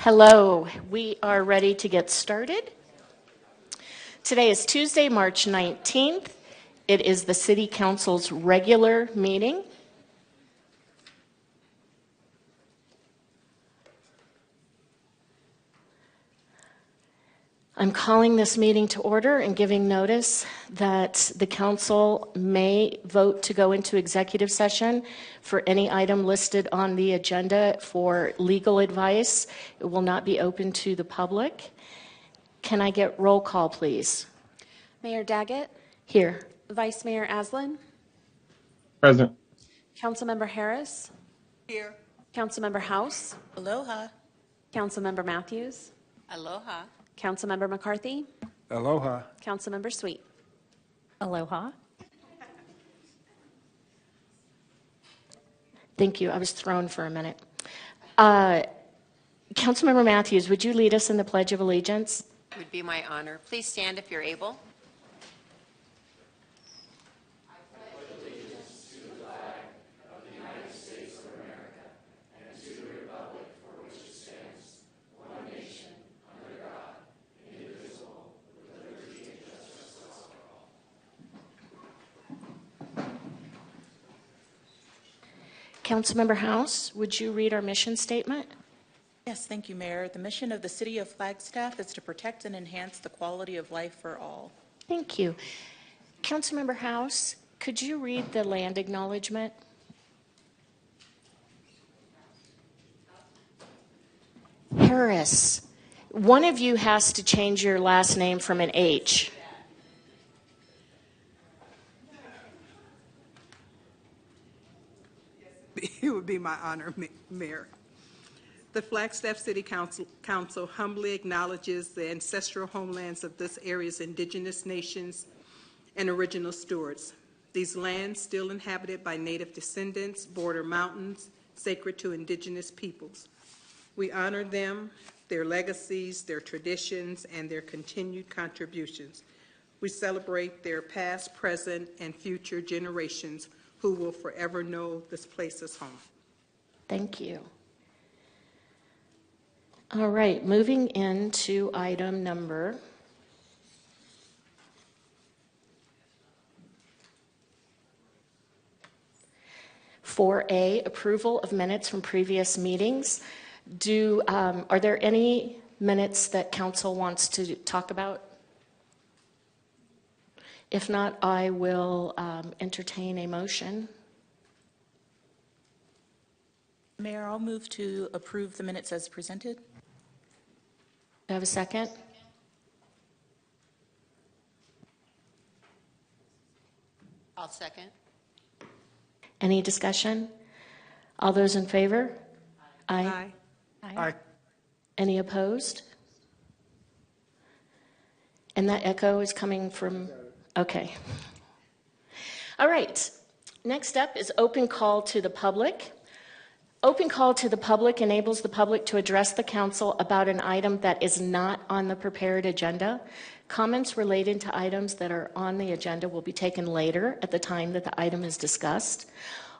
Hello, we are ready to get started. Today is Tuesday, March 19th. It is the City Council's regular meeting. I'm calling this meeting to order and giving notice that the council may vote to go into executive session for any item listed on the agenda for legal advice. It will not be open to the public. Can I get roll call, please? Mayor Daggett. Here. Vice Mayor Aslan. Present. Councilmember Harris. Here. Councilmember House. Aloha. Councilmember Matthews. Aloha. Councilmember McCarthy. Aloha. Councilmember Sweet. Aloha. Thank you. I was thrown for a minute. Councilmember Matthews, would you lead us in the Pledge of Allegiance? It would be my honor. Please stand if you're able. Councilmember House, would you read our mission statement? Yes, thank you, Mayor. The mission of the City of Flagstaff is to protect and enhance the quality of life for all. Thank you. Councilmember House, could you read the land acknowledgement? Harris, one of you has to change your last name from an H. It would be my honor, Mayor. The Flagstaff City Council humbly acknowledges the ancestral homelands of this area's indigenous nations and original stewards. These lands, still inhabited by Native descendants, border mountains sacred to indigenous peoples. We honor them, their legacies, their traditions, and their continued contributions. We celebrate their past, present, and future generations who will forever know this place as home. Thank you. All right, moving into item number 4A, approval of minutes from previous meetings. Are there any minutes that council wants to talk about? If not, I will entertain a motion. Mayor, I'll move to approve the minutes as presented. Do I have a second? I'll second. Any discussion? All those in favor? Aye. Aye. Any opposed? And that echo is coming from, okay. All right, next up is open call to the public. Open call to the public enables the public to address the council about an item that is not on the prepared agenda. Comments related to items that are on the agenda will be taken later at the time that the item is discussed.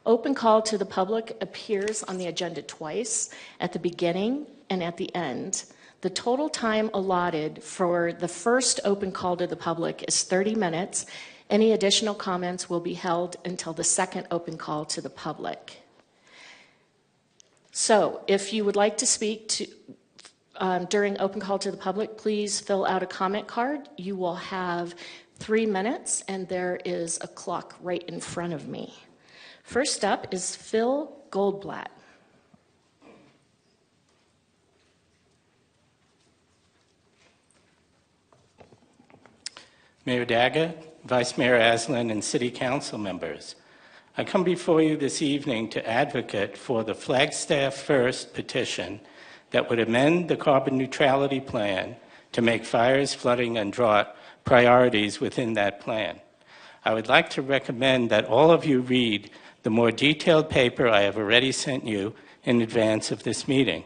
Open call to the public appears on the agenda twice, at the beginning and at the end. The total time allotted for the first open call to the public is 30 minutes. Any additional comments will be held until the second open call to the public. So if you would like to speak during open call to the public, please fill out a comment card. You will have 3 minutes, and there is a clock right in front of me. First up is Phil Goldblatt. Mayor Daggett, Vice Mayor Aslan, and City Council members, I come before you this evening to advocate for the Flagstaff First petition that would amend the carbon neutrality plan to make fires, flooding, and drought priorities within that plan. I would like to recommend that all of you read the more detailed paper I have already sent you in advance of this meeting.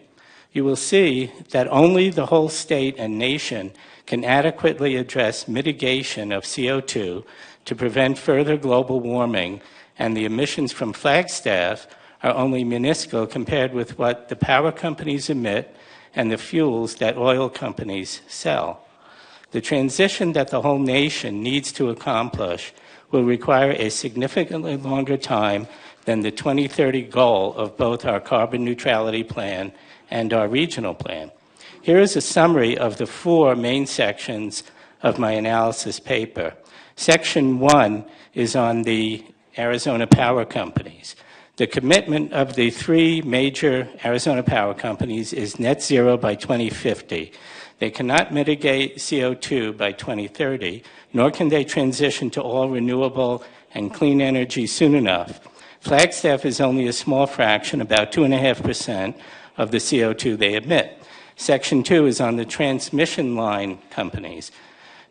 You will see that only the whole state and nation can adequately address mitigation of CO2 to prevent further global warming, and the emissions from Flagstaff are only minuscule compared with what the power companies emit and the fuels that oil companies sell. The transition that the whole nation needs to accomplish will require a significantly longer time than the 2030 goal of both our carbon neutrality plan and our regional plan. Here is a summary of the 4 main sections of my analysis paper. Section 1 is on the Arizona power companies. The commitment of the 3 major Arizona power companies is net zero by 2050. They cannot mitigate CO2 by 2030, nor can they transition to all renewable and clean energy soon enough. Flagstaff is only a small fraction, about 2.5% of the CO2 they emit. Section 2 is on the transmission line companies.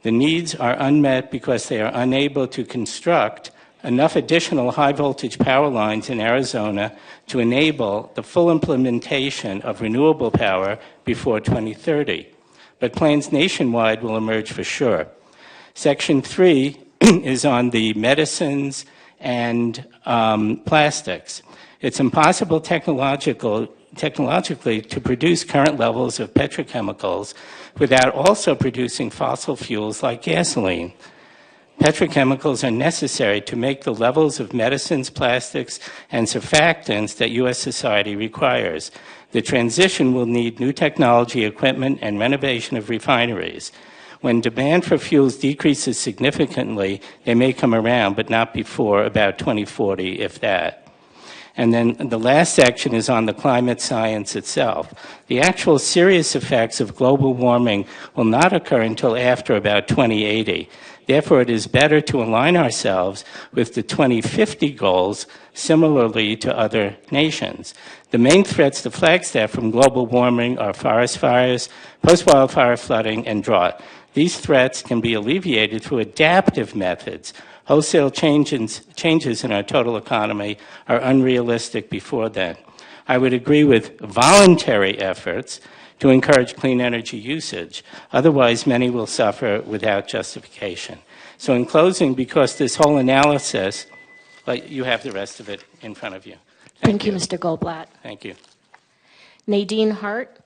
The needs are unmet because they are unable to construct enough additional high-voltage power lines in Arizona to enable the full implementation of renewable power before 2030. But plans nationwide will emerge for sure. Section 3 is on the medicines and plastics. It's impossible technologically to produce current levels of petrochemicals without also producing fossil fuels like gasoline. Petrochemicals are necessary to make the levels of medicines, plastics, and surfactants that U.S. society requires. The transition will need new technology, equipment, and renovation of refineries. When demand for fuels decreases significantly, they may come around, but not before about 2040, if that. And then the last section is on the climate science itself. The actual serious effects of global warming will not occur until after about 2080. Therefore, it is better to align ourselves with the 2050 goals similarly to other nations. The main threats to Flagstaff from global warming are forest fires, post-wildfire flooding, and drought. These threats can be alleviated through adaptive methods. Wholesale changes in our total economy are unrealistic before then. I would agree with voluntary efforts to encourage clean energy usage. Otherwise, many will suffer without justification. So in closing, because this whole analysis, you have the rest of it in front of you. Thank you, Mr. Goldblatt. Thank you. Nadine Hart.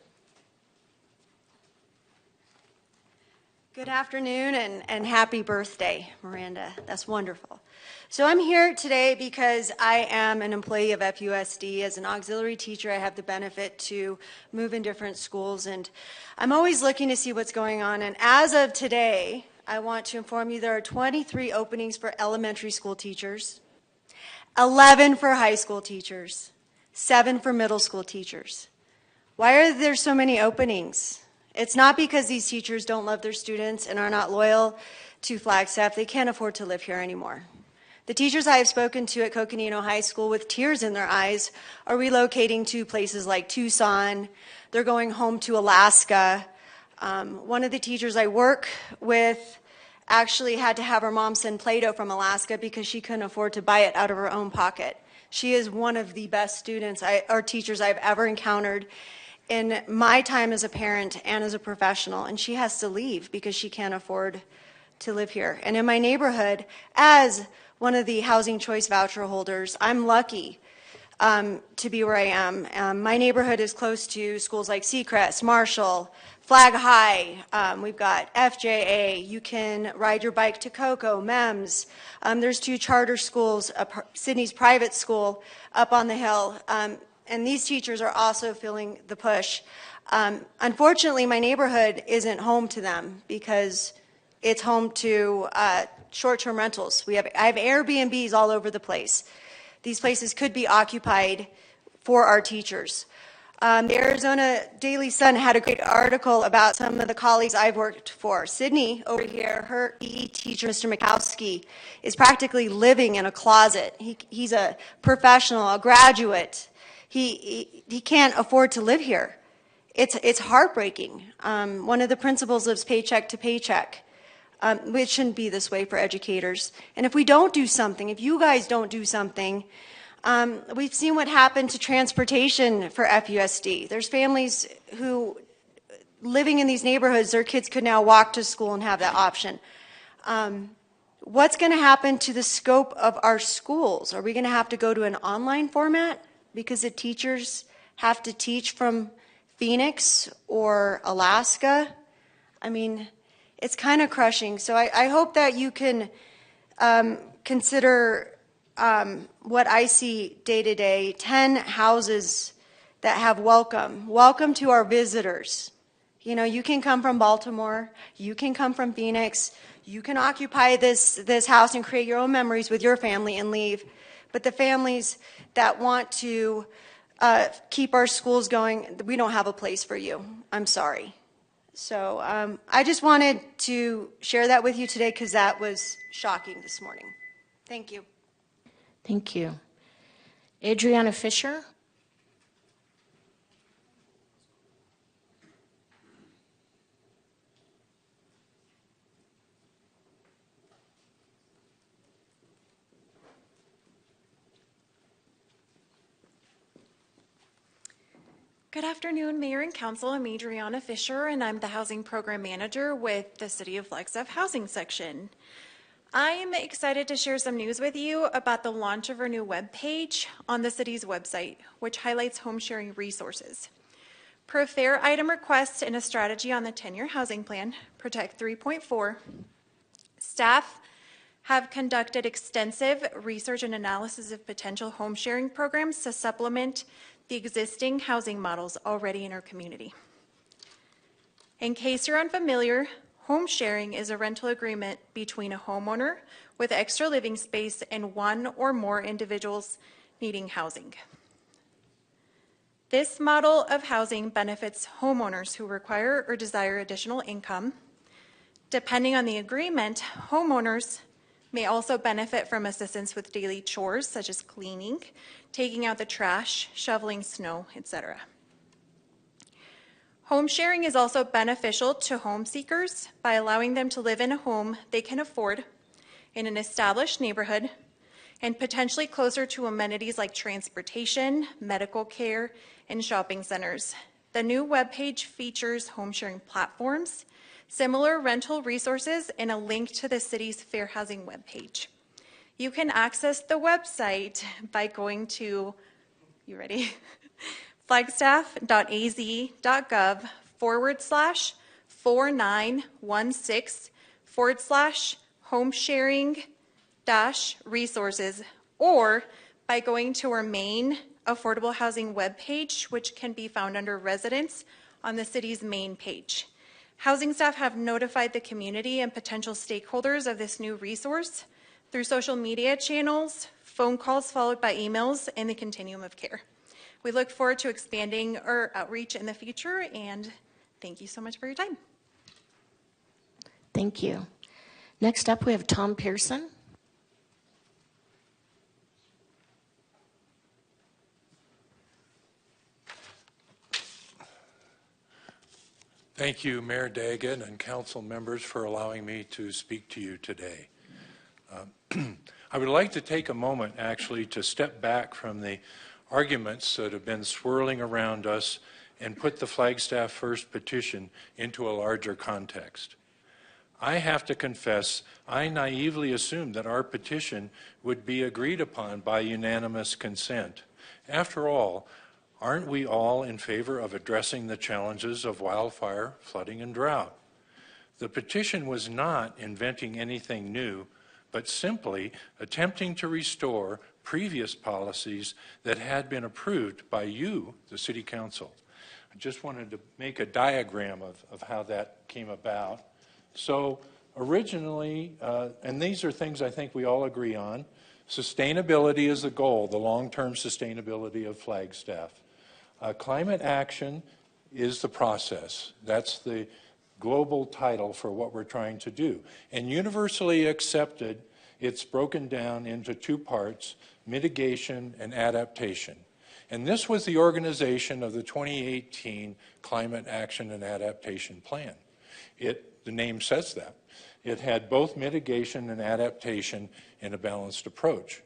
Good afternoon and happy birthday, Miranda. That's wonderful. So I'm here today because I am an employee of FUSD. As an auxiliary teacher, I have the benefit to move in different schools, and I'm always looking to see what's going on. And as of today, I want to inform you there are 23 openings for elementary school teachers, 11 for high school teachers, 7 for middle school teachers. Why are there so many openings? It's not because these teachers don't love their students and are not loyal to Flagstaff. They can't afford to live here anymore. The teachers I have spoken to at Coconino High School with tears in their eyes are relocating to places like Tucson. They're going home to Alaska. One of the teachers I work with actually had to have her mom send Play-Doh from Alaska because she couldn't afford to buy it out of her own pocket. She is one of the best students or teachers I've ever encountered in my time as a parent and as a professional, and she has to leave because she can't afford to live here. And in my neighborhood, as one of the housing choice voucher holders, I'm lucky to be where I am. My neighborhood is close to schools like Seacrest, Marshall, Flag High. We've got FJA. You can ride your bike to Cocoa, MEMS. There's 2 charter schools, Sydney's private school up on the hill. And these teachers are also feeling the push. Unfortunately, my neighborhood isn't home to them because it's home to short-term rentals. I have Airbnbs all over the place. These places could be occupied for our teachers. The Arizona Daily Sun had a great article about some of the colleagues I've worked for. Sydney, over here, her PE teacher, Mr. Mikowski, is practically living in a closet. He's a professional, a graduate. He can't afford to live here. It's heartbreaking. One of the principles is paycheck to paycheck. It shouldn't be this way for educators. And if we don't do something, if you guys don't do something, we've seen what happened to transportation for FUSD. There's families who, living in these neighborhoods, their kids could now walk to school and have that option. What's going to happen to the scope of our schools? Are we going to have to go to an online format because the teachers have to teach from Phoenix or Alaska. I mean, it's kind of crushing. So I hope that you can consider what I see day to day, 10 houses that have welcome to our visitors. You know, you can come from Baltimore, you can come from Phoenix, you can occupy this house and create your own memories with your family and leave. But the families that want to keep our schools going, we don't have a place for you. I'm sorry. So I just wanted to share that with you today because that was shocking this morning. Thank you. Thank you. Adriana Fisher? Good afternoon, Mayor and Council. I'm Adriana Fisher, and I'm the Housing Program Manager with the City of Flagstaff Housing Section. I'm excited to share some news with you about the launch of our new webpage on the city's website, which highlights home sharing resources. Per fair item request and a strategy on the 10-year housing plan, Protect 3.4, staff have conducted extensive research and analysis of potential home sharing programs to supplement the existing housing models already in our community. In case you're unfamiliar, home sharing is a rental agreement between a homeowner with extra living space and one or more individuals needing housing. This model of housing benefits homeowners who require or desire additional income. Depending on the agreement, homeowners may also benefit from assistance with daily chores such as cleaning, taking out the trash, shoveling snow, etc. Home sharing is also beneficial to home seekers by allowing them to live in a home they can afford in an established neighborhood and potentially closer to amenities like transportation, medical care, and shopping centers. The new webpage features home sharing platforms, similar rental resources, and a link to the city's fair housing webpage. You can access the website by going to, you ready? Flagstaff.az.gov/4916/home sharing-resources, or by going to our main affordable housing webpage, which can be found under residents on the city's main page. Housing staff have notified the community and potential stakeholders of this new resource through social media channels, phone calls followed by emails, and the continuum of care. We look forward to expanding our outreach in the future, and thank you so much for your time. Thank you. Next up, we have Tom Pearson. Thank you, Mayor Dagan and council members, for allowing me to speak to you today. I would like to take a moment, actually, to step back from the arguments that have been swirling around us and put the Flagstaff First petition into a larger context. I have to confess, I naively assumed that our petition would be agreed upon by unanimous consent. After all, aren't we all in favor of addressing the challenges of wildfire, flooding, and drought? The petition was not inventing anything new, but simply attempting to restore previous policies that had been approved by you, the City Council. I just wanted to make a diagram of how that came about. So originally, and these are things I think we all agree on, sustainability is the goal, the long-term sustainability of Flagstaff. Climate action is the process. That's the global title for what we're trying to do. And universally accepted, it's broken down into two parts, mitigation and adaptation. And this was the organization of the 2018 Climate Action and Adaptation Plan. The name says that. It had both mitigation and adaptation in a balanced approach.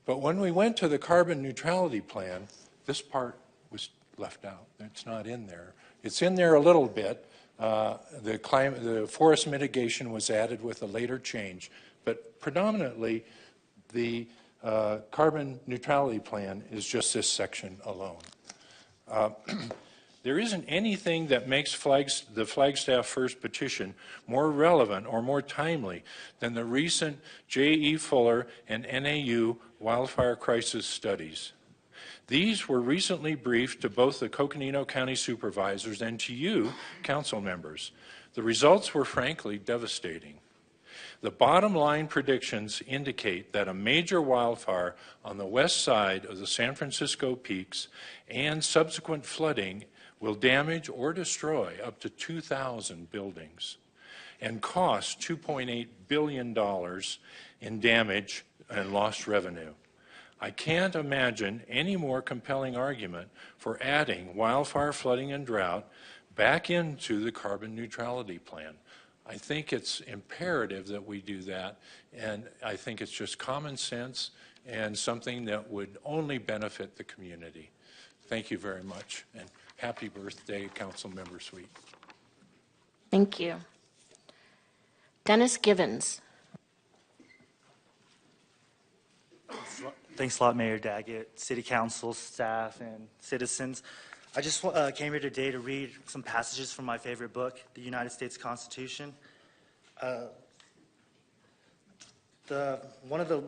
But when we went to the carbon neutrality plan, this part was left out. It's not in there. It's in there a little bit. The forest mitigation was added with a later change, but predominantly the carbon neutrality plan is just this section alone. There isn't anything that makes the Flagstaff First petition more relevant or more timely than the recent J.E. Fuller and NAU wildfire crisis studies. These were recently briefed to both the Coconino County supervisors and to you, council members. The results were frankly devastating. The bottom line predictions indicate that a major wildfire on the west side of the San Francisco Peaks and subsequent flooding will damage or destroy up to 2,000 buildings and cost $2.8 billion in damage and lost revenue. I can't imagine any more compelling argument for adding wildfire flooding and drought back into the carbon neutrality plan. I think it's imperative that we do that, and I think it's just common sense and something that would only benefit the community. Thank you very much, and happy birthday, Councilmember Sweet. Thank you. Dennis Givens. Thanks a lot, Mayor Daggett, City Council, staff, and citizens. I just came here today to read some passages from my favorite book, the United States Constitution. One of the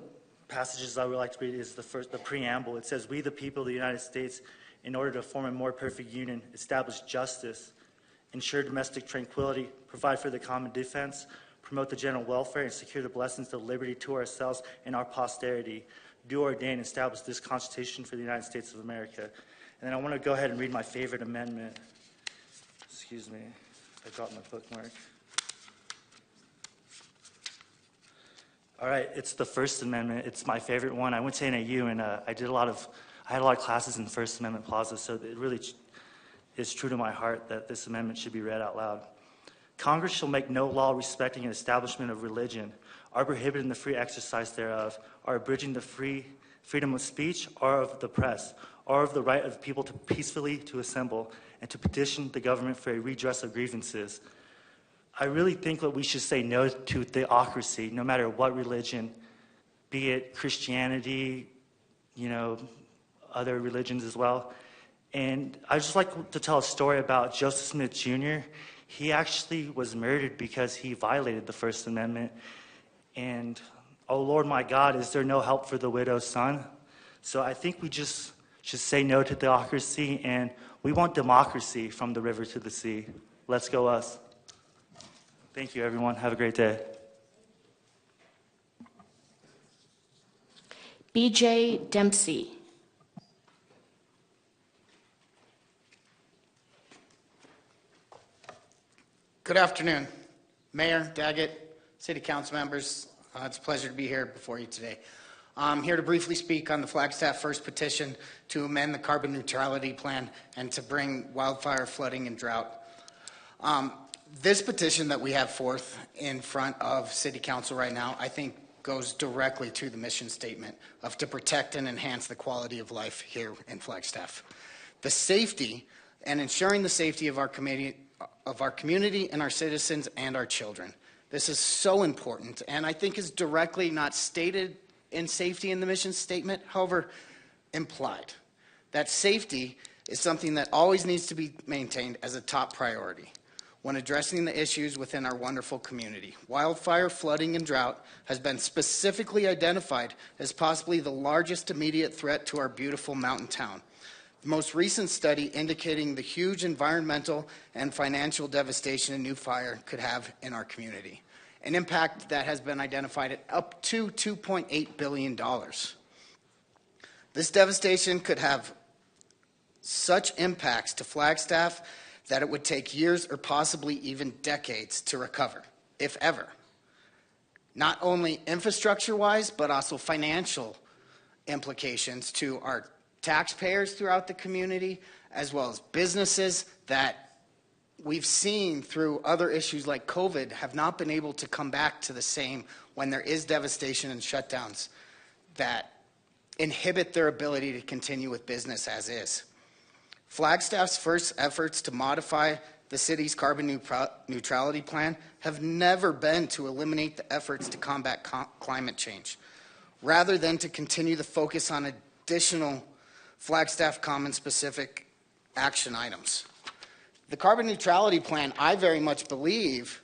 passages I would like to read is the preamble. It says, "We, the people of the United States, in order to form a more perfect union, establish justice, ensure domestic tranquility, provide for the common defense, promote the general welfare, and secure the blessings of liberty to ourselves and our posterity, do ordain and establish this Constitution for the United States of America." And then I want to go ahead and read my favorite amendment. Excuse me, I dropped my bookmark. All right, it's the First Amendment. It's my favorite one. I went to NAU and I had a lot of classes in First Amendment Plaza, so it really is true to my heart that this amendment should be read out loud. "Congress shall make no law respecting an establishment of religion, or prohibiting the free exercise thereof, or abridging the freedom of speech or of the press, or of the right of people to peacefully to assemble and to petition the government for a redress of grievances." I really think that we should say no to theocracy, no matter what religion, be it Christianity, other religions as well. And I'd just like to tell a story about Joseph Smith Jr. He actually was murdered because he violated the First Amendment. And, oh Lord, my God, is there no help for the widow's son? So I think we just should say no to theocracy, and we want democracy from the river to the sea. Let's go us. Thank you, everyone. Have a great day. BJ Dempsey. Good afternoon, Mayor Daggett, City Council members. It's a pleasure to be here before you today. I'm here to briefly speak on the Flagstaff First petition to amend the carbon neutrality plan and to bring wildfire flooding and drought. This petition that we have forth in front of City Council right now, I think goes directly to the mission statement of to protect and enhance the quality of life here in Flagstaff. The safety and ensuring the safety of our community and our citizens and our children. This is so important, and I think is directly not stated in safety in the mission statement, however, implied. That safety is something that always needs to be maintained as a top priority when addressing the issues within our wonderful community. Wildfire, flooding, and drought has been specifically identified as possibly the largest immediate threat to our beautiful mountain town. The most recent study indicating the huge environmental and financial devastation a new fire could have in our community. An impact that has been identified at up to $2.8 billion. This devastation could have such impacts to Flagstaff that it would take years or possibly even decades to recover, if ever. Not only infrastructure-wise, but also financial implications to our taxpayers throughout the community, as well as businesses that we've seen through other issues like COVID have not been able to come back to the same when there is devastation and shutdowns that inhibit their ability to continue with business as is. Flagstaff's first efforts to modify the city's carbon neutrality plan have never been to eliminate the efforts to combat climate change, rather than to continue the focus on additional Flagstaff Commons specific action items. The carbon neutrality plan, I very much believe,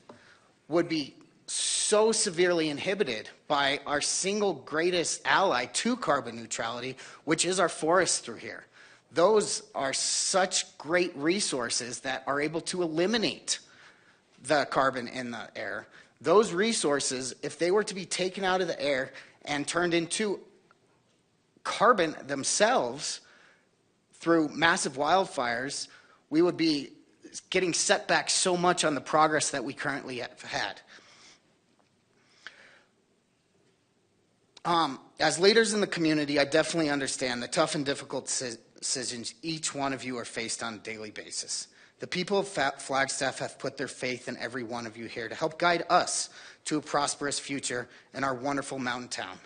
would be so severely inhibited by our single greatest ally to carbon neutrality, which is our forests through here. Those are such great resources that are able to eliminate the carbon in the air. Those resources, if they were to be taken out of the air and turned into carbon themselves through massive wildfires, we would be getting set back so much on the progress that we currently have had. As leaders in the community, I definitely understand the tough and difficult decisions each one of you are faced on a daily basis. The people of Flagstaff have put their faith in every one of you here to help guide us to a prosperous future in our wonderful mountain town.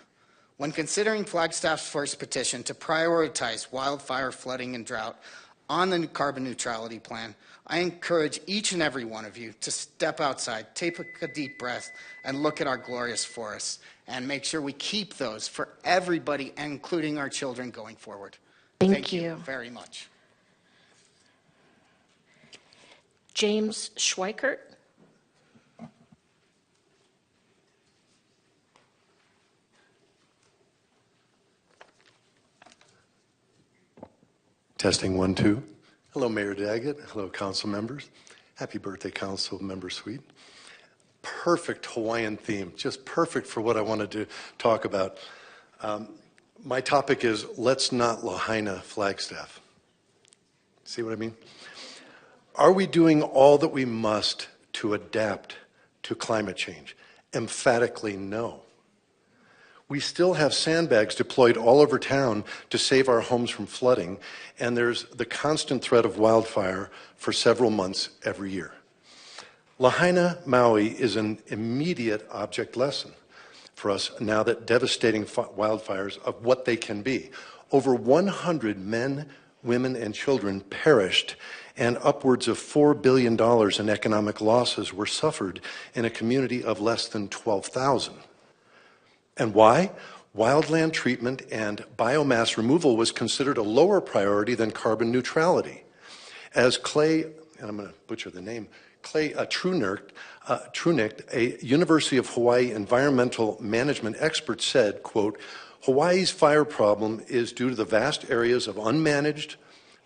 When considering Flagstaff's first petition to prioritize wildfire, flooding, and drought on the carbon neutrality plan, I encourage each and every one of you to step outside, take a deep breath, and look at our glorious forests, and make sure we keep those for everybody, including our children, going forward. Thank you very much. James Schweikert. Testing 1, 2. Hello, Mayor Daggett. Hello, council members. Happy birthday, council member suite. Perfect Hawaiian theme, just perfect for what I wanted to talk about. My topic is Let's Not Lahaina Flagstaff. See what I mean? Are we doing all that we must to adapt to climate change? Emphatically, no. We still have sandbags deployed all over town to save our homes from flooding, and there's the constant threat of wildfire for several months every year. Lahaina Maui is an immediate object lesson for us now that devastating wildfires of what they can be. Over 100 men, women, and children perished, and upwards of $4 billion in economic losses were suffered in a community of less than 12,000. And why? Wildland treatment and biomass removal was considered a lower priority than carbon neutrality. As Clay, and I'm going to butcher the name, Clay Trunick, a University of Hawaii environmental management expert, said, quote, Hawaii's fire problem is due to the vast areas of unmanaged,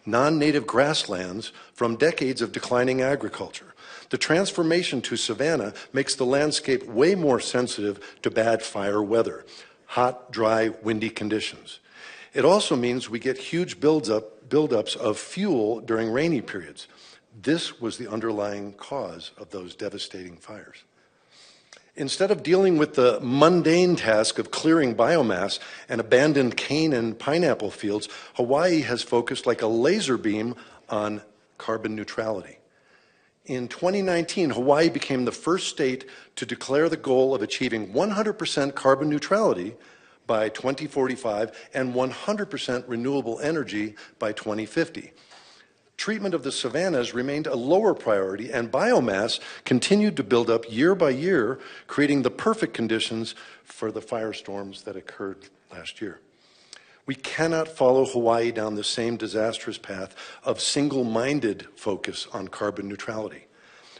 non-native grasslands from decades of declining agriculture. The transformation to savanna makes the landscape way more sensitive to bad fire weather, hot, dry, windy conditions. It also means we get huge buildups of fuel during rainy periods. This was the underlying cause of those devastating fires. Instead of dealing with the mundane task of clearing biomass and abandoned cane and pineapple fields, Hawaii has focused like a laser beam on carbon neutrality. In 2019, Hawaii became the first state to declare the goal of achieving 100% carbon neutrality by 2045 and 100% renewable energy by 2050. Treatment of the savannas remained a lower priority, and biomass continued to build up year by year, creating the perfect conditions for the firestorms that occurred last year. We cannot follow Hawaii down the same disastrous path of single-minded focus on carbon neutrality.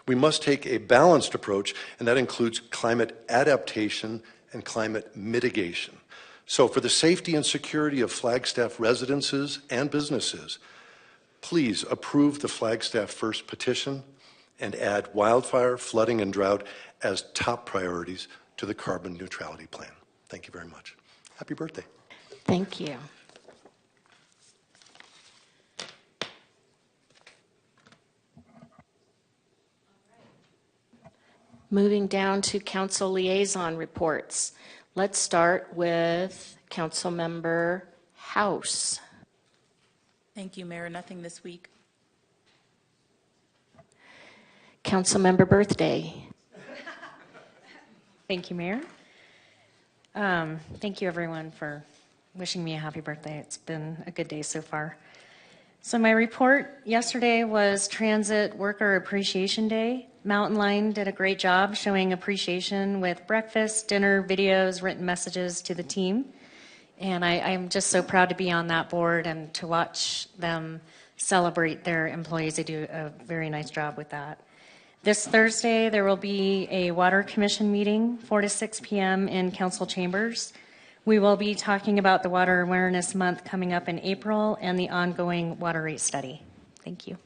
We must take a balanced approach, and that includes climate adaptation and climate mitigation. So for the safety and security of Flagstaff residences and businesses, please approve the Flagstaff First petition and add wildfire, flooding, and drought as top priorities to the carbon neutrality plan. Thank you very much. Happy birthday. Thank you. Moving down to council liaison reports. Let's start with Councilmember House. Thank you, Mayor. Nothing this week. Councilmember Birthday. Thank you, Mayor. Thank you, everyone, for wishing me a happy birthday. It's been a good day so far. So my report yesterday was Transit Worker Appreciation Day. Mountain Line did a great job showing appreciation with breakfast, dinner, videos, written messages to the team. And I'm just so proud to be on that board and to watch them celebrate their employees. They do a very nice job with that. This Thursday, there will be a Water Commission meeting, 4 to 6 p.m. in council chambers. We will be talking about the Water Awareness Month coming up in April and the ongoing water rate study. Thank you.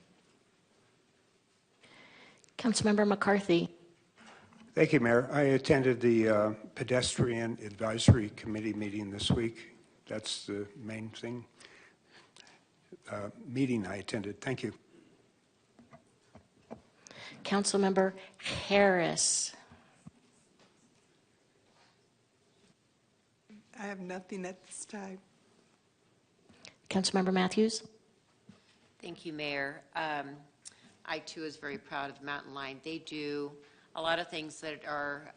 Councilmember McCarthy. Thank you, Mayor. I attended the Pedestrian Advisory Committee meeting this week. That's the main thing. Meeting I attended. Thank you. Councilmember Harris. I have nothing at this time. Councilmember Matthews. Thank you, Mayor. I, too, is very proud of Mountain Line. They do a lot of things that are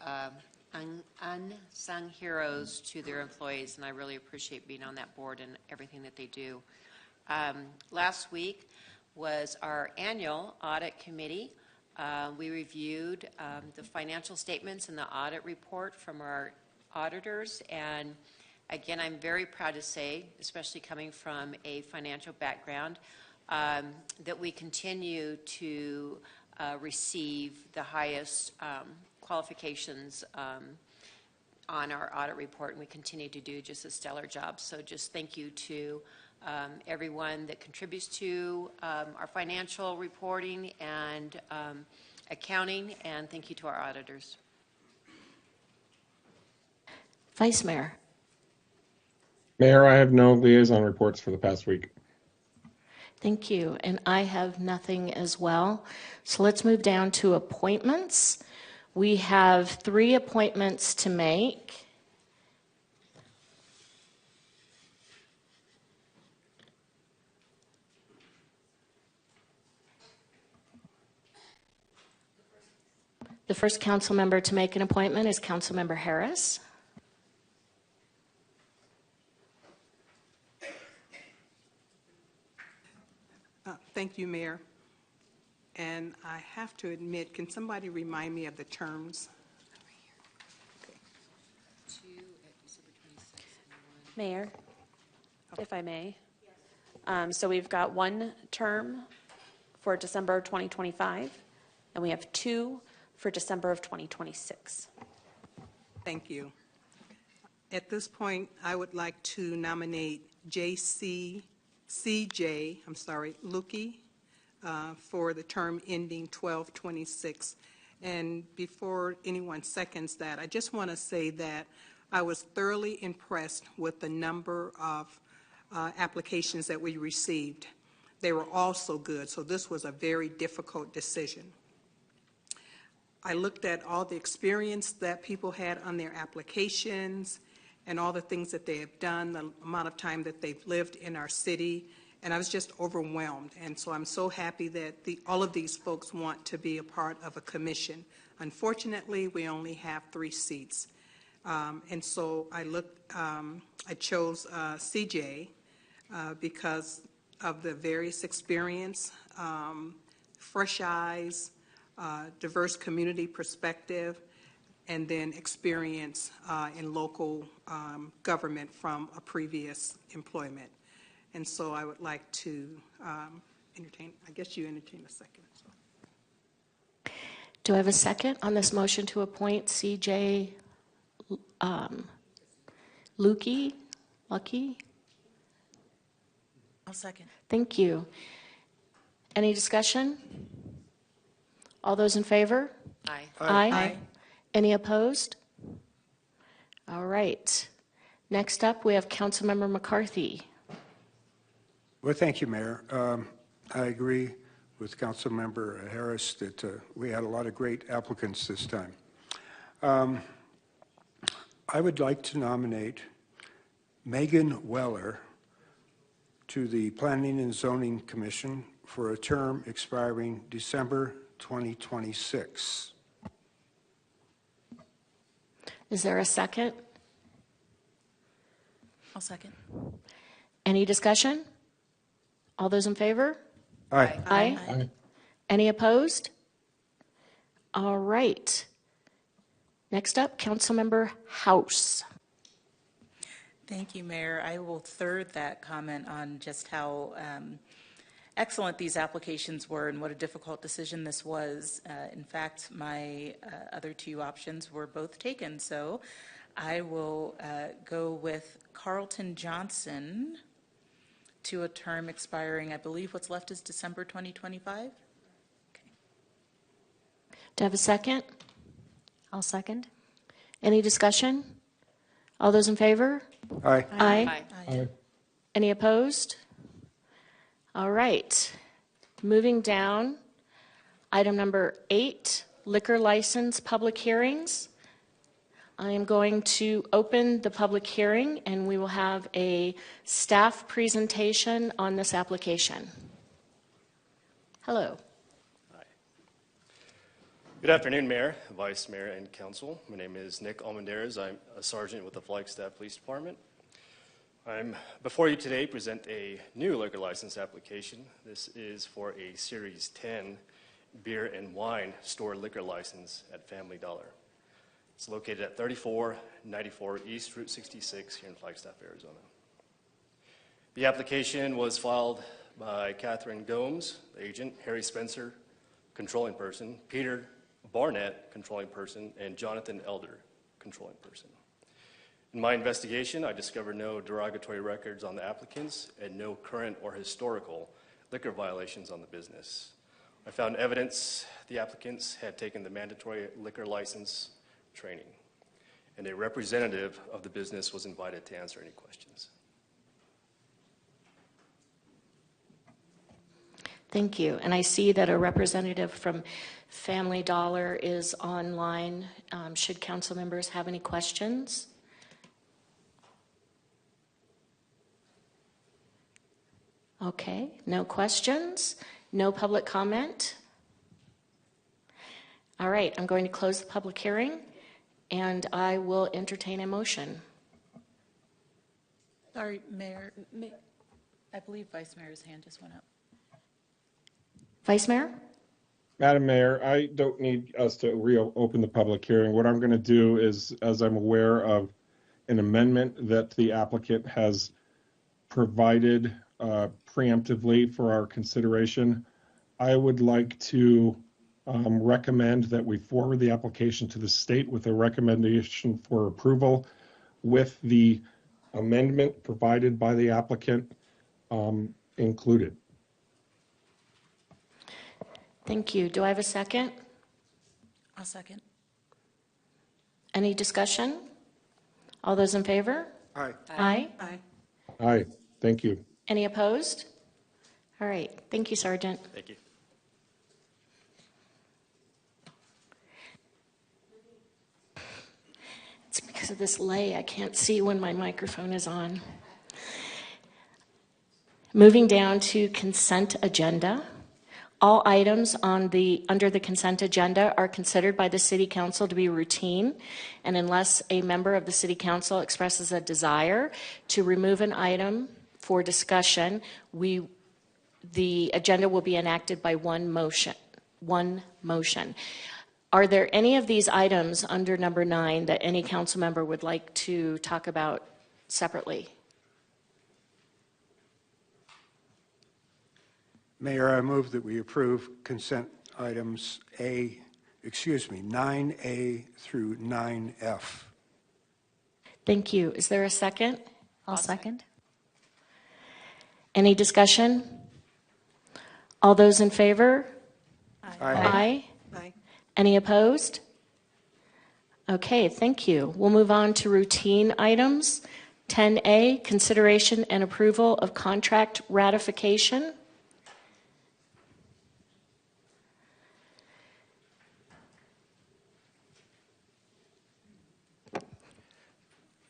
unsung heroes to their employees, and I really appreciate being on that board and everything that they do. Last week was our annual audit committee. We reviewed the financial statements and the audit report from our auditors, and again, I'm very proud to say, especially coming from a financial background, that we continue to receive the highest qualifications on our audit report, and we continue to do just a stellar job. So just thank you to everyone that contributes to our financial reporting and accounting, and thank you to our auditors. Vice Mayor. Mayor, I have no liaison reports for the past week. Thank you. And I have nothing as well. So let's move down to appointments. We have 3 appointments to make. The first council member to make an appointment is Councilmember Harris. Thank you, Mayor. And I have to admit, can somebody remind me of the terms? Mayor, if I may. So we've got 1 term for December of 2025, and we have 2 for December of 2026. Thank you. At this point, I would like to nominate CJ Lukey for the term ending 12/26. And before anyone seconds that, I just want to say that I was thoroughly impressed with the number of applications that we received. They were all so good, so this was a very difficult decision. I looked at all the experience that people had on their applications and all the things that they have done, the amount of time that they've lived in our city, and I was just overwhelmed. And so I'm so happy that all of these folks want to be a part of a commission. Unfortunately, we only have 3 seats. And so I chose CJ because of the various experience, fresh eyes, diverse community perspective, and then experience in local government from a previous employment. And so I would like to entertain, I guess you entertain a second. So. Do I have a second on this motion to appoint CJ Lukey? I'll second. Thank you. Any discussion? All those in favor? Aye. Aye. Any opposed? All right. Next up, we have Councilmember McCarthy. Well, thank you, Mayor. I agree with Councilmember Harris that we had a lot of great applicants this time. I would like to nominate Megan Weller to the Planning and Zoning Commission for a term expiring December 2026. Is there a second? I'll second. Any discussion? All those in favor? Aye. Aye. Any opposed? All right. Next up, Councilmember House. Thank you, Mayor. I will third that comment on just how excellent these applications were and what a difficult decision this was. In fact, my other two options were both taken, so I will go with Carlton Johnson to a term expiring, I believe what's left is December 2025. Do I have a second? I'll second. Any discussion? All those in favor? Aye. Aye. Aye. Any opposed? All right. Moving down, item number 8, liquor license public hearings. I am going to open the public hearing, and we will have a staff presentation on this application. Hello. Good afternoon, Mayor, Vice Mayor, and Council. My name is Nick Almendarez. I'm a sergeant with the Flagstaff Police Department. I'm before you today present a new liquor license application. This is for a Series 10 beer and wine store liquor license at Family Dollar. It's located at 3494 East Route 66 here in Flagstaff, Arizona. The application was filed by Catherine Gomes, agent, Harry Spencer, controlling person, Peter Barnett, controlling person, and Jonathan Elder, controlling person. In my investigation, I discovered no derogatory records on the applicants and no current or historical liquor violations on the business. I found evidence the applicants had taken the mandatory liquor license training, and a representative of the business was invited to answer any questions. Thank you. And I see that a representative from Family Dollar is online. Should council members have any questions? Okay, no questions, no public comment. All right, I'm going to close the public hearing, and I will entertain a motion. Sorry, Mayor. I believe Vice Mayor's hand just went up. Vice Mayor? Madam Mayor, I don't need us to reopen the public hearing. What I'm going to do is, as I'm aware of an amendment that the applicant has provided preemptively for our consideration, I would like to recommend that we forward the application to the state with a recommendation for approval with the amendment provided by the applicant included. Thank you. Do I have a second? I'll second. Any discussion? All those in favor? Aye. Aye. Aye. Aye. Thank you. Any opposed? All right. Thank you, Sergeant. Thank you. It's because of this lay, I can't see when my microphone is on. Moving down to consent agenda. All items under the consent agenda are considered by the City Council to be routine, and unless a member of the City Council expresses a desire to remove an item for discussion, the agenda will be enacted by one motion. Are there any of these items under number 9 that any council member would like to talk about separately? Mayor, I move that we approve consent items 9A through 9F. Thank you. Is there a second? I'll second. Any discussion? All those in favor? Aye. Aye. Aye. Any opposed? Okay, thank you. We'll move on to routine items. 10A, consideration and approval of contract ratification.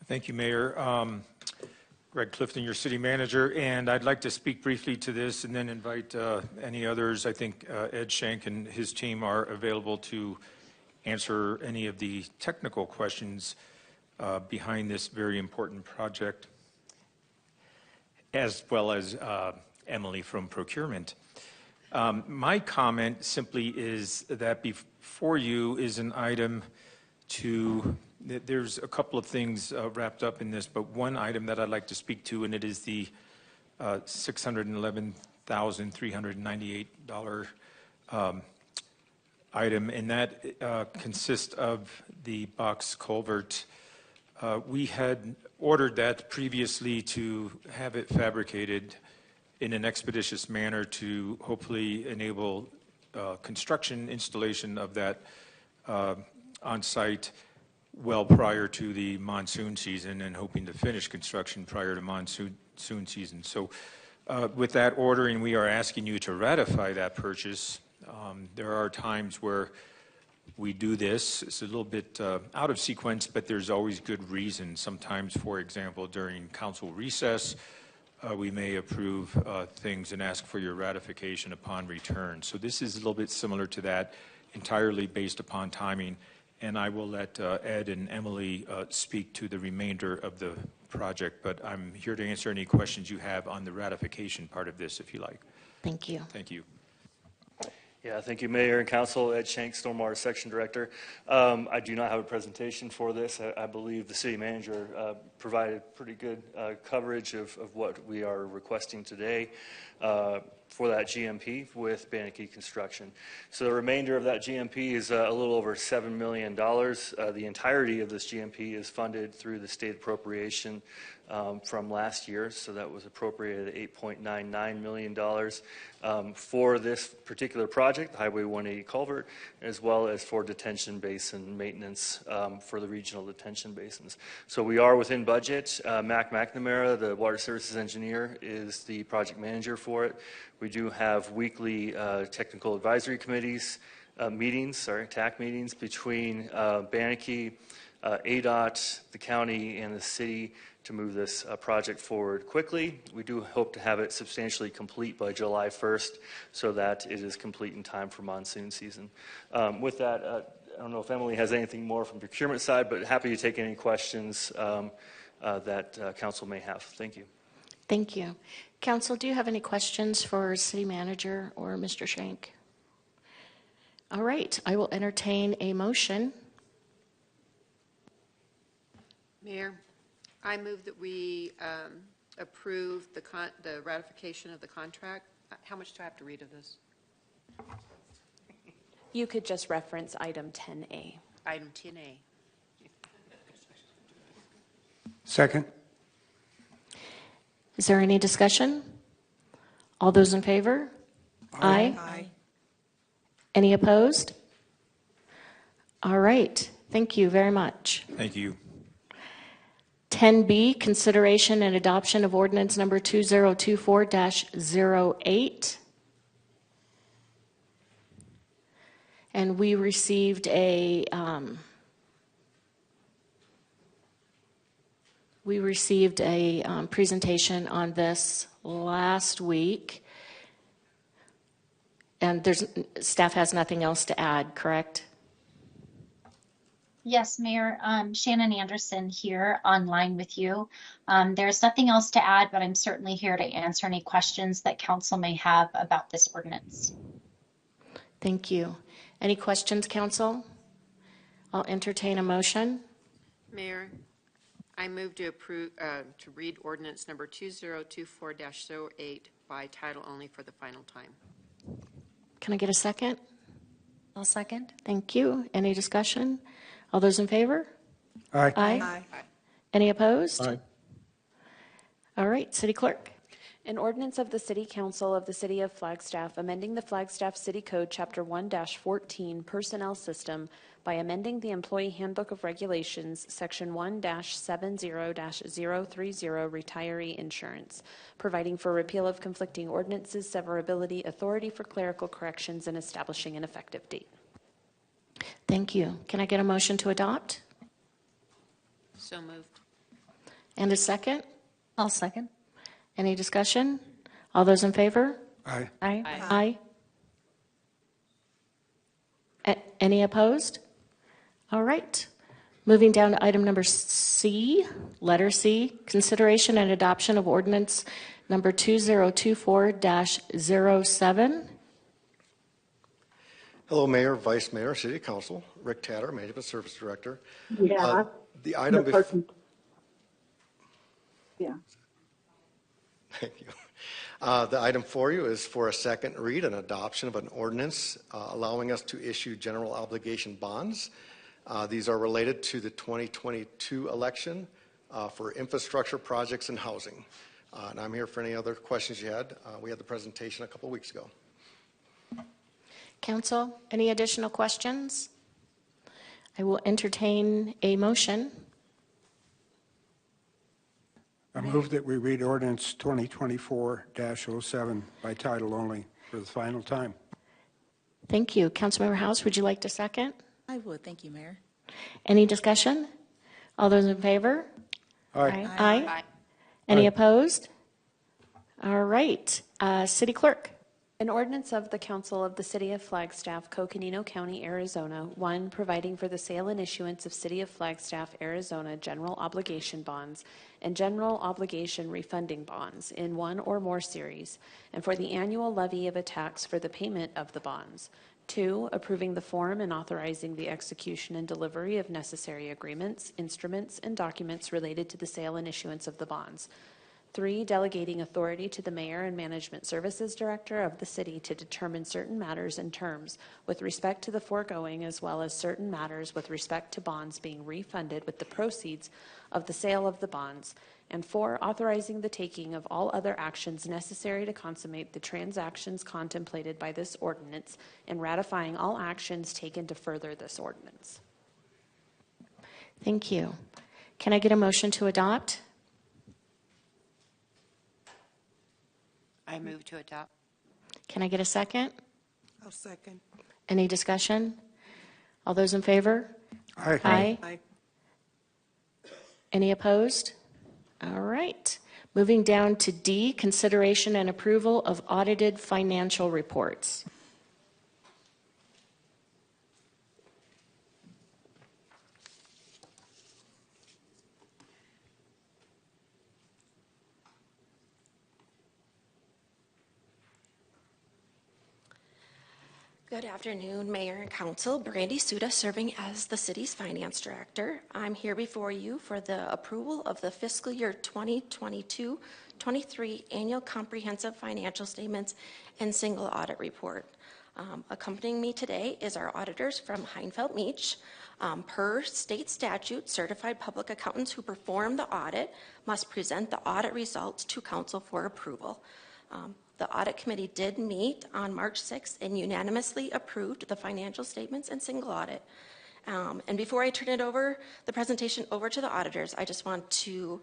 Thank you, Mayor. Greg Clifton, your city manager, and I'd like to speak briefly to this and then invite any others. I think Ed Shank and his team are available to answer any of the technical questions behind this very important project, as well as Emily from procurement. My comment simply is that before you is an item to there's a couple of things wrapped up in this, but one item that I'd like to speak to, and it is the $611,000 $1,398 item, and that consists of the box culvert. We had ordered that previously to have it fabricated in an expeditious manner to hopefully enable construction installation of that on site well prior to the monsoon season, and hoping to finish construction prior to monsoon season. So with that ordering, we are asking you to ratify that purchase. There are times where we do this. It's a little bit out of sequence, but there's always good reason. Sometimes, for example, during council recess, we may approve things and ask for your ratification upon return. So this is a little bit similar to that, entirely based upon timing. And I will let Ed and Emily speak to the remainder of the project, but I'm here to answer any questions you have on the ratification part of this, if you like. Thank you. Thank you. Yeah, thank you, Mayor and Council. Ed Shank, Stormwater Section Director. I do not have a presentation for this. I believe the City Manager provided pretty good coverage of what we are requesting today for that GMP with Bannockey Construction. So the remainder of that GMP is a little over $7 million. The entirety of this GMP is funded through the state appropriation from last year, so that was appropriated at $8.99 million for this particular project, the Highway 180 culvert, as well as for detention basin maintenance for the regional detention basins. So we are within budget. Mac McNamara, the Water Services Engineer, is the project manager for it. We do have weekly technical advisory committees TAC meetings between Bannockey, ADOT, the county, and the city to move this project forward quickly. We do hope to have it substantially complete by July 1st so that it is complete in time for monsoon season. With that, I don't know if Emily has anything more from the procurement side, but happy to take any questions that council may have. Thank you. Thank you. Council, do you have any questions for City Manager or Mr. Shank? All right, I will entertain a motion. Mayor, I move that we approve the ratification of the contract. How much do I have to read of this? You could just reference item 10A. Item 10A. Second. Is there any discussion? All those in favor? Aye. Aye. Any opposed? All right, thank you very much. Thank you. 10B, consideration and adoption of ordinance number 2024-08. And we received a presentation on this last week. And staff has nothing else to add, correct? Yes, Mayor. Shannon Anderson here online with you. There's nothing else to add, but I'm certainly here to answer any questions that council may have about this ordinance. Thank you. Any questions, council? I'll entertain a motion. Mayor, I move to approve to read ordinance number 2024-08 by title only for the final time. Can I get a second? I'll second. Thank you. Any discussion? All those in favor? Aye. Aye. Any opposed? Aye. All right, City Clerk. An ordinance of the City Council of the City of Flagstaff amending the Flagstaff City Code Chapter 1-14 Personnel System by amending the Employee Handbook of Regulations, Section 1-70-030 Retiree Insurance, providing for repeal of conflicting ordinances, severability, authority for clerical corrections, and establishing an effective date. Thank you. Can I get a motion to adopt? So moved. And a second? I'll second. Any discussion? All those in favor? Aye. Aye. Aye. Any opposed? All right. Moving down to item number C, letter C, consideration and adoption of ordinance number 2024-07. Hello, Mayor, Vice Mayor, City Council, Rick Tatter, Management Service Director. Yeah. The item before. Yeah. Thank you. The item for you is for a second read and adoption of an ordinance allowing us to issue general obligation bonds. These are related to the 2022 election for infrastructure projects and housing. And I'm here for any other questions you had. We had the presentation a couple weeks ago. Council, any additional questions? I will entertain a motion. I move that we read ordinance 2024-07 by title only for the final time. Thank you. Councilmember House, would you like to second? I would. Thank you, Mayor. Any discussion? All those in favor? Aye. Aye. Any opposed? All right. City Clerk. An ordinance of the Council of the City of Flagstaff, Coconino County, Arizona, 1, providing for the sale and issuance of City of Flagstaff, Arizona general obligation bonds and general obligation refunding bonds in one or more series, and for the annual levy of a tax for the payment of the bonds. 2, approving the form and authorizing the execution and delivery of necessary agreements, instruments, and documents related to the sale and issuance of the bonds. 3, delegating authority to the Mayor and Management Services Director of the City to determine certain matters and terms with respect to the foregoing, as well as certain matters with respect to bonds being refunded with the proceeds of the sale of the bonds. And 4, authorizing the taking of all other actions necessary to consummate the transactions contemplated by this ordinance and ratifying all actions taken to further this ordinance. Thank you. Can I get a motion to adopt? I move to adopt. Can I get a second? I'll second. Any discussion? All those in favor? Aye. Aye. Any opposed? All right. Moving down to D, consideration and approval of audited financial reports. Good afternoon, Mayor and Council. Brandy Suda, serving as the city's finance director. I'm here before you for the approval of the fiscal year 2022-23 annual comprehensive financial statements and single audit report. Accompanying me today is our auditors from Heinfeld Meach. Per state statute, certified public accountants who perform the audit must present the audit results to council for approval. The audit committee did meet on March 6th and unanimously approved the financial statements and single audit. And before I turn the presentation over to the auditors, I just want to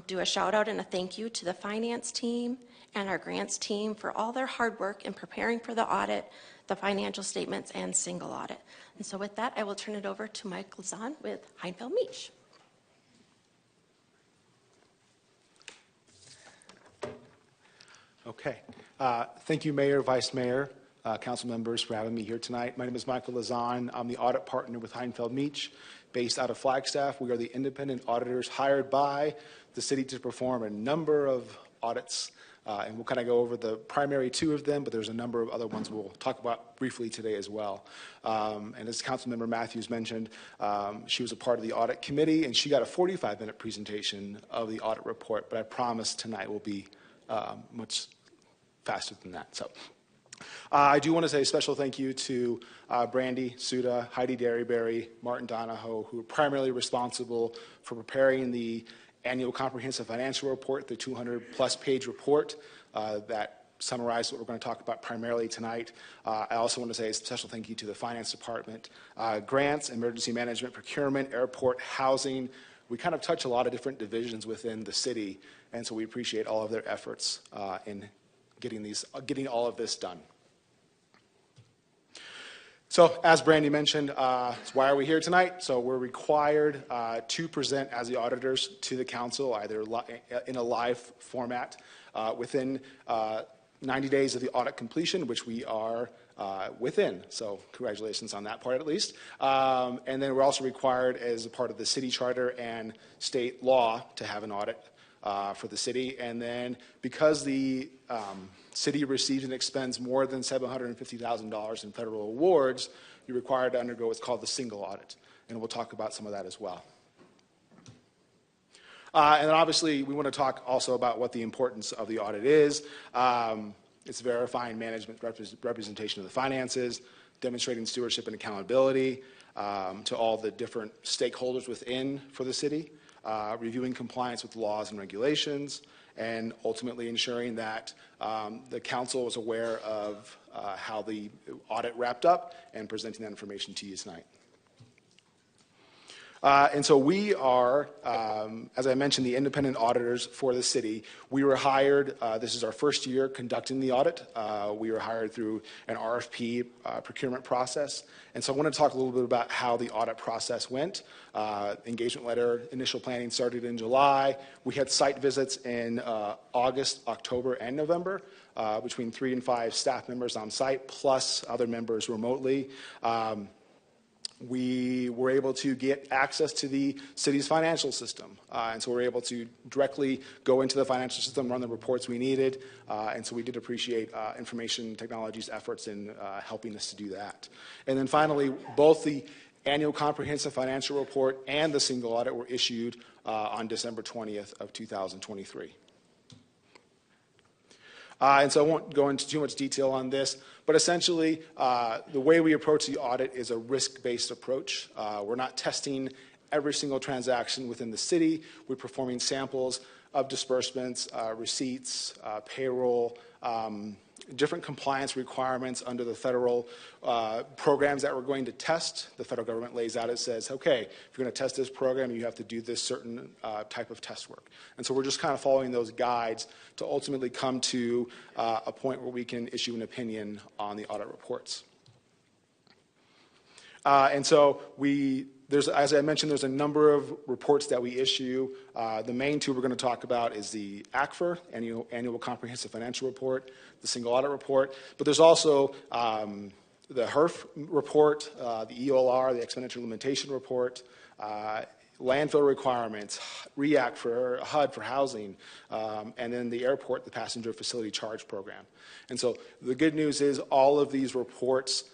do a shout out and a thank you to the finance team and our grants team for all their hard work in preparing for the audit, the financial statements, and single audit. And so with that, I will turn it over to Mike Lazan with Heinfeld Meach. Okay. Thank you, Mayor, Vice Mayor, council members for having me here tonight. My name is Michael Lazan. I'm the audit partner with Heinfeld Meach, based out of Flagstaff. We are the independent auditors hired by the city to perform a number of audits. And we'll kind of go over the primary 2 of them, but there's a number of other ones we'll talk about briefly today as well. And as Councilmember Matthews mentioned, she was a part of the audit committee, and she got a 45-minute presentation of the audit report, but I promise tonight will be much faster than that. So I do want to say a special thank you to Brandy Suda, Heidi Derryberry, Martin Donahoe, who are primarily responsible for preparing the annual comprehensive financial report, the 200-plus page report that summarizes what we're going to talk about primarily tonight. I also want to say a special thank you to the finance department, grants, emergency management, procurement, airport, housing. We kind of touch a lot of different divisions within the city, and so we appreciate all of their efforts in getting all of this done. So, as Brandy mentioned, why are we here tonight? So we're required to present as the auditors to the council, either in a live format within 90 days of the audit completion, which we are within. So congratulations on that part at least. And then we're also required as a part of the city charter and state law to have an audit for the city. And then because the city receives and expends more than $750,000 in federal awards, you're required to undergo what's called the single audit. And we'll talk about some of that as well. And then obviously, we want to talk also about what the importance of the audit is. It's verifying management representation of the finances, demonstrating stewardship and accountability to all the different stakeholders within for the city, reviewing compliance with laws and regulations, and ultimately ensuring that the council was aware of how the audit wrapped up and presenting that information to you tonight. And so we are, as I mentioned, the independent auditors for the city. We were hired, this is our first year conducting the audit. We were hired through an RFP procurement process. And so I want to talk a little bit about how the audit process went. Engagement letter, initial planning started in July. We had site visits in August, October, and November, between 3 and 5 staff members on site, plus other members remotely. We were able to get access to the city's financial system. And so we were able to directly go into the financial system, run the reports we needed. And so we did appreciate information technology's efforts in helping us to do that. And then finally, both the annual comprehensive financial report and the single audit were issued on December 20th of 2023. And so I won't go into too much detail on this, but essentially the way we approach the audit is a risk-based approach. We're not testing every single transaction within the city. We're performing samples of disbursements, receipts, payroll, different compliance requirements under the federal programs that we're going to test. The federal government lays out, it says, okay, if you're going to test this program, you have to do this certain type of test work. And so we're just kind of following those guides to ultimately come to a point where we can issue an opinion on the audit reports. And so as I mentioned, there's a number of reports that we issue. The main two we're going to talk about is the ACFR, Annual Comprehensive Financial Report, the Single Audit Report, but there's also the HERF report, the EOLR, the Expenditure Limitation Report, landfill requirements, REAC for HUD for housing, and then the airport, the Passenger Facility Charge Program. And so the good news is all of these reports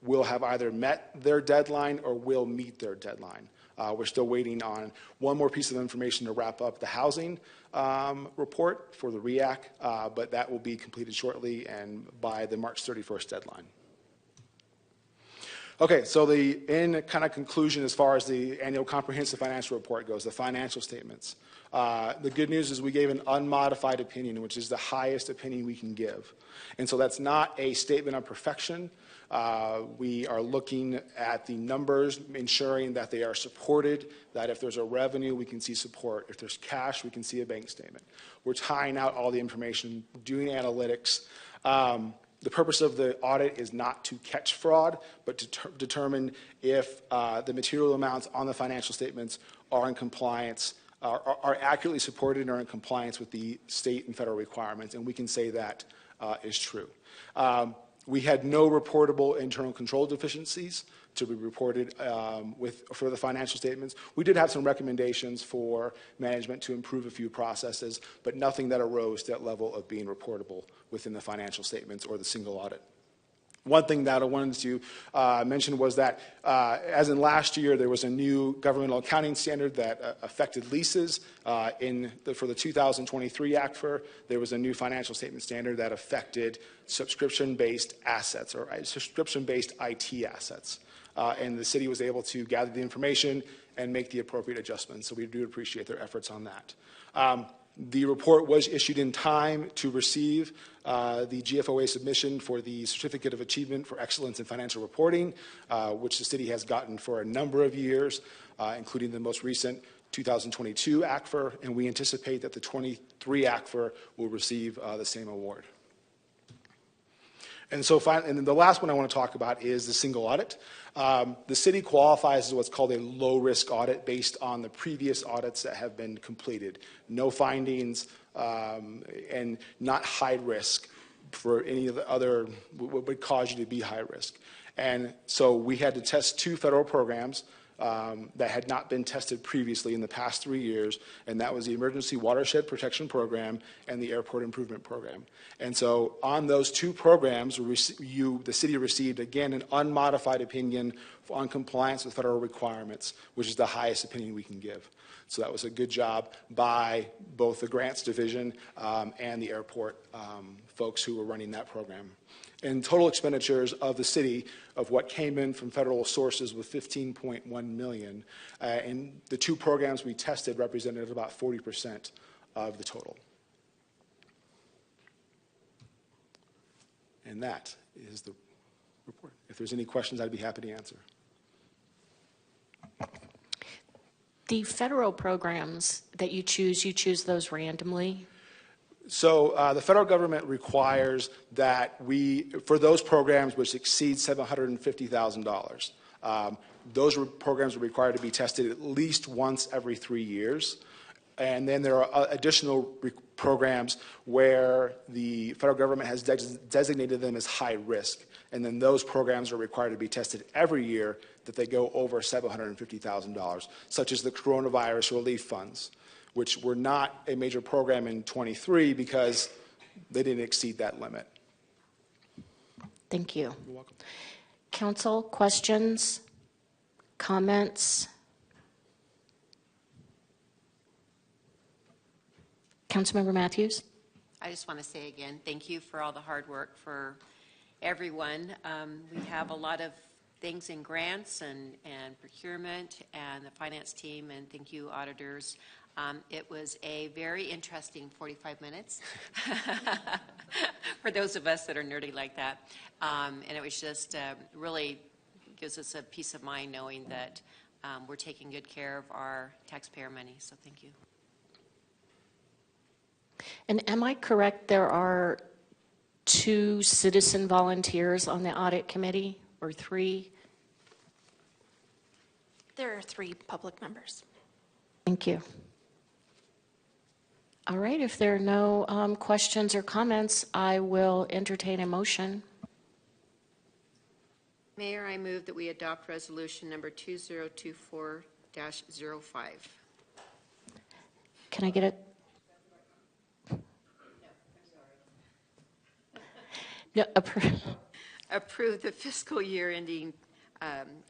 will have either met their deadline or will meet their deadline. We're still waiting on one more piece of information to wrap up the housing report for the REAC, but that will be completed shortly and by the March 31st deadline. Okay, so in kind of conclusion as far as the annual comprehensive financial report goes, the financial statements. The good news is we gave an unmodified opinion, which is the highest opinion we can give. And so that's not a statement of perfection. We are looking at the numbers, ensuring that they are supported, that if there's a revenue, we can see support. If there's cash, we can see a bank statement. We're tying out all the information, doing analytics. The purpose of the audit is not to catch fraud, but to determine if the material amounts on the financial statements are in compliance, are accurately supported and are in compliance with the state and federal requirements, and we can say that is true. We had no reportable internal control deficiencies to be reported for the financial statements. We did have some recommendations for management to improve a few processes, but nothing that arose to that level of being reportable within the financial statements or the single audit. One thing that I wanted to mention was that, as in last year, there was a new governmental accounting standard that affected leases. For the 2023 ACFR, there was a new financial statement standard that affected subscription-based assets or subscription-based IT assets. And the city was able to gather the information and make the appropriate adjustments. So we do appreciate their efforts on that. The report was issued in time to receive the GFOA submission for the Certificate of Achievement for Excellence in Financial Reporting, which the city has gotten for a number of years, including the most recent 2022 ACFR, and we anticipate that the 23 ACFR will receive the same award. And so finally, and then the last one I want to talk about is the single audit. The city qualifies as what's called a low-risk audit based on the previous audits that have been completed. No findings and not high risk for any of the other, what would cause you to be high risk. And so we had to test 2 federal programs, that had not been tested previously in the past 3 years, and that was the Emergency Watershed Protection Program and the Airport Improvement Program. And so on those two programs, the city received, again, an unmodified opinion on compliance with federal requirements, which is the highest opinion we can give. So that was a good job by both the grants division and the airport folks who were running that program. And total expenditures of the city of what came in from federal sources was $15.1 million. And the two programs we tested represented about 40% of the total. And that is the report. If there's any questions, I'd be happy to answer. The federal programs that you choose those randomly? So the federal government requires that for those programs which exceed $750,000, those programs are required to be tested at least once every 3 years. And then there are additional programs where the federal government has designated them as high risk. And then those programs are required to be tested every year that they go over $750,000, such as the coronavirus relief funds, which were not a major program in 23 because they didn't exceed that limit. Thank you. You're welcome. Council, questions, comments? Councilmember Matthews? I just want to say again, thank you for all the hard work for everyone. We have a lot of things in grants and procurement and the finance team, and thank you, auditors. It was a very interesting 45 minutes for those of us that are nerdy like that. And it was just really gives us a peace of mind knowing that we're taking good care of our taxpayer money. So thank you. And am I correct, there are 2 citizen volunteers on the audit committee, or 3? There are 3 public members. Thank you. All right, if there are no questions or comments, I will entertain a motion. Mayor, I move that we adopt resolution number 2024-05. Can I get a? No, Approve the fiscal year ending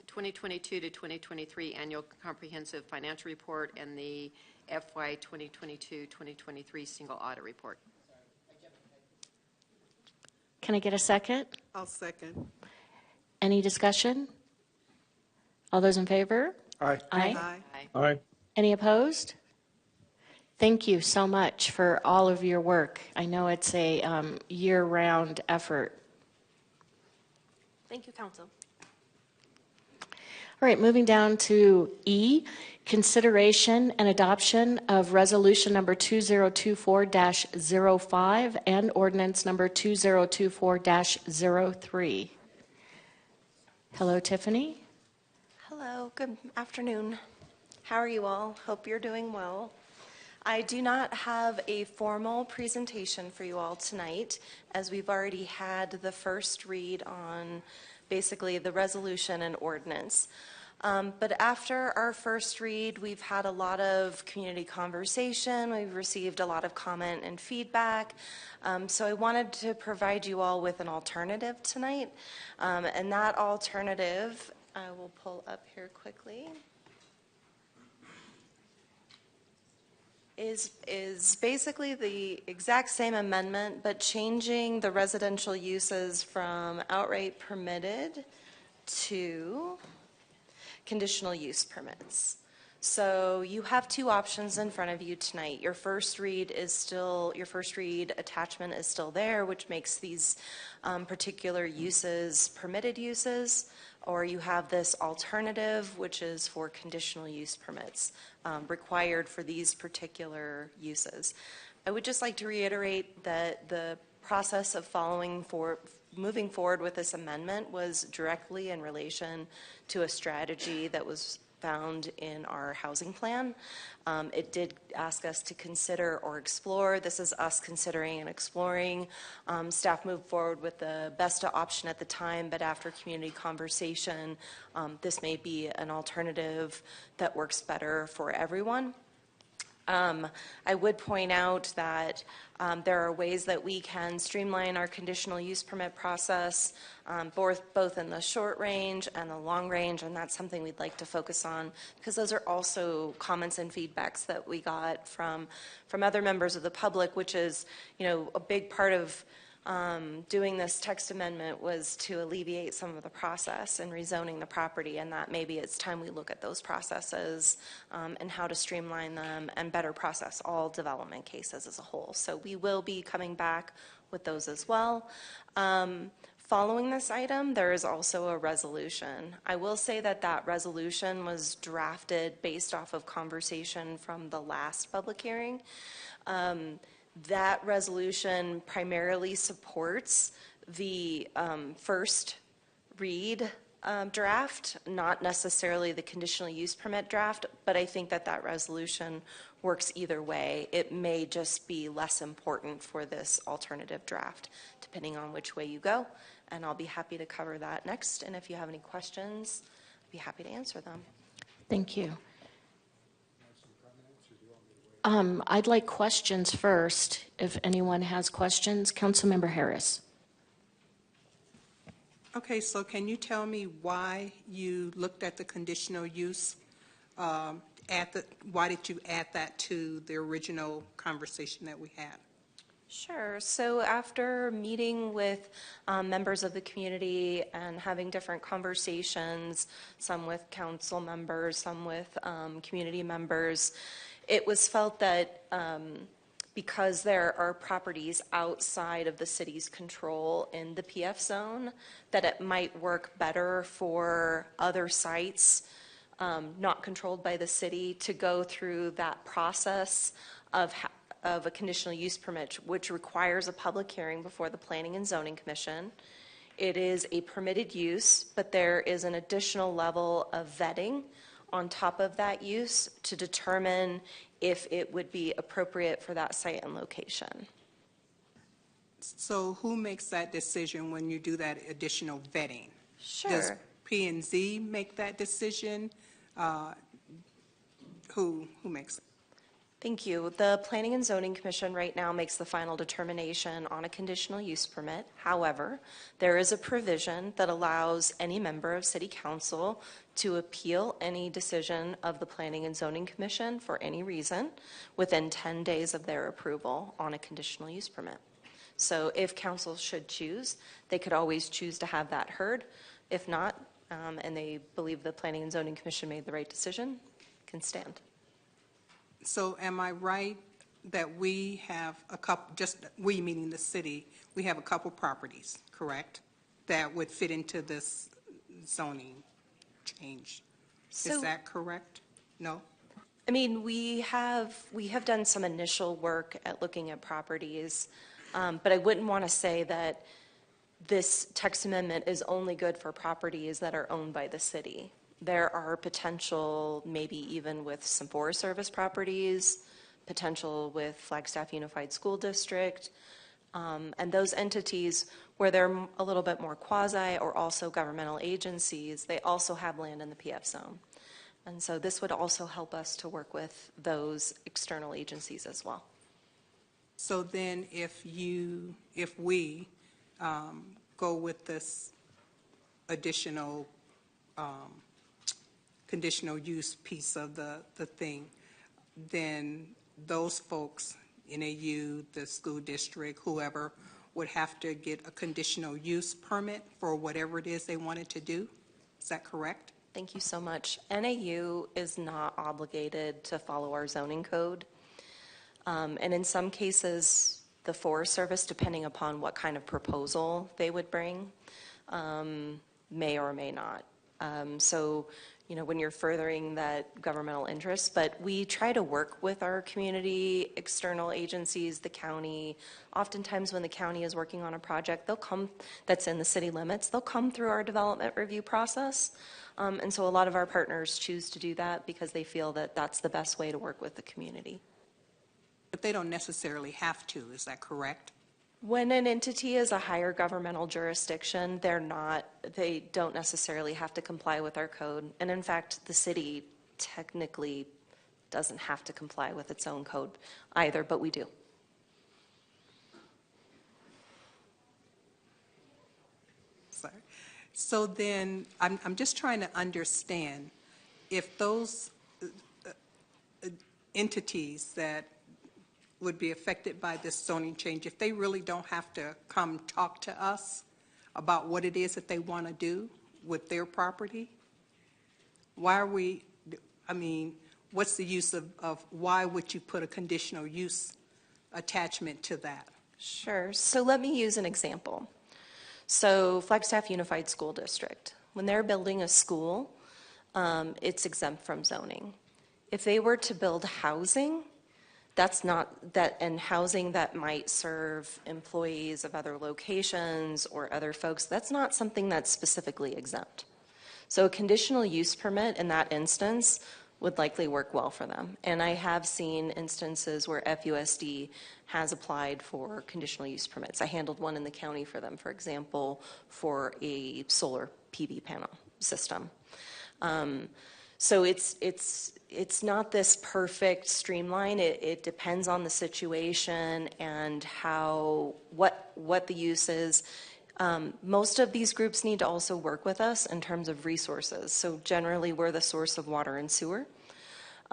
2022 to 2023 annual comprehensive financial report and the FY 2022-2023 single audit report. Can I get a second? I'll second. Any discussion? All those in favor? Aye. Aye. Aye. Any opposed? Thank you so much for all of your work. I know it's a year-round effort. Thank you, Council. All right, moving down to E, consideration and adoption of resolution number 2024-05 and ordinance number 2024-03. Hello, Tiffany. Hello, good afternoon. How are you all? Hope you're doing well. I do not have a formal presentation for you all tonight, as we've already had the first read on basically the resolution and ordinance. But after our first read, we've had a lot of community conversation. We've received a lot of comment and feedback. So I wanted to provide you all with an alternative tonight. And that alternative, I will pull up here quickly, is basically the exact same amendment, but changing the residential uses from outright permitted to conditional use permits. So you have 2 options in front of you tonight. Your first read attachment is still there, which makes these particular uses permitted uses, or you have this alternative, which is for conditional use permits required for these particular uses. I would just like to reiterate that the process of moving forward with this amendment was directly in relation to a strategy that was found in our housing plan. It did ask us to consider or explore. This is us considering and exploring. Staff moved forward with the best option at the time, but after community conversation, this may be an alternative that works better for everyone. I would point out that there are ways that we can streamline our conditional use permit process, both in the short range and the long range, and that's something we'd like to focus on because those are also comments and feedbacks that we got from other members of the public, which is, a big part of doing this text amendment was to alleviate some of the process in rezoning the property, and that maybe it's time we look at those processes and how to streamline them and better process all development cases as a whole. So we will be coming back with those as well. Following this item, there is also a resolution. I will say that that resolution was drafted based off of conversation from the last public hearing. That resolution primarily supports the first read draft, not necessarily the conditional use permit draft, but I think that that resolution works either way. It may just be less important for this alternative draft, depending on which way you go, and I'll be happy to cover that next, and if you have any questions, I'd be happy to answer them. Thank you. I'd like questions first, if anyone has questions. Councilmember Harris. Okay, so can you tell me why you looked at the conditional use? Why did you add that to the original conversation that we had? Sure. So after meeting with members of the community and having different conversations, some with council members, some with community members, it was felt that because there are properties outside of the city's control in the PF zone, that it might work better for other sites not controlled by the city to go through that process of a conditional use permit, which requires a public hearing before the Planning and Zoning Commission. It is a permitted use, but there is an additional level of vetting on top of that use to determine if it would be appropriate for that site and location. So who makes that decision when you do that additional vetting? Sure. Does P&Z make that decision? Who makes it? Thank you. The Planning and Zoning Commission right now makes the final determination on a conditional use permit. However, there is a provision that allows any member of City Council to appeal any decision of the Planning and Zoning Commission for any reason within 10 days of their approval on a conditional use permit. So if council should choose, they could always choose to have that heard. If not, and they believe the Planning and Zoning Commission made the right decision, can stand. So am I right that we have a couple, just we meaning the city, we have a couple properties, correct, that would fit into this zoning change? Is that correct? No? I mean, we have done some initial work at looking at properties, but I wouldn't want to say that this text amendment is only good for properties that are owned by the city. There are potential, maybe even with some Forest Service properties, potential with Flagstaff Unified School District, and those entities where they're a little bit more quasi or also governmental agencies, they also have land in the PF zone. And so this would also help us to work with those external agencies as well. So then if we go with this additional conditional use piece of the thing, then those folks, NAU, the school district, whoever, would have to get a conditional use permit for whatever it is they wanted to do? Is that correct? Thank you so much. NAU is not obligated to follow our zoning code. And in some cases, the Forest Service, depending upon what kind of proposal they would bring, may or may not. So, you know, when you're furthering that governmental interest, but we try to work with our community, external agencies, the county. Oftentimes when the county is working on a project, they'll come, that's in the city limits, they'll come through our development review process. And so a lot of our partners choose to do that because they feel that that's the best way to work with the community. But they don't necessarily have to, is that correct? When an entity is a higher governmental jurisdiction, they don't necessarily have to comply with our code. And in fact, the city technically doesn't have to comply with its own code either, but we do. Sorry. So then, I'm just trying to understand if those entities that would be affected by this zoning change, if they really don't have to come talk to us about what it is that they want to do with their property, why are we, I mean, what's the use of why would you put a conditional use attachment to that? Sure. So let me use an example. So Flagstaff Unified School District, when they're building a school, it's exempt from zoning. If they were to build housing, that's not that, and housing that might serve employees of other locations or other folks, that's not something that's specifically exempt. So a conditional use permit in that instance would likely work well for them. And I have seen instances where FUSD has applied for conditional use permits. I handled one in the county for them, for example, for a solar PV panel system. So it's not this perfect streamline. It depends on the situation and what the use is. Most of these groups need to also work with us in terms of resources. So generally, we're the source of water and sewer.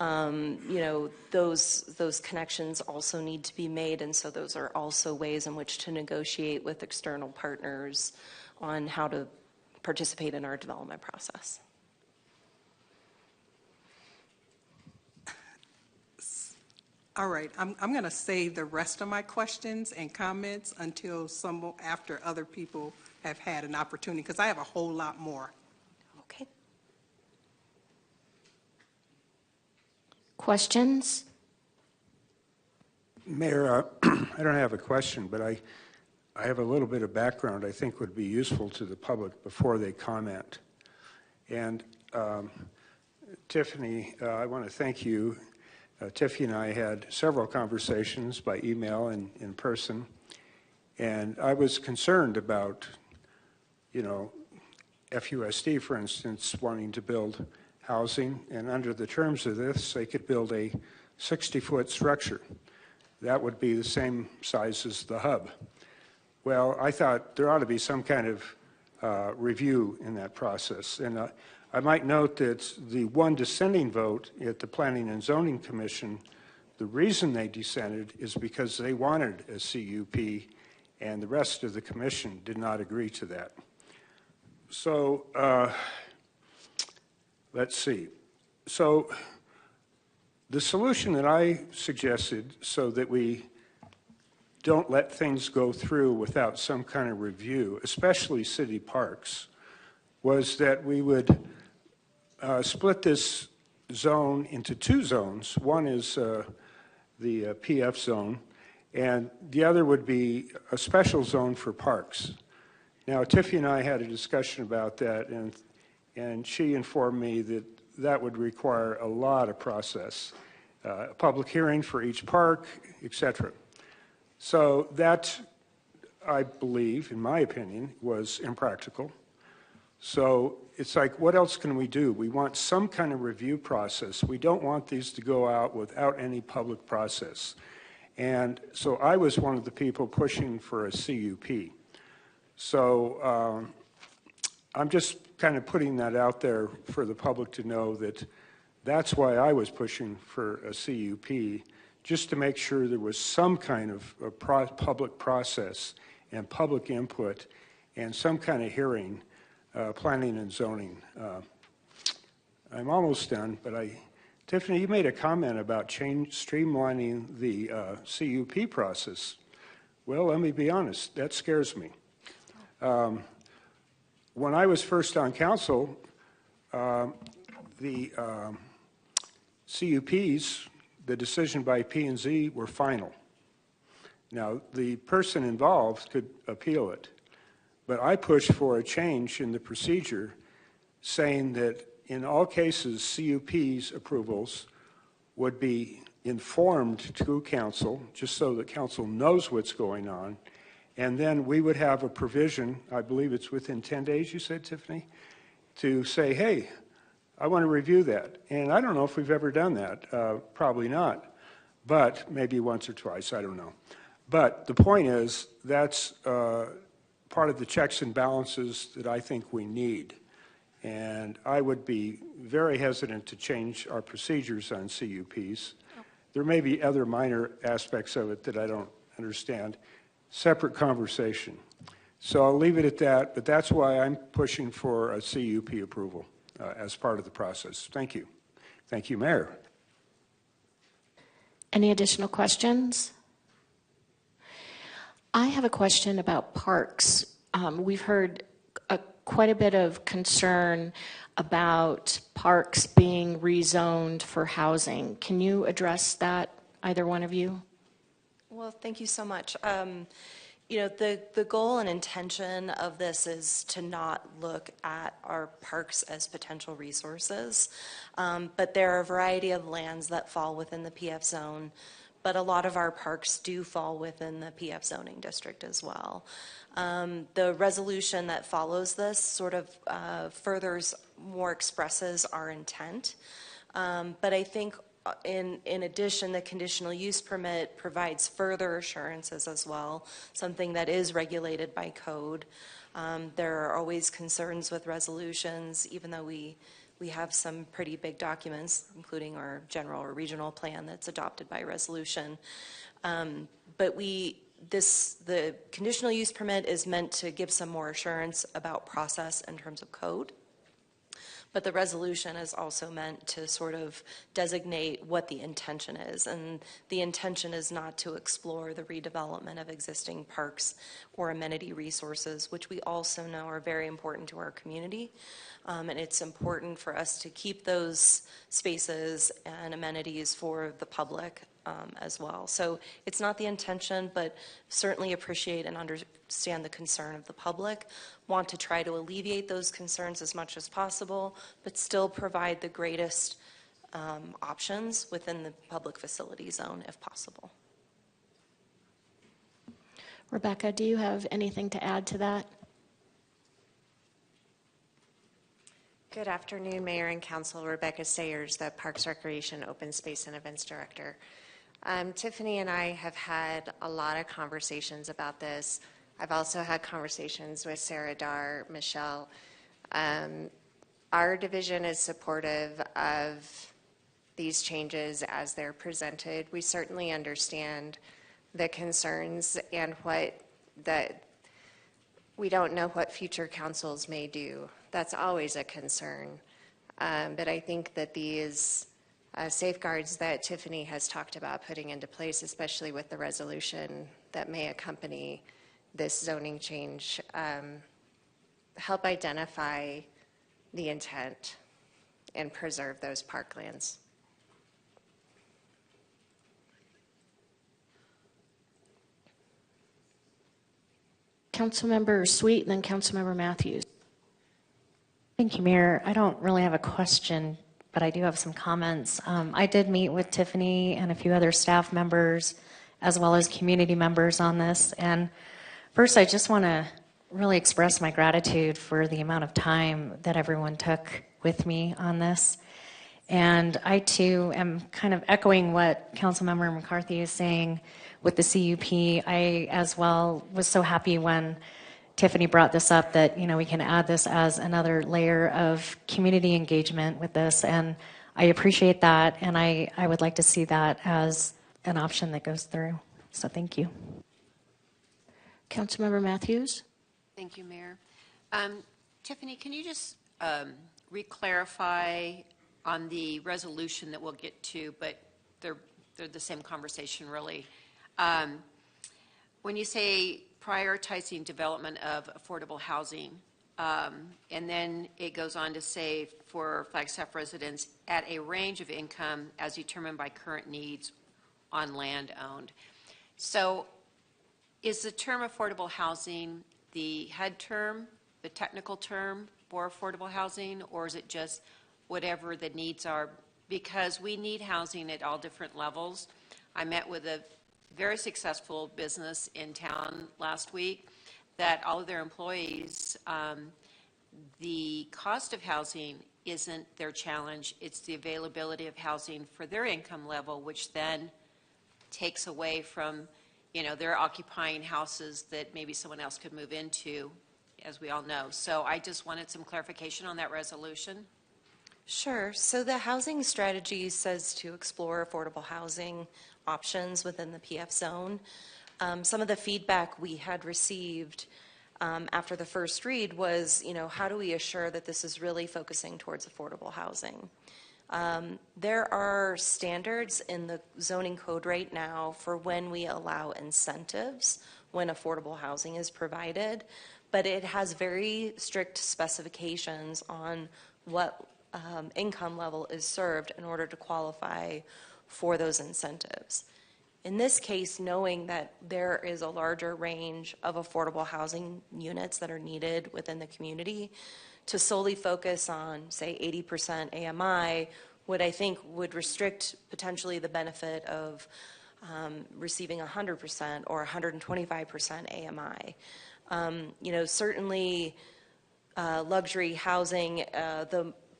You know, those connections also need to be made, and so those are also ways in which to negotiate with external partners on how to participate in our development process. All right, I'm going to save the rest of my questions and comments until after other people have had an opportunity, because I have a whole lot more. Okay. Questions? Mayor, I don't have a question, but I have a little bit of background I think would be useful to the public before they comment. And Tiffany, I want to thank you. Tiffany and I had several conversations by email and in person, and I was concerned about, you know, FUSD, for instance, wanting to build housing, and under the terms of this, they could build a 60-foot structure. That would be the same size as the hub. Well, I thought there ought to be some kind of review in that process, and I might note that the one dissenting vote at the Planning and Zoning Commission, the reason they dissented is because they wanted a CUP, and the rest of the commission did not agree to that. So let's see. So the solution that I suggested, so that we don't let things go through without some kind of review, especially city parks, was that we would split this zone into two zones. One is the PF zone, and the other would be a special zone for parks. Now, Tiffany and I had a discussion about that, and she informed me that that would require a lot of process, a public hearing for each park, etc. So that, I believe, in my opinion, was impractical. So it's like, what else can we do? We want some kind of review process. We don't want these to go out without any public process. And so I was one of the people pushing for a CUP. So I'm just kind of putting that out there for the public to know that that's why I was pushing for a CUP, just to make sure there was some kind of a public process and public input and some kind of hearing. Planning and zoning. I'm almost done, but Tiffany, you made a comment about streamlining the CUP process. Well, let me be honest, that scares me. When I was first on council, The CUPs, the decision by P&Z were final. Now, the person involved could appeal it, but I pushed for a change in the procedure saying that in all cases, CUP's approvals would be informed to council, just so that council knows what's going on, and then we would have a provision, I believe it's within 10 days, you said, Tiffany, to say, hey, I want to review that. And I don't know if we've ever done that, probably not, but maybe once or twice, I don't know. But the point is, that's part of the checks and balances that I think we need. And I would be very hesitant to change our procedures on CUPs. There may be other minor aspects of it that I don't understand. Separate conversation. So I'll leave it at that, but that's why I'm pushing for a CUP approval as part of the process. Thank you. Thank you, Mayor. Any additional questions? I have a question about parks. We've heard quite a bit of concern about parks being rezoned for housing. Can you address that, either one of you? Well, thank you so much. You know, the goal and intention of this is to not look at our parks as potential resources, but there are a variety of lands that fall within the PF zone, but a lot of our parks do fall within the PF zoning district as well. The resolution that follows this sort of furthers, more expresses our intent, but I think in addition, the conditional use permit provides further assurances as well, something that is regulated by code. There are always concerns with resolutions, even though we have some pretty big documents, including our general or regional plan that's adopted by resolution. But the conditional use permit is meant to give some more assurance about process in terms of code. But the resolution is also meant to sort of designate what the intention is. And the intention is not to explore the redevelopment of existing parks or amenity resources, which we also know are very important to our community. And it's important for us to keep those spaces and amenities for the public as well. So it's not the intention, but certainly appreciate and understand the concern of the public. Want to try to alleviate those concerns as much as possible, but still provide the greatest options within the public facility zone if possible. Rebecca, do you have anything to add to that? Good afternoon, Mayor and Council. Rebecca Sayers, the Parks, Recreation, Open Space, and Events Director. Tiffany and I have had a lot of conversations about this. I've also had conversations with Sarah Dar, Michelle. Our division is supportive of these changes as they're presented. We certainly understand the concerns and we don't know what future councils may do. That's always a concern. But I think that these safeguards that Tiffany has talked about putting into place, especially with the resolution that may accompany this zoning change, help identify the intent and preserve those parklands. Councilmember Sweet and then Councilmember Matthews. Thank you, Mayor. I don't really have a question, but I do have some comments. I did meet with Tiffany and a few other staff members as well as community members on this. And first, I just want to really express my gratitude for the amount of time that everyone took with me on this. And I too am kind of echoing what Councilmember McCarthy is saying with the CUP. I as well was so happy when Tiffany brought this up that, you know, we can add this as another layer of community engagement with this, and I appreciate that, and I would like to see that as an option that goes through. So thank you. Councilmember Matthews. Thank you, Mayor. Tiffany, can you just re-clarify on the resolution that we'll get to, but they're the same conversation really. When you say prioritizing development of affordable housing, And then it goes on to say for Flagstaff residents at a range of income as determined by current needs on land owned. So is the term affordable housing the HUD term, the technical term for affordable housing, or is it just whatever the needs are? Because we need housing at all different levels. I met with a very successful business in town last week that all of their employees, the cost of housing isn't their challenge, it's the availability of housing for their income level, which then takes away from, you know, they're occupying houses that maybe someone else could move into, as we all know. So I just wanted some clarification on that resolution. Sure. So the housing strategy says to explore affordable housing options within the PF zone. Some of the feedback we had received after the first read was, you know, how do we assure that this is really focusing towards affordable housing? There are standards in the zoning code right now for when we allow incentives when affordable housing is provided, but it has very strict specifications on what income level is served in order to qualify for those incentives. In this case, knowing that there is a larger range of affordable housing units that are needed within the community, to solely focus on, say, 80% AMI would, I think, would restrict potentially the benefit of receiving 100% or 125% AMI. You know, certainly luxury housing,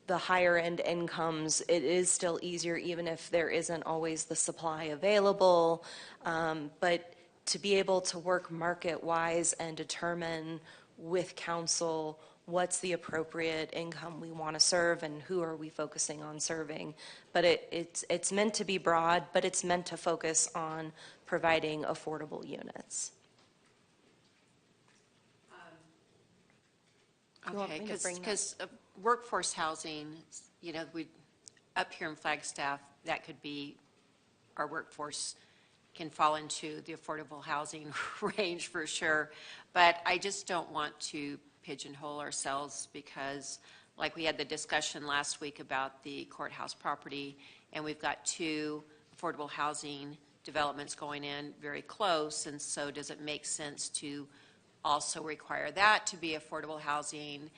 the higher end incomes, it is still easier even if there isn't always the supply available. But to be able to work market-wise and determine with council what's the appropriate income we want to serve and who are we focusing on serving. But it's meant to be broad, but it's meant to focus on providing affordable units. Okay, because workforce housing, you know, we up here in Flagstaff, that could be our workforce can fall into the affordable housing range for sure. But I just don't want to pigeonhole ourselves because, like we had the discussion last week about the courthouse property, and we've got 2 affordable housing developments going in very close, and so does it make sense to also require that to be affordable housing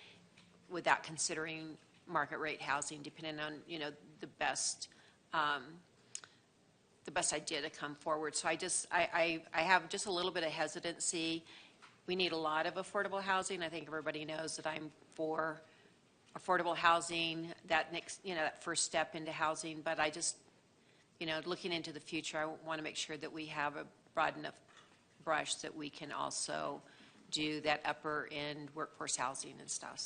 without considering market rate housing, depending on, you know, the best idea to come forward. So I have just a little bit of hesitancy. We need a lot of affordable housing. I think everybody knows that I'm for affordable housing, that next, you know, that first step into housing. But I just, you know, looking into the future, I want to make sure that we have a broad enough brush that we can also do that upper end workforce housing and stuff.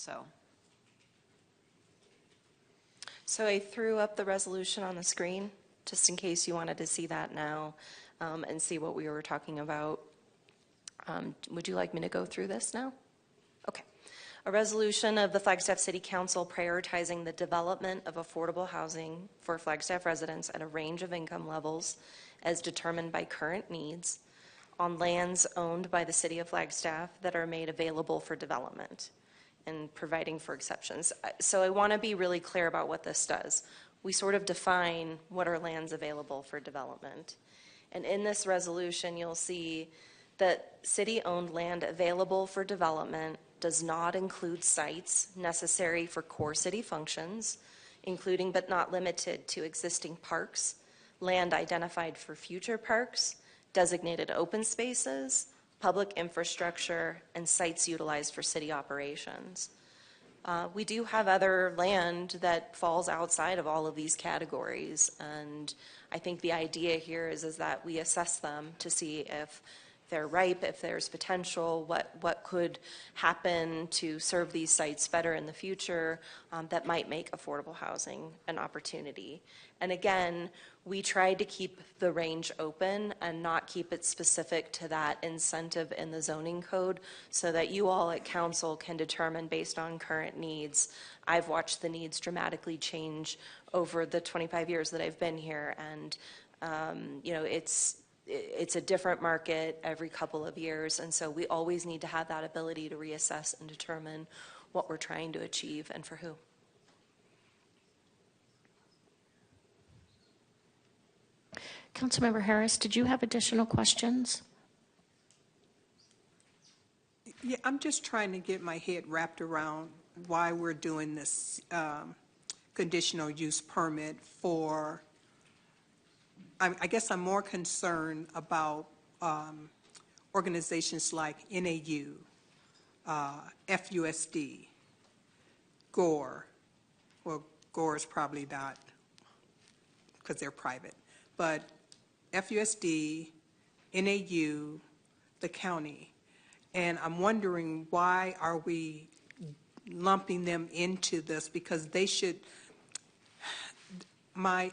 So I threw up the resolution on the screen just in case you wanted to see that now and see what we were talking about. Would you like me to go through this now? Okay. A resolution of the Flagstaff City Council prioritizing the development of affordable housing for Flagstaff residents at a range of income levels as determined by current needs on lands owned by the City of Flagstaff that are made available for development and providing for exceptions. So I want to be really clear about what this does. We sort of define what are lands available for development. And in this resolution, you'll see that city-owned land available for development does not include sites necessary for core city functions, including but not limited to existing parks, land identified for future parks, designated open spaces, public infrastructure, and sites utilized for city operations. We do have other land that falls outside of all of these categories, and I think the idea here is that we assess them to see if they're ripe, if there's potential, what could happen to serve these sites better in the future that might make affordable housing an opportunity. And again, we tried to keep the range open and not keep it specific to that incentive in the zoning code so that you all at council can determine based on current needs. I've watched the needs dramatically change over the 25 years that I've been here, and you know, it's a different market every couple of years, and so we always need to have that ability to reassess and determine what we're trying to achieve and for who. Councilmember Harris, did you have additional questions? Yeah, I'm just trying to get my head wrapped around why we're doing this conditional use permit for, I guess I'm more concerned about organizations like NAU, FUSD, GORE. Well, GORE is probably not because they're private, but FUSD, NAU, the county. And I'm wondering, why are we lumping them into this? Because they should, my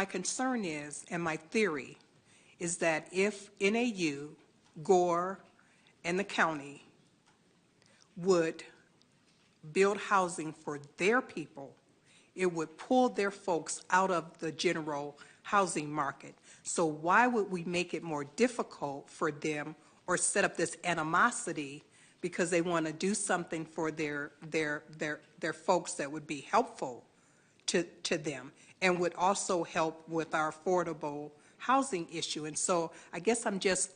concern is, and my theory, is that if NAU, GORE, and the county would build housing for their people, it would pull their folks out of the general housing market. So why would we make it more difficult for them or set up this animosity because they want to do something for their folks that would be helpful to them and would also help with our affordable housing issue? And so I guess I'm just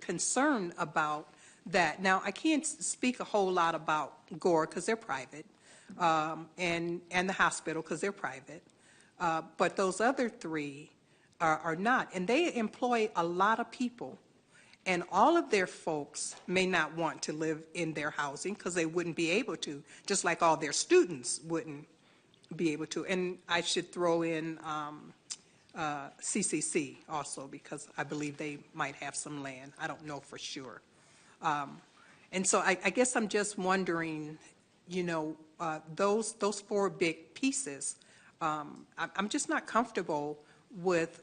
concerned about that. Now, I can't speak a whole lot about GORE because they're private, and the hospital because they're private, but those other three are not, and they employ a lot of people. And all of their folks may not want to live in their housing because they wouldn't be able to, just like all their students wouldn't be able to. And I should throw in CCC also, because I believe they might have some land. I don't know for sure. And so I guess I'm just wondering, you know, those four big pieces, I'm just not comfortable with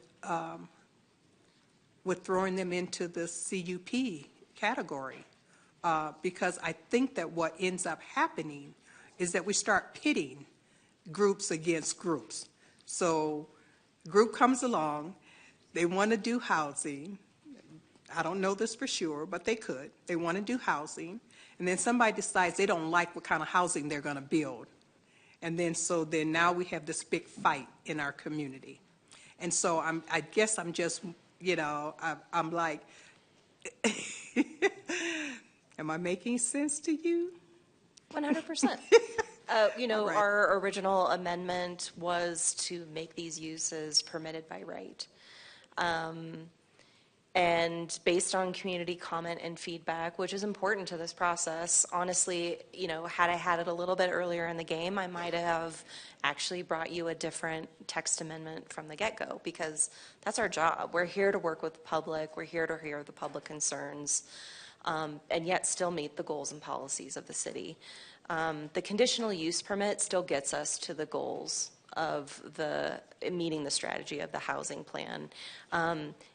throwing them into the CUP category, because I think that what ends up happening is that we start pitting groups against groups. So group comes along, they want to do housing. I don't know this for sure, but they could. They want to do housing, and then somebody decides they don't like what kind of housing they're going to build. And then then now we have this big fight in our community. And so I guess I'm just, you know, I'm like, am I making sense to you? 100%. You know, Right. Our original amendment was to make these uses permitted by right. And based on community comment and feedback, which is important to this process, honestly, you know, had I had it a little bit earlier in the game, I might have actually brought you a different text amendment from the get-go, because that's our job. We're here to work with the public. We're here to hear the public concerns, and yet still meet the goals and policies of the city. The conditional use permit still gets us to the goals of meeting the strategy of the housing plan.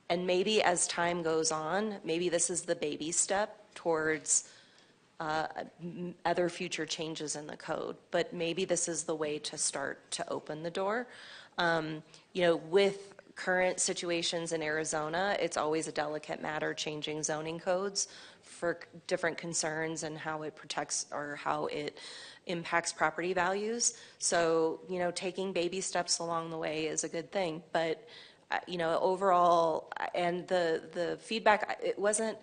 And maybe as time goes on, maybe this is the baby step towards other future changes in the code, but maybe this is the way to start to open the door. You know, with current situations in Arizona, it's always a delicate matter changing zoning codes for different concerns and how it protects or how it impacts property values. So, you know, taking baby steps along the way is a good thing. But, you know, overall, and the feedback, it wasn't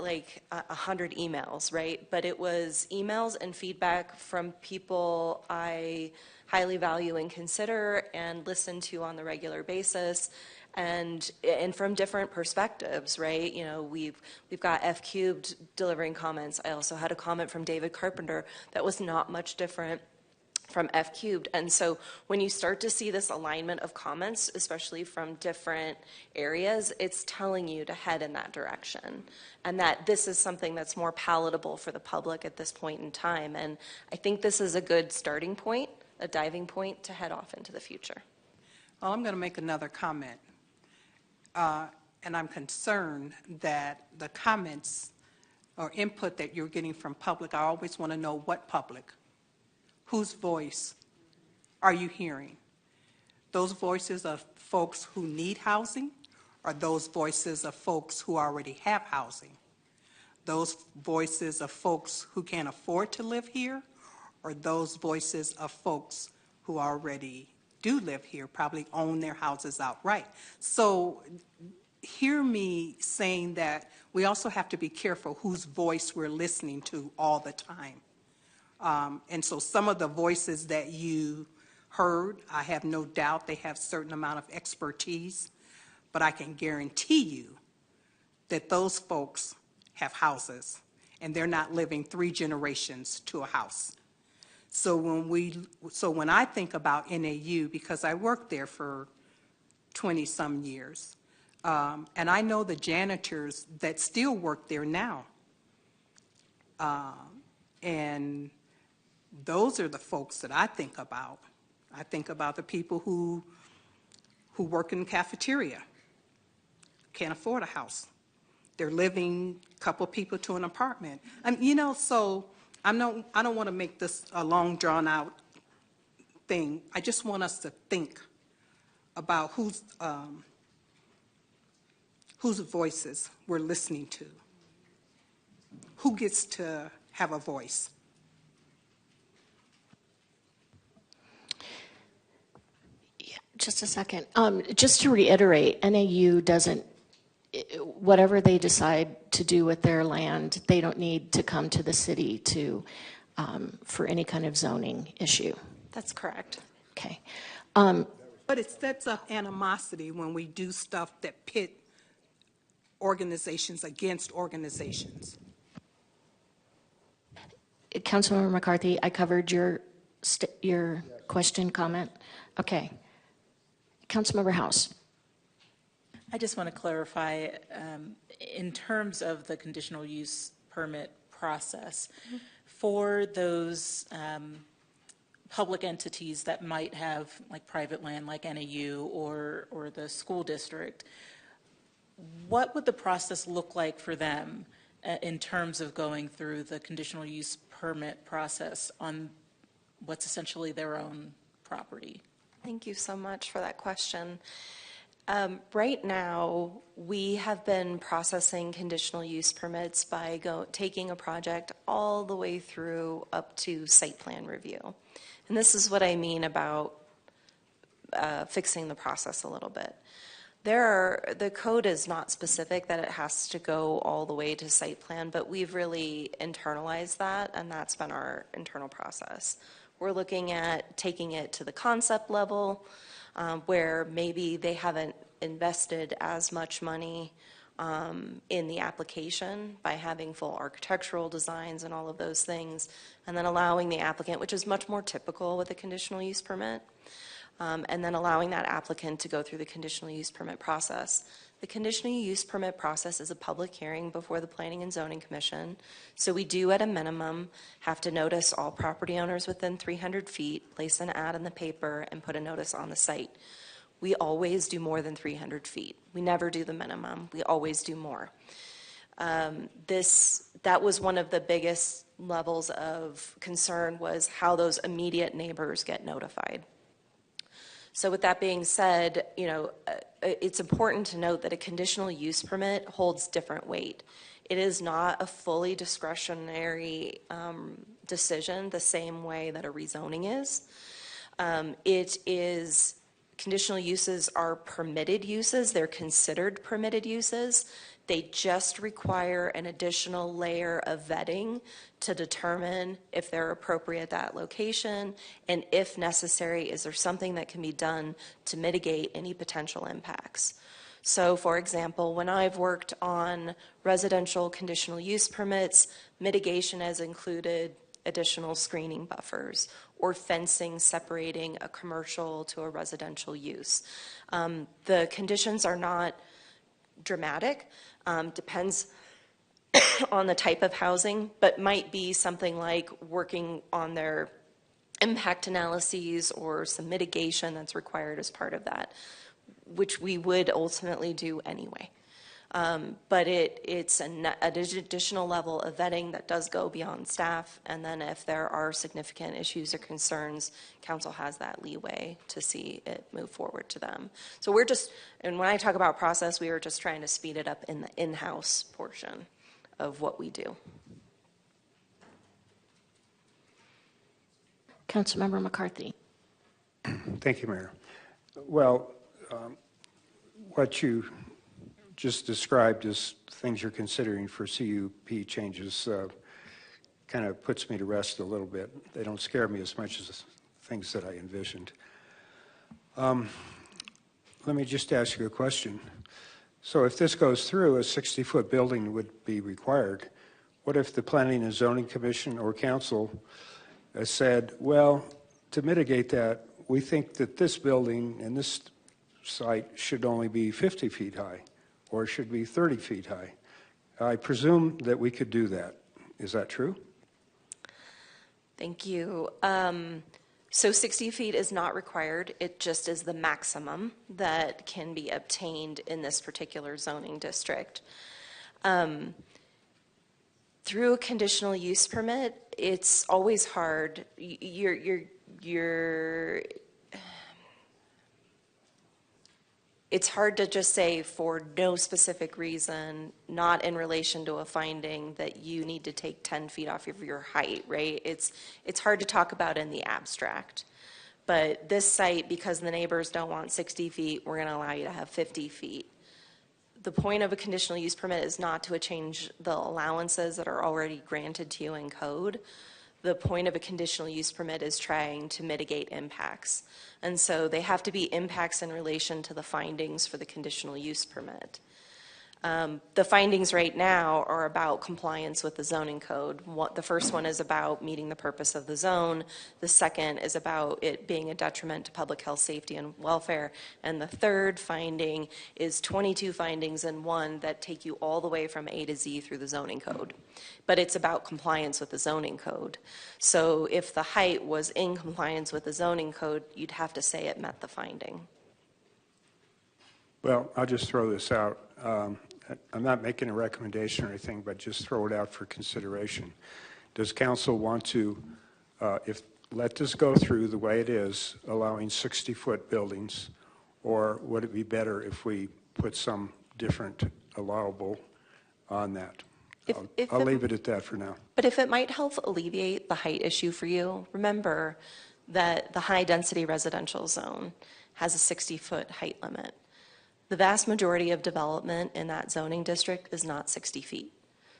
like 100 emails, right? But it was emails and feedback from people I highly value and consider and listen to on the regular basis, and from different perspectives, right? You know, we've got F Cubed delivering comments. I also had a comment from David Carpenter that was not much different from F Cubed. And so when you start to see this alignment of comments, especially from different areas, it's telling you to head in that direction, and that this is something that's more palatable for the public at this point in time. And I think this is a good starting point, a diving point to head off into the future. Well, I'm going to make another comment. And I'm concerned that the comments or input that you're getting from public, I always want to know what public. Whose voice are you hearing? Those voices of folks who need housing, or those voices of folks who already have housing? Those voices of folks who can't afford to live here, or those voices of folks who already do live here, probably own their houses outright. So hear me saying that we also have to be careful whose voice we're listening to all the time. And so some of the voices that you heard, I have no doubt they have a certain amount of expertise, but I can guarantee you that those folks have houses and they're not living 3 generations to a house. So when I think about NAU, because I worked there for 20-some years, and I know the janitors that still work there now. And those are the folks that I think about. I think about the people who work in the cafeteria, can't afford a house. They're living a couple people to an apartment. So I don't want to make this a long drawn out thing. I just want us to think about whose voices we're listening to. Who gets to have a voice? Yeah, just a second. Just to reiterate, NAU doesn't, whatever they decide to do with their land, they don't need to come to the city for any kind of zoning issue. That's correct. Okay. But it sets up animosity when we do stuff that pit organizations against organizations. Councilmember McCarthy, I covered your question, comment. Okay. Councilmember House. I just want to clarify, in terms of the conditional use permit process, for those public entities that might have like private land like NAU or the school district, what would the process look like for them in terms of going through the conditional use permit process on what's essentially their own property? Thank you so much for that question. Right now, we have been processing conditional use permits by taking a project all the way through up to site plan review. And this is what I mean about fixing the process a little bit. The code is not specific that it has to go all the way to site plan, but we've really internalized that, and that's been our internal process. We're looking at taking it to the concept level, where maybe they haven't invested as much money in the application by having full architectural designs and all of those things, and then allowing the applicant, which is much more typical with a conditional use permit, and then allowing that applicant to go through the conditional use permit process. The conditional use permit process is a public hearing before the Planning and Zoning Commission. So we do at a minimum have to notice all property owners within 300 feet, place an ad in the paper, and put a notice on the site. We always do more than 300 feet. We never do the minimum. We always do more. That was one of the biggest levels of concern, was how those immediate neighbors get notified. So with that being said, it's important to note that a conditional use permit holds different weight. It is not a fully discretionary decision the same way that a rezoning is. Conditional uses are permitted uses. They're considered permitted uses. They just require an additional layer of vetting to determine if they're appropriate at that location, and if necessary, is there something that can be done to mitigate any potential impacts. So, for example, when I've worked on residential conditional use permits, mitigation has included additional screening buffers or fencing separating a commercial to a residential use. The conditions are not dramatic, depends on the type of housing, but might be something like working on their impact analyses or some mitigation that's required as part of that, which we would ultimately do anyway. But it's an additional level of vetting that does go beyond staff, and then if there are significant issues or concerns, council has that leeway to see it move forward to them. So and when I talk about process, we are just trying to speed it up in the in-house portion of what we do. Councilmember McCarthy. Thank you, Mayor. Well, what you just described as things you're considering for CUP changes kind of puts me to rest a little bit. They don't scare me as much as things that I envisioned. Let me just ask you a question. So if this goes through, a 60-foot building would be required. What if the Planning and Zoning Commission or Council said, well, to mitigate that, we think that this building and this site should only be 50 feet high or should be 30 feet high? I presume that we could do that. Is that true? Thank you. So 60 feet is not required. It just is the maximum that can be obtained in this particular zoning district. Through a conditional use permit, it's always hard. It's hard to just say for no specific reason, not in relation to a finding, that you need to take 10 feet off of your height, right? It's hard to talk about in the abstract. But this site, because the neighbors don't want 60 feet, we're going to allow you to have 50 feet. The point of a conditional use permit is not to change the allowances that are already granted to you in code. The point of a conditional use permit is trying to mitigate impacts. And so they have to be impacts in relation to the findings for the conditional use permit. The findings right now are about compliance with the zoning code. The first one is about meeting the purpose of the zone. The second is about it being a detriment to public health, safety, and welfare. And the third finding is 22 findings in one that take you all the way from A to Z through the zoning code. But it's about compliance with the zoning code. So if the height was in compliance with the zoning code, you'd have to say it met the finding. Well, I'll just throw this out. I'm not making a recommendation or anything, but just throw it out for consideration. Does council want to, let this go through the way it is, allowing 60-foot buildings, or would it be better if we put some different allowable on that? I'll leave it at that for now. But if it might help alleviate the height issue for you, remember that the high-density residential zone has a 60-foot height limit. The vast majority of development in that zoning district is not 60 feet.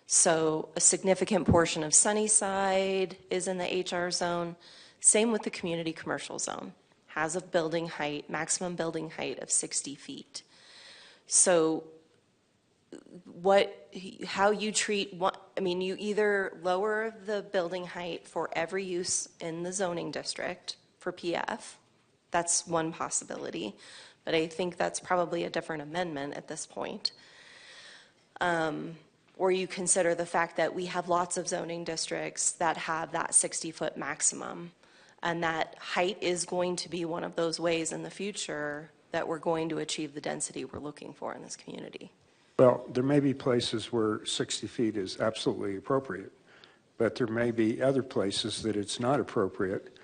So a significant portion of Sunnyside is in the HR zone. Same with the community commercial zone. Has a building height, maximum building height of 60 feet. So how you treat one, I mean, you either lower the building height for every use in the zoning district for PF. That's one possibility. But I think that's probably a different amendment at this point. Or you consider the fact that we have lots of zoning districts that have that 60-foot maximum, and that height is going to be one of those ways in the future that we're going to achieve the density we're looking for in this community. Well, there may be places where 60 feet is absolutely appropriate, but there may be other places that it's not appropriate.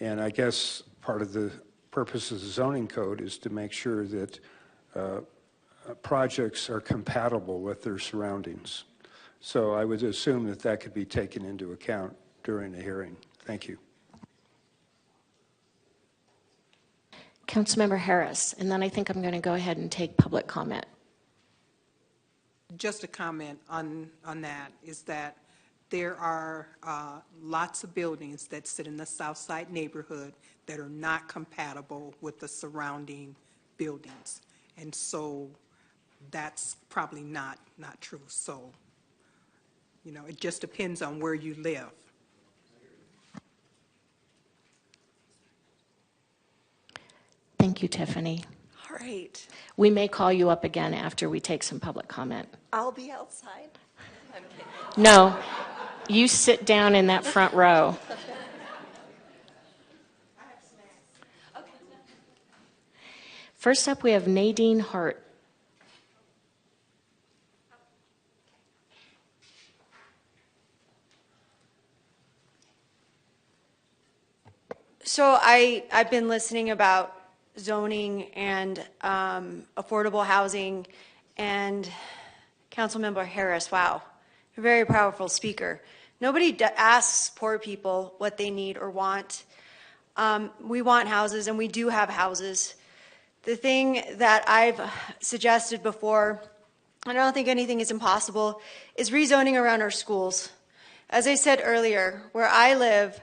And I guess part of the purpose of the zoning code is to make sure that projects are compatible with their surroundings. So I would assume that that could be taken into account during the hearing. Thank you. Councilmember Harris, and then I think I'm going to go ahead and take public comment. Just a comment on that is that there are lots of buildings that sit in the South Side neighborhood that are not compatible with the surrounding buildings. And so that's probably not true. So, you know, it just depends on where you live. Thank you, Tiffany. All right. We may call you up again after we take some public comment. I'll be outside. I'm kidding. No, you sit down in that front row. First up, we have Nadine Hart. So I've been listening about zoning and affordable housing, and Councilmember Harris, wow, a very powerful speaker. Nobody asks poor people what they need or want. We want houses, and we do have houses. The thing that I've suggested before, and I don't think anything is impossible, is rezoning around our schools. As I said earlier, where I live,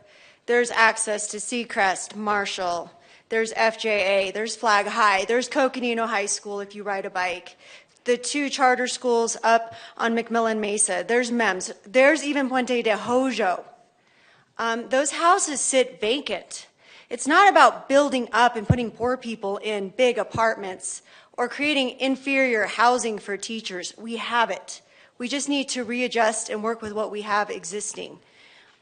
there's access to Seacrest, Marshall, there's FJA, there's Flag High, there's Coconino High School if you ride a bike, the 2 charter schools up on McMillan Mesa, there's MEMS, there's even Puente de Hoyo. Those houses sit vacant. It's not about building up and putting poor people in big apartments or creating inferior housing for teachers. We have it. We just need to readjust and work with what we have existing.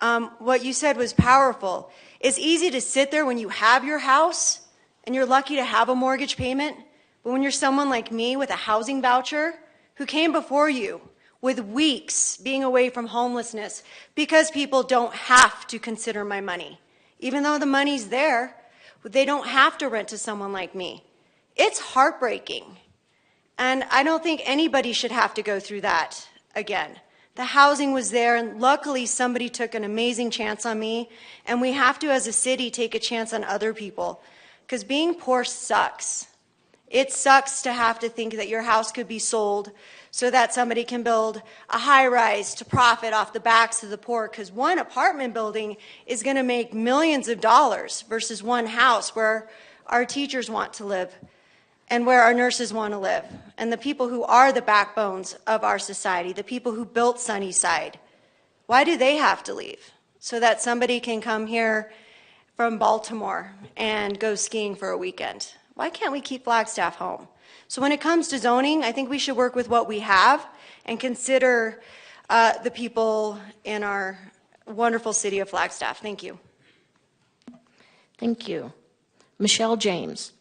What you said was powerful. It's easy to sit there when you have your house and you're lucky to have a mortgage payment, but when you're someone like me with a housing voucher who came before you with weeks being away from homelessness because people don't have to consider my money. Even though the money's there, they don't have to rent to someone like me. It's heartbreaking. And I don't think anybody should have to go through that again. The housing was there, and luckily somebody took an amazing chance on me, and we have to, as a city, take a chance on other people. Because being poor sucks. It sucks to have to think that your house could be sold so that somebody can build a high-rise to profit off the backs of the poor, because one apartment building is going to make millions of dollars versus one house where our teachers want to live and where our nurses want to live, and the people who are the backbones of our society, the people who built Sunnyside. Why do they have to leave? So that somebody can come here from Baltimore and go skiing for a weekend. Why can't we keep Flagstaff home? So when it comes to zoning, I think we should work with what we have and consider the people in our wonderful city of Flagstaff. Thank you. Thank you. Michelle James.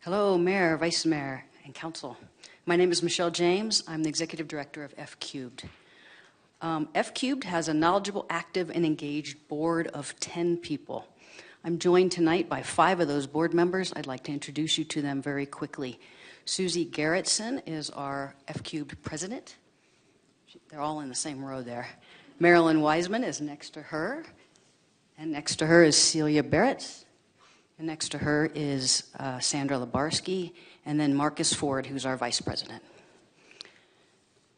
Hello, Mayor, Vice Mayor, and Council. My name is Michelle James. I'm the Executive Director of F Cubed. F Cubed has a knowledgeable, active, and engaged board of 10 people. I'm joined tonight by 5 of those board members. I'd like to introduce you to them very quickly. Susie Garrettson is our F Cubed president. They're all in the same row there. Marilyn Wiseman is next to her. And next to her is Celia Barrett. And next to her is Sandra Labarsky, and then Marcus Ford, who's our vice president.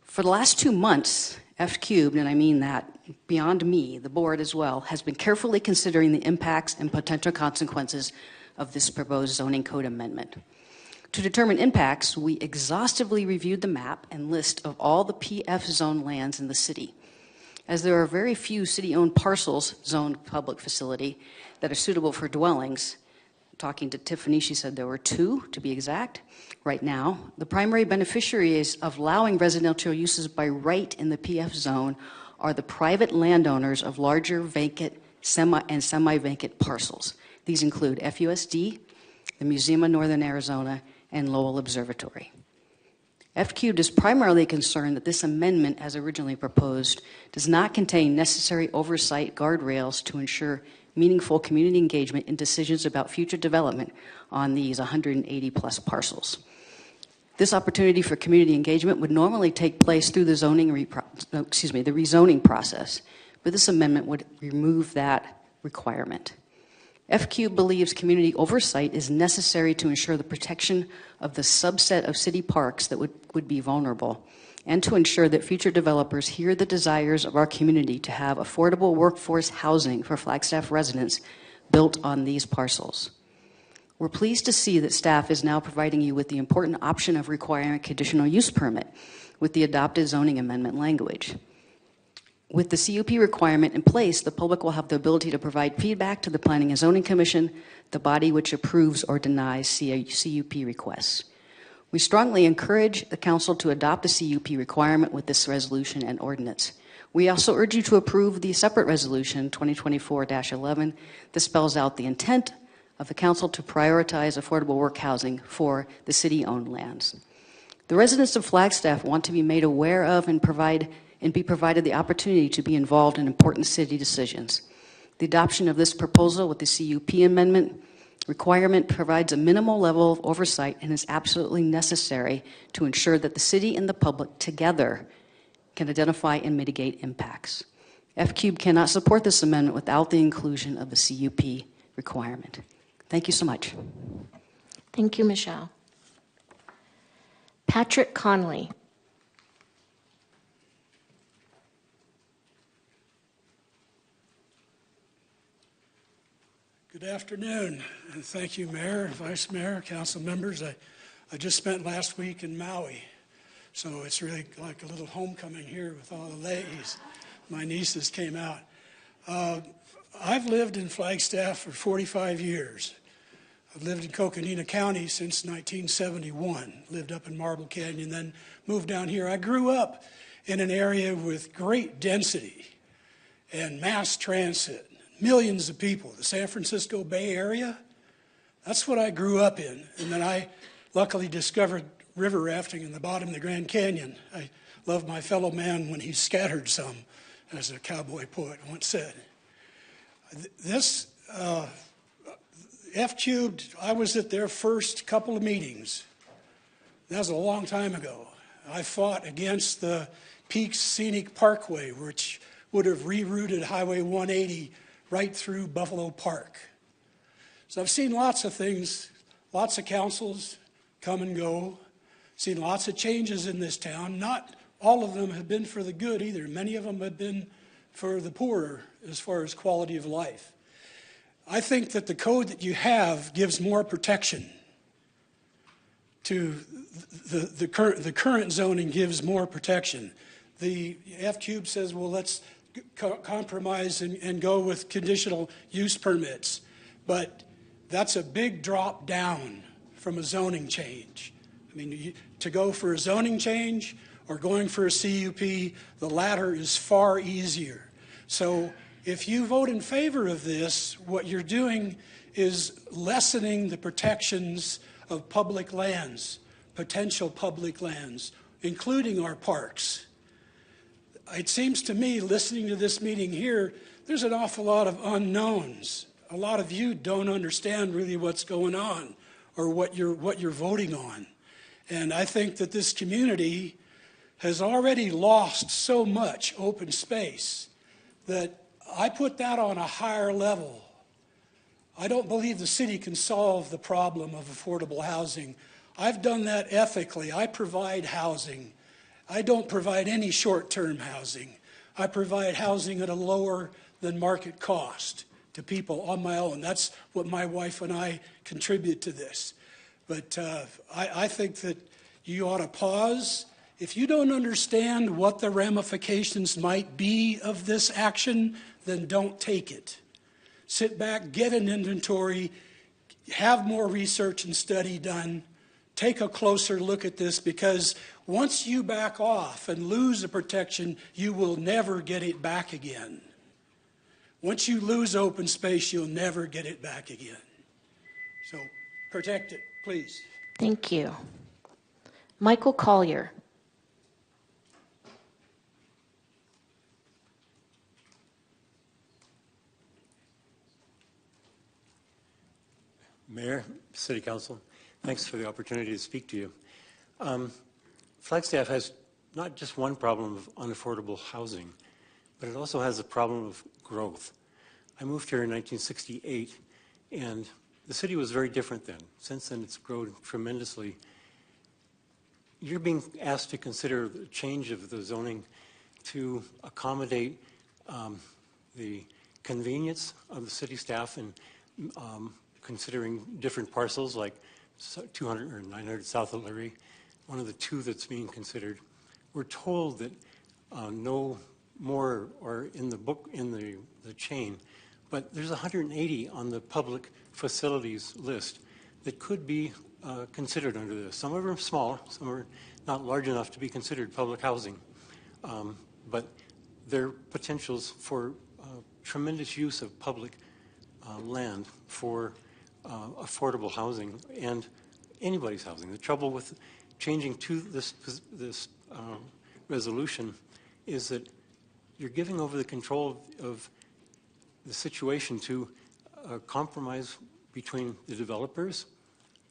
For the last 2 months, F Cubed, and I mean that beyond me, the board as well, has been carefully considering the impacts and potential consequences of this proposed zoning code amendment. To determine impacts, we exhaustively reviewed the map and list of all the PF zone lands in the city. As there are very few city-owned parcels zoned public facility that are suitable for dwellings, talking to Tiffany, she said there were 2, to be exact. Right now, the primary beneficiaries of allowing residential uses by right in the PF zone are the private landowners of larger vacant and semi-vacant parcels. These include FUSD, the Museum of Northern Arizona, and Lowell Observatory. F Cubed is primarily concerned that this amendment, as originally proposed, does not contain necessary oversight guardrails to ensure meaningful community engagement in decisions about future development on these 180-plus parcels. This opportunity for community engagement would normally take place through the rezoning process, but this amendment would remove that requirement. F Cubed believes community oversight is necessary to ensure the protection of the subset of city parks that would be vulnerable, and to ensure that future developers hear the desires of our community to have affordable workforce housing for Flagstaff residents built on these parcels. We're pleased to see that staff is now providing you with the important option of requiring a conditional use permit with the adopted zoning amendment language. With the CUP requirement in place, the public will have the ability to provide feedback to the Planning and Zoning Commission, the body which approves or denies CUP requests. We strongly encourage the Council to adopt the CUP requirement with this resolution and ordinance. We also urge you to approve the separate resolution, 2024-11, that spells out the intent of the Council to prioritize affordable work housing for the city-owned lands. The residents of Flagstaff want to be made aware of and be provided the opportunity to be involved in important city decisions. The adoption of this proposal with the CUP amendment requirement provides a minimal level of oversight and is absolutely necessary to ensure that the city and the public together can identify and mitigate impacts. F-Cube cannot support this amendment without the inclusion of the CUP requirement. Thank you so much. Thank you, Michelle. Patrick Conley. Good afternoon, and thank you, Mayor, Vice Mayor, council members. I just spent last week in Maui, so it's really like a little homecoming here with all the ladies. My nieces came out. I've lived in Flagstaff for 45 years. I've lived in Coconina County since 1971, lived up in Marble Canyon, then moved down here. I grew up in an area with great density and mass transit. Millions of people, the San Francisco Bay Area, that's what I grew up in. And then I luckily discovered river rafting in the bottom of the Grand Canyon. I love my fellow man when he's scattered some, as a cowboy poet once said. This F-Cubed, I was at their first couple of meetings. That was a long time ago. I fought against the Peaks Scenic Parkway, which would have rerouted Highway 180 right through Buffalo Park. So I've seen lots of things, lots of councils come and go, seen lots of changes in this town. Not all of them have been for the good either. Many of them have been for the poorer as far as quality of life. I think that the code that you have gives more protection to the current zoning gives more protection. The F-Cube says, well, let's compromise and go with conditional use permits. But that's a big drop down from a zoning change. I mean, to go for a zoning change or going for a CUP, the latter is far easier. So if you vote in favor of this, what you're doing is lessening the protections of public lands, potential public lands, including our parks. It seems to me, listening to this meeting here, there's an awful lot of unknowns. A lot of you don't understand really what's going on or what you're voting on. And I think that this community has already lost so much open space that I put that on a higher level. I don't believe the city can solve the problem of affordable housing. I've done that ethically. I provide housing. I don't provide any short-term housing. I provide housing at a lower than market cost to people on my own. That's what my wife and I contribute to this. But I think that you ought to pause. If you don't understand what the ramifications might be of this action, then don't take it. Sit back, get an inventory, have more research and study done, take a closer look at this, because once you back off and lose the protection, you will never get it back again. Once you lose open space, you'll never get it back again. So protect it, please. Thank you. Michael Collier. Mayor, City Council, thanks for the opportunity to speak to you. Flagstaff has not just one problem of unaffordable housing, but it also has a problem of growth. I moved here in 1968, and the city was very different then. Since then, it's grown tremendously. You're being asked to consider the change of the zoning to accommodate the convenience of the city staff and considering different parcels like 200 or 900 south of Leary, one of the two that's being considered. We're told that no more are in the book, in the chain, but there's 180 on the public facilities list that could be considered under this. Some of them are small, some are not large enough to be considered public housing, but there are potentials for tremendous use of public land for affordable housing and anybody's housing. The trouble with changing to this resolution is that you're giving over the control of the situation to compromise between the developers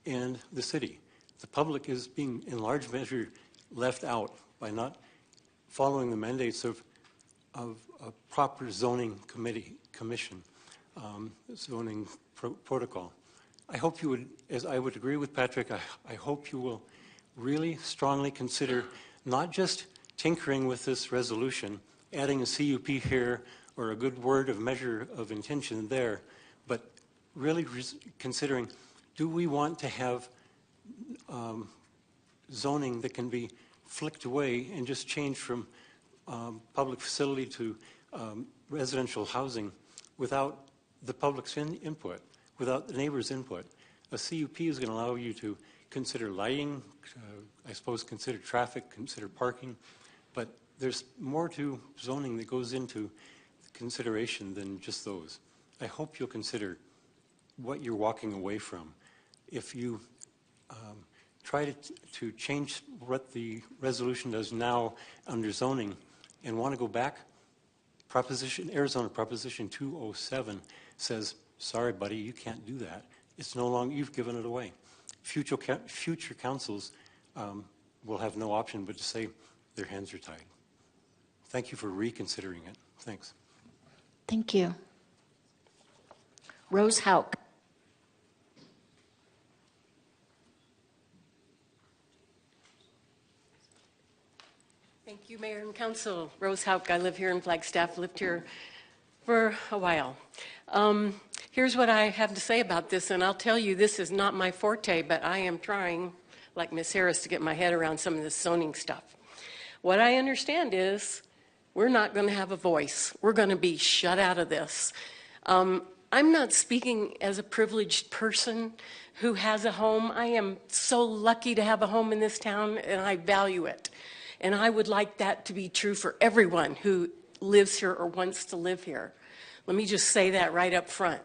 and the city. The public is being, in large measure, left out by not following the mandates of a proper zoning commission, zoning protocol. I hope you would, as I would agree with Patrick, I hope you will really strongly consider not just tinkering with this resolution, adding a CUP here or a good word of measure of intention there, but really considering, do we want to have zoning that can be flicked away and just change from public facility to residential housing without the public's input, without the neighbor's input? A CUP is going to allow you to consider lighting, I suppose consider traffic, consider parking, but there's more to zoning that goes into consideration than just those. I hope you'll consider what you're walking away from. If you try to change what the resolution does now under zoning and want to go back, Arizona Proposition 207 says, sorry, buddy, you can't do that. It's no longer, you've given it away. Future councils will have no option but to say their hands are tied. Thank you for reconsidering it. Thanks. Thank you. Rose Hauk. Thank you, Mayor and Council. Rose Hauk, I live here in Flagstaff, lived here for a while. Here's what I have to say about this, and I'll tell you this is not my forte, but I am trying, like Ms. Harris, to get my head around some of this zoning stuff. What I understand is we're not going to have a voice. We're going to be shut out of this. I'm not speaking as a privileged person who has a home. I am so lucky to have a home in this town, and I value it. And I would like that to be true for everyone who lives here or wants to live here. Let me just say that right up front.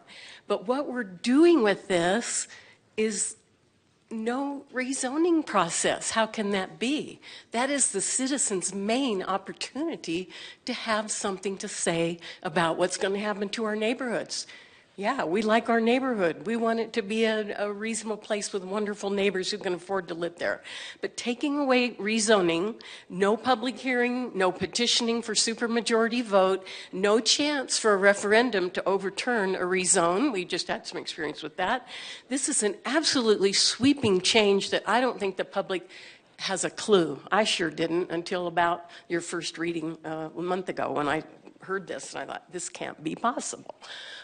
But what we're doing with this is no rezoning process. How can that be? That is the citizens' main opportunity to have something to say about what's going to happen to our neighborhoods. Yeah, we like our neighborhood. We want it to be a reasonable place with wonderful neighbors who can afford to live there. But taking away rezoning, no public hearing, no petitioning for supermajority vote, no chance for a referendum to overturn a rezone. We just had some experience with that. This is an absolutely sweeping change that I don't think the public has a clue. I sure didn't until about your first reading a month ago when I heard this, and I thought, this can't be possible.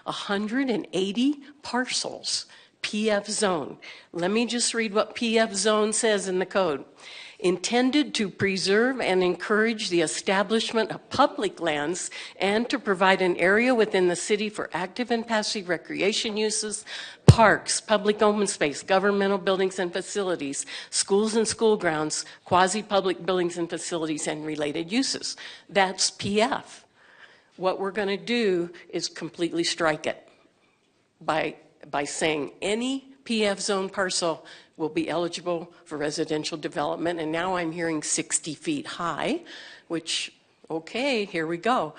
180 parcels, PF zone. Let me just read what PF zone says in the code. Intended to preserve and encourage the establishment of public lands and to provide an area within the city for active and passive recreation uses, parks, public open space, governmental buildings and facilities, schools and school grounds, quasi-public buildings and facilities, and related uses. That's PF. What we're going to do is completely strike it by saying any PF zone parcel will be eligible for residential development. And now I'm hearing 60 feet high, which, okay, here we go.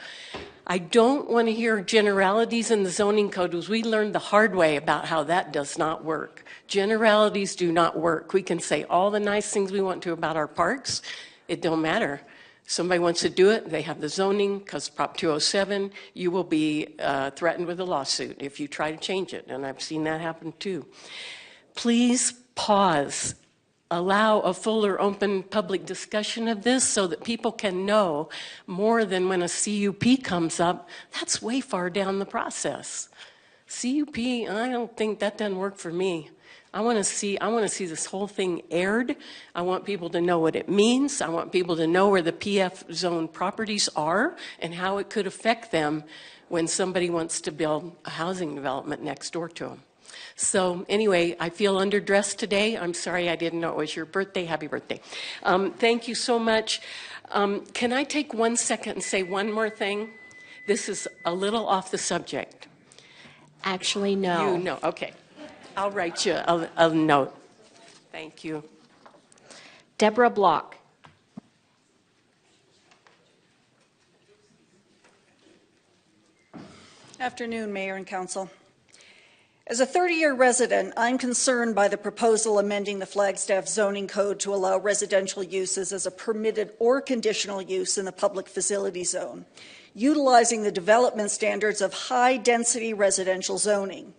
I don't want to hear generalities in the zoning code, because we learned the hard way about how that does not work. Generalities do not work. We can say all the nice things we want to about our parks. It don't matter. Somebody wants to do it, they have the zoning, because Prop 207, you will be threatened with a lawsuit if you try to change it, and I've seen that happen too. Please pause. Allow a fuller, open public discussion of this so that people can know more than when a CUP comes up. That's way far down the process. CUP, I don't think that doesn't work for me. I want to see this whole thing aired. I want people to know what it means. I want people to know where the PF zone properties are and how it could affect them when somebody wants to build a housing development next door to them. So anyway, I feel underdressed today. I'm sorry I didn't know it was your birthday. Happy birthday. Thank you so much. Can I take 1 second and say one more thing? This is a little off the subject. Actually, no. You know, okay. I'll write you a note. Thank you. Deborah Block. Afternoon, Mayor and Council. As a 30-year resident, I'm concerned by the proposal amending the Flagstaff zoning code to allow residential uses as a permitted or conditional use in the public facility zone, utilizing the development standards of high-density residential zoning.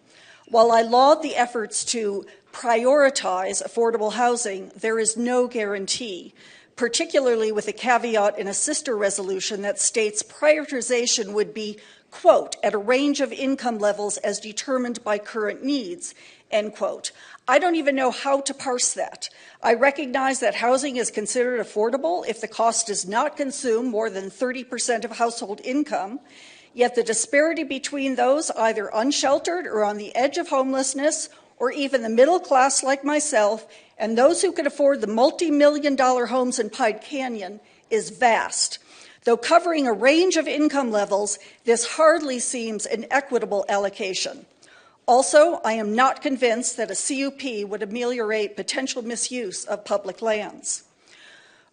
While I laud the efforts to prioritize affordable housing, there is no guarantee, particularly with a caveat in a sister resolution that states prioritization would be, quote, at a range of income levels as determined by current needs, end quote. I don't even know how to parse that. I recognize that housing is considered affordable if the cost does not consume more than 30% of household income, yet the disparity between those either unsheltered or on the edge of homelessness, or even the middle class like myself, and those who can afford the multi-million-dollar homes in Pine Canyon is vast. Though covering a range of income levels, this hardly seems an equitable allocation. Also, I am not convinced that a CUP would ameliorate potential misuse of public lands.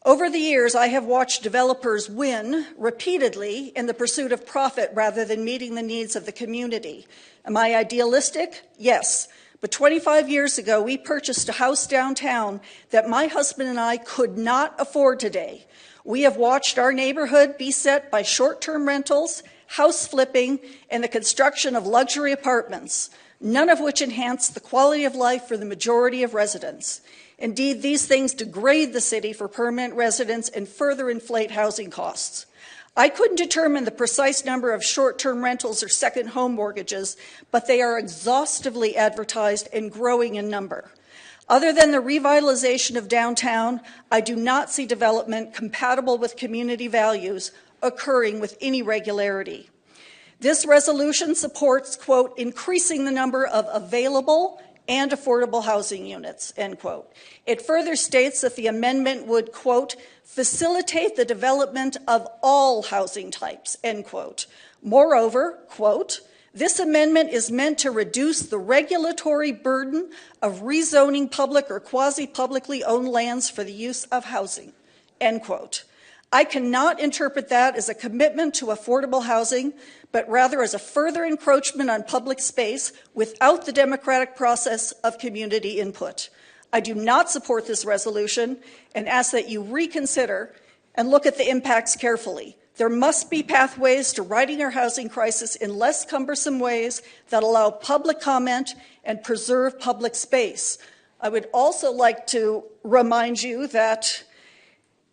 Over the years, I have watched developers win repeatedly in the pursuit of profit rather than meeting the needs of the community. Am I idealistic? Yes. But 25 years ago, we purchased a house downtown that my husband and I could not afford today. We have watched our neighborhood be set by short-term rentals, house flipping, and the construction of luxury apartments, none of which enhance the quality of life for the majority of residents. Indeed, these things degrade the city for permanent residents and further inflate housing costs. I couldn't determine the precise number of short-term rentals or second home mortgages, but they are exhaustively advertised and growing in number. Other than the revitalization of downtown, I do not see development compatible with community values occurring with any regularity. This resolution supports, quote, increasing the number of available and affordable housing units, end quote. It further states that the amendment would, quote, facilitate the development of all housing types, end quote. Moreover, quote, this amendment is meant to reduce the regulatory burden of rezoning public or quasi-publicly owned lands for the use of housing, end quote. I cannot interpret that as a commitment to affordable housing, but rather as a further encroachment on public space without the democratic process of community input. I do not support this resolution and ask that you reconsider and look at the impacts carefully. There must be pathways to righting our housing crisis in less cumbersome ways that allow public comment and preserve public space. I would also like to remind you that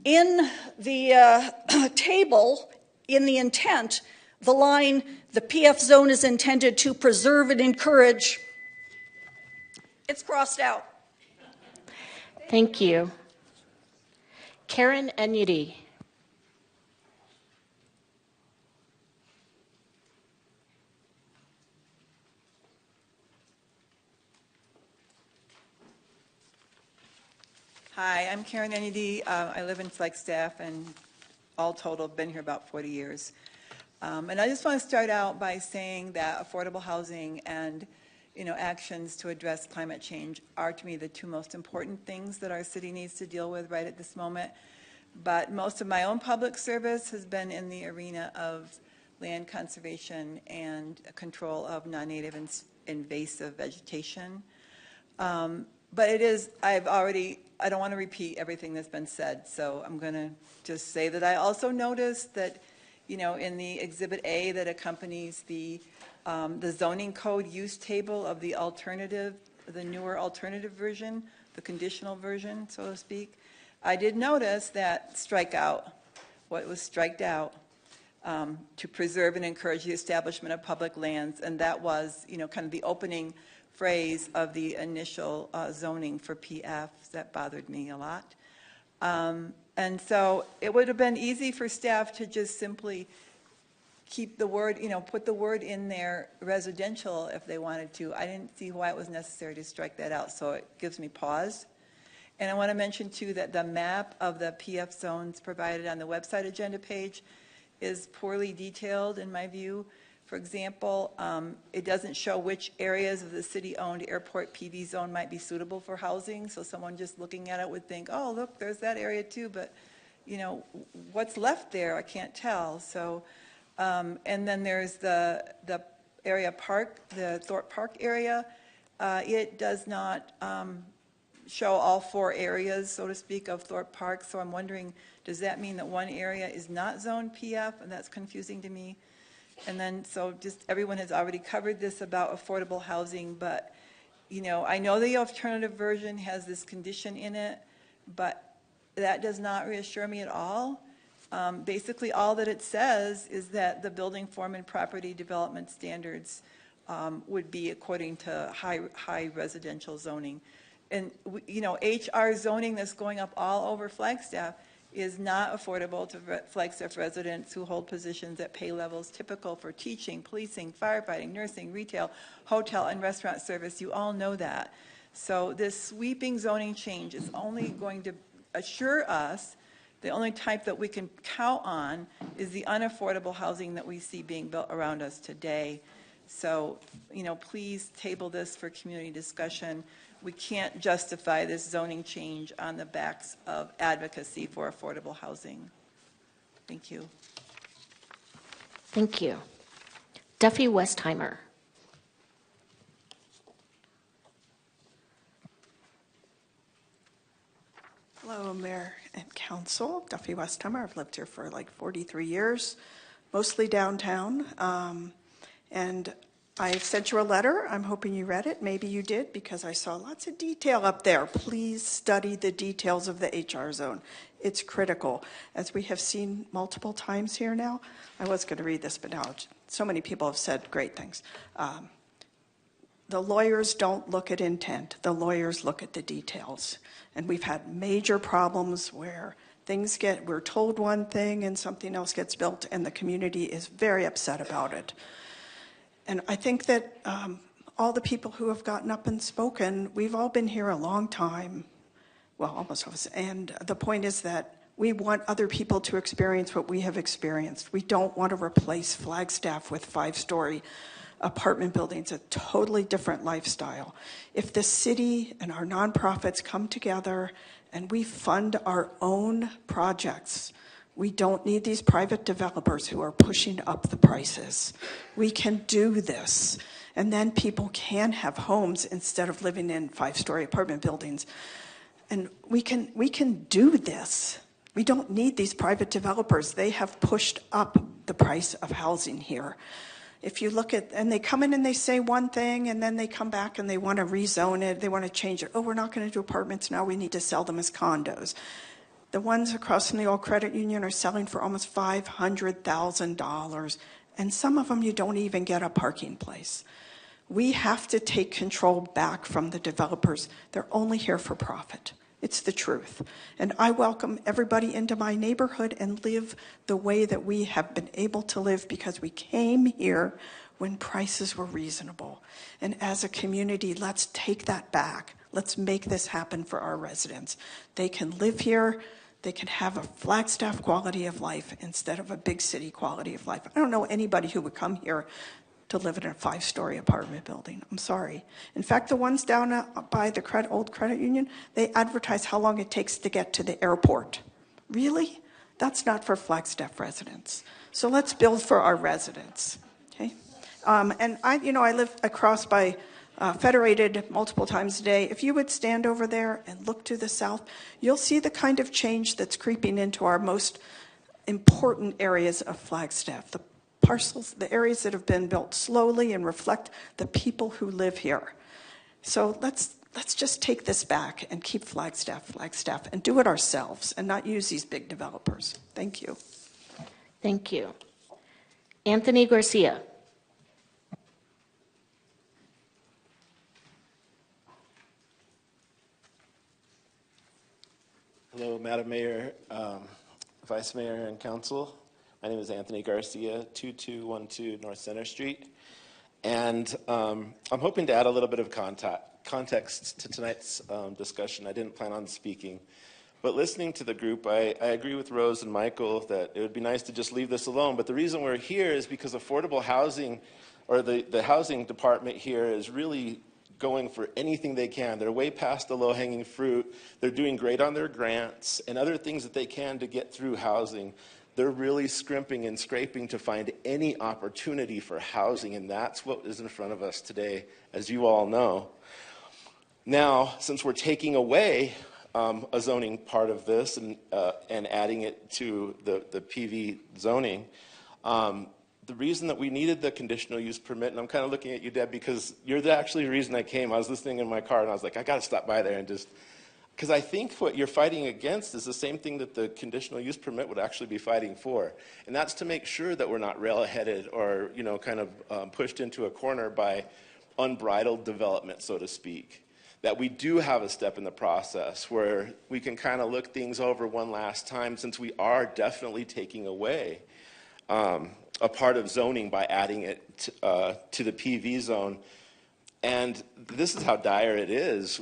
in the table, in the intent, the line, the PF zone is intended to preserve and encourage, it's crossed out. Thank you. Karen Enyedi. Hi, I'm Karen Enyedi. I live in Flagstaff, and all total, I've been here about 40 years. And I just want to start out by saying that affordable housing and actions to address climate change are, to me, the two most important things that our city needs to deal with right at this moment. But most of my own public service has been in the arena of land conservation and control of non-native and invasive vegetation. But it is, I don't want to repeat everything that's been said, so I'm going to just say that I also noticed that, in the Exhibit A that accompanies the zoning code use table of the newer alternative version, the conditional version, so to speak, I did notice that what was striked out, to preserve and encourage the establishment of public lands, and that was, kind of the opening phrase of the initial zoning for PF. That bothered me a lot. And so it would have been easy for staff to just simply keep the word, put the word in there residential if they wanted to. I didn't see why it was necessary to strike that out, so it gives me pause. And I want to mention too that the map of the PF zones provided on the website agenda page is poorly detailed in my view. For example, it doesn't show which areas of the city-owned airport PV zone might be suitable for housing, so someone just looking at it would think, oh, look, there's that area too, but, what's left there, I can't tell. So, and then there's the area park, the Thorpe Park area, it does not show all 4 areas, so to speak, of Thorpe Park. So I'm wondering, does that mean that one area is not zoned PF? And that's confusing to me. And then, so just everyone has already covered this about affordable housing, but, you know, I know the alternative version has this condition in it, but that does not reassure me at all. Basically, all that it says is that the building form and property development standards would be according to high residential zoning. And, you know, HR zoning that's going up all over Flagstaff is not affordable to Flagstaff residents who hold positions at pay levels typical for teaching, policing, firefighting, nursing, retail, hotel, and restaurant service. You all know that. So this sweeping zoning change is only going to assure us the only type that we can count on is the unaffordable housing that we see being built around us today. So, you know, please table this for community discussion. We can't justify this zoning change on the backs of advocacy for affordable housing. Thank you. Thank you. Duffy Westheimer. Hello, Mayor and Council. Duffy Westheimer. I've lived here for like 43 years, mostly downtown. And I sent you a letter. I'm hoping you read it. Maybe you did, because I saw lots of detail up there. Please study the details of the HR zone. It's critical. As we have seen multiple times here now, I was going to read this, but now so many people have said great things. The lawyers don't look at intent. The lawyers look at the details. And we've had major problems where we're told one thing and something else gets built, and the community is very upset about it. And I think that all the people who have gotten up and spoken, we've all been here a long time, well, almost all of us, and the point is that we want other people to experience what we have experienced. We don't want to replace Flagstaff with 5-story apartment buildings, a totally different lifestyle. If the city and our nonprofits come together and we fund our own projects, we don't need these private developers who are pushing up the prices. We can do this. And then people can have homes instead of living in 5-story apartment buildings. And we can do this. We don't need these private developers. They have pushed up the price of housing here. If you look at, and they come in and they say one thing, and then they come back and they want to rezone it, they want to change it. Oh, we're not going to do apartments now, we need to sell them as condos. The ones across from the old credit union are selling for almost $500,000, and some of them you don't even get a parking place. We have to take control back from the developers. They're only here for profit. It's the truth. And I welcome everybody into my neighborhood and live the way that we have been able to live, because we came here when prices were reasonable. And as a community, let's take that back. Let's make this happen for our residents. They can live here. They can have a Flagstaff quality of life instead of a big city quality of life. I don't know anybody who would come here to live in a 5-story apartment building. I'm sorry. In fact, the ones down by the old credit union, they advertise how long it takes to get to the airport. Really? That's not for Flagstaff residents. So let's build for our residents. Okay? And I live across by Federated multiple times a day. If you would stand over there and look to the south, you'll see the kind of change that's creeping into our most important areas of Flagstaff. The parcels, the areas that have been built slowly and reflect the people who live here. So let's just take this back and keep Flagstaff, and do it ourselves and not use these big developers. Thank you. Thank you. Anthony Garcia. Hello, Madam Mayor, Vice Mayor, and Council. My name is Anthony Garcia, 2212 North Center Street. And I'm hoping to add a little bit of context to tonight's discussion. I didn't plan on speaking. But listening to the group, I agree with Rose and Michael that it would be nice to just leave this alone. But the reason we're here is because affordable housing, or the housing department here, is really going for anything they can. They're way past the low-hanging fruit. They're doing great on their grants and other things that they can to get through housing. they're really scrimping and scraping to find any opportunity for housing, and that's what is in front of us today, as you all know. Now, since we're taking away a zoning part of this and adding it to the PV zoning, the reason that we needed the conditional use permit, and I'm kind of looking at you, Deb, because you're actually the reason I came. I was listening in my car, and I was like, I got to stop by there and just, because I think what you're fighting against is the same thing that the conditional use permit would actually be fighting for, and that's to make sure that we're not rail-headed or, you know, kind of pushed into a corner by unbridled development, so to speak. That we do have a step in the process where we can kind of look things over one last time, since we are definitely taking away a part of zoning by adding it to the PV zone. And this is how dire it is.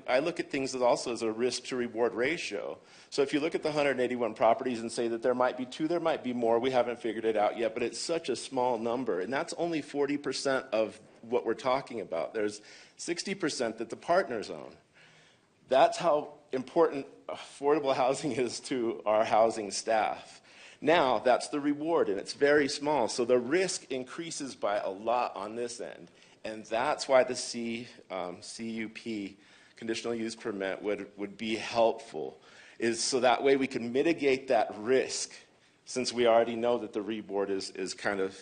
I look at things also as a risk to reward ratio. So if you look at the 181 properties and say that there might be 2, there might be more, we haven't figured it out yet, but it's such a small number. And that's only 40% of what we're talking about. There's 60% that the partners own. That's how important affordable housing is to our housing staff. Now, that's the reward, and it's very small. So the risk increases by a lot on this end. And that's why the CUP, conditional use permit, would be helpful, is so that way we can mitigate that risk, since we already know that the reward is kind of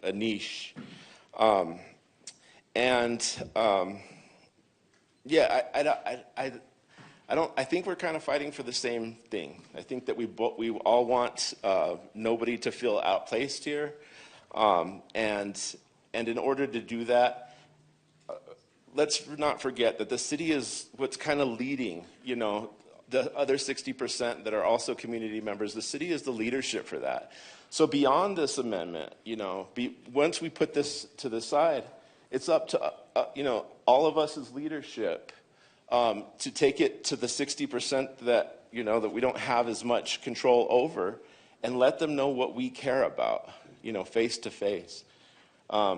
a niche. I think we're kind of fighting for the same thing. I think that we all want nobody to feel outplaced here, and in order to do that, let's not forget that the city is what's kind of leading, you know, the other 60% that are also community members. The city is the leadership for that. So beyond this amendment, you know, once we put this to the side, it's up to, you know, all of us as leadership to take it to the 60% that, you know, that we don't have as much control over, and let them know what we care about, you know, face to face.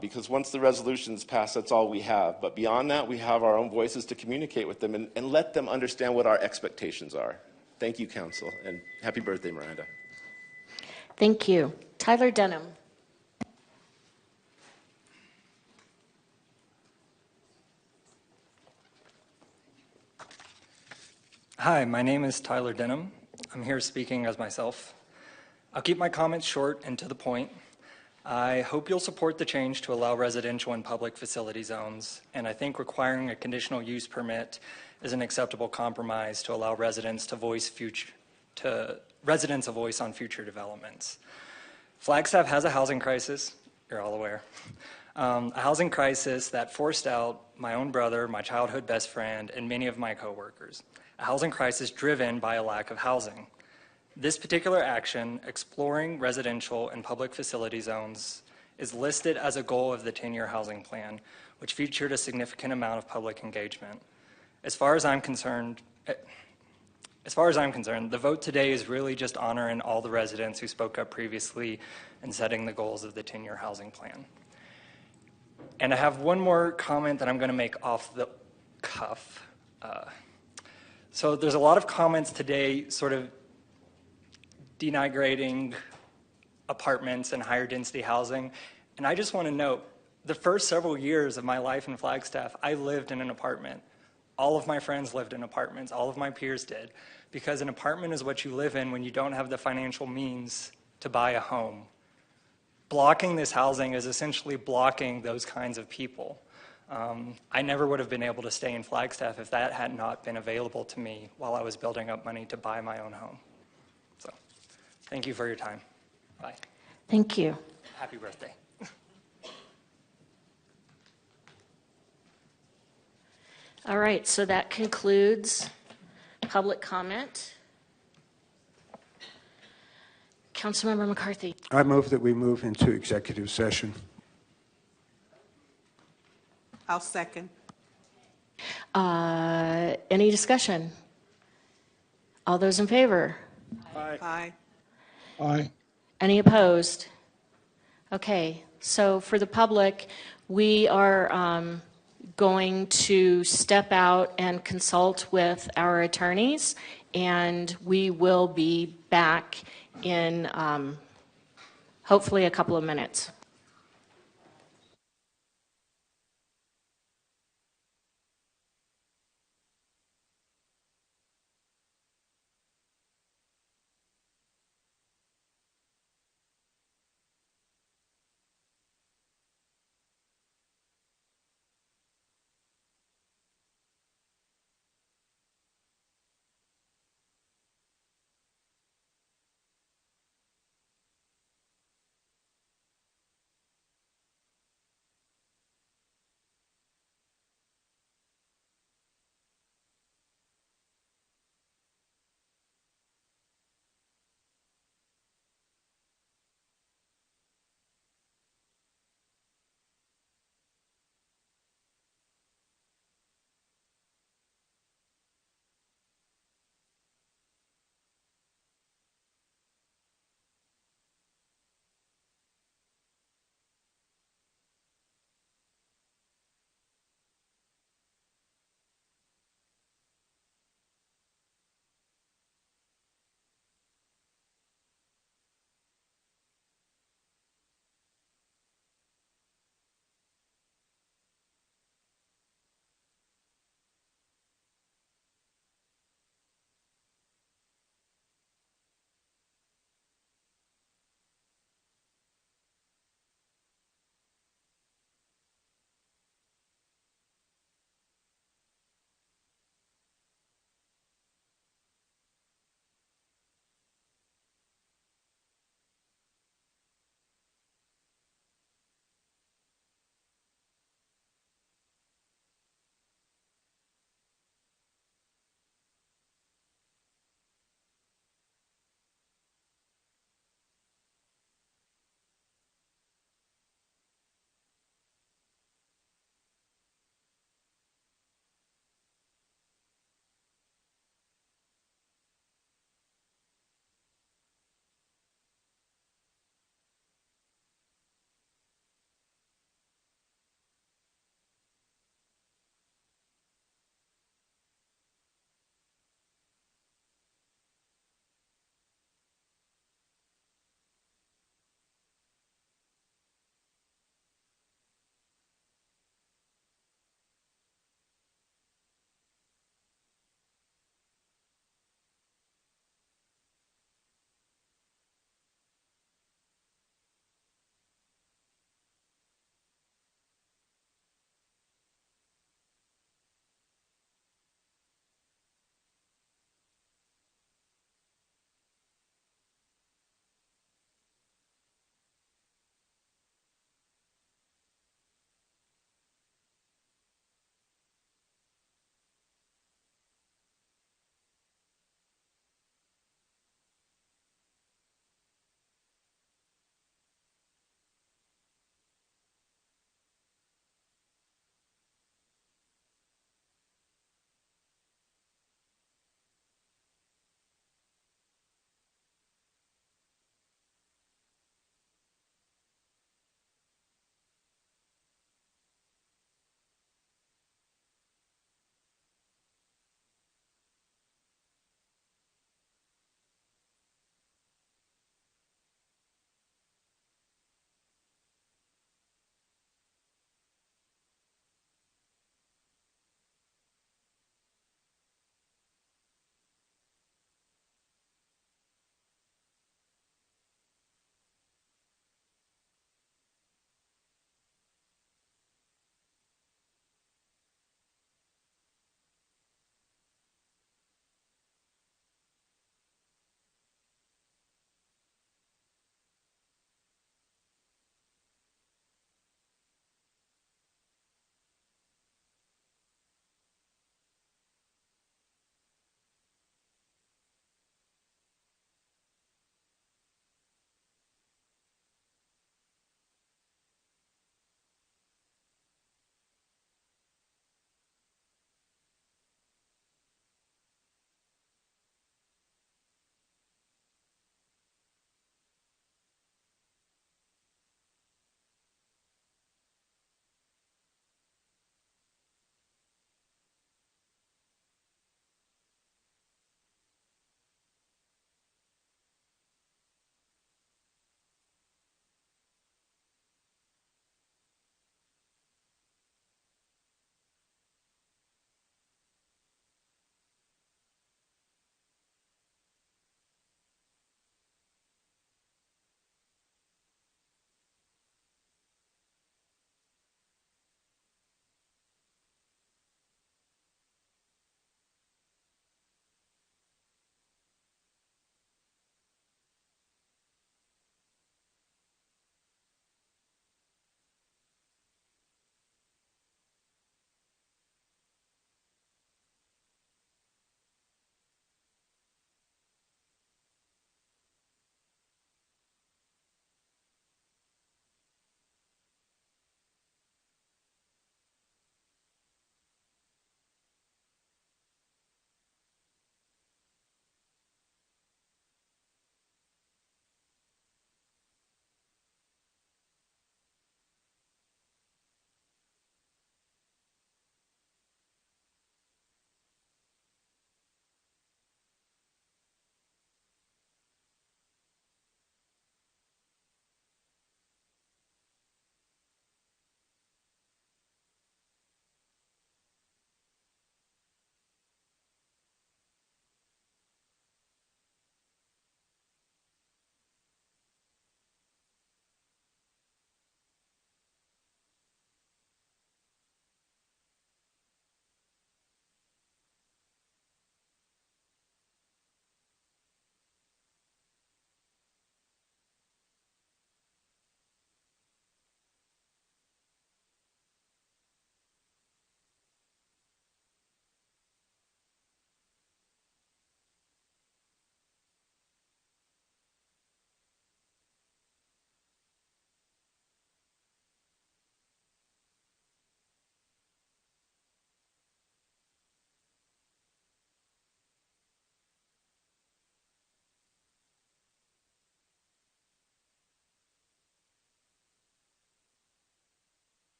Because once the resolution's passed, that's all we have. But beyond that, we have our own voices to communicate with them and let them understand what our expectations are. Thank you, Council, and happy birthday, Miranda. Thank you. Tyler Denham. Hi, my name is Tyler Denham. I'm here speaking as myself. I'll keep my comments short and to the point. I hope you'll support the change to allow residential and public facility zones, and I think requiring a conditional use permit is an acceptable compromise to allow residents a voice on future developments. Flagstaff has a housing crisis, you're all aware. A housing crisis that forced out my own brother, my childhood best friend, and many of my coworkers. A housing crisis driven by a lack of housing. This particular action, exploring residential and public facility zones, is listed as a goal of the 10-year housing plan, which featured a significant amount of public engagement. As far as I'm concerned, the vote today is really just honoring all the residents who spoke up previously and setting the goals of the 10-year housing plan. And I have one more comment that I'm going to make off the cuff. So there's a lot of comments today sort of denigrating apartments and higher density housing. And I just want to note, the first several years of my life in Flagstaff, I lived in an apartment. All of my friends lived in apartments. All of my peers did. Because an apartment is what you live in when you don't have the financial means to buy a home. Blocking this housing is essentially blocking those kinds of people. I never would have been able to stay in Flagstaff if that had not been available to me while I was building up money to buy my own home. So, thank you for your time. Bye. Thank you. Happy birthday. All right, so that concludes public comment. Councilmember McCarthy. I move that we move into executive session. I'll second. Any discussion? All those in favor? Aye. Aye. Aye. Any opposed? Okay, so for the public, we are going to step out and consult with our attorneys, and we will be back in hopefully a couple of minutes.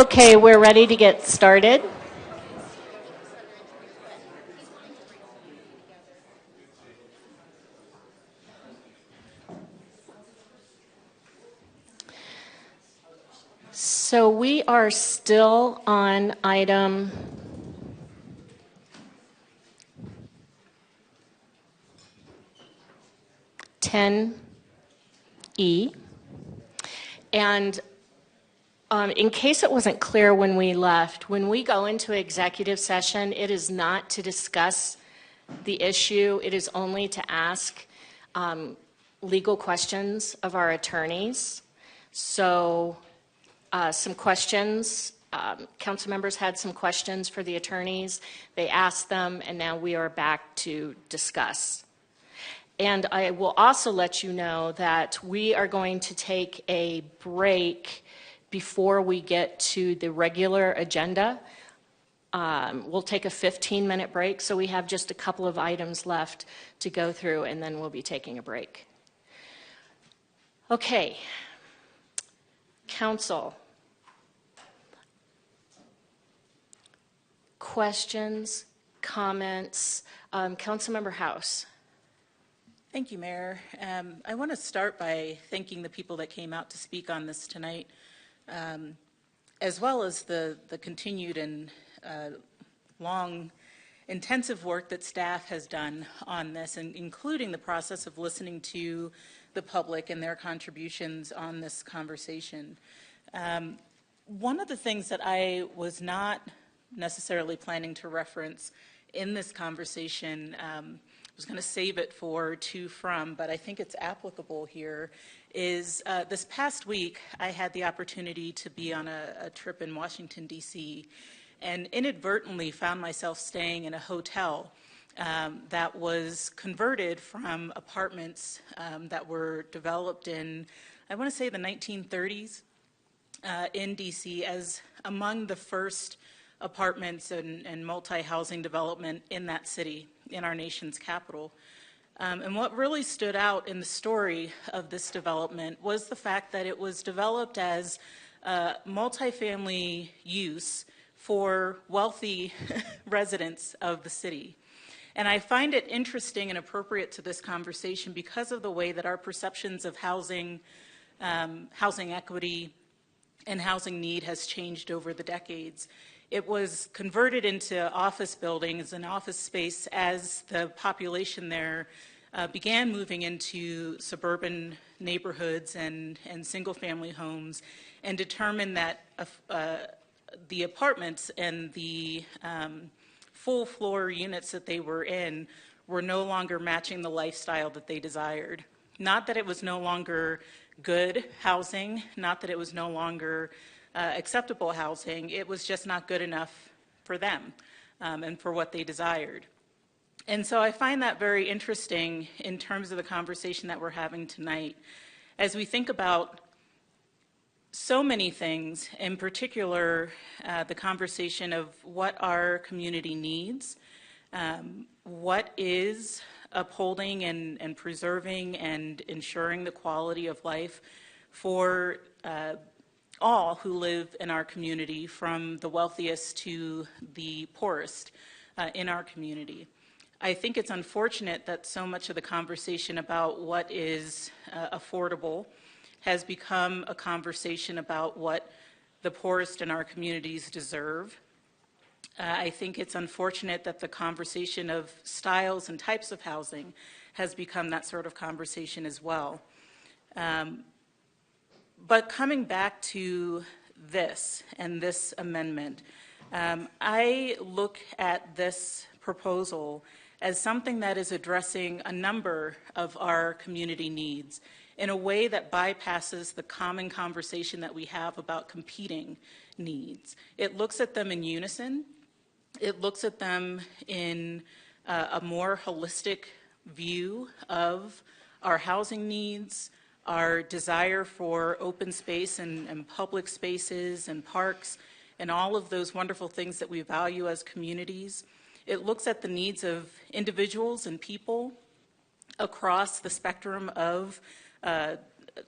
Okay, we're ready to get started. So we are still on item 10E. And in case it wasn't clear when we left, when we go into executive session, it is not to discuss the issue. It is only to ask legal questions of our attorneys. So some questions, council members had some questions for the attorneys. They asked them, and now we are back to discuss. And I will also let you know that we are going to take a break before we get to the regular agenda. We'll take a 15-minute break, so we have just a couple of items left to go through, and then we'll be taking a break. Okay. Council. Questions, comments? Councilmember House. Thank you, Mayor. I want to start by thanking the people that came out to speak on this tonight, as well as the continued and long, intensive work that staff has done on this, and including the process of listening to the public and their contributions on this conversation. One of the things that I was not necessarily planning to reference in this conversation, I was going to save it for to from, but I think it's applicable here, is this past week I had the opportunity to be on a trip in Washington, D.C., and inadvertently found myself staying in a hotel that was converted from apartments that were developed in, I want to say, the 1930s in D.C. as among the first apartments and multi-housing development in that city, in our nation's capital. And what really stood out in the story of this development was the fact that it was developed as multifamily use for wealthy residents of the city. And I find it interesting and appropriate to this conversation because of the way that our perceptions of housing, housing equity, and housing need has changed over the decades. It was converted into office buildings and office space as the population there began moving into suburban neighborhoods and single-family homes, and determined that the apartments and the full-floor units that they were in were no longer matching the lifestyle that they desired. Not that it was no longer good housing, not that it was no longer acceptable housing, it was just not good enough for them and for what they desired. And so I find that very interesting in terms of the conversation that we're having tonight. As we think about so many things, in particular the conversation of what our community needs, what is upholding and preserving and ensuring the quality of life for all who live in our community, from the wealthiest to the poorest in our community. I think it's unfortunate that so much of the conversation about what is affordable has become a conversation about what the poorest in our communities deserve. I think it's unfortunate that the conversation of styles and types of housing has become that sort of conversation as well. But coming back to this and this amendment, I look at this proposal as something that is addressing a number of our community needs in a way that bypasses the common conversation that we have about competing needs. It looks at them in unison. It looks at them in a more holistic view of our housing needs, our desire for open space and public spaces and parks, and all of those wonderful things that we value as communities. It looks at the needs of individuals and people across the spectrum of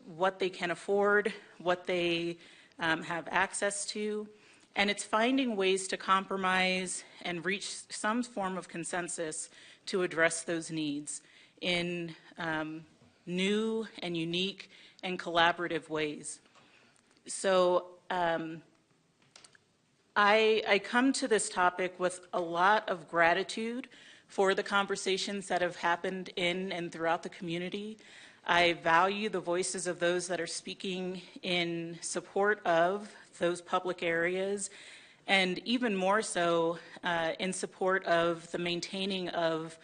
what they can afford, what they have access to. And it's finding ways to compromise and reach some form of consensus to address those needs in new and unique and collaborative ways. So I come to this topic with a lot of gratitude for the conversations that have happened in and throughout the community. I value the voices of those that are speaking in support of those public areas, and even more so in support of the maintaining of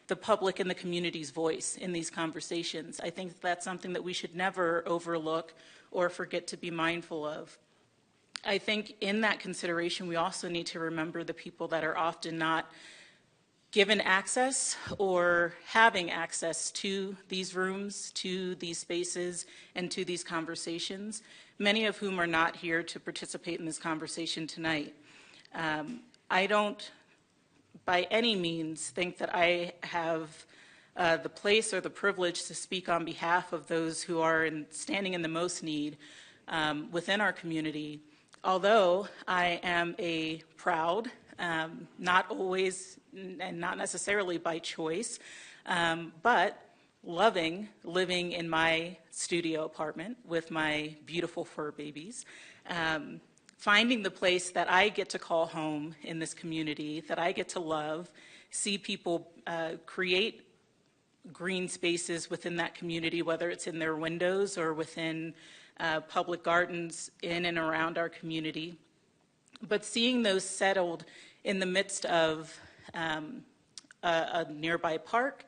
the public and the community's voice in these conversations. I think that's something that we should never overlook or forget to be mindful of. I think in that consideration, we also need to remember the people that are often not given access or having access to these rooms, to these spaces, and to these conversations, many of whom are not here to participate in this conversation tonight. I don't, by any means, think that I have the place or the privilege to speak on behalf of those who are standing in the most need within our community, although I am a proud, not always and not necessarily by choice, but loving living in my studio apartment with my beautiful fur babies, finding the place that I get to call home in this community, that I get to love, see people create green spaces within that community, whether it's in their windows or within public gardens in and around our community. But seeing those settled in the midst of a nearby park,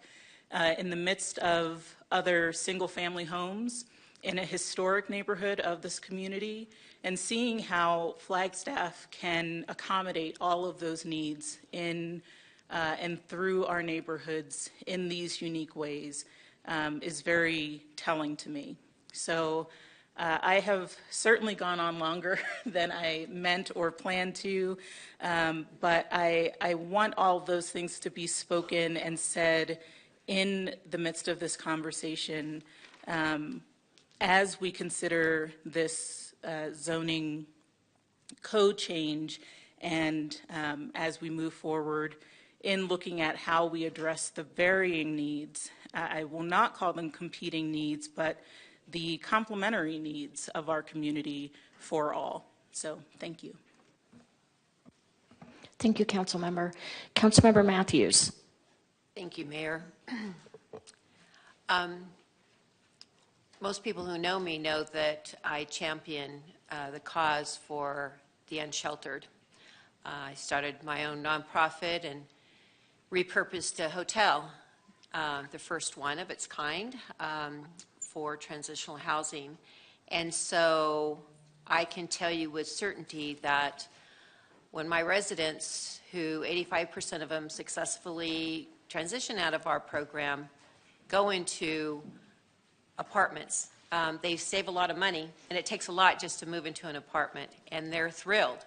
in the midst of other single-family homes, in a historic neighborhood of this community, and seeing how Flagstaff can accommodate all of those needs in and through our neighborhoods in these unique ways is very telling to me. So I have certainly gone on longer than I meant or planned to, but I want all of those things to be spoken and said in the midst of this conversation as we consider this zoning code change and as we move forward in looking at how we address the varying needs. I will not call them competing needs, but the complementary needs of our community for all. So thank you. Thank you, Councilmember. Councilmember Matthews. Thank you, Mayor. Most people who know me know that I champion the cause for the unsheltered. I started my own nonprofit and repurposed a hotel, the first one of its kind, for transitional housing. And so I can tell you with certainty that when my residents, who 85% of them successfully transition out of our program, go into apartments, they save a lot of money, and it takes a lot just to move into an apartment, and they're thrilled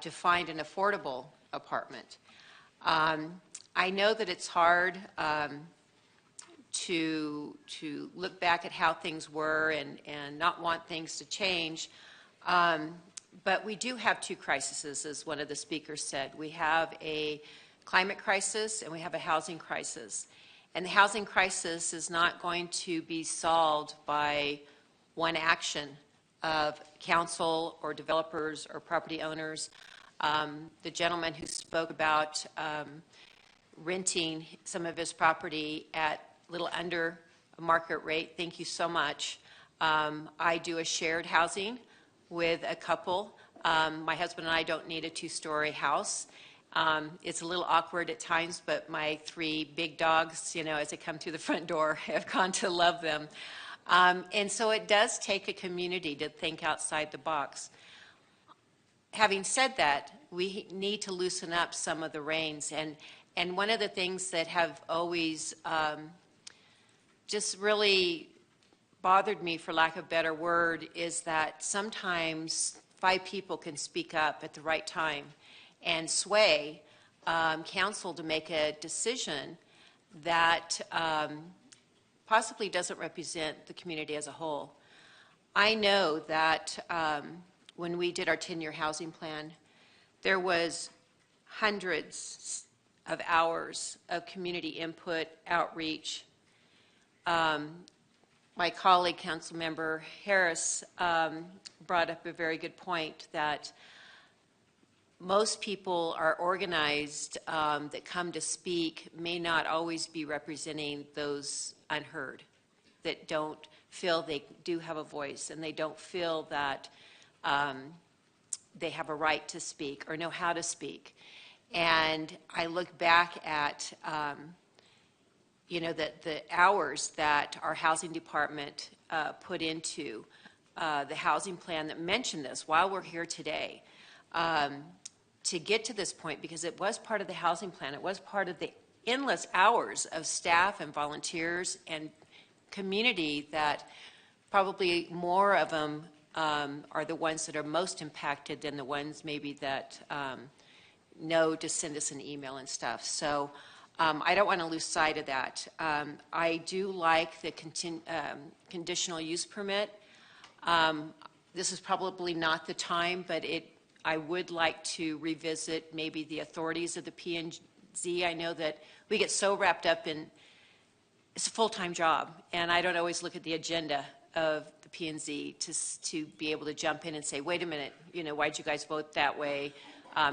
to find an affordable apartment. I know that it's hard to look back at how things were and not want things to change. But we do have two crises, as one of the speakers said. We have a climate crisis and we have a housing crisis. And the housing crisis is not going to be solved by one action of council or developers or property owners. The gentleman who spoke about renting some of his property at a little under a market rate, thank you so much. I do a shared housing with a couple. My husband and I don't need a two-story house. It's a little awkward at times, but my three big dogs, you know, as they come through the front door, have gone to love them. And so it does take a community to think outside the box. Having said that, we need to loosen up some of the reins. And one of the things that have always just really bothered me, for lack of a better word, is that sometimes 5 people can speak up at the right time and sway council to make a decision that possibly doesn't represent the community as a whole. I know that when we did our 10-year housing plan, there was hundreds of hours of community input, outreach. My colleague, Councilmember Harris, brought up a very good point that most people are organized that come to speak may not always be representing those unheard, that don't feel they do have a voice and they don't feel that they have a right to speak or know how to speak. And I look back at the hours that our housing department put into the housing plan that mentioned this while we're here today to get to this point, because it was part of the housing plan. It was part of the endless hours of staff and volunteers and community that probably more of them are the ones that are most impacted than the ones maybe that know to send us an email and stuff. So I don't want to lose sight of that. I do like the conditional use permit. This is probably not the time, but I would like to revisit maybe the authorities of the P&Z. I know that we get so wrapped up in, it's a full-time job, and I don't always look at the agenda of the P&Z to be able to jump in and say, wait a minute, why'd you guys vote that way?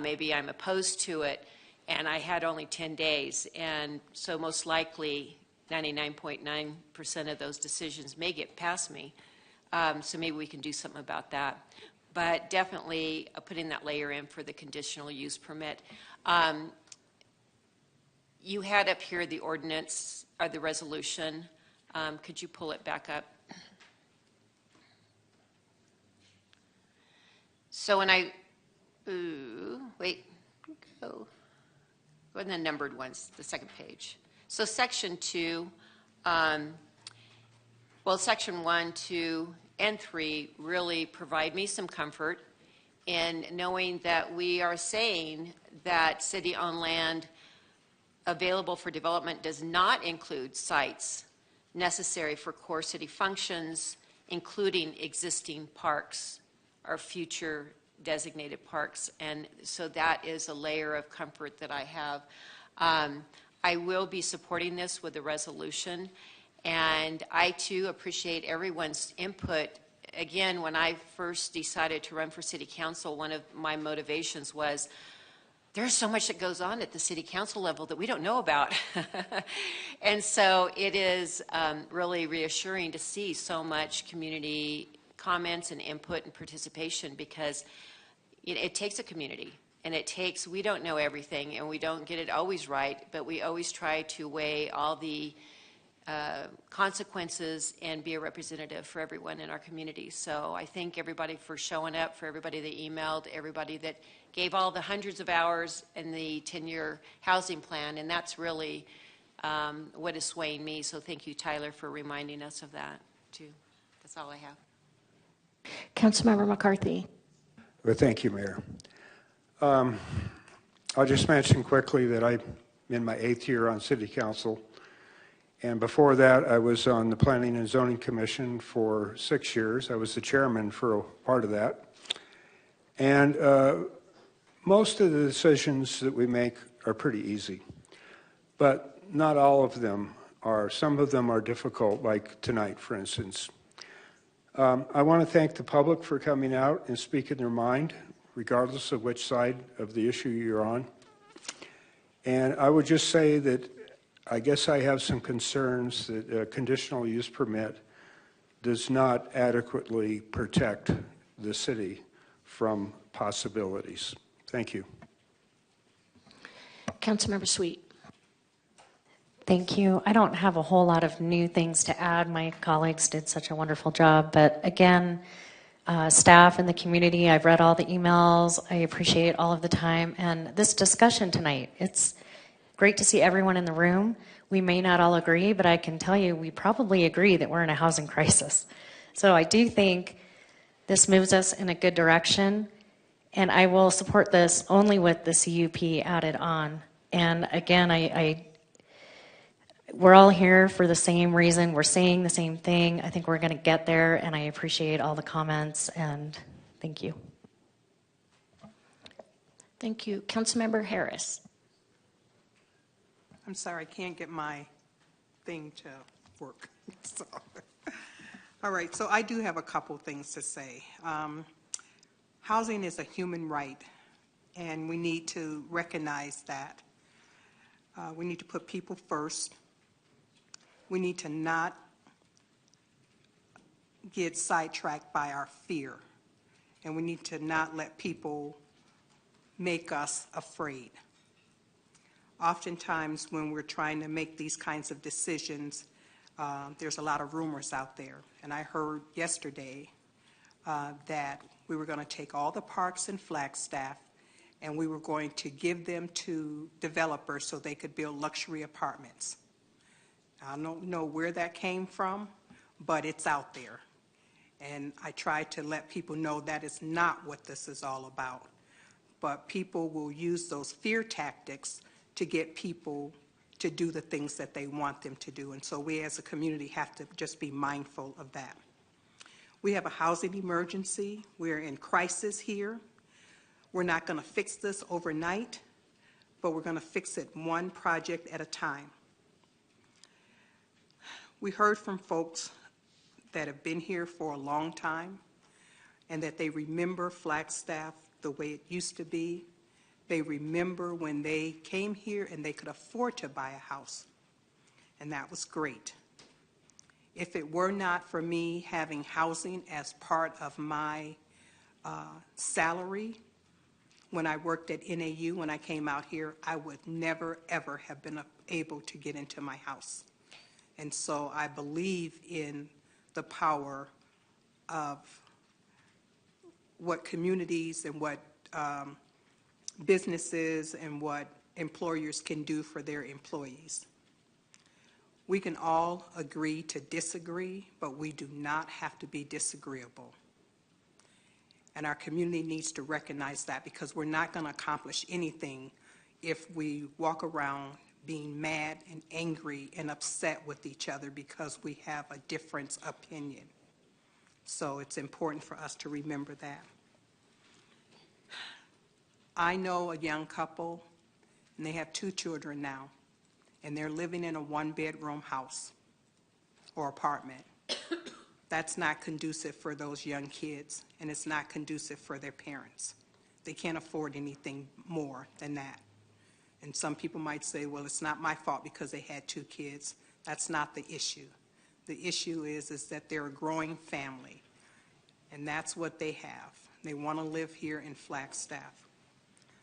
Maybe I'm opposed to it. And I had only 10 days, and so most likely 99.9% of those decisions may get past me. So maybe we can do something about that. But definitely putting that layer in for the conditional use permit. You had up here the ordinance or the resolution. Could you pull it back up? So when I, go in the numbered ones, the second page. So section 2, section 1, 2, and 3 really provide me some comfort in knowing that we are saying that city-owned land available for development does not include sites necessary for core city functions, including existing parks or future designated parks. And so that is a layer of comfort that I have. I will be supporting this with a resolution, and I too appreciate everyone's input. Again, when I first decided to run for city council, one of my motivations was there's so much that goes on at the city council level that we don't know about. And so it is really reassuring to see so much community comments and input and participation, because it takes a community, and we don't know everything, and we don't get it always right, but we always try to weigh all the consequences and be a representative for everyone in our community. So I thank everybody for showing up, for everybody that emailed, everybody that gave all the hundreds of hours in the 10-year housing plan, and that's really what is swaying me. So thank you, Tyler, for reminding us of that, too. That's all I have. Councilmember McCarthy. Well, thank you, Mayor. I'll just mention quickly that I'm in my 8th year on City Council, and before that I was on the Planning and Zoning Commission for 6 years. I was the chairman for a part of that. And most of the decisions that we make are pretty easy, but not all of them are. Some of them are difficult, like tonight, for instance. I want to thank the public for coming out and speaking their mind, regardless of which side of the issue you're on. And I would just say that I guess I have some concerns that a conditional use permit does not adequately protect the city from possibilities. Thank you. Councilmember Sweet. Thank you. I don't have a whole lot of new things to add. My colleagues did such a wonderful job. But again, staff and the community, I've read all the emails. I appreciate all of the time. And this discussion tonight, it's great to see everyone in the room. We may not all agree, but I can tell you we probably agree that we're in a housing crisis. So I do think this moves us in a good direction. And I will support this only with the CUP added on. And again, we're all here for the same reason. We're saying the same thing. I think we're going to get there, and I appreciate all the comments, and thank you. Thank you. Councilmember Harris. I'm sorry, I can't get my thing to work. So, all right, so I do have a couple things to say. Housing is a human right, and we need to recognize that. We need to put people first. We need to not get sidetracked by our fear, and we need to not let people make us afraid. Oftentimes when we're trying to make these kinds of decisions, there's a lot of rumors out there. And I heard yesterday that we were going to take all the parks in Flagstaff and we were going to give them to developers so they could build luxury apartments. I don't know where that came from, but it's out there. And I try to let people know that is not what this is all about. But people will use those fear tactics to get people to do the things that they want them to do. And so we as a community have to just be mindful of that. We have a housing emergency. We're in crisis here. We're not going to fix this overnight, but we're going to fix it one project at a time. We heard from folks that have been here for a long time and that they remember Flagstaff the way it used to be. They remember when they came here and they could afford to buy a house, and that was great. If it were not for me having housing as part of my salary when I worked at NAU, when I came out here, I would never, ever have been able to get into my house. And so I believe in the power of what communities and what businesses and what employers can do for their employees. We can all agree to disagree, but we do not have to be disagreeable. And our community needs to recognize that, because we're not going to accomplish anything if we walk around being mad and angry and upset with each other because we have a different opinion. So it's important for us to remember that. I know a young couple, and they have 2 children now, and they're living in a 1-bedroom house or apartment. That's not conducive for those young kids, and it's not conducive for their parents. They can't afford anything more than that. And some people might say, well, it's not my fault because they had 2 kids. That's not the issue. The issue is that they're a growing family, and that's what they have. They want to live here in Flagstaff.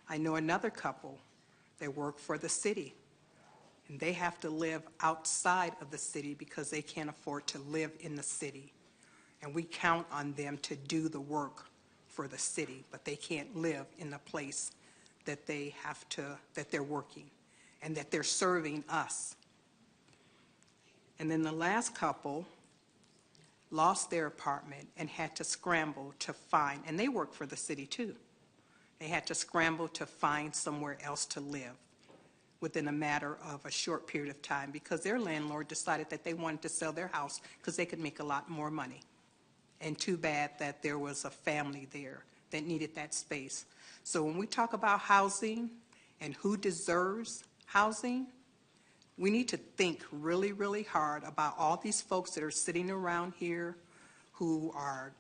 I know another couple that work for the city, and they have to live outside of the city because they can't afford to live in the city. And we count on them to do the work for the city, but they can't live in the place that they have to, that they're working and that they're serving us. And then the last couple lost their apartment and had to scramble to find, and they work for the city too. They had to scramble to find somewhere else to live within a matter of a short period of time because their landlord decided that they wanted to sell their house because they could make a lot more money. And too bad that there was a family there that needed that space. So when we talk about housing and who deserves housing, we need to think really, really hard about all these folks that are sitting around here who are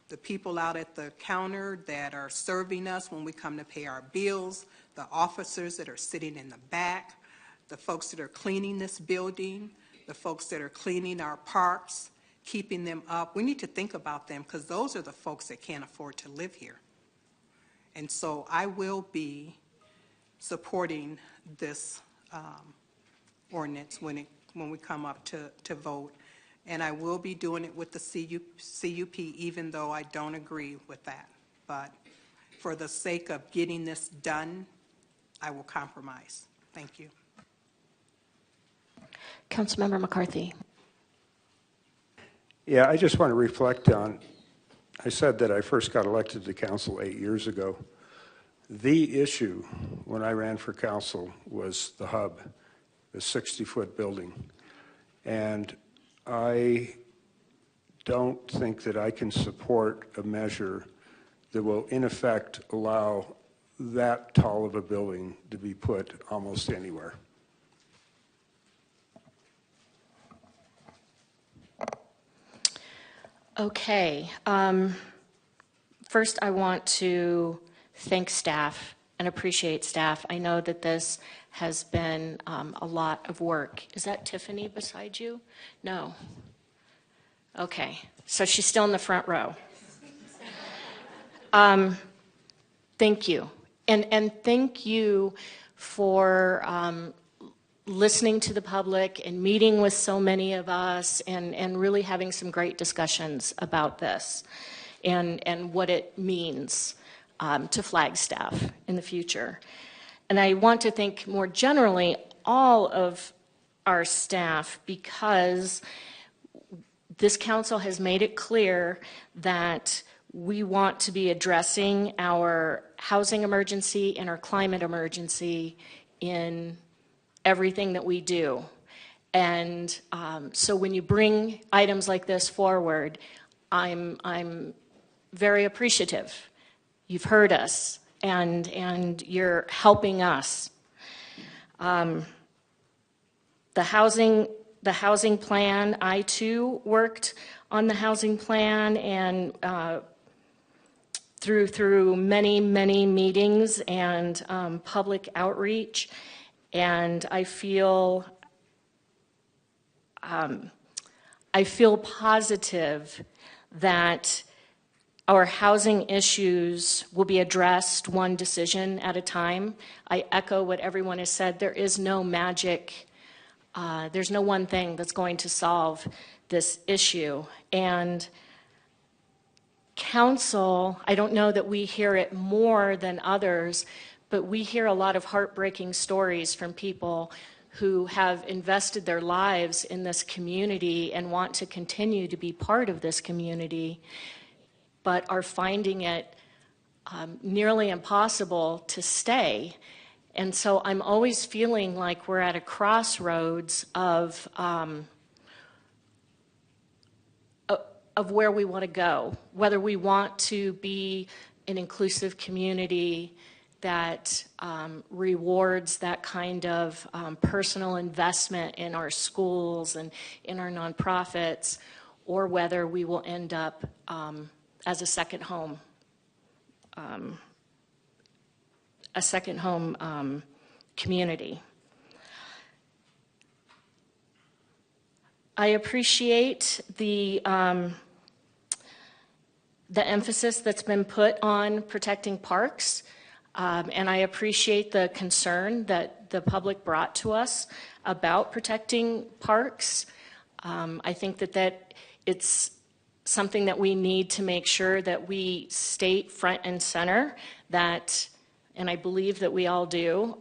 the people out at the counter that are serving us when we come to pay our bills, the officers that are sitting in the back, the folks that are cleaning this building, the folks that are cleaning our parks, keeping them up. We need to think about them because those are the folks that can't afford to live here. And so I will be supporting this ordinance when we come up to vote. And I will be doing it with the CUP, even though I don't agree with that. But for the sake of getting this done, I will compromise. Thank you. Councilmember McCarthy. Yeah, I just want to reflect on, I said that I first got elected to council 8 years ago. The issue when I ran for council was the hub, the 60-foot building. And I don't think that I can support a measure that will in effect allow that tall of a building to be put almost anywhere. Okay. First, I want to thank staff and appreciate staff. I know that this has been a lot of work. Is that Tiffany beside you? No. Okay. So she's still in the front row. Thank you. And thank you for listening to the public and meeting with so many of us and really having some great discussions about this and what it means to Flagstaff in the future. And I want to thank more generally all of our staff, because this council has made it clear that we want to be addressing our housing emergency and our climate emergency in everything that we do. And so when you bring items like this forward, I'm very appreciative. You've heard us, and you're helping us. The housing plan, I too worked on the housing plan and through many meetings and public outreach, and I feel positive that our housing issues will be addressed one decision at a time. I echo what everyone has said. There is no magic. There's no one thing that's going to solve this issue. And council, I don't know that we hear it more than others, but we hear a lot of heartbreaking stories from people who have invested their lives in this community and want to continue to be part of this community, but are finding it nearly impossible to stay. And so I'm always feeling like we're at a crossroads of where we want to go, whether we want to be an inclusive community that rewards that kind of personal investment in our schools and in our nonprofits, or whether we will end up as a second home community. I appreciate the emphasis that's been put on protecting parks, and I appreciate the concern that the public brought to us about protecting parks. I think that it's something that we need to make sure that we state front and center that, and I believe that we all do,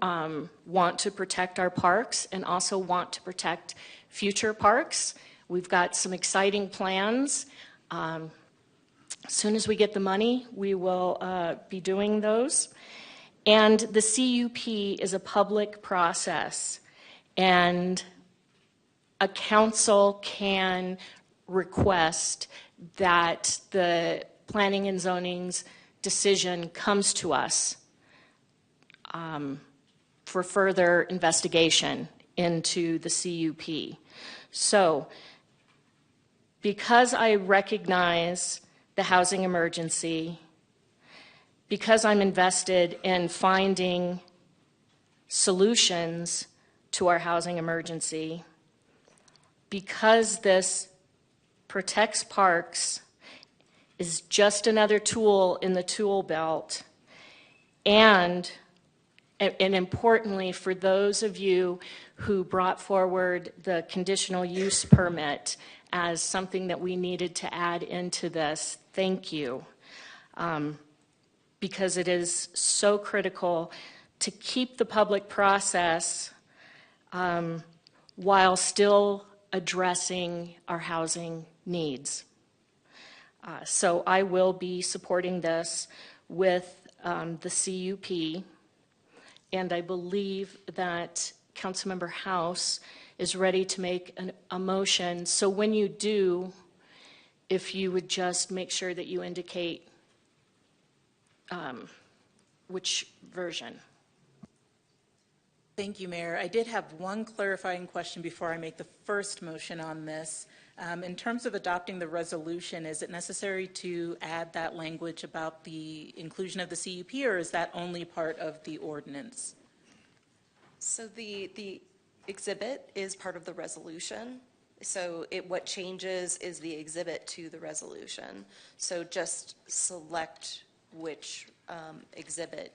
want to protect our parks and also want to protect future parks. We've got some exciting plans. As soon as we get the money, we will be doing those. And the CUP is a public process, and a council can request that the planning and zoning's decision comes to us for further investigation into the CUP. So, because I recognize the housing emergency, because I'm invested in finding solutions to our housing emergency, because this protects parks is just another tool in the tool belt, and importantly, for those of you who brought forward the conditional use permit as something that we needed to add into this, thank you. Because it is so critical to keep the public process while still addressing our housing needs. So I will be supporting this with the CUP, and I believe that Councilmember House is ready to make a motion. So when you do, if you would just make sure that you indicate which version? Thank you, Mayor. I did have one clarifying question before I make the first motion on this. In terms of adopting the resolution, is it necessary to add that language about the inclusion of the CUP, or is that only part of the ordinance? So the exhibit is part of the resolution. So what changes is the exhibit to the resolution. So just select which exhibit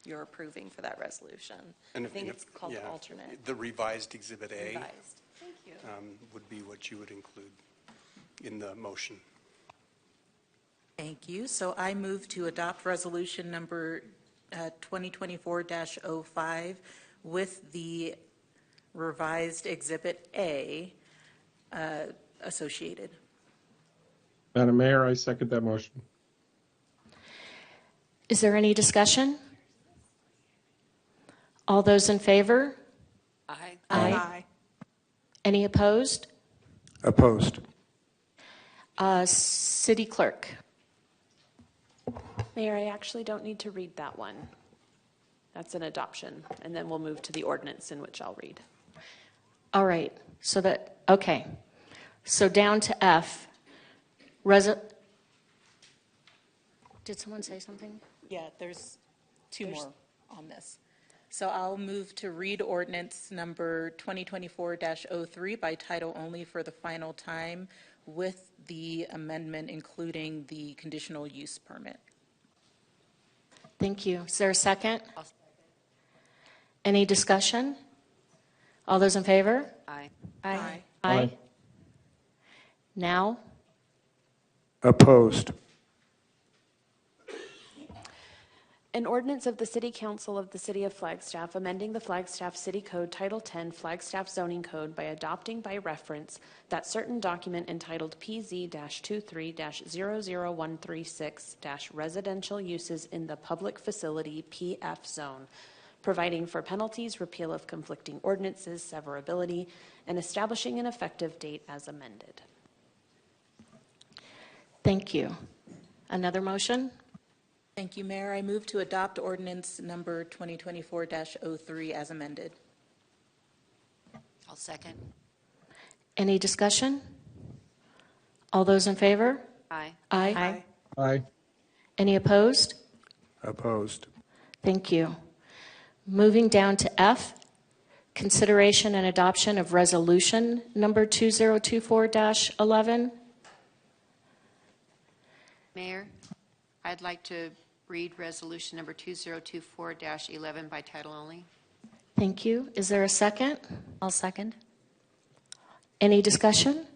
you're approving for that resolution. And I think it's called alternate. The revised Exhibit A Revised. Thank you. would be what you would include in the motion. Thank you. So I move to adopt resolution number 2024-05 with the revised Exhibit A associated. Madam Mayor, I second that motion. Is there any discussion? All those in favor? Aye. Aye. Any opposed? Opposed. City Clerk. Mayor, I actually don't need to read that one. That's an adoption, and then we'll move to the ordinance in which I'll read. All right, okay. So down to F. Did someone say something? Yeah, there's two more on this. So I'll move to read ordinance number 2024-03 by title only for the final time with the amendment including the conditional use permit. Thank you. Is there a second? Any discussion? All those in favor? Aye. Aye. Aye. Now? Opposed. An ordinance of the City Council of the City of Flagstaff amending the Flagstaff City Code Title 10 Flagstaff Zoning Code by adopting by reference that certain document entitled PZ-23-00136-Residential Uses in the Public Facility PF Zone, providing for penalties, repeal of conflicting ordinances, severability, and establishing an effective date as amended. Thank you. Another motion? Thank you, Mayor. I move to adopt ordinance number 2024-03 as amended. I'll second. Any discussion? All those in favor? Aye. Aye. Aye. Any opposed? Opposed. Thank you. Moving down to F, consideration and adoption of resolution number 2024-11. Mayor, I'd like to read resolution number 2024-11 by title only. Thank you. Is there a second? I'll second. Any discussion?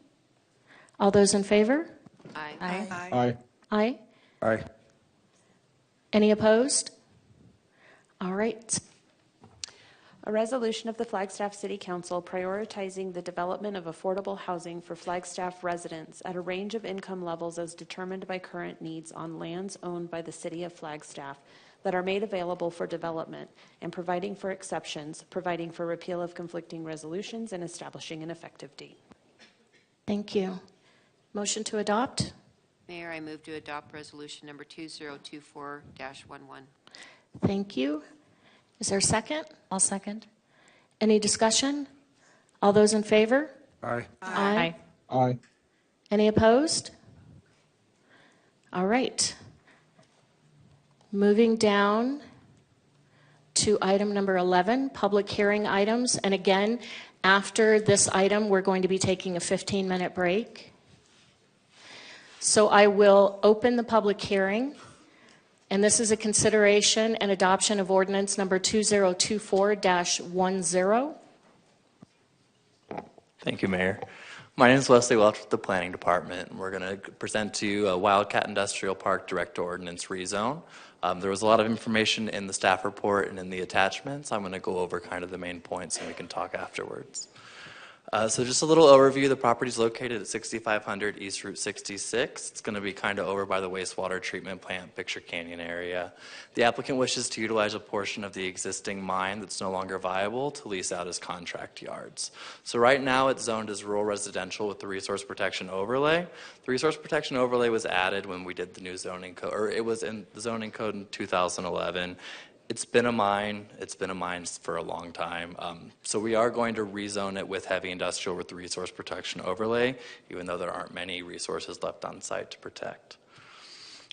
All those in favor? Aye. Aye. Aye. Aye. Aye. Any opposed? All right. A resolution of the Flagstaff City Council prioritizing the development of affordable housing for Flagstaff residents at a range of income levels as determined by current needs on lands owned by the City of Flagstaff that are made available for development, and providing for exceptions, providing for repeal of conflicting resolutions, and establishing an effective date. Thank you. Motion to adopt? Mayor, I move to adopt resolution number 2024-11. Thank you. Is there a second? I'll second. Any discussion? All those in favor? Aye. Aye. Aye. Any opposed? All right. Moving down to item number 11, public hearing items. And again, after this item, we're going to be taking a 15-minute break. So I will open the public hearing. And this is a consideration and adoption of ordinance number 2024-10. Thank you, Mayor. My name is Wesley Welch with the Planning Department, and we're going to present to you a Wildcat Industrial Park Direct Ordinance rezone. There was a lot of information in the staff report and in the attachments. I'm going to go over kind of the main points, and we can talk afterwards. So just a little overview. The property is located at 6500 East Route 66. It's going to be kind of over by the wastewater treatment plant, Picture Canyon area. The applicant wishes to utilize a portion of the existing mine that's no longer viable to lease out as contract yards. So right now it's zoned as rural residential with the resource protection overlay. The resource protection overlay was added when we did the new zoning code, or it was in the zoning code in 2011. It's been a mine. It's been a mine for a long time. So we are going to rezone it with heavy industrial with the resource protection overlay, even though there aren't many resources left on site to protect.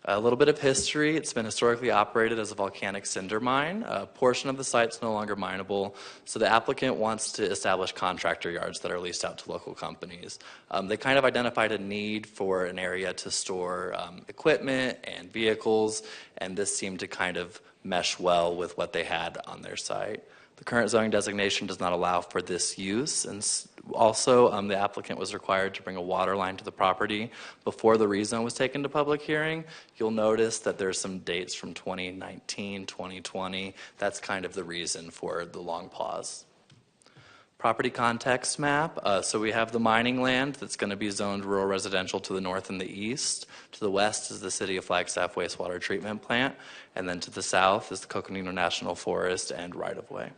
A little bit of history. It's been historically operated as a volcanic cinder mine. A portion of the site's no longer mineable, so the applicant wants to establish contractor yards that are leased out to local companies. They kind of identified a need for an area to store equipment and vehicles, and this seemed to kind of mesh well with what they had on their site. The current zoning designation does not allow for this use, and also the applicant was required to bring a water line to the property before the rezone was taken to public hearing. You'll notice that there's some dates from 2019, 2020. That's kind of the reason for the long pause. Property context map. So we have the mining land that's going to be zoned rural residential to the north and the east. To the west is the City of Flagstaff wastewater treatment plant. And then to the south is the Coconino National Forest and right-of-way.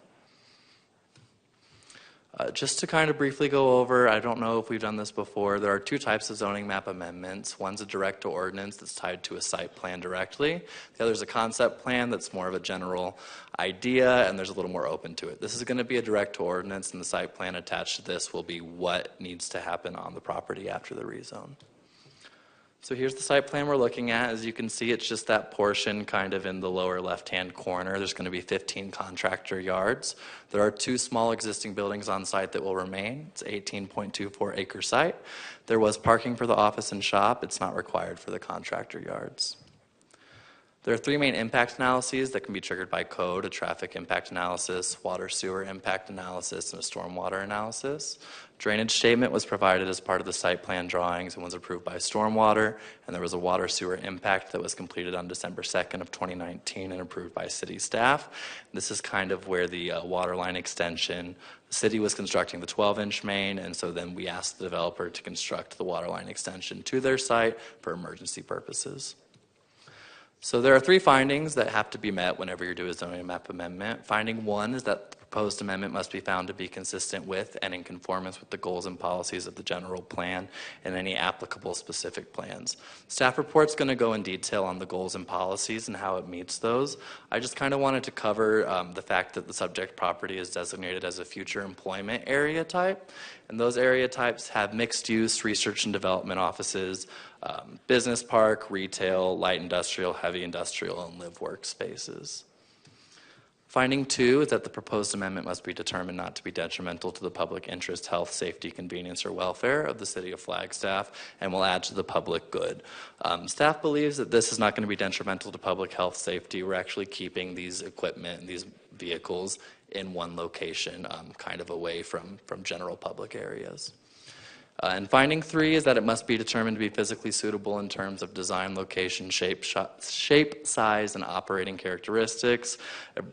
Just to kind of briefly go over, I don't know if we've done this before, there are two types of zoning map amendments. One's a direct to ordinance that's tied to a site plan directly. The other is a concept plan that's more of a general idea, and there's a little more open to it. This is going to be a direct to ordinance, and the site plan attached to this will be what needs to happen on the property after the rezone. So here's the site plan we're looking at. As you can see, it's just that portion kind of in the lower left-hand corner. There's going to be 15 contractor yards. There are two small existing buildings on site that will remain. It's an 18.24 acre site. There was parking for the office and shop. It's not required for the contractor yards. There are three main impact analyses that can be triggered by code: a traffic impact analysis, water sewer impact analysis, and a stormwater analysis. Drainage statement was provided as part of the site plan drawings and was approved by stormwater, and there was a water sewer impact that was completed on December 2nd of 2019 and approved by city staff. This is kind of where the water line extension, the city was constructing the 12-inch main, and so then we asked the developer to construct the water line extension to their site for emergency purposes. So there are three findings that have to be met whenever you're doing a zoning map amendment. Finding one is that the proposed amendment must be found to be consistent with and in conformance with the goals and policies of the general plan and any applicable specific plans. Staff report's going to go in detail on the goals and policies and how it meets those. I just kind of wanted to cover the fact that the subject property is designated as a future employment area type, and those area types have mixed use, research and development offices, business park, retail, light industrial, heavy industrial, and live workspaces. Finding two is that the proposed amendment must be determined not to be detrimental to the public interest, health, safety, convenience, or welfare of the City of Flagstaff and will add to the public good. Staff believes that this is not going to be detrimental to public health, safety. We're actually keeping these equipment and these vehicles in one location, kind of away from general public areas. And finding three is that it must be determined to be physically suitable in terms of design, location, shape, size, and operating characteristics,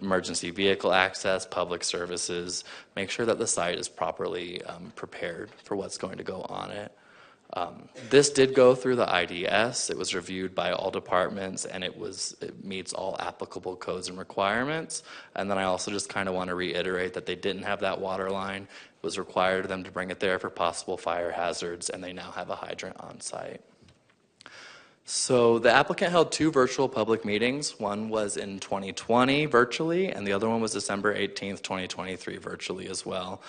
emergency vehicle access, public services. Make sure that the site is properly prepared for what's going to go on it. This did go through the IDS. It was reviewed by all departments, and it meets all applicable codes and requirements. And then I also just kind of want to reiterate that they didn't have that water line. It was required of them to bring it there for possible fire hazards, and they now have a hydrant on site. So the applicant held two virtual public meetings. One was in 2020 virtually, and the other one was December 18th, 2023 virtually as well.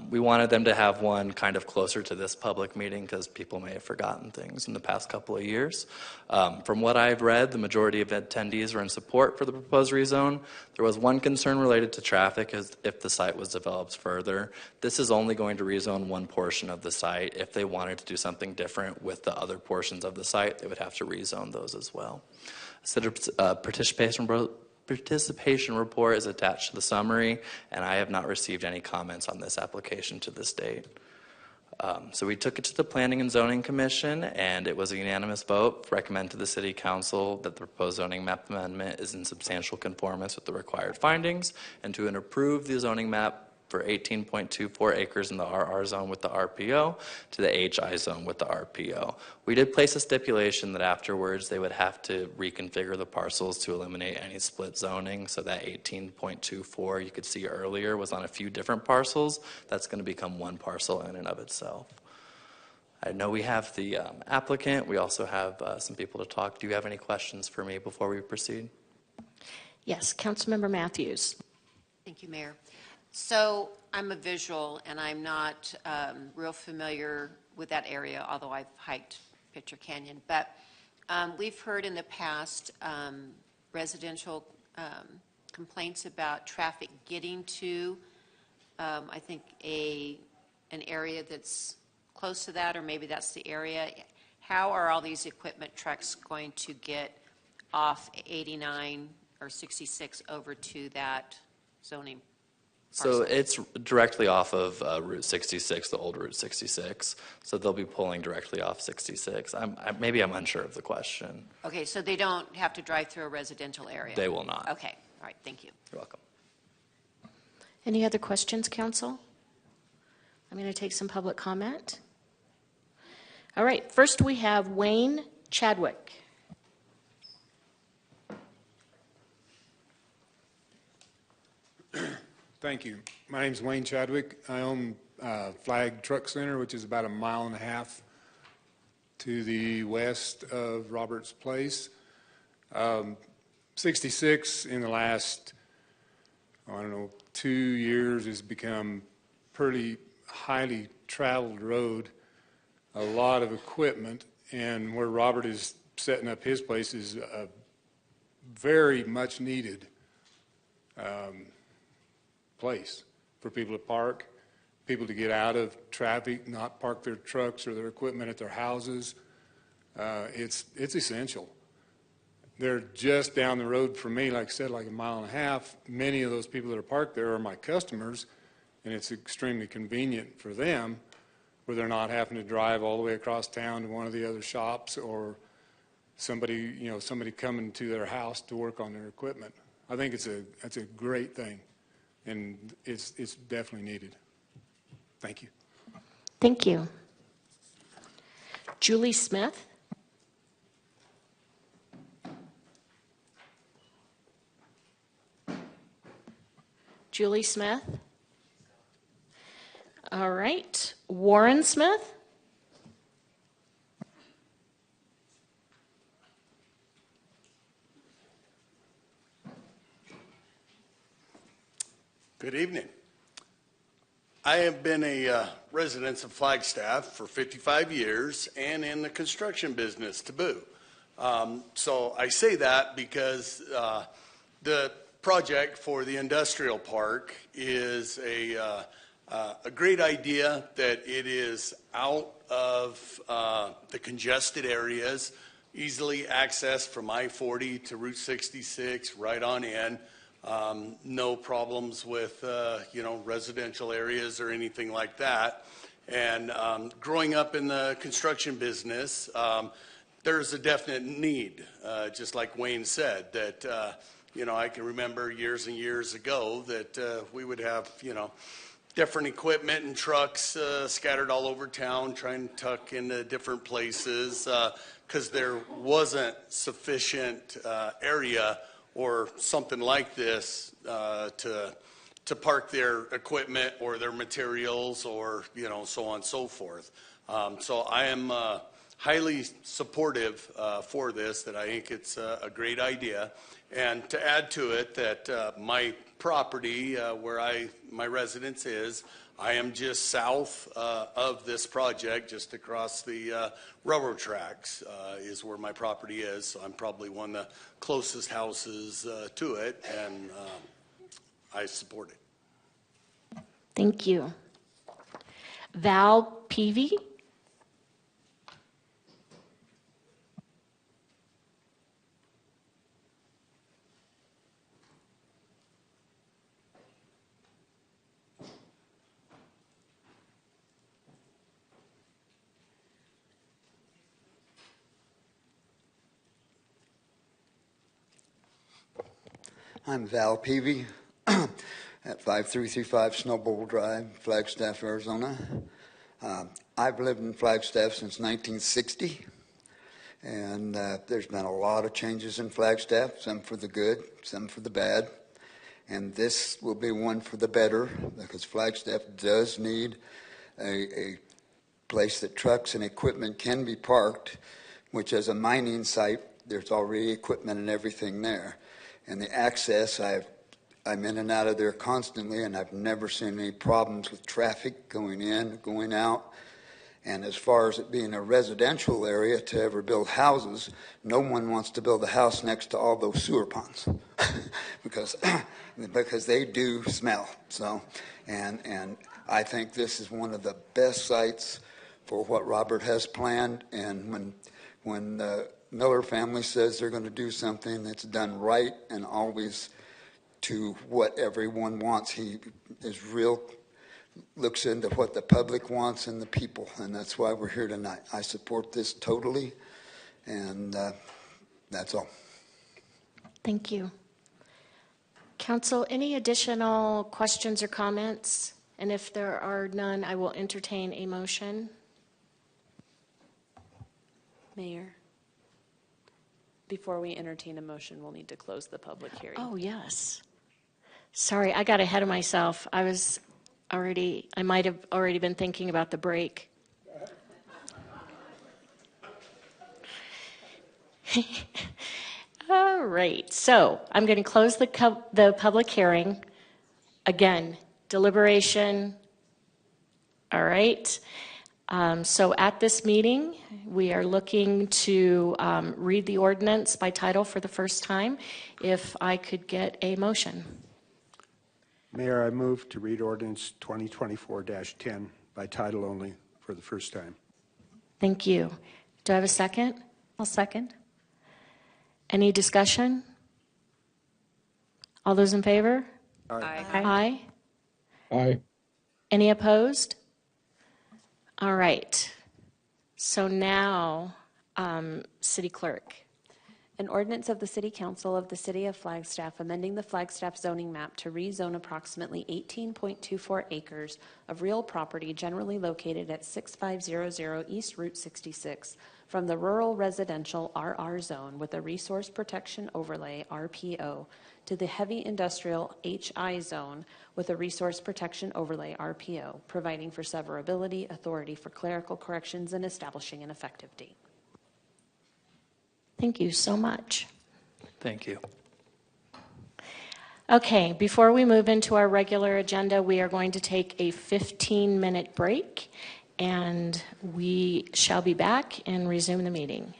We wanted them to have one kind of closer to this public meeting because people may have forgotten things in the past couple of years. From what I've read, the majority of attendees were in support for the proposed rezone. There was one concern related to traffic as if the site was developed further. This is only going to rezone one portion of the site. If they wanted to do something different with the other portions of the site, they would have to rezone those as well. Participation report is attached to the summary, and I have not received any comments on this application to this date. So we took it to the Planning and Zoning Commission, and it was a unanimous vote to recommend to the City Council that the proposed zoning map amendment is in substantial conformance with the required findings, and to approve the zoning map for 18.24 acres in the RR zone with the RPO to the HI zone with the RPO. We did place a stipulation that afterwards they would have to reconfigure the parcels to eliminate any split zoning, so that 18.24 you could see earlier was on a few different parcels. That's going to become one parcel in and of itself. I know we have the applicant. We also have some people to talk. Do you have any questions for me before we proceed? Yes, Councilmember Matthews. Thank you, Mayor. So I'm a visual, and I'm not real familiar with that area, although I've hiked Picture Canyon. But we've heard in the past residential complaints about traffic getting to, I think, an area that's close to that, or maybe that's the area. How are all these equipment trucks going to get off 89 or 66 over to that zoning parcel? So it's directly off of Route 66, the old Route 66. So they'll be pulling directly off 66. Maybe I'm unsure of the question. Okay, so they don't have to drive through a residential area? They will not. Okay, all right, thank you. You're welcome. Any other questions, Council? I'm going to take some public comment. All right, first we have Wayne Chadwick. Thank you. My name is Wayne Chadwick. I own Flag Truck Center, which is about 1.5 miles to the west of Roberts Place. 66 in the last, 2 years has become pretty highly traveled road, a lot of equipment, and where Robert is setting up his place is a very much needed place for people to park, people to get out of traffic, not park their trucks or their equipment at their houses. It's essential. They're just down the road from me, like I said, like 1.5 miles. Many of those people that are parked there are my customers, and it's extremely convenient for them where they're not having to drive all the way across town to one of the other shops, or somebody coming to their house to work on their equipment. I think that's a great thing, and it's definitely needed. Thank you. Thank you. Julie Smith. Julie Smith. All right. Warren Smith. Good evening. I have been a resident of Flagstaff for 55 years and in the construction business to boot. So I say that because the project for the industrial park is a great idea, that it is out of the congested areas, easily accessed from I-40 to Route 66, right on in. No problems with, residential areas or anything like that. And growing up in the construction business, there's a definite need, just like Wayne said, that, I can remember years and years ago that we would have, different equipment and trucks scattered all over town trying to tuck into different places because there wasn't sufficient area or something like this to park their equipment or their materials, or so on and so forth. So I am highly supportive for this, that I think it's a great idea. And to add to it, that my property where my residence is, I am just south of this project, just across the railroad tracks is where my property is. So I'm probably one of the closest houses to it, and I support it. Thank you. Val Peavy. I'm Val Peavy, at 5335 Snowball Drive, Flagstaff, Arizona. I've lived in Flagstaff since 1960, and there's been a lot of changes in Flagstaff, some for the good, some for the bad, and this will be one for the better, because Flagstaff does need a place that trucks and equipment can be parked, which as a mining site, there's already equipment and everything there. And the access, I'm in and out of there constantly, and I've never seen any problems with traffic going in, going out. And as far as it being a residential area to ever build houses, no one wants to build a house next to all those sewer ponds because they do smell. So, and I think this is one of the best sites for what Robert has planned. And when the Miller family says they're going to do something that's done right and always to what everyone wants, he is looks into what the public wants and the people, and that's why we're here tonight. I support this totally, and that's all. Thank you. Council, any additional questions or comments? And if there are none, I will entertain a motion. Mayor, before we entertain a motion, we'll need to close the public hearing. Oh, yes. Sorry, I got ahead of myself. I might have already been thinking about the break. All right, so I'm going to close the public hearing. Again, deliberation. All right. So at this meeting, we are looking to read the ordinance by title for the first time. If I could get a motion. Mayor, I move to read ordinance 2024-10 by title only for the first time. Thank you. Do I have a second? I'll second. Any discussion? All those in favor? Aye. Aye. Aye. Any opposed? All right. So now, City Clerk. An ordinance of the City Council of the City of Flagstaff amending the Flagstaff zoning map to rezone approximately 18.24 acres of real property generally located at 6500 East Route 66 from the rural residential RR zone with a resource protection overlay RPO to the heavy industrial HI zone with a resource protection overlay RPO, providing for severability, authority for clerical corrections, and establishing an effective date. Thank you so much. Thank you. Okay, before we move into our regular agenda, we are going to take a 15-minute break, and we shall be back and resume the meeting.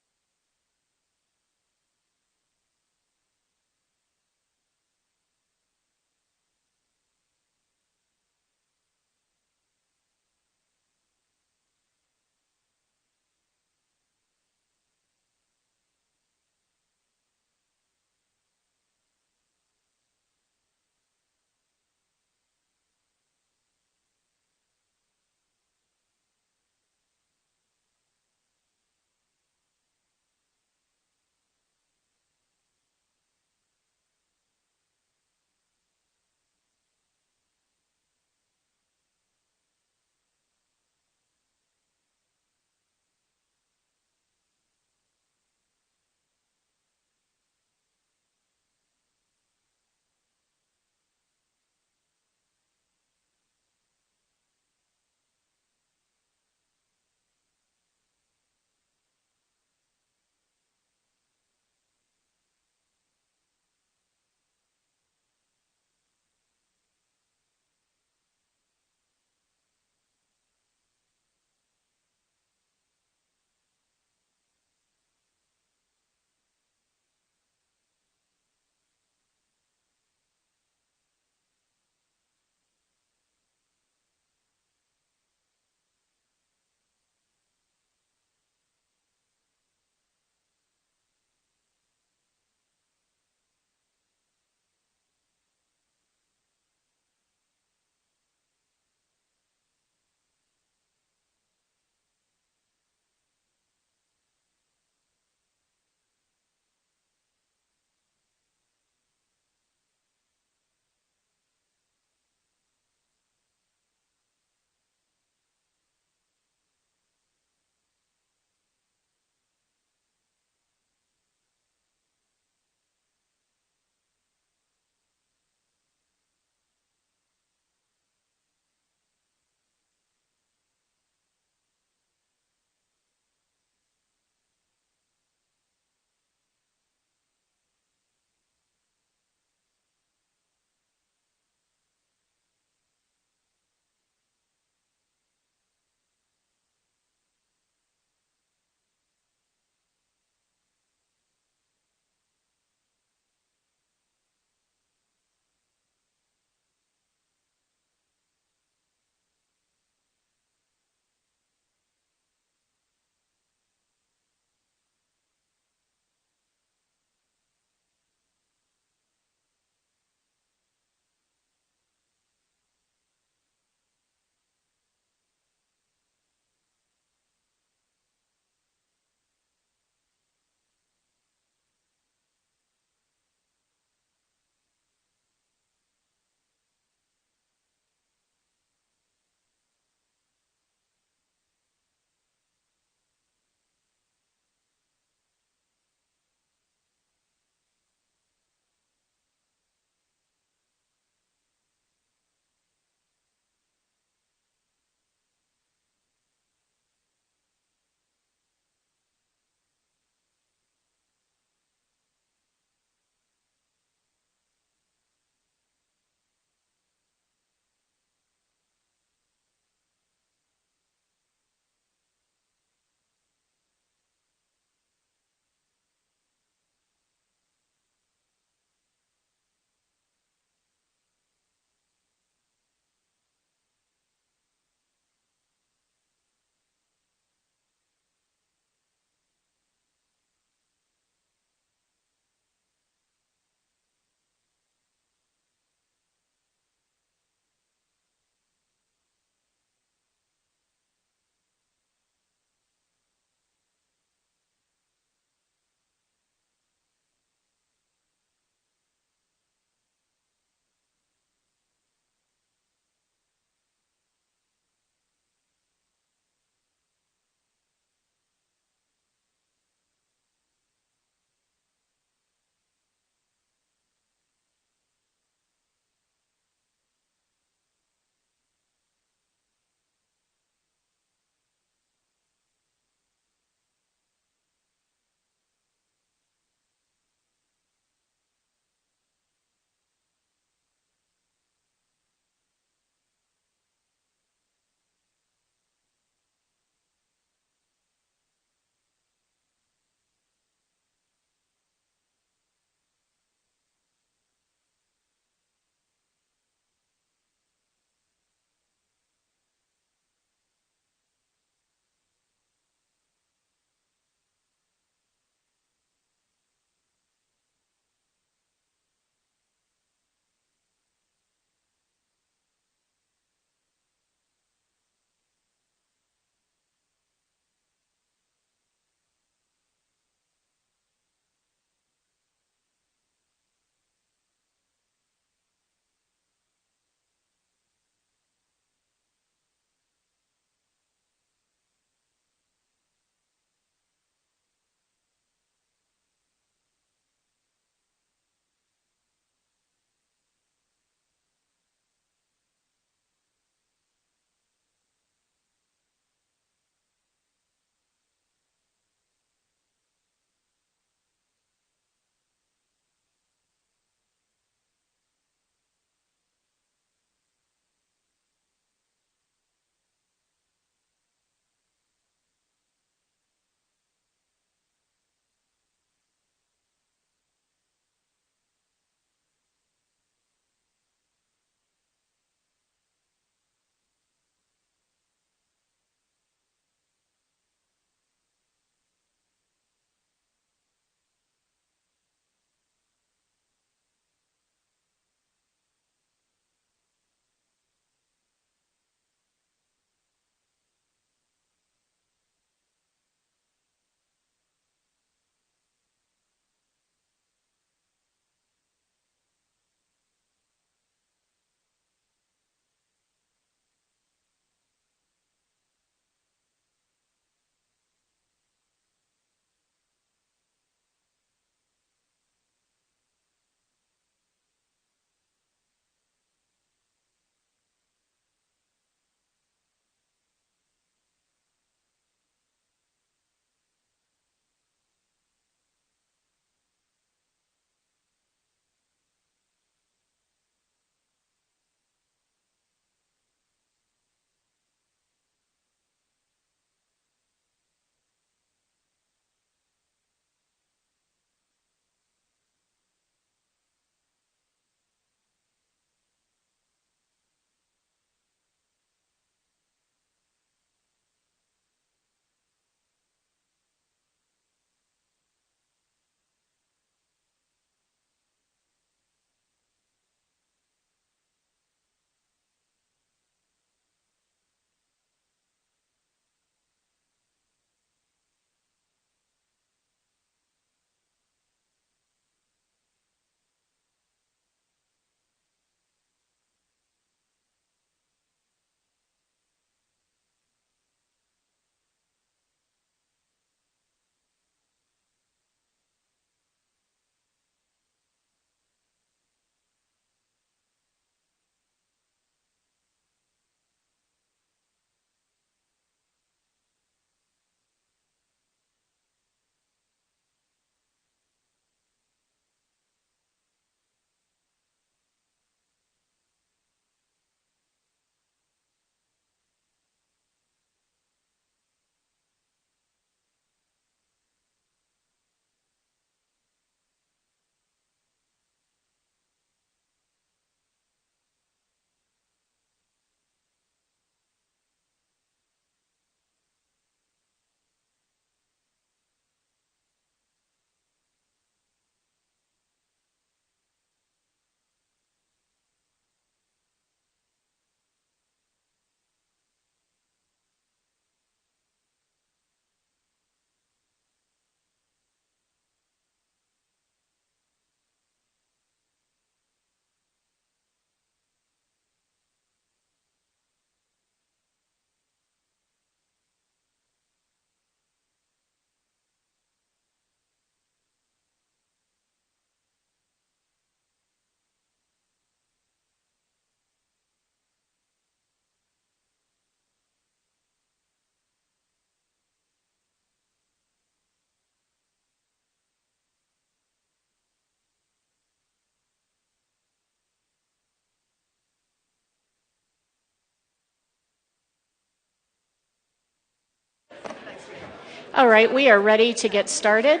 All right, we are ready to get started.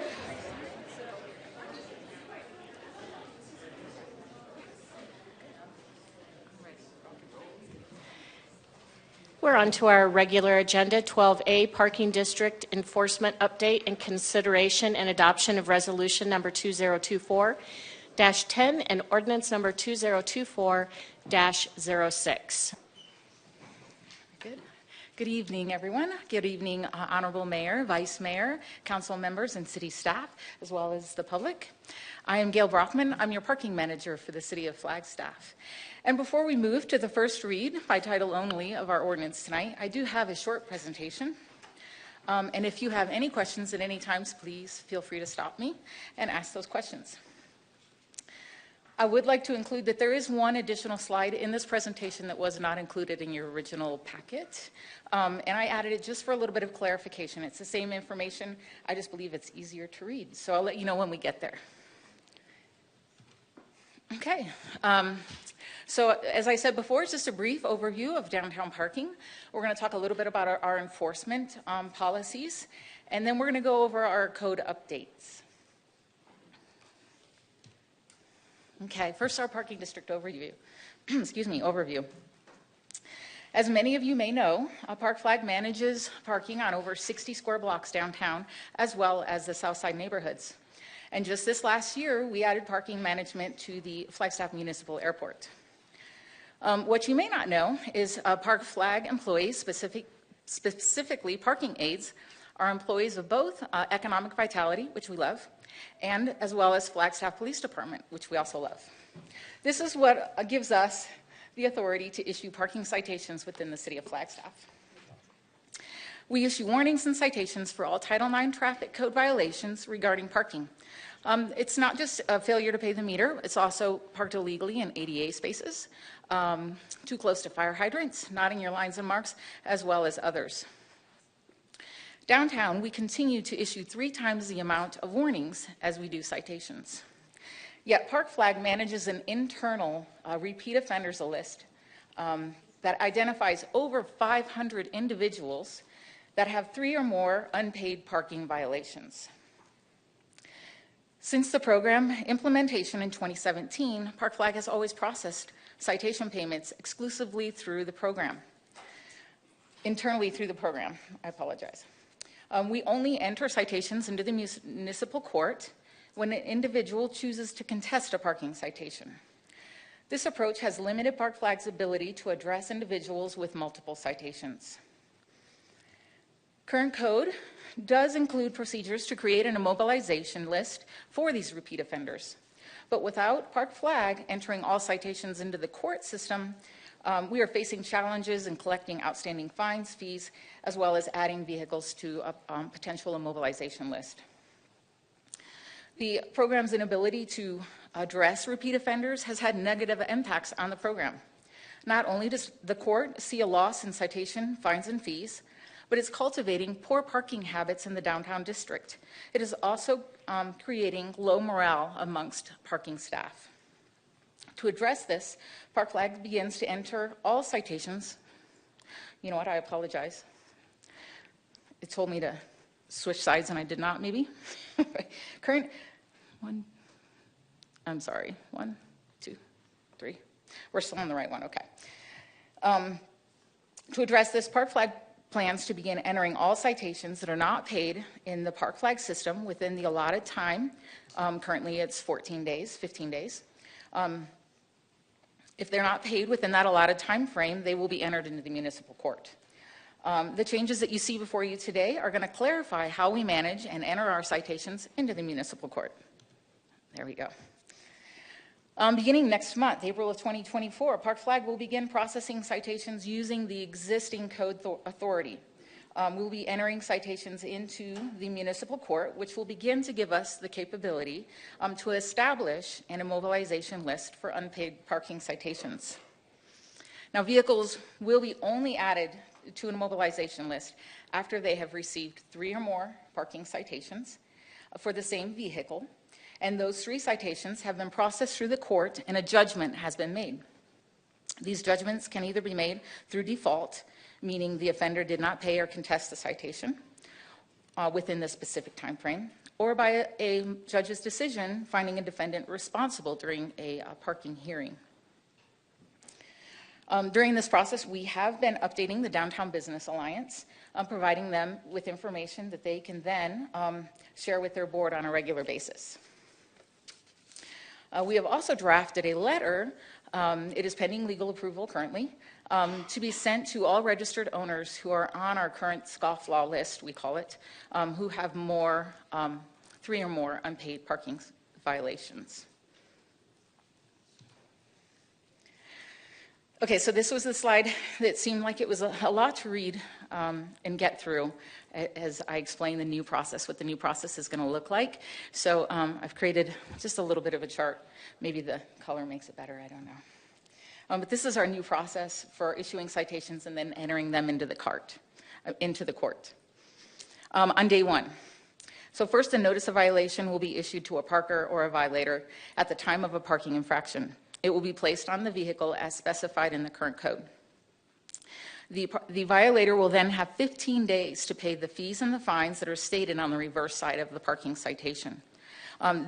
We're on to our regular agenda, 12A, Parking District Enforcement Update and Consideration and Adoption of Resolution Number 2024-10 and Ordinance Number 2024-06. Good evening, everyone. Good evening, Honorable Mayor, Vice Mayor, council members, and city staff, as well as the public. I am Gail Brockman. I'm your parking manager for the city of Flagstaff. And before we move to the first read by title only of our ordinance tonight, I do have a short presentation. And if you have any questions at any times, please feel free to stop me and ask those questions. I would like to include that there is one additional slide in this presentation that was not included in your original packet. And I added it just for a little bit of clarification. It's the same information. I just believe it's easier to read. So I'll let you know when we get there. Okay. So as I said before, it's just a brief overview of downtown parking. We're going to talk a little bit about our enforcement policies. And then we're going to go over our code updates. Okay, first our parking district overview. Overview. As many of you may know, Park Flag manages parking on over 60 square blocks downtown, as well as the South Side neighborhoods. And just this last year, we added parking management to the Flagstaff Municipal Airport. What you may not know is Park Flag employees, specifically parking aides, are employees of both Economic Vitality, which we love, and as well as Flagstaff Police Department, which we also love. This is what gives us the authority to issue parking citations within the city of Flagstaff. We issue warnings and citations for all Title IX traffic code violations regarding parking. It's not just a failure to pay the meter, it's also parked illegally in ADA spaces, too close to fire hydrants, not in your lines and marks, as well as others. Downtown, we continue to issue 3 times the amount of warnings as we do citations. Yet Park Flag manages an internal repeat offenders list that identifies over 500 individuals that have 3 or more unpaid parking violations. Since the program implementation in 2017, Park Flag has always processed citation payments exclusively through the program. Internally through the program, I apologize. We only enter citations into the municipal court when an individual chooses to contest a parking citation. This approach has limited Park Flag's ability to address individuals with multiple citations. Current code does include procedures to create an immobilization list for these repeat offenders. But without Park Flag entering all citations into the court system, we are facing challenges in collecting outstanding fines, fees, as well as adding vehicles to a potential immobilization list. The program's inability to address repeat offenders has had negative impacts on the program. Not only does the court see a loss in citation, fines, and fees, but it's cultivating poor parking habits in the downtown district. It is also creating low morale amongst parking staff. To address this, Park Flag begins to enter all citations. You know what, I apologize. It told me to switch sides and I did not, maybe. One, 1, 2, 3. We're still on the right one, okay. To address this, Park Flag plans to begin entering all citations that are not paid in the Park Flag system within the allotted time. Currently it's 14 days, 15 days. If they're not paid within that allotted time frame, they will be entered into the municipal court. The changes that you see before you today are going to clarify how we manage and enter our citations into the municipal court. There we go. Beginning next month, April of 2024, Park Flag will begin processing citations using the existing code authority. We'll be entering citations into the municipal court, which will begin to give us the capability to establish an immobilization list for unpaid parking citations. Now, vehicles will be only added to an immobilization list after they have received 3 or more parking citations for the same vehicle, and those 3 citations have been processed through the court and a judgment has been made. These judgments can either be made through default, meaning the offender did not pay or contest the citation, within the specific time frame, or by a judge's decision finding a defendant responsible during a parking hearing. During this process, we have been updating the Downtown Business Alliance, providing them with information that they can then share with their board on a regular basis. We have also drafted a letter, it is pending legal approval currently, to be sent to all registered owners who are on our current scofflaw list, we call it, who have 3 or more unpaid parking violations. Okay, so this was the slide that seemed like it was a lot to read and get through as I explain the new process, what the new process is going to look like. So I've created just a little bit of a chart. Maybe the color makes it better, I don't know. But this is our new process for issuing citations and then entering them into the court. On day 1. So first, a notice of violation will be issued to a parker or a violator at the time of a parking infraction. It will be placed on the vehicle as specified in the current code. The violator will then have 15 days to pay the fees and the fines that are stated on the reverse side of the parking citation.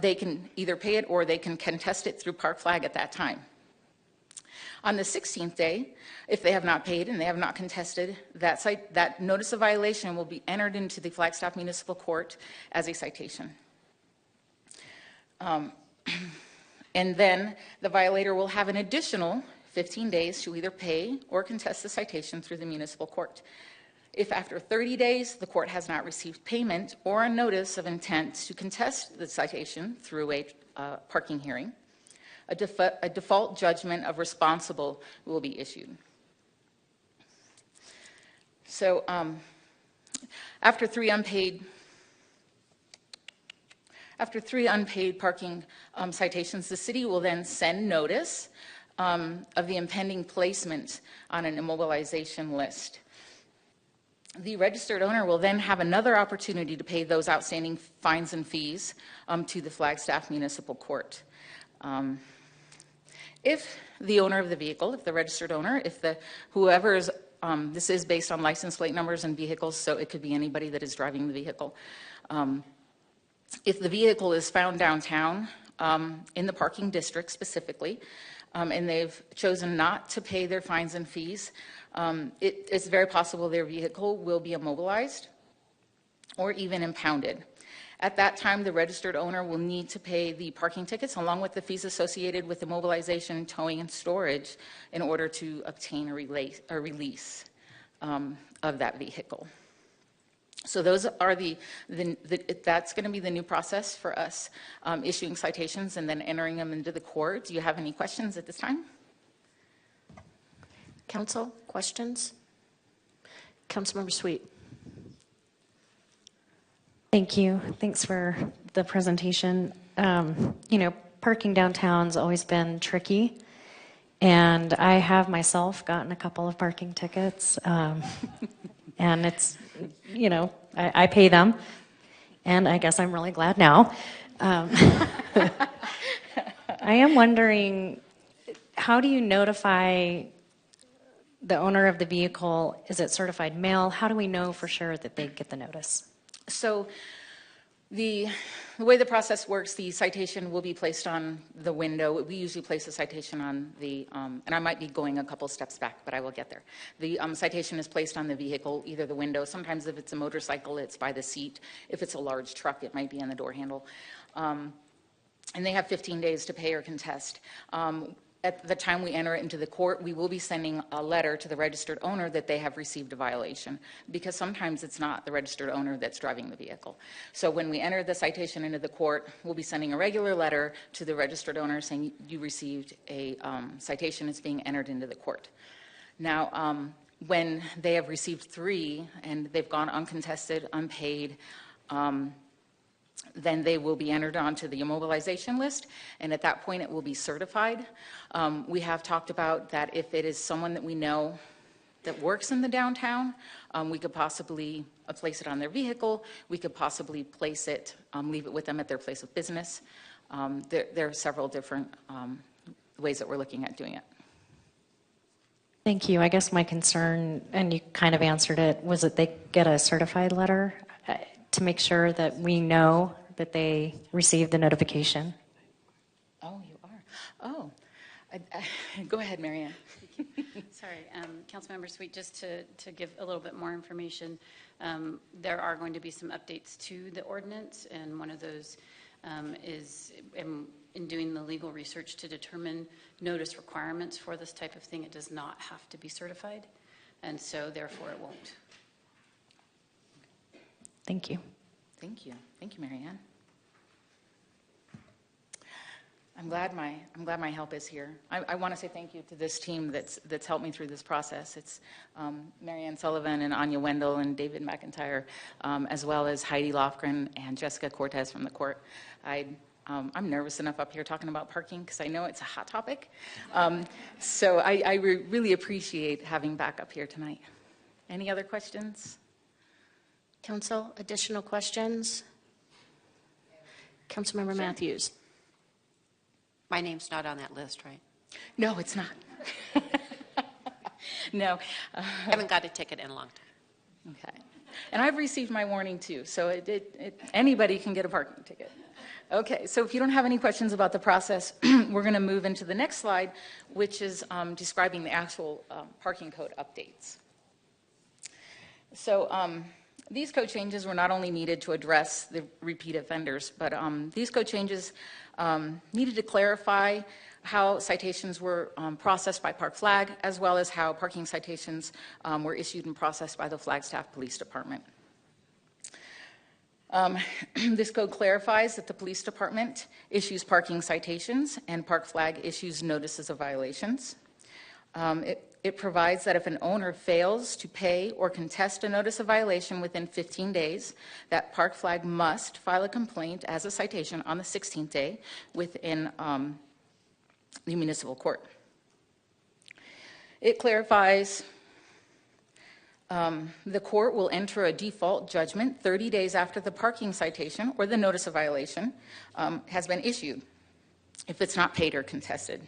They can either pay it or they can contest it through Park Flag at that time. On the 16th day, if they have not paid and they have not contested, that notice of violation will be entered into the Flagstaff Municipal Court as a citation. And then the violator will have an additional 15 days to either pay or contest the citation through the municipal court. If after 30 days the court has not received payment or a notice of intent to contest the citation through a parking hearing, a default judgment of responsible will be issued. So after three unpaid parking citations, the city will then send notice of the impending placement on an immobilization list. The registered owner will then have another opportunity to pay those outstanding fines and fees to the Flagstaff Municipal Court. If the owner of the vehicle, if the registered owner, if whoever is, this is based on license plate numbers and vehicles, so it could be anybody that is driving the vehicle. If the vehicle is found downtown in the parking district specifically, and they've chosen not to pay their fines and fees, it's very possible their vehicle will be immobilized or even impounded. At that time, the registered owner will need to pay the parking tickets along with the fees associated with immobilization, towing, and storage in order to obtain a release of that vehicle. So those are that's going to be the new process for us, issuing citations and then entering them into the court. Do you have any questions at this time? Council, questions? Councilmember Sweet. Thank you. Thanks for the presentation. Parking downtown's always been tricky, and I have myself gotten a couple of parking tickets, and it's, I pay them, and I guess I'm really glad now. I am wondering, how do you notify the owner of the vehicle? Is it certified mail? How do we know for sure that they get the notice? So the way the process works, the citation will be placed on the window. We usually place the citation on the, and I might be going a couple steps back, but I will get there. The citation is placed on the vehicle, either the window. Sometimes if it's a motorcycle, it's by the seat. If it's a large truck, it might be on the door handle. And they have 15 days to pay or contest. At the time we enter it into the court, we will be sending a letter to the registered owner that they have received a violation, because sometimes it's not the registered owner that's driving the vehicle. So when we enter the citation into the court, we'll be sending a regular letter to the registered owner saying you received a citation, it's being entered into the court. Now, when they have received 3 and they've gone uncontested, unpaid, then they will be entered onto the immobilization list, and at that point it will be certified. We have talked about that if it is someone that we know that works in the downtown, we could possibly place it on their vehicle. We could possibly place it, leave it with them at their place of business. There are several different ways that we're looking at doing it. Thank you. I guess my concern, and you kind of answered it, was that they get a certified letter. to make sure that we know that they received the notification. Oh, you are. Oh, go ahead, Marianne. Sorry, Councilmember Sweet, just to give a little bit more information, there are going to be some updates to the ordinance, and one of those is in doing the legal research to determine notice requirements for this type of thing. It does not have to be certified, and so therefore it won't. Thank you. Thank you. Thank you, Marianne. I'm glad my help is here. I want to say thank you to this team that's helped me through this process. It's Marianne Sullivan and Anya Wendell and David McIntyre, as well as Heidi Lofgren and Jessica Cortez from the court. I'm nervous enough up here talking about parking because I know it's a hot topic. So I really appreciate having back up here tonight. Any other questions? Council, additional questions? Councilmember Matthews. My name's not on that list, right? No, it's not. No. I haven't got a ticket in a long time. Okay. And I've received my warning too, so anybody can get a parking ticket. Okay, so if you don't have any questions about the process, we're going to move into the next slide, which is describing the actual parking code updates. So these code changes were not only needed to address the repeat offenders, but these code changes needed to clarify how citations were processed by Park Flag, as well as how parking citations were issued and processed by the Flagstaff Police Department. This code clarifies that the police department issues parking citations and Park Flag issues notices of violations. It provides that if an owner fails to pay or contest a notice of violation within 15 days, that Park Flag must file a complaint as a citation on the 16th day within the municipal court. It clarifies the court will enter a default judgment 30 days after the parking citation or the notice of violation has been issued, if it's not paid or contested.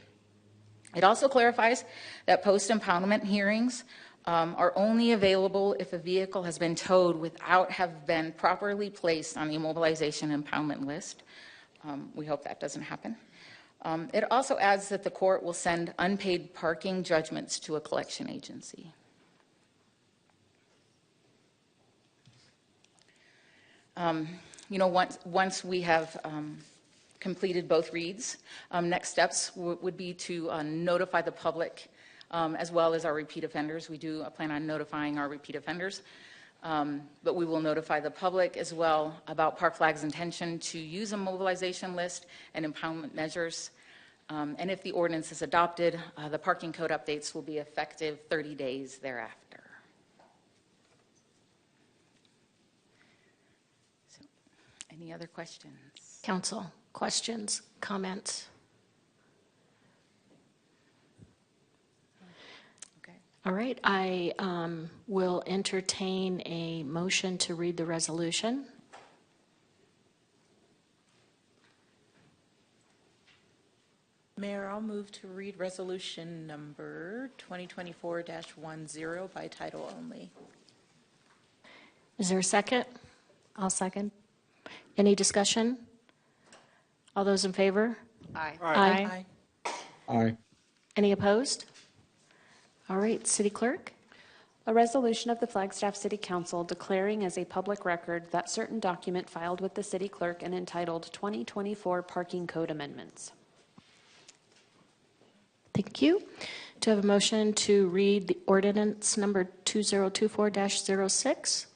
It also clarifies that post-impoundment hearings are only available if a vehicle has been towed without have been properly placed on the immobilization impoundment list. We hope that doesn't happen. It also adds that the court will send unpaid parking judgments to a collection agency. Once we have completed both reads, next steps would be to notify the public as well as our repeat offenders. We do plan on notifying our repeat offenders, but we will notify the public as well about Park Flag's intention to use a mobilization list and impoundment measures. And if the ordinance is adopted, the parking code updates will be effective 30 days thereafter. So, any other questions? Council, questions, comments? Okay. All right, I will entertain a motion to read the resolution. Mayor, I'll move to read resolution number 2024-10 by title only. Is there a second? I'll second. Any discussion? All those in favor? Aye. Aye. Aye. Any opposed? All right, City Clerk. A resolution of the Flagstaff City Council declaring as a public record that certain document filed with the city clerk and entitled 2024 Parking Code Amendments. Thank you. Do I have a motion to read the ordinance number 2024-06?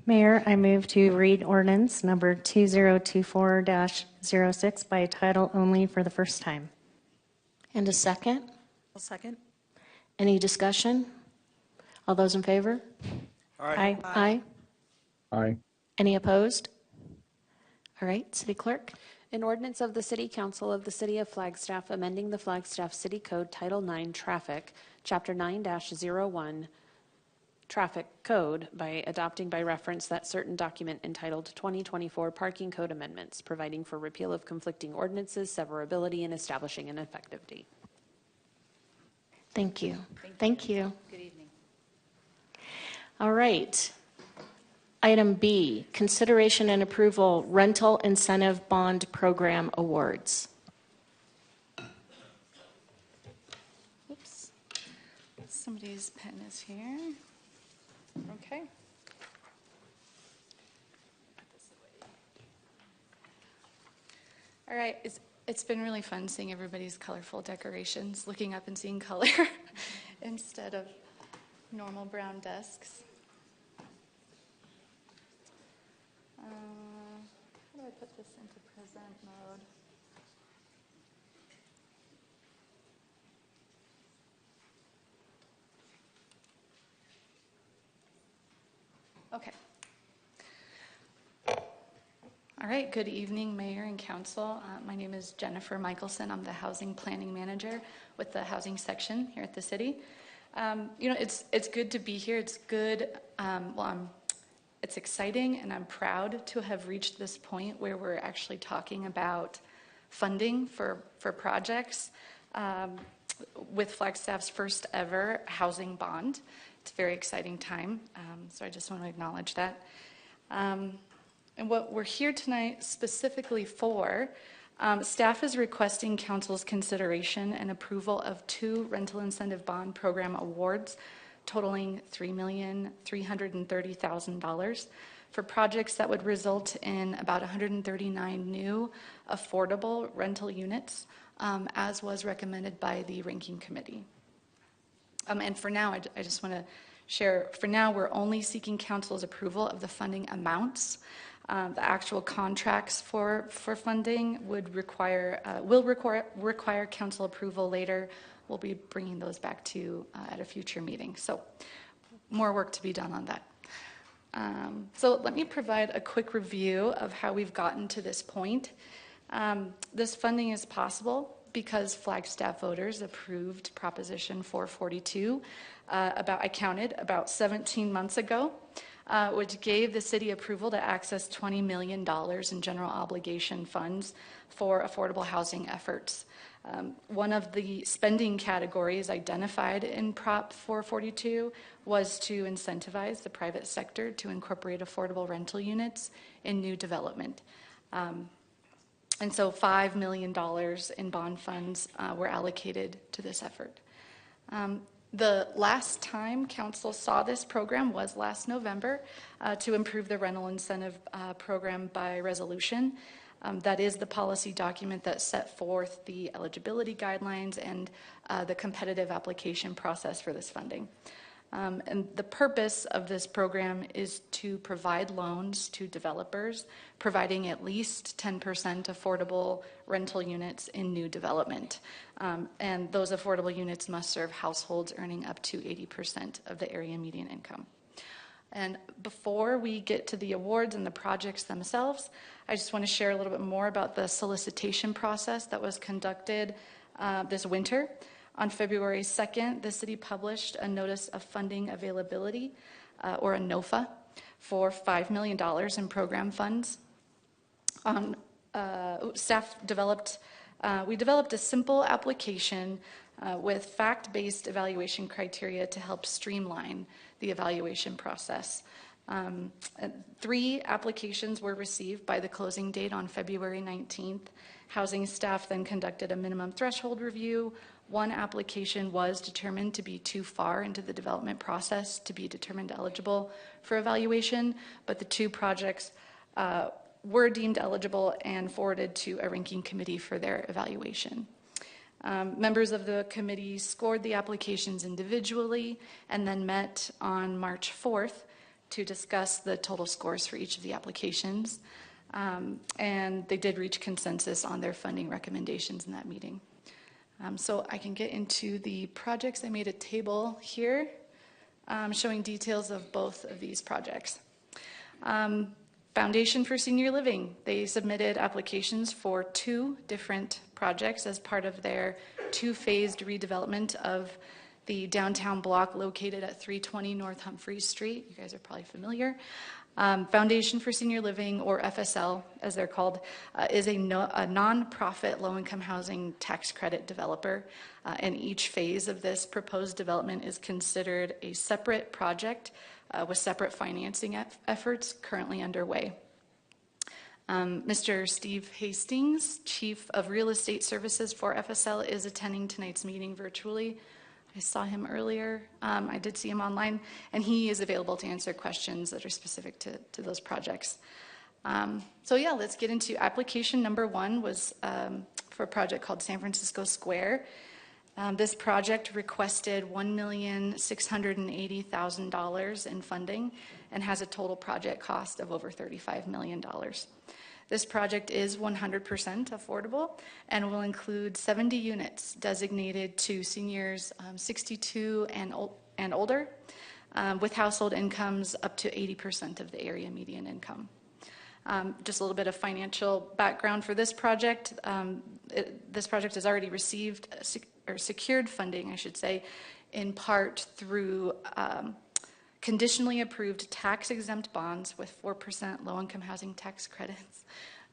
Mayor, I move to read ordinance number 2024-06 by title only for the first time. And a second? I'll second. Any discussion? All those in favor? Aye. Aye. Aye. Any opposed? All right, City Clerk. An ordinance of the City Council of the City of Flagstaff amending the Flagstaff City Code Title 9 Traffic, Chapter 9-01 Traffic Code by adopting by reference that certain document entitled 2024 Parking Code Amendments, providing for repeal of conflicting ordinances, severability, and establishing an effective date. Thank you. Thank you. Good evening. All right. Item B, consideration and approval rental incentive bond program awards. Oops. Somebody's pen is here. Okay. All right, it's been really fun seeing everybody's colorful decorations, looking up and seeing color instead of normal brown desks. How do I put this into present mode? Okay. All right, good evening, Mayor and Council. My name is Jennifer Michelson. I'm the Housing Planning Manager with the Housing Section here at the city. It's good to be here. It's good, it's exciting, and I'm proud to have reached this point where we're actually talking about funding for projects with Flagstaff's first ever housing bond. It's a very exciting time, so I just want to acknowledge that. And what we're here tonight specifically for, staff is requesting council's consideration and approval of 2 rental incentive bond program awards totaling $3,330,000 for projects that would result in about 139 new affordable rental units, as was recommended by the ranking committee. And for now, I just want to share, for now, we're only seeking council's approval of the funding amounts. The actual contracts for funding would will require council approval later. We'll be bringing those back to you at a future meeting. So more work to be done on that. So let me provide a quick review of how we've gotten to this point. This funding is possible because Flagstaff voters approved Proposition 442 I counted about 17 months ago, which gave the city approval to access $20 million in general obligation funds for affordable housing efforts. One of the spending categories identified in Prop 442 was to incentivize the private sector to incorporate affordable rental units in new development. And so $5 million in bond funds were allocated to this effort. The last time council saw this program was last November to improve the rental incentive program by resolution. That is the policy document that set forth the eligibility guidelines and the competitive application process for this funding. And the purpose of this program is to provide loans to developers, providing at least 10% affordable rental units in new development. And those affordable units must serve households earning up to 80% of the area median income. And before we get to the awards and the projects themselves, I just want to share a little bit more about the solicitation process that was conducted this winter. On February 2nd, the city published a Notice of Funding Availability, or a NOFA, for $5 million in program funds. Staff developed a simple application with fact-based evaluation criteria to help streamline the evaluation process. 3 applications were received by the closing date on February 19th. Housing staff then conducted a minimum threshold review. 1 application was determined to be too far into the development process to be determined eligible for evaluation, but the 2 projects were deemed eligible and forwarded to a ranking committee for their evaluation. Members of the committee scored the applications individually and then met on March 4th to discuss the total scores for each of the applications. And they did reach consensus on their funding recommendations in that meeting. So I can get into the projects. I made a table here showing details of both of these projects. Foundation for Senior Living, they submitted applications for 2 different projects as part of their 2-phased redevelopment of the downtown block located at 320 North Humphreys Street. You guys are probably familiar. Foundation for Senior Living, or FSL, as they're called, is a nonprofit low-income housing tax credit developer, and each phase of this proposed development is considered a separate project with separate financing efforts currently underway. Mr. Steve Hastings, Chief of Real Estate Services for FSL, is attending tonight's meeting virtually. I saw him earlier. I did see him online, and he is available to answer questions that are specific to those projects. So yeah, let's get into application number 1 was for a project called San Francisco Square. This project requested $1,680,000 in funding and has a total project cost of over $35 million. This project is 100% affordable and will include 70 units designated to seniors 62 and older, with household incomes up to 80% of the area median income. Just a little bit of financial background for this project. This project has already received or secured funding, I should say, in part through conditionally approved tax-exempt bonds with 4% low-income housing tax credits,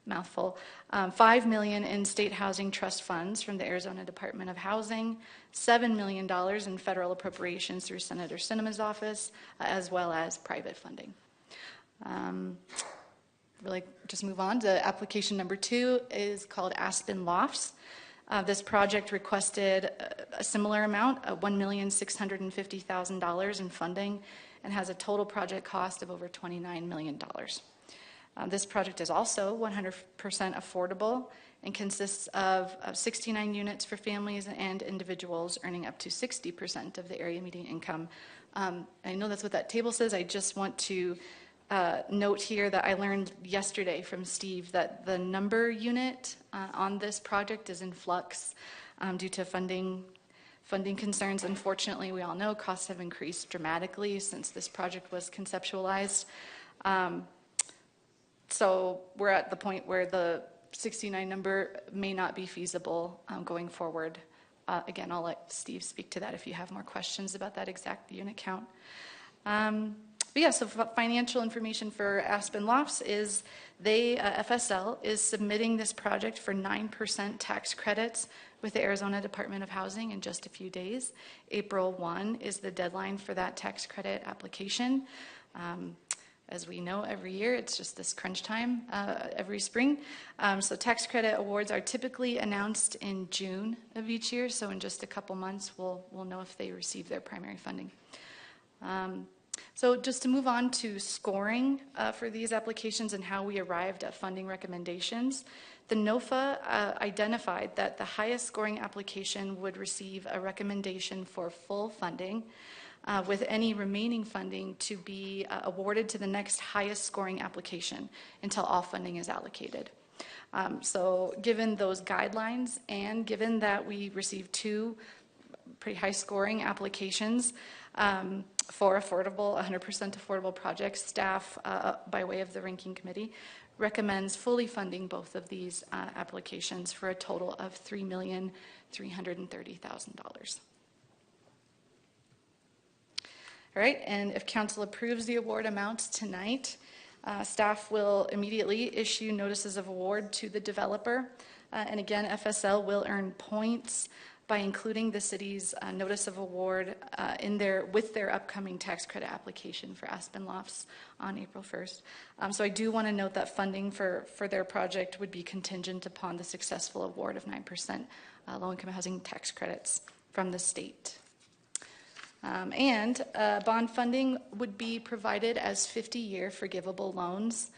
mouthful, $5 million in state housing trust funds from the Arizona Department of Housing, $7 million in federal appropriations through Senator Sinema's office, as well as private funding. Really just move on to application number 2 is called Aspen Lofts. This project requested a similar amount, $1,650,000 in funding, and has a total project cost of over $29 million. This project is also 100% affordable and consists of 69 units for families and individuals earning up to 60% of the area median income. I know that's what that table says. I just want to note here that I learned yesterday from Steve that the number unit on this project is in flux due to funding concerns. Unfortunately, we all know costs have increased dramatically since this project was conceptualized. So we're at the point where the 69 number may not be feasible going forward. Again, I'll let Steve speak to that if you have more questions about that exact unit count. But yeah, so financial information for Aspen Lofts is FSL is submitting this project for 9% tax credits with the Arizona Department of Housing in just a few days. April 1 is the deadline for that tax credit application. As we know, every year, it's just this crunch time every spring. So tax credit awards are typically announced in June of each year. So in just a couple months, we'll know if they receive their primary funding. So just to move on to scoring for these applications and how we arrived at funding recommendations, the NOFA identified that the highest scoring application would receive a recommendation for full funding, with any remaining funding to be awarded to the next highest scoring application until all funding is allocated. So given those guidelines and given that we received 2 pretty high scoring applications for 100% affordable projects, staff, by way of the ranking committee, recommends fully funding both of these applications for a total of $3,330,000. All right, and if council approves the award amounts tonight, staff will immediately issue notices of award to the developer. And again, FSL will earn points by including the city's notice of award with their upcoming tax credit application for Aspen Lofts on April 1st. So I do want to note that funding for their project would be contingent upon the successful award of 9% low-income housing tax credits from the state. And bond funding would be provided as 50-year forgivable loans,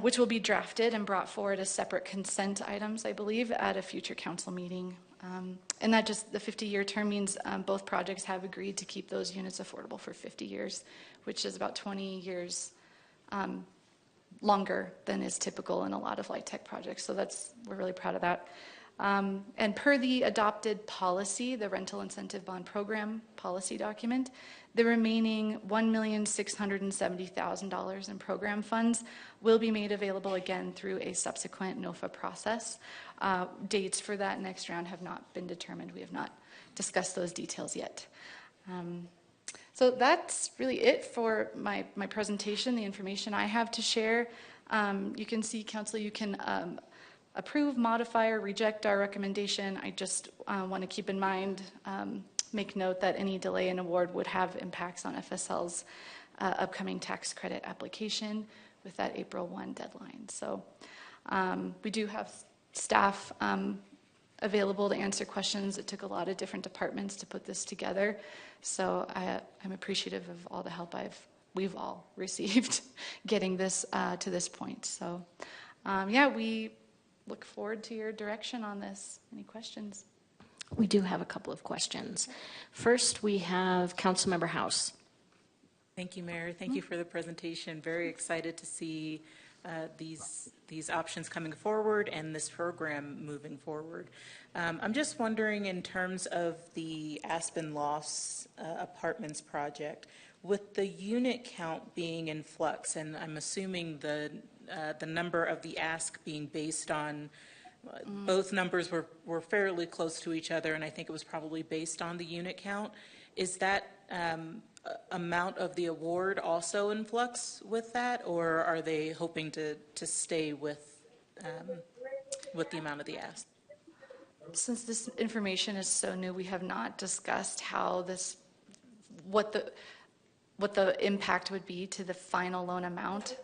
which will be drafted and brought forward as separate consent items, I believe, at a future council meeting. And that just, the 50-year term means both projects have agreed to keep those units affordable for 50 years, which is about 20 years longer than is typical in a lot of light tech projects. So we're really proud of that. And per the adopted policy, the Rental Incentive Bond Program policy document, the remaining $1,670,000 in program funds will be made available again through a subsequent NOFA process. Dates for that next round have not been determined. We have not discussed those details yet. So So that's really it for my presentation, the information I have to share. You can see, Council, you can approve, modify, or reject our recommendation. I just want to keep in mind, make note that any delay in award would have impacts on FSL's upcoming tax credit application with that April 1 deadline. So we do have staff available to answer questions. It took a lot of different departments to put this together. So I'm appreciative of all the help we've all received getting this to this point. So yeah, we look forward to your direction on this. Any questions? We do have a couple of questions. First, we have Councilmember House. Thank you, Mayor. Thank you for the presentation. Very excited to see these options coming forward and this program moving forward. I'm just wondering, in terms of the Aspen Lofts Apartments project, with the unit count being in flux, and I'm assuming the number of the ask being based on both numbers were fairly close to each other, and I think it was probably based on the unit count. Is that amount of the award also in flux with that, or are they hoping to stay with the amount of the ask? Since this information is so new, we have not discussed how what the impact would be to the final loan amount.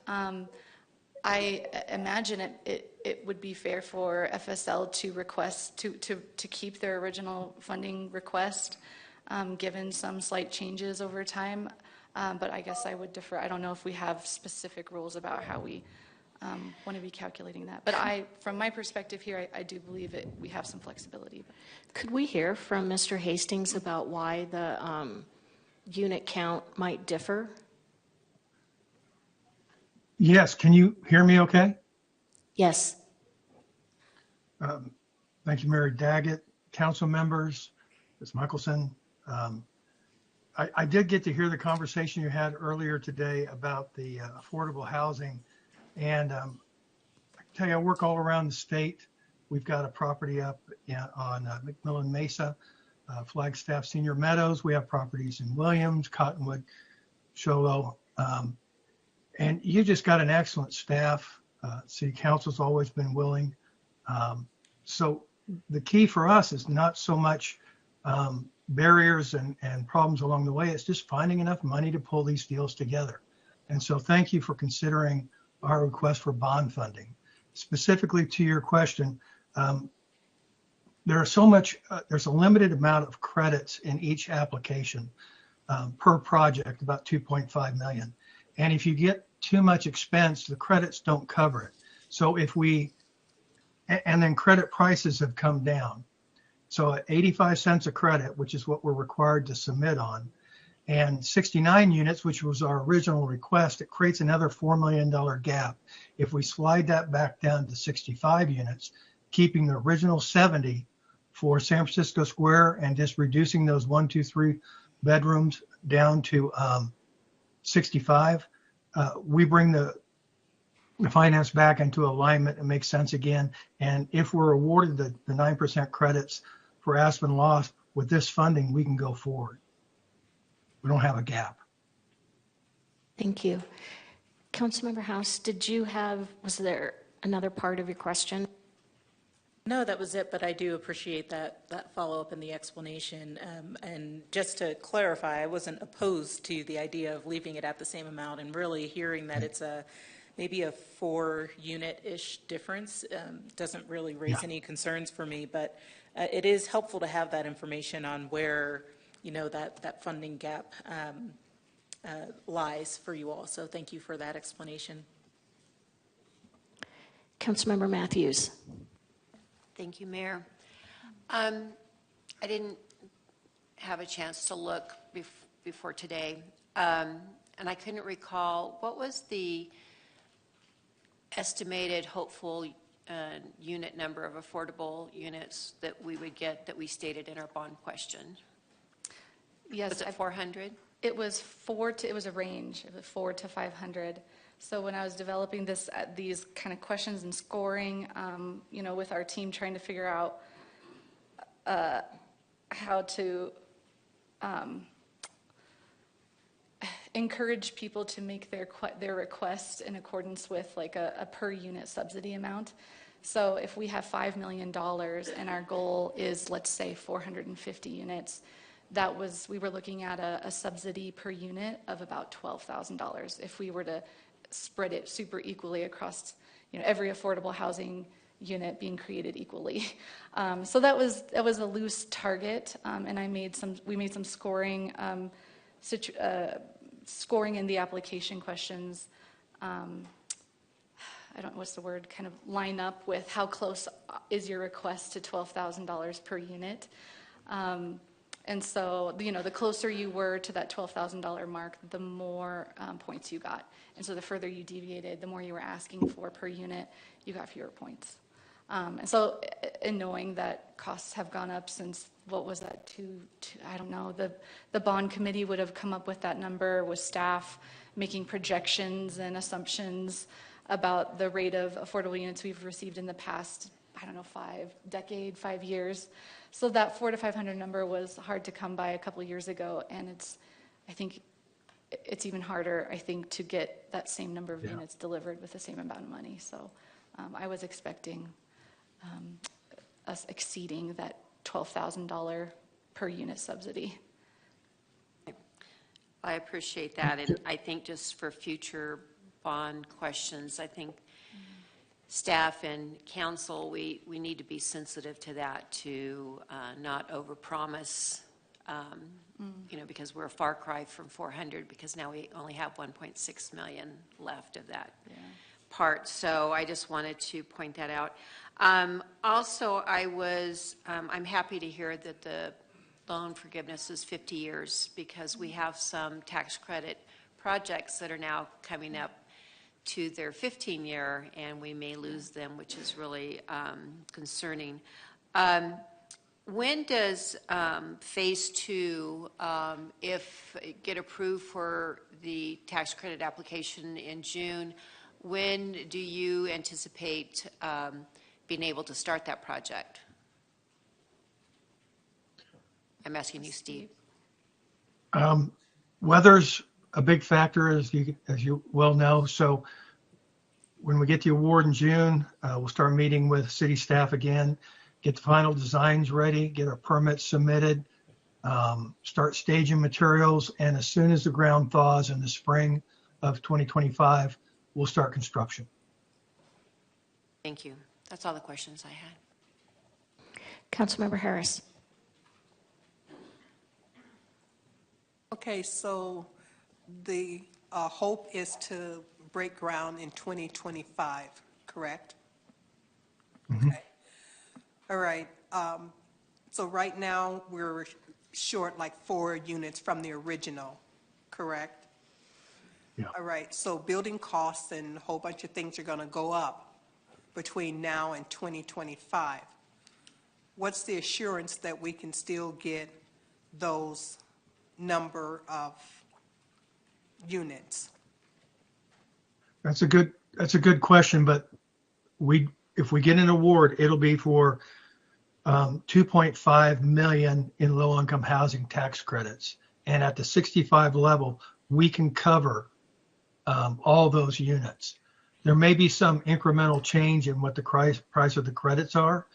I imagine it would be fair for FSL to request to keep their original funding request, given some slight changes over time. But I guess I would defer. I don't know if we have specific rules about how we want to be calculating that. But from my perspective here, I do believe we have some flexibility. Could we hear from Mr. Hastings about why the unit count might differ? Yes, can you hear me okay? Yes. Thank you, Mary Daggett, council members, Ms. Michelson. I did get to hear the conversation you had earlier today about the affordable housing. And I can tell you, I work all around the state. We've got a property up on McMillan Mesa, Flagstaff Senior Meadows. We have properties in Williams, Cottonwood, Show Low. And you just got an excellent staff. City Council's always been willing. So the key for us is not so much barriers and problems along the way. It's just finding enough money to pull these deals together. And so thank you for considering our request for bond funding. Specifically to your question, there's a limited amount of credits in each application per project, about 2.5 million. And if you get too much expense, the credits don't cover it. So and then credit prices have come down. So at 85 cents a credit, which is what we're required to submit on, and 69 units, which was our original request, it creates another $4 million gap. If we slide that back down to 65 units, keeping the original 70 for San Francisco Square and just reducing those 1, 2, 3 bedrooms down to 65, we bring the finance back into alignment and makes sense again. And if we're awarded the 9% credits for Aspen Loft with this funding, we can go forward. We don't have a gap. Thank you. Councilmember House, was there another part of your question? No, that was it, but I do appreciate that follow-up and the explanation. And just to clarify, I wasn't opposed to the idea of leaving it at the same amount, and really hearing that it's maybe a 4-unit-ish difference doesn't really raise any concerns for me, but it is helpful to have that information on where, that funding gap lies for you all. So thank you for that explanation. Councilmember Matthews. Thank you, Mayor. I didn't have a chance to look before today, and I couldn't recall, what was the estimated hopeful unit number of affordable units that we would get that we stated in our bond question? Yes. Was it 400? It was it was a range. It was 400 to 500. So when I was developing these kind of questions and scoring, with our team trying to figure out how to encourage people to make their request in accordance with like a per unit subsidy amount. So if we have $5 million and our goal is, let's say, 450 units, we were looking at a subsidy per unit of about $12,000 if we were to spread it super equally across, every affordable housing unit being created equally. So that was a loose target, and we made some scoring scoring in the application questions. I don't know what's the word, kind of line up with how close is your request to $12,000 per unit. And so, the closer you were to that $12,000 mark, the more points you got. And so the further you deviated, the more you were asking for per unit, you got fewer points. And so in knowing that costs have gone up since, what was that, I don't know, the bond committee would have come up with that number with staff making projections and assumptions about the rate of affordable units we've received in the past, I don't know, 5 years. So that 400 to 500 number was hard to come by a couple of years ago, and I think it's even harder, to get that same number of units delivered with the same amount of money. So I was expecting us exceeding that $12,000 per unit subsidy. I appreciate that, and I think just for future bond questions, I think staff and council, we need to be sensitive to that, to not overpromise, because we're a far cry from 400, because now we only have 1.6 million left of that part. So I just wanted to point that out. Also, I'm happy to hear that the loan forgiveness is 50 years, because we have some tax credit projects that are now coming up to their 15-year, and we may lose them, which is really concerning. When does phase 2, if get approved for the tax credit application in June, when do you anticipate being able to start that project? I'm asking you, Steve. Weather's a big factor, as you well know. So when we get the award in June, we'll start meeting with city staff again, get the final designs ready, get our permits submitted, start staging materials, and as soon as the ground thaws in the spring of 2025, we'll start construction. Thank you. That's all the questions I had. Councilmember Harris. Okay, so the hope is to break ground in 2025, correct? Mm-hmm. Okay. All right. So right now we're short like 4 units from the original, correct? Yeah. All right. So building costs and a whole bunch of things are going to go up between now and 2025. What's the assurance that we can still get those number of units? That's a good question, but if we get an award, it'll be for 2.5 million in low-income housing tax credits, and at the 65 level, we can cover all those units. There may be some incremental change in what the price of the credits are.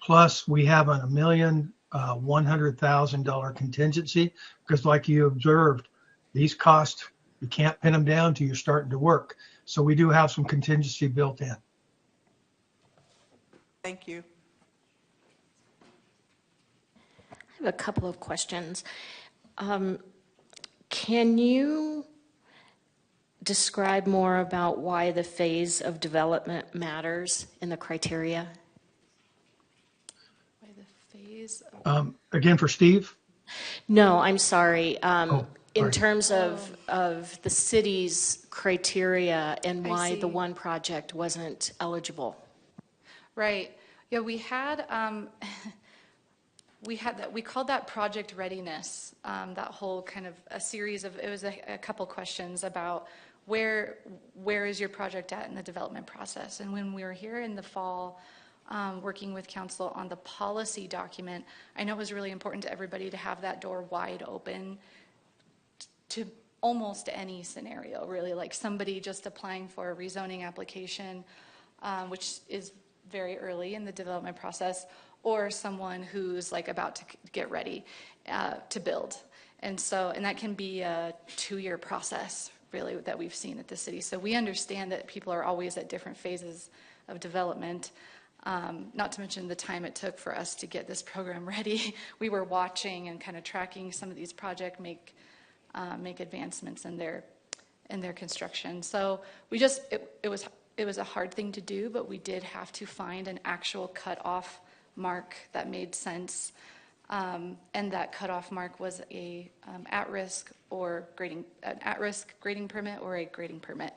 Plus, we have a $1,100,000 contingency, because like you observed, these costs, you can't pin them down till you're starting to work. So we do have some contingency built in. Thank you. I have a couple of questions. Can you describe more about why the phase of development matters in the criteria? By the phase Again, for Steve? No, I'm sorry. Sorry. In terms of the city's criteria and I why see. the one project wasn't eligible. Right. Yeah, we had we called that project readiness. That whole kind of a series of, it was a couple questions about where is your project at in the development process. And when we were here in the fall, working with council on the policy document, I know it was really important to everybody to have that door wide open almost any scenario, really, like somebody just applying for a rezoning application, which is very early in the development process, or someone who's like about to get ready to build. And that can be a 2-year process, really, that we've seen at the city. So we understand that people are always at different phases of development, not to mention the time it took for us to get this program ready. We were watching and kind of tracking some of these projects make advancements in their construction. So we just, it was a hard thing to do, but we did have to find an actual cutoff mark that made sense. And that cutoff mark was a at-risk grading permit or a grading permit,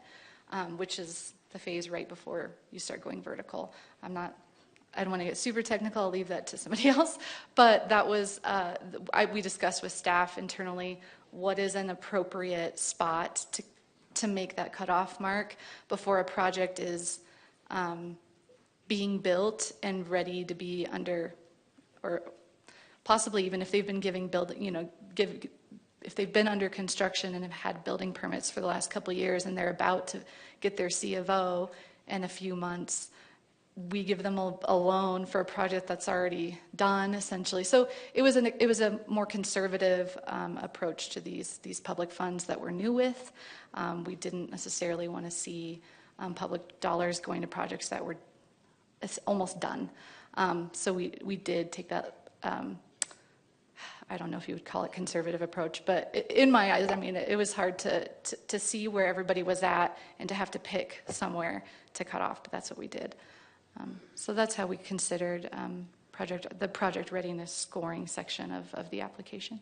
which is the phase right before you start going vertical. I don't want to get super technical, I'll leave that to somebody else, but that was, we discussed with staff internally what is an appropriate spot to make that cutoff mark before a project is being built and ready to be under, or possibly even if they've been if they've been under construction and have had building permits for the last couple of years and they're about to get their C of O in a few months, we give them a loan for a project that's already done, essentially. So it was a more conservative approach to these public funds that we're new with. We didn't necessarily want to see public dollars going to projects that were almost done. So we did take that, I don't know if you would call it conservative approach, but in my eyes, I mean, it was hard to see where everybody was at and to have to pick somewhere to cut off, but that's what we did. So that's how we considered the project readiness scoring section of the application.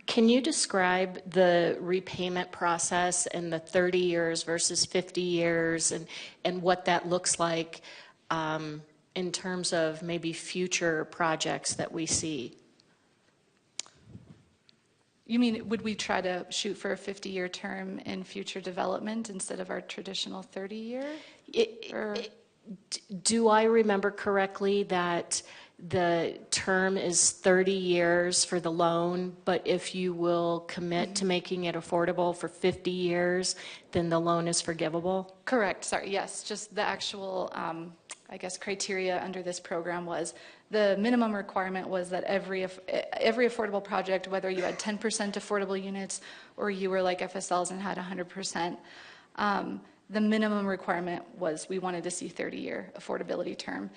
Can you describe the repayment process and the 30 years versus 50 years and what that looks like in terms of maybe future projects that we see? You mean, would we try to shoot for a 50-year term in future development instead of our traditional 30-year? Do I remember correctly that the term is 30 years for the loan, but if you will commit to making it affordable for 50 years, then the loan is forgivable? Correct, sorry, yes. Just the actual, I guess, criteria under this program was the minimum requirement was that every affordable project, whether you had 10% affordable units or you were like FSLs and had 100%, the minimum requirement was we wanted to see 30-year affordability term.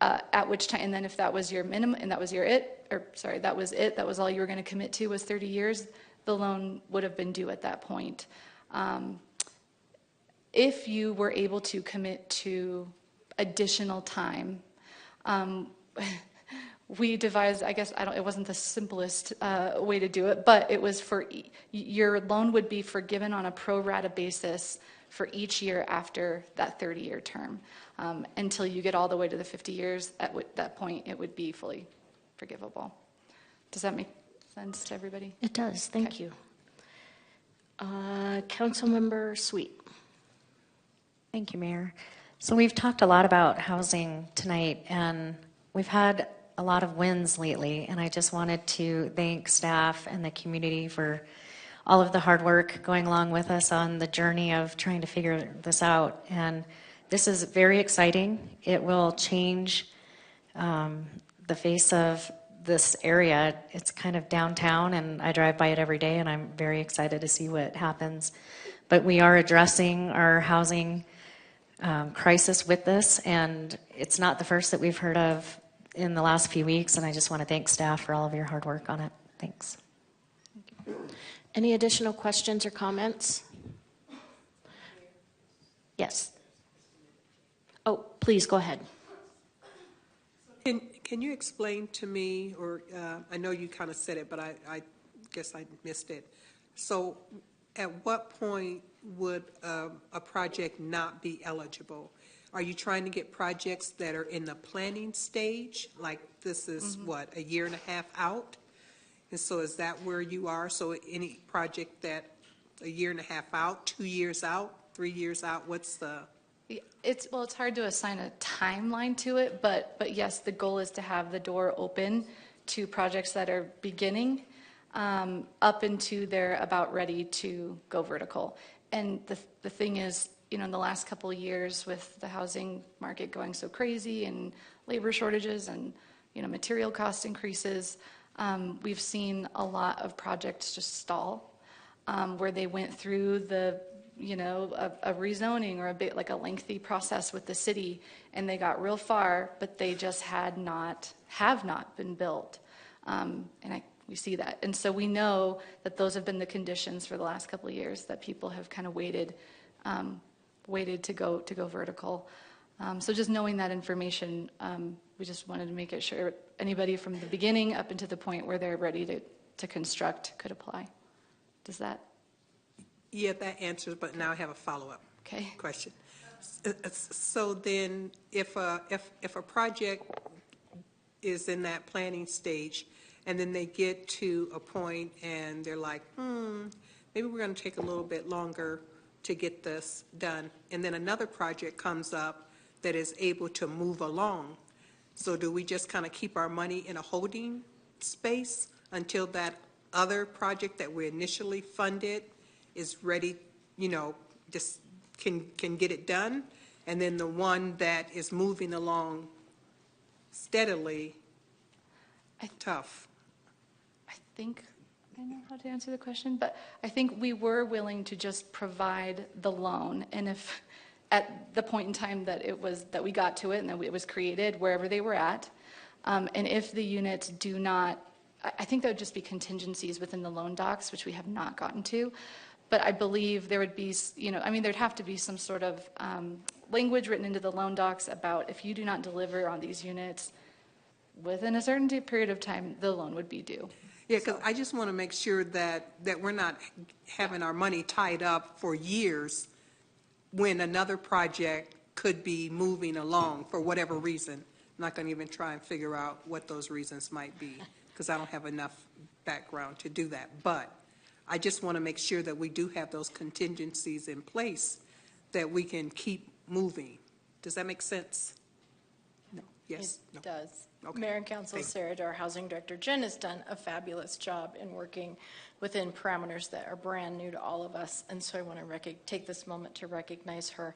At which time, and then if that was your minimum, and that was that was all you were going to commit to was 30 years, the loan would have been due at that point. If you were able to commit to additional time, we devised, I guess, it wasn't the simplest way to do it, but it was your loan would be forgiven on a pro rata basis for each year after that 30-year term. Until you get all the way to the 50 years, at that point, it would be fully forgivable. Does that make sense to everybody? It does, thank you. Councilmember Sweet. Thank you, Mayor. So we've talked a lot about housing tonight, and we've had a lot of wins lately, and I just wanted to thank staff and the community for all of the hard work going along with us on the journey of trying to figure this out. And this is very exciting. It will change the face of this area. It's kind of downtown, and I drive by it every day, and I'm very excited to see what happens. But we are addressing our housing crisis with this, and it's not the first that we've heard of in the last few weeks, and I just want to thank staff for all of your hard work on it. Thanks. Any additional questions or comments? Yes. Oh, please go ahead. Can you explain to me, or I know you kind of said it, but I guess I missed it. So at what point would a project not be eligible? Are you trying to get projects that are in the planning stage? Like this is what, a year and a half out? And so is that where you are? So any project that a year and a half out, 2 years out, 3 years out, what's the? It's hard to assign a timeline to it, but yes, the goal is to have the door open to projects that are beginning up into they're about ready to go vertical. And the thing is, in the last couple of years with the housing market going so crazy and labor shortages and, material cost increases, we've seen a lot of projects just stall, where they went through a rezoning or a bit like a lengthy process with the city, and they got real far, but they just have not been built. We see that. And so we know that those have been the conditions for the last couple of years, that people have kind of waited to go vertical. So just knowing that information, we just wanted to make it sure anybody from the beginning up into the point where they're ready to construct could apply. Does that? Yeah, that answers, but now I have a follow-up question. So then if a project is in that planning stage, and then they get to a point and they're like, maybe we're going to take a little bit longer to get this done. And then another project comes up that is able to move along. So do we just kind of keep our money in a holding space until that other project that we initially funded is ready, just can get it done? And then the one that is moving along steadily, tough. I think I know how to answer the question, but I think we were willing to just provide the loan, and if at the point in time that we got to it and that it was created, wherever they were at, and if the units do not, I think that would just be contingencies within the loan docs, which we have not gotten to, but I believe there would be, there'd have to be some sort of language written into the loan docs about if you do not deliver on these units within a certain period of time, the loan would be due. Yeah, because I just want to make sure that we're not having our money tied up for years when another project could be moving along for whatever reason. I'm not going to even try and figure out what those reasons might be, because I don't have enough background to do that. But I just want to make sure that we do have those contingencies in place that we can keep moving. Does that make sense? No. Yes? It does. Okay. Mayor and Council Sarah, our Housing Director, Jen, has done a fabulous job in working within parameters that are brand new to all of us. And so I want to take this moment to recognize her.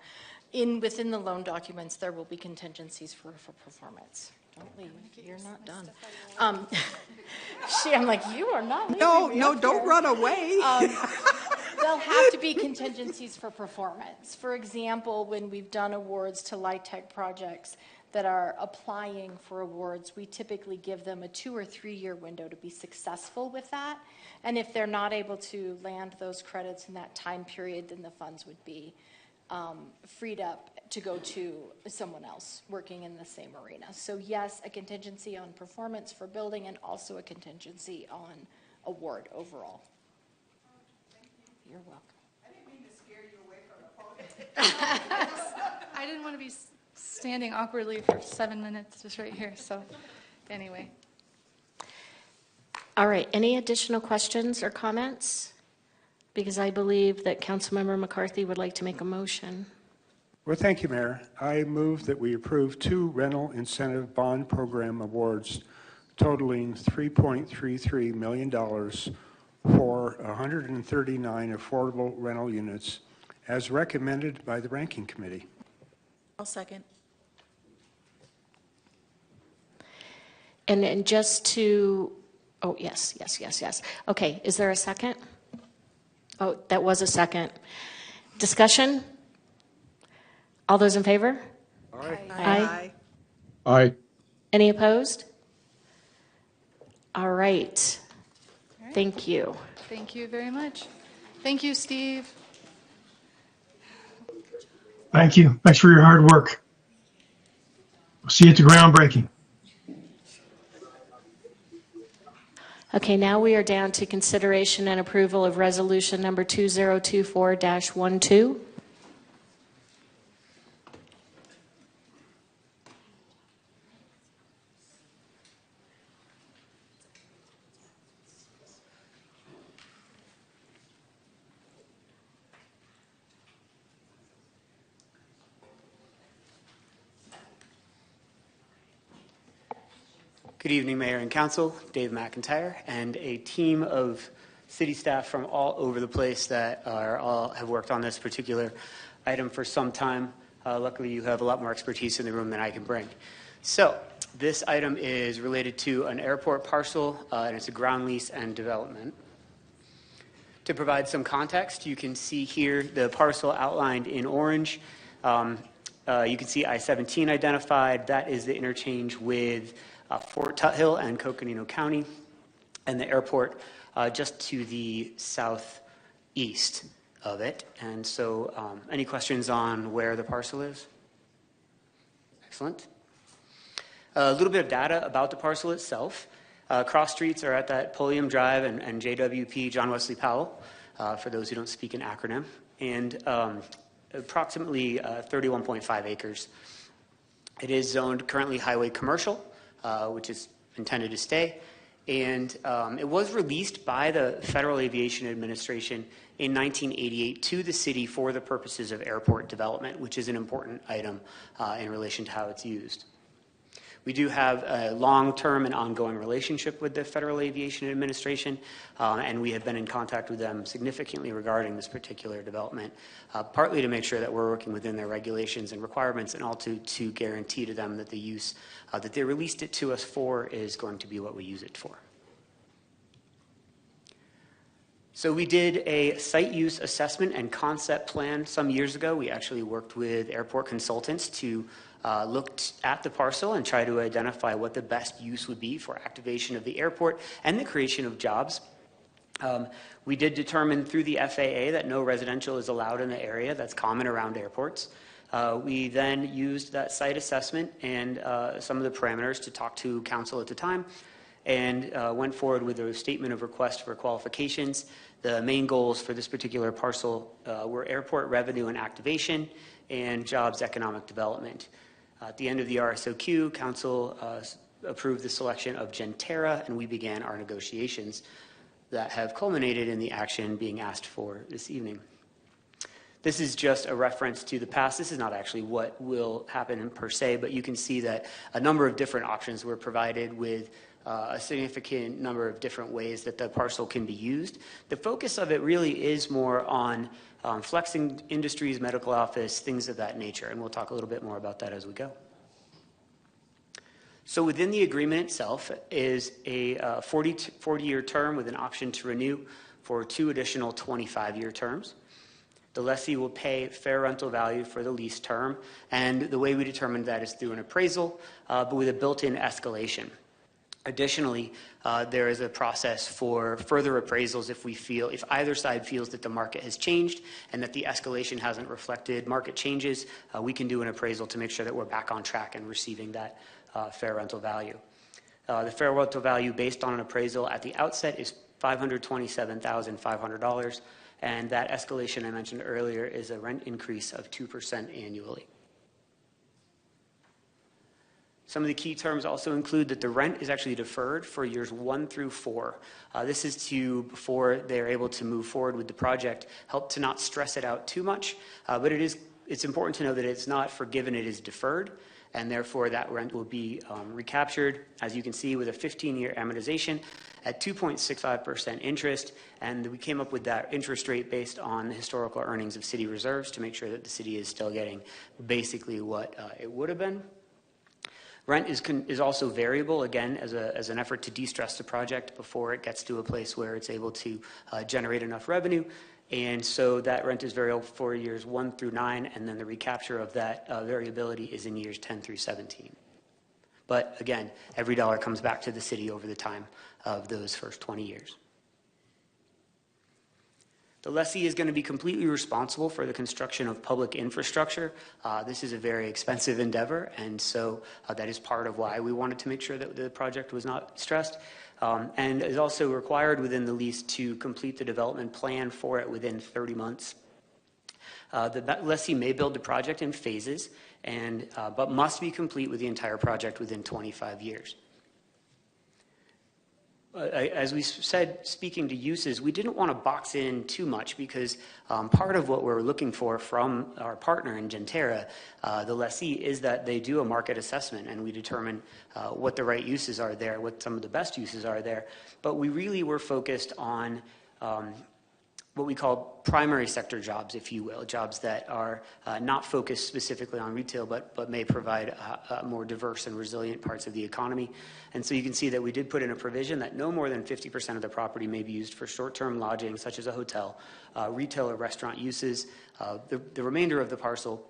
Within the loan documents, there will be contingencies for performance. Don't leave. You're not done. I'm like, you are not leaving. No, don't run away. There'll have to be contingencies for performance. For example, when we've done awards to LIHTC projects that are applying for awards, we typically give them a 2 or 3 year window to be successful with that. And if they're not able to land those credits in that time period, then the funds would be freed up to go to someone else working in the same arena. So yes, a contingency on performance for building and also a contingency on award overall. You're welcome. I didn't mean to scare you away from the podium. I didn't want to be standing awkwardly for 7 minutes just right here. So anyway. All right. Any additional questions or comments? Because I believe that Councilmember McCarthy would like to make a motion. Well, thank you, Mayor. I move that we approve 2 rental incentive bond program awards totaling $3.33 million for 139 affordable rental units as recommended by the Ranking Committee. I'll second. And just to, oh, yes. Okay, is there a second? Oh, that was a second. Discussion? All those in favor? Aye. Aye. Any opposed? All right. Thank you. Thank you very much. Thank you, Steve. Thank you. Thanks for your hard work. We'll see you at the groundbreaking. Okay, now we are down to consideration and approval of resolution number 2024-12. Good evening, Mayor and Council. Dave McIntyre and a team of city staff from all over the place that have worked on this particular item for some time. Luckily, you have a lot more expertise in the room than I can bring. So this item is related to an airport parcel, and it's a ground lease and development. To provide some context, you can see here the parcel outlined in orange. You can see I-17 identified. That is the interchange with Fort Tuthill and Coconino County, and the airport just to the southeast of it. And so any questions on where the parcel is? Excellent. A little bit of data about the parcel itself. Cross streets are at that Pulliam Drive and JWP, John Wesley Powell, for those who don't speak an acronym, and approximately 31.5 acres. It is zoned currently highway commercial, which is intended to stay, and it was released by the Federal Aviation Administration in 1988 to the city for the purposes of airport development, which is an important item in relation to how it's used. We do have a long-term and ongoing relationship with the Federal Aviation Administration, and we have been in contact with them significantly regarding this particular development, partly to make sure that we're working within their regulations and requirements, and also to guarantee to them that the use that they released it to us for is going to be what we use it for. So we did a site use assessment and concept plan some years ago. We actually worked with airport consultants to look at the parcel and try to identify what the best use would be for activation of the airport and the creation of jobs. We did determine through the FAA that no residential is allowed in the area. That's common around airports. We then used that site assessment and some of the parameters to talk to council at the time, and went forward with a statement of request for qualifications. The main goals for this particular parcel were airport revenue and activation and jobs economic development. At the end of the RSOQ, council approved the selection of Genterra, and we began our negotiations that have culminated in the action being asked for this evening. This is just a reference to the past. This is not actually what will happen per se, but you can see that a number of different options were provided with a significant number of different ways that the parcel can be used. The focus of it really is more on flexing industries, medical office, things of that nature, and we'll talk a little bit more about that as we go. So within the agreement itself is a 40-year term with an option to renew for 2 additional 25-year terms. The lessee will pay fair rental value for the lease term, and the way we determined that is through an appraisal, but with a built-in escalation. Additionally, there is a process for further appraisals if either side feels that the market has changed and that the escalation hasn't reflected market changes, we can do an appraisal to make sure that we're back on track and receiving that fair rental value. The fair rental value based on an appraisal at the outset is $527,500, and that escalation I mentioned earlier is a rent increase of 2% annually. Some of the key terms also include that the rent is actually deferred for years 1 through 4. This is to, before they're able to move forward with the project, help to not stress it out too much. But it's important to know that it's not forgiven, it is deferred, and therefore that rent will be recaptured, as you can see, with a 15-year amortization at 2.65% interest. And we came up with that interest rate based on the historical earnings of city reserves to make sure that the city is still getting basically what it would have been. Rent is also variable, again, as an effort to de-stress the project before it gets to a place where it's able to generate enough revenue. And so that rent is variable for years 1 through 9, and then the recapture of that variability is in years 10 through 17. But again, every dollar comes back to the city over the time of those first 20 years. The lessee is going to be completely responsible for the construction of public infrastructure. This is a very expensive endeavor, and so that is part of why we wanted to make sure that the project was not stressed, and is also required within the lease to complete the development plan for it within 30 months. The lessee may build the project in phases, but must be complete with the entire project within 25 years. As we said, speaking to uses, we didn't want to box in too much because part of what we're looking for from our partner in Gentera, the lessee, is that they do a market assessment and we determine what the right uses are there, what some of the best uses are there. But we really were focused on what we call primary sector jobs, if you will, jobs that are not focused specifically on retail, but may provide more diverse and resilient parts of the economy. And so you can see that we did put in a provision that no more than 50% of the property may be used for short-term lodging, such as a hotel, retail or restaurant uses. The remainder of the parcel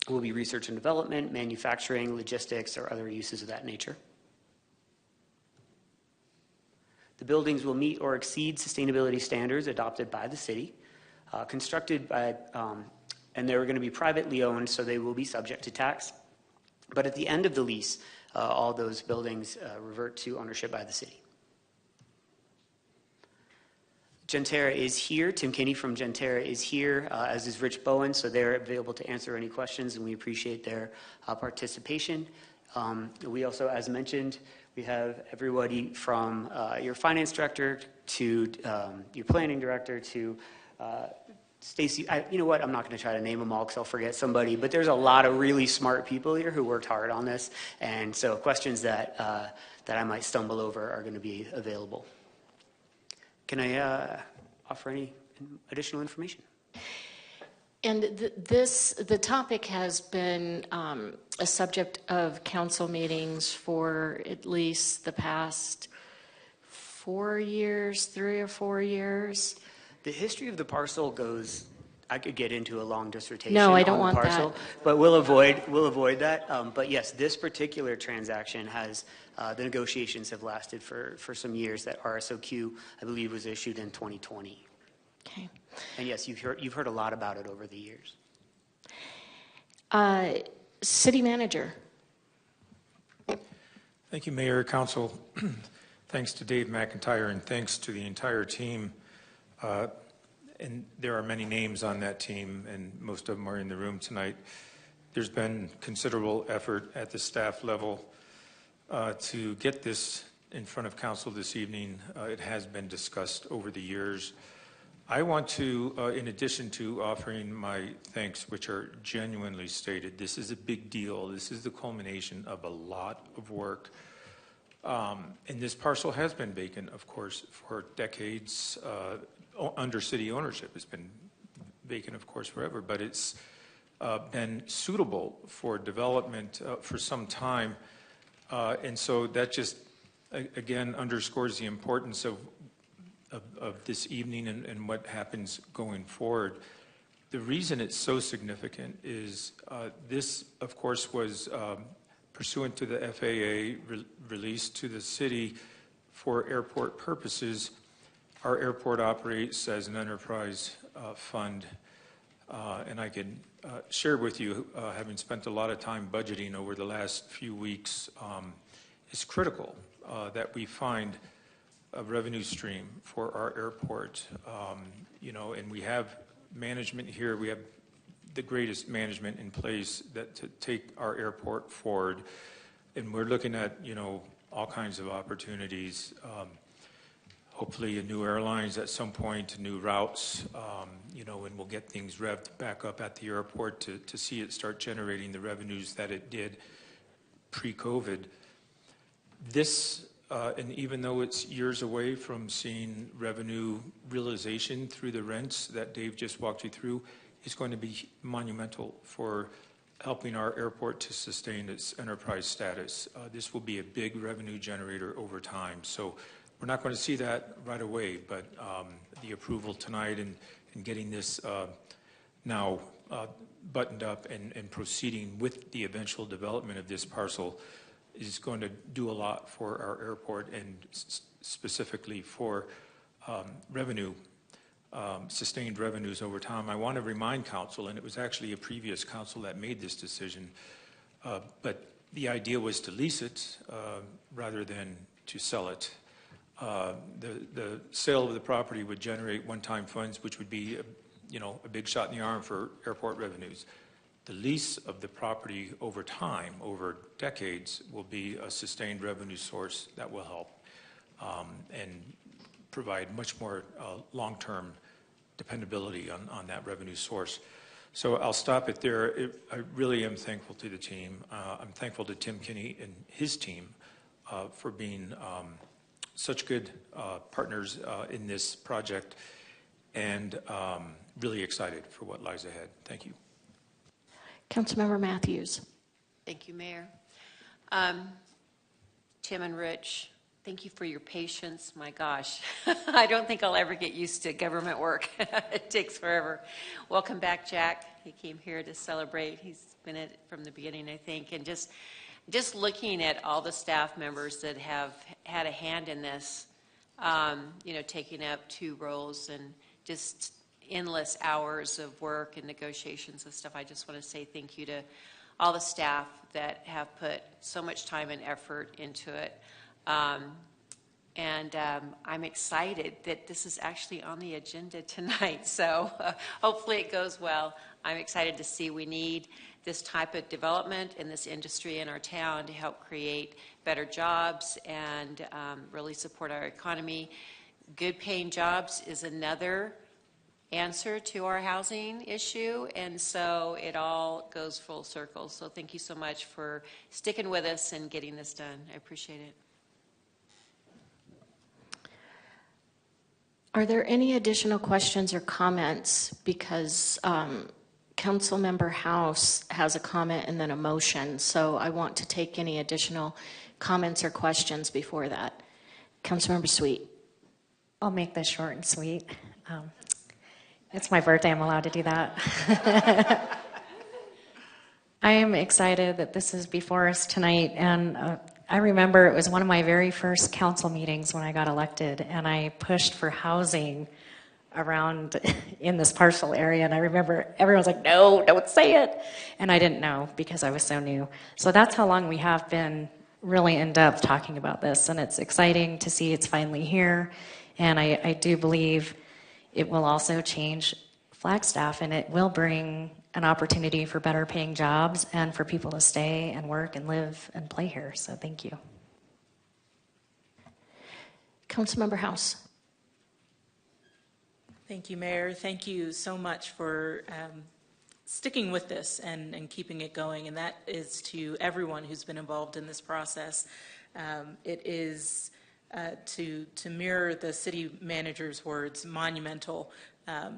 will be research and development, manufacturing, logistics, or other uses of that nature. The buildings will meet or exceed sustainability standards adopted by the city, constructed by, and they're going to be privately owned, so they will be subject to tax. But at the end of the lease, all those buildings revert to ownership by the city. Gentera is here. Tim Kinney from Gentera is here, as is Rich Bowen, so they're available to answer any questions, and we appreciate their participation. We also, as mentioned, we have everybody from your finance director to your planning director to Stacy. You know what? I'm not going to try to name them all because I'll forget somebody. But there's a lot of really smart people here who worked hard on this, and so questions that that I might stumble over are going to be available. Can I offer any additional information? And the topic has been a subject of council meetings for at least the past 4 years, 3 or 4 years. The history of the parcel goes, I could get into a long dissertation No, I don't on the want parcel, that. but we'll avoid that. But yes, this particular transaction has, the negotiations have lasted for some years. That RSOQ, I believe, was issued in 2020. Okay. And yes, you've heard a lot about it over the years. City manager. Thank you, Mayor, Council. Thanks to Dave McIntyre and thanks to the entire team. And there are many names on that team, and most of them are in the room tonight. There's been considerable effort at the staff level to get this in front of council this evening. It has been discussed over the years. I want to, in addition to offering my thanks, which are genuinely stated, this is a big deal. This is the culmination of a lot of work. And this parcel has been vacant, of course, for decades. Under city ownership, it's been vacant, of course, forever, but it's been suitable for development for some time. And so that just, again, underscores the importance of this evening and what happens going forward. The reason it's so significant is this, of course, was pursuant to the FAA released to the city for airport purposes. Our airport operates as an enterprise fund, and I can share with you, having spent a lot of time budgeting over the last few weeks, it's critical that we find a revenue stream for our airport. You know, and we have management here. We have the greatest management in place that to take our airport forward, and we're looking at, you know, all kinds of opportunities. Hopefully new airlines at some point, new routes, you know, and we'll get things revved back up at the airport to see it start generating the revenues that it did pre-COVID. This, and even though it's years away from seeing revenue realization through the rents that Dave just walked you through, is going to be monumental for helping our airport to sustain its enterprise status. This will be a big revenue generator over time. So we're not going to see that right away, but the approval tonight and getting this now buttoned up and proceeding with the eventual development of this parcel is going to do a lot for our airport and specifically for revenue, sustained revenues over time. I want to remind council, and it was actually a previous council that made this decision, but the idea was to lease it rather than to sell it. The sale of the property would generate one-time funds, which would be, you know, a big shot in the arm for airport revenues. The lease of the property over time, over decades, will be a sustained revenue source that will help. and provide much more long-term dependability on that revenue source. So I'll stop it there. I really am thankful to the team. I'm thankful to Tim Kinney and his team for being such good partners in this project, and really excited for what lies ahead. Thank you. Councilmember Matthews. Thank you, Mayor. Tim and Rich, thank you for your patience. My gosh, I don't think I'll ever get used to government work. It takes forever. Welcome back, Jack. He came here to celebrate. He's been at it from the beginning, I think. And just looking at all the staff members that have had a hand in this, you know, taking up 2 roles and just endless hours of work and negotiations and stuff. I just want to say thank you to all the staff that have put so much time and effort into it. I'm excited that this is actually on the agenda tonight, so hopefully it goes well. I'm excited to see we need this type of development in this industry in our town to help create better jobs and really support our economy. Good paying jobs is another answer to our housing issue, and so it all goes full circle. So thank you so much for sticking with us and getting this done. I appreciate it. Are there any additional questions or comments? Because Councilmember House has a comment and then a motion, so I want to take any additional comments or questions before that. Councilmember Sweet. I'll make this short and sweet. It's my birthday, I'm allowed to do that. I am excited that this is before us tonight, and I remember it was one of my very first council meetings when I got elected, and I pushed for housing around in this parcel area, and I remember everyone's like, no, don't say it, and I didn't know because I was so new. So that's how long we have been really in depth talking about this, and it's exciting to see it's finally here, and I do believe it will also change Flagstaff, and it will bring an opportunity for better paying jobs and for people to stay and work and live and play here. So thank you. Councilmember House. Thank you, Mayor. Thank you so much for sticking with this and keeping it going. And that is to everyone who's been involved in this process. It is, to mirror the city manager's words, monumental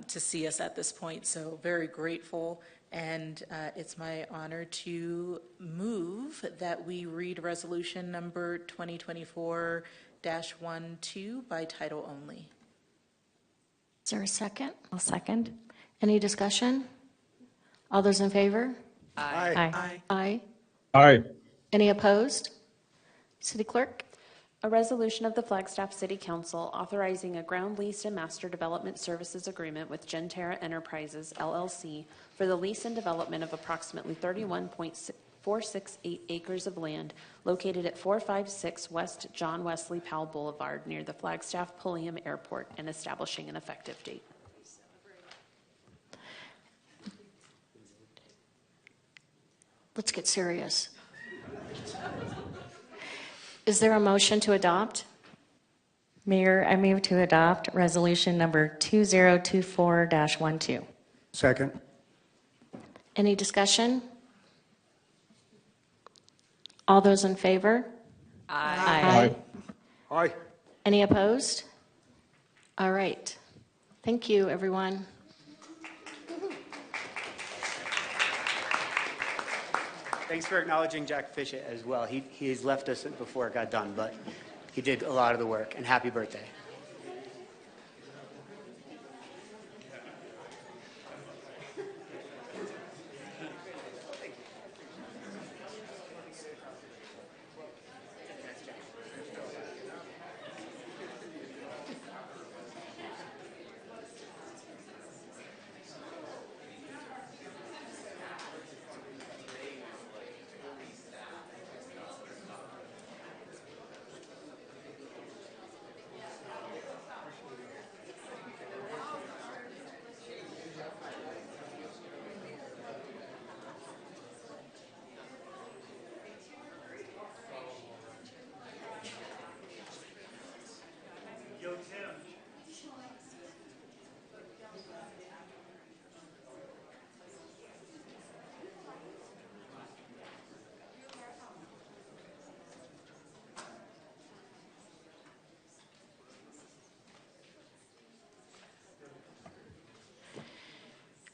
to see us at this point. So very grateful. And it's my honor to move that we read resolution number 2024-12 by title only. Is there a second? I'll second. Any discussion? All those in favor? Aye. Aye. Aye. Aye. Any opposed? City Clerk? A resolution of the Flagstaff City Council authorizing a ground lease and master development services agreement with Genterra Enterprises, LLC, for the lease and development of approximately 31.468 acres of land located at 456 West John Wesley Powell Boulevard near the Flagstaff Pulliam Airport and establishing an effective date. Let's get serious. Is there a motion to adopt? Mayor, I move to adopt resolution number 2024-12. Second. Any discussion? All those in favor? Aye. Aye. Any opposed? All right. Thank you, everyone. Thanks for acknowledging Jack Fishett as well. He has left us before it got done, but he did a lot of the work, and happy birthday.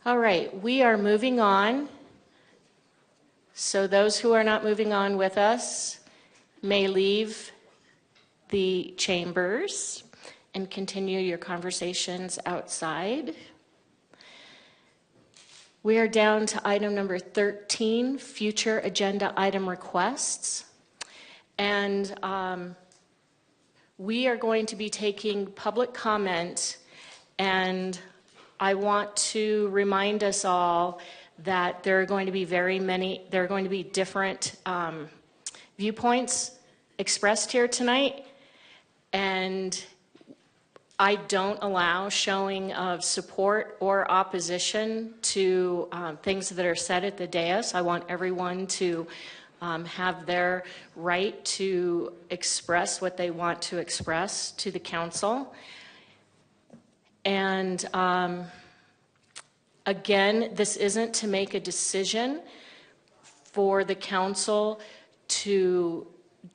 All right, we are moving on. So those who are not moving on with us may leave the chambers and continue your conversations outside. We are down to item number 13, future agenda item requests. And we are going to be taking public comment, and I want to remind us all that there are going to be different viewpoints expressed here tonight, and I don't allow showing of support or opposition to things that are said at the dais. I want everyone to have their right to express what they want to express to the council. And again, this isn't to make a decision for the council to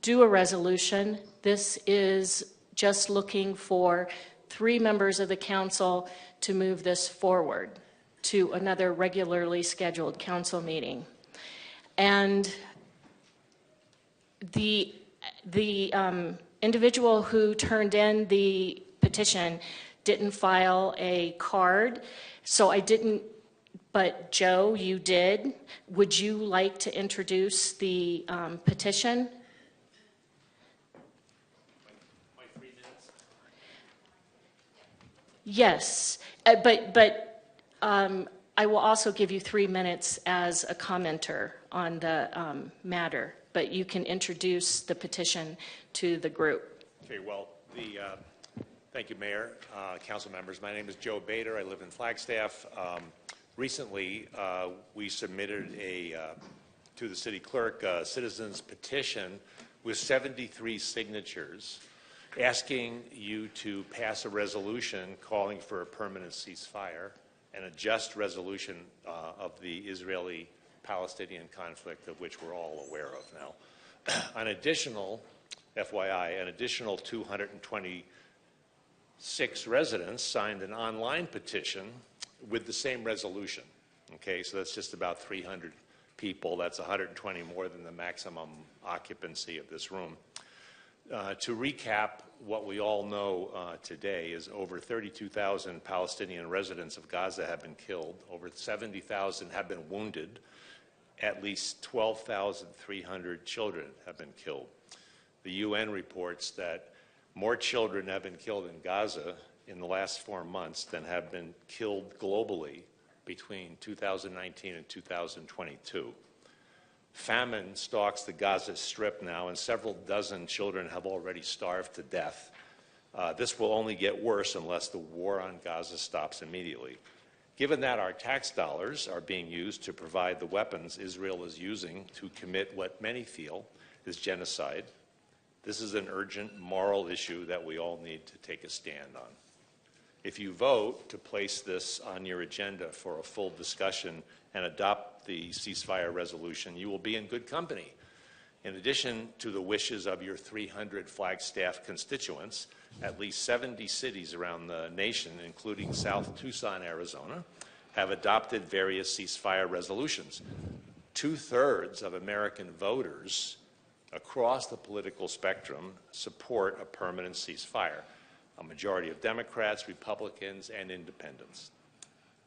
do a resolution. This is just looking for 3 members of the council to move this forward to another regularly scheduled council meeting. And the individual who turned in the petition didn't file a card, so I didn't, but Joe, you did. Would you like to introduce the petition? My 3 minutes? Yes, but I will also give you 3 minutes as a commenter on the matter, but you can introduce the petition to the group. Okay, well, thank you, Mayor, council members. My name is Joe Bader. I live in Flagstaff. Recently, we submitted to the city clerk a citizens petition with 73 signatures asking you to pass a resolution calling for a permanent ceasefire and a just resolution of the Israeli-Palestinian conflict, of which we're all aware of now. An additional, FYI, an additional 226 residents signed an online petition with the same resolution. Okay, so that's just about 300 people. That's 120 more than the maximum occupancy of this room. To recap, what we all know today is over 32,000 Palestinian residents of Gaza have been killed, over 70,000 have been wounded, at least 12,300 children have been killed. The UN reports that more children have been killed in Gaza in the last 4 months than have been killed globally between 2019 and 2022. Famine stalks the Gaza Strip now, and several dozen children have already starved to death. This will only get worse unless the war on Gaza stops immediately. Given that our tax dollars are being used to provide the weapons Israel is using to commit what many feel is genocide, this is an urgent moral issue that we all need to take a stand on. If you vote to place this on your agenda for a full discussion and adopt the ceasefire resolution, you will be in good company. In addition to the wishes of your 300 Flagstaff constituents, at least 70 cities around the nation, including South Tucson, Arizona, have adopted various ceasefire resolutions. 2/3 of American voters across the political spectrum support a permanent ceasefire. A majority of Democrats, Republicans, and independents.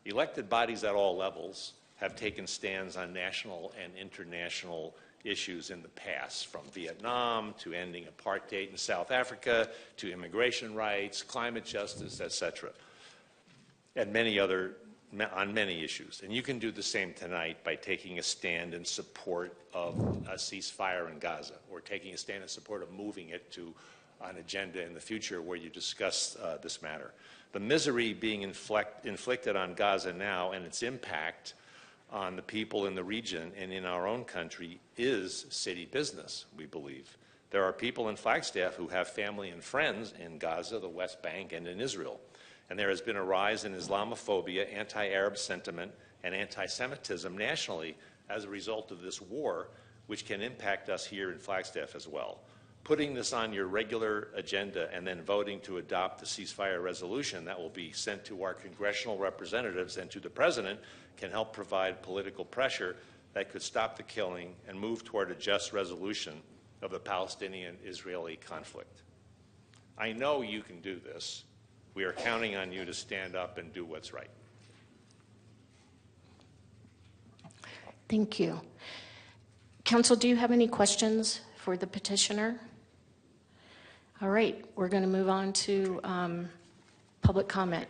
Elected bodies at all levels have taken stands on national and international issues in the past, from Vietnam to ending apartheid in South Africa to immigration rights, climate justice, etc., and on many issues. And you can do the same tonight by taking a stand in support of a ceasefire in Gaza, or taking a stand in support of moving it to an agenda in the future where you discuss this matter. The misery being inflicted on Gaza now and its impact on the people in the region and in our own country is city business, we believe. There are people in Flagstaff who have family and friends in Gaza, the West Bank, and in Israel. And there has been a rise in Islamophobia, anti-Arab sentiment, and anti-Semitism nationally as a result of this war, which can impact us here in Flagstaff as well. putting this on your regular agenda and then voting to adopt the ceasefire resolution that will be sent to our congressional representatives and to the president can help provide political pressure that could stop the killing and move toward a just resolution of the Palestinian-Israeli conflict. I know you can do this. We are counting on you to stand up and do what's right. Thank you. Council, do you have any questions for the petitioner? All right, we're going to move on to public comment.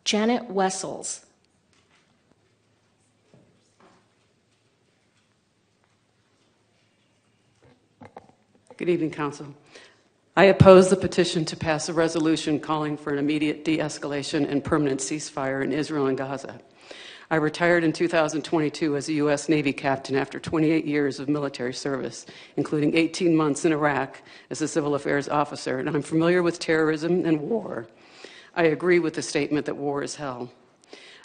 Janet Wessels. Good evening, Council. I oppose the petition to pass a resolution calling for an immediate de-escalation and permanent ceasefire in Israel and Gaza. I retired in 2022 as a U.S. Navy captain after 28 years of military service, including 18 months in Iraq as a civil affairs officer, and I'm familiar with terrorism and war. I agree with the statement that war is hell.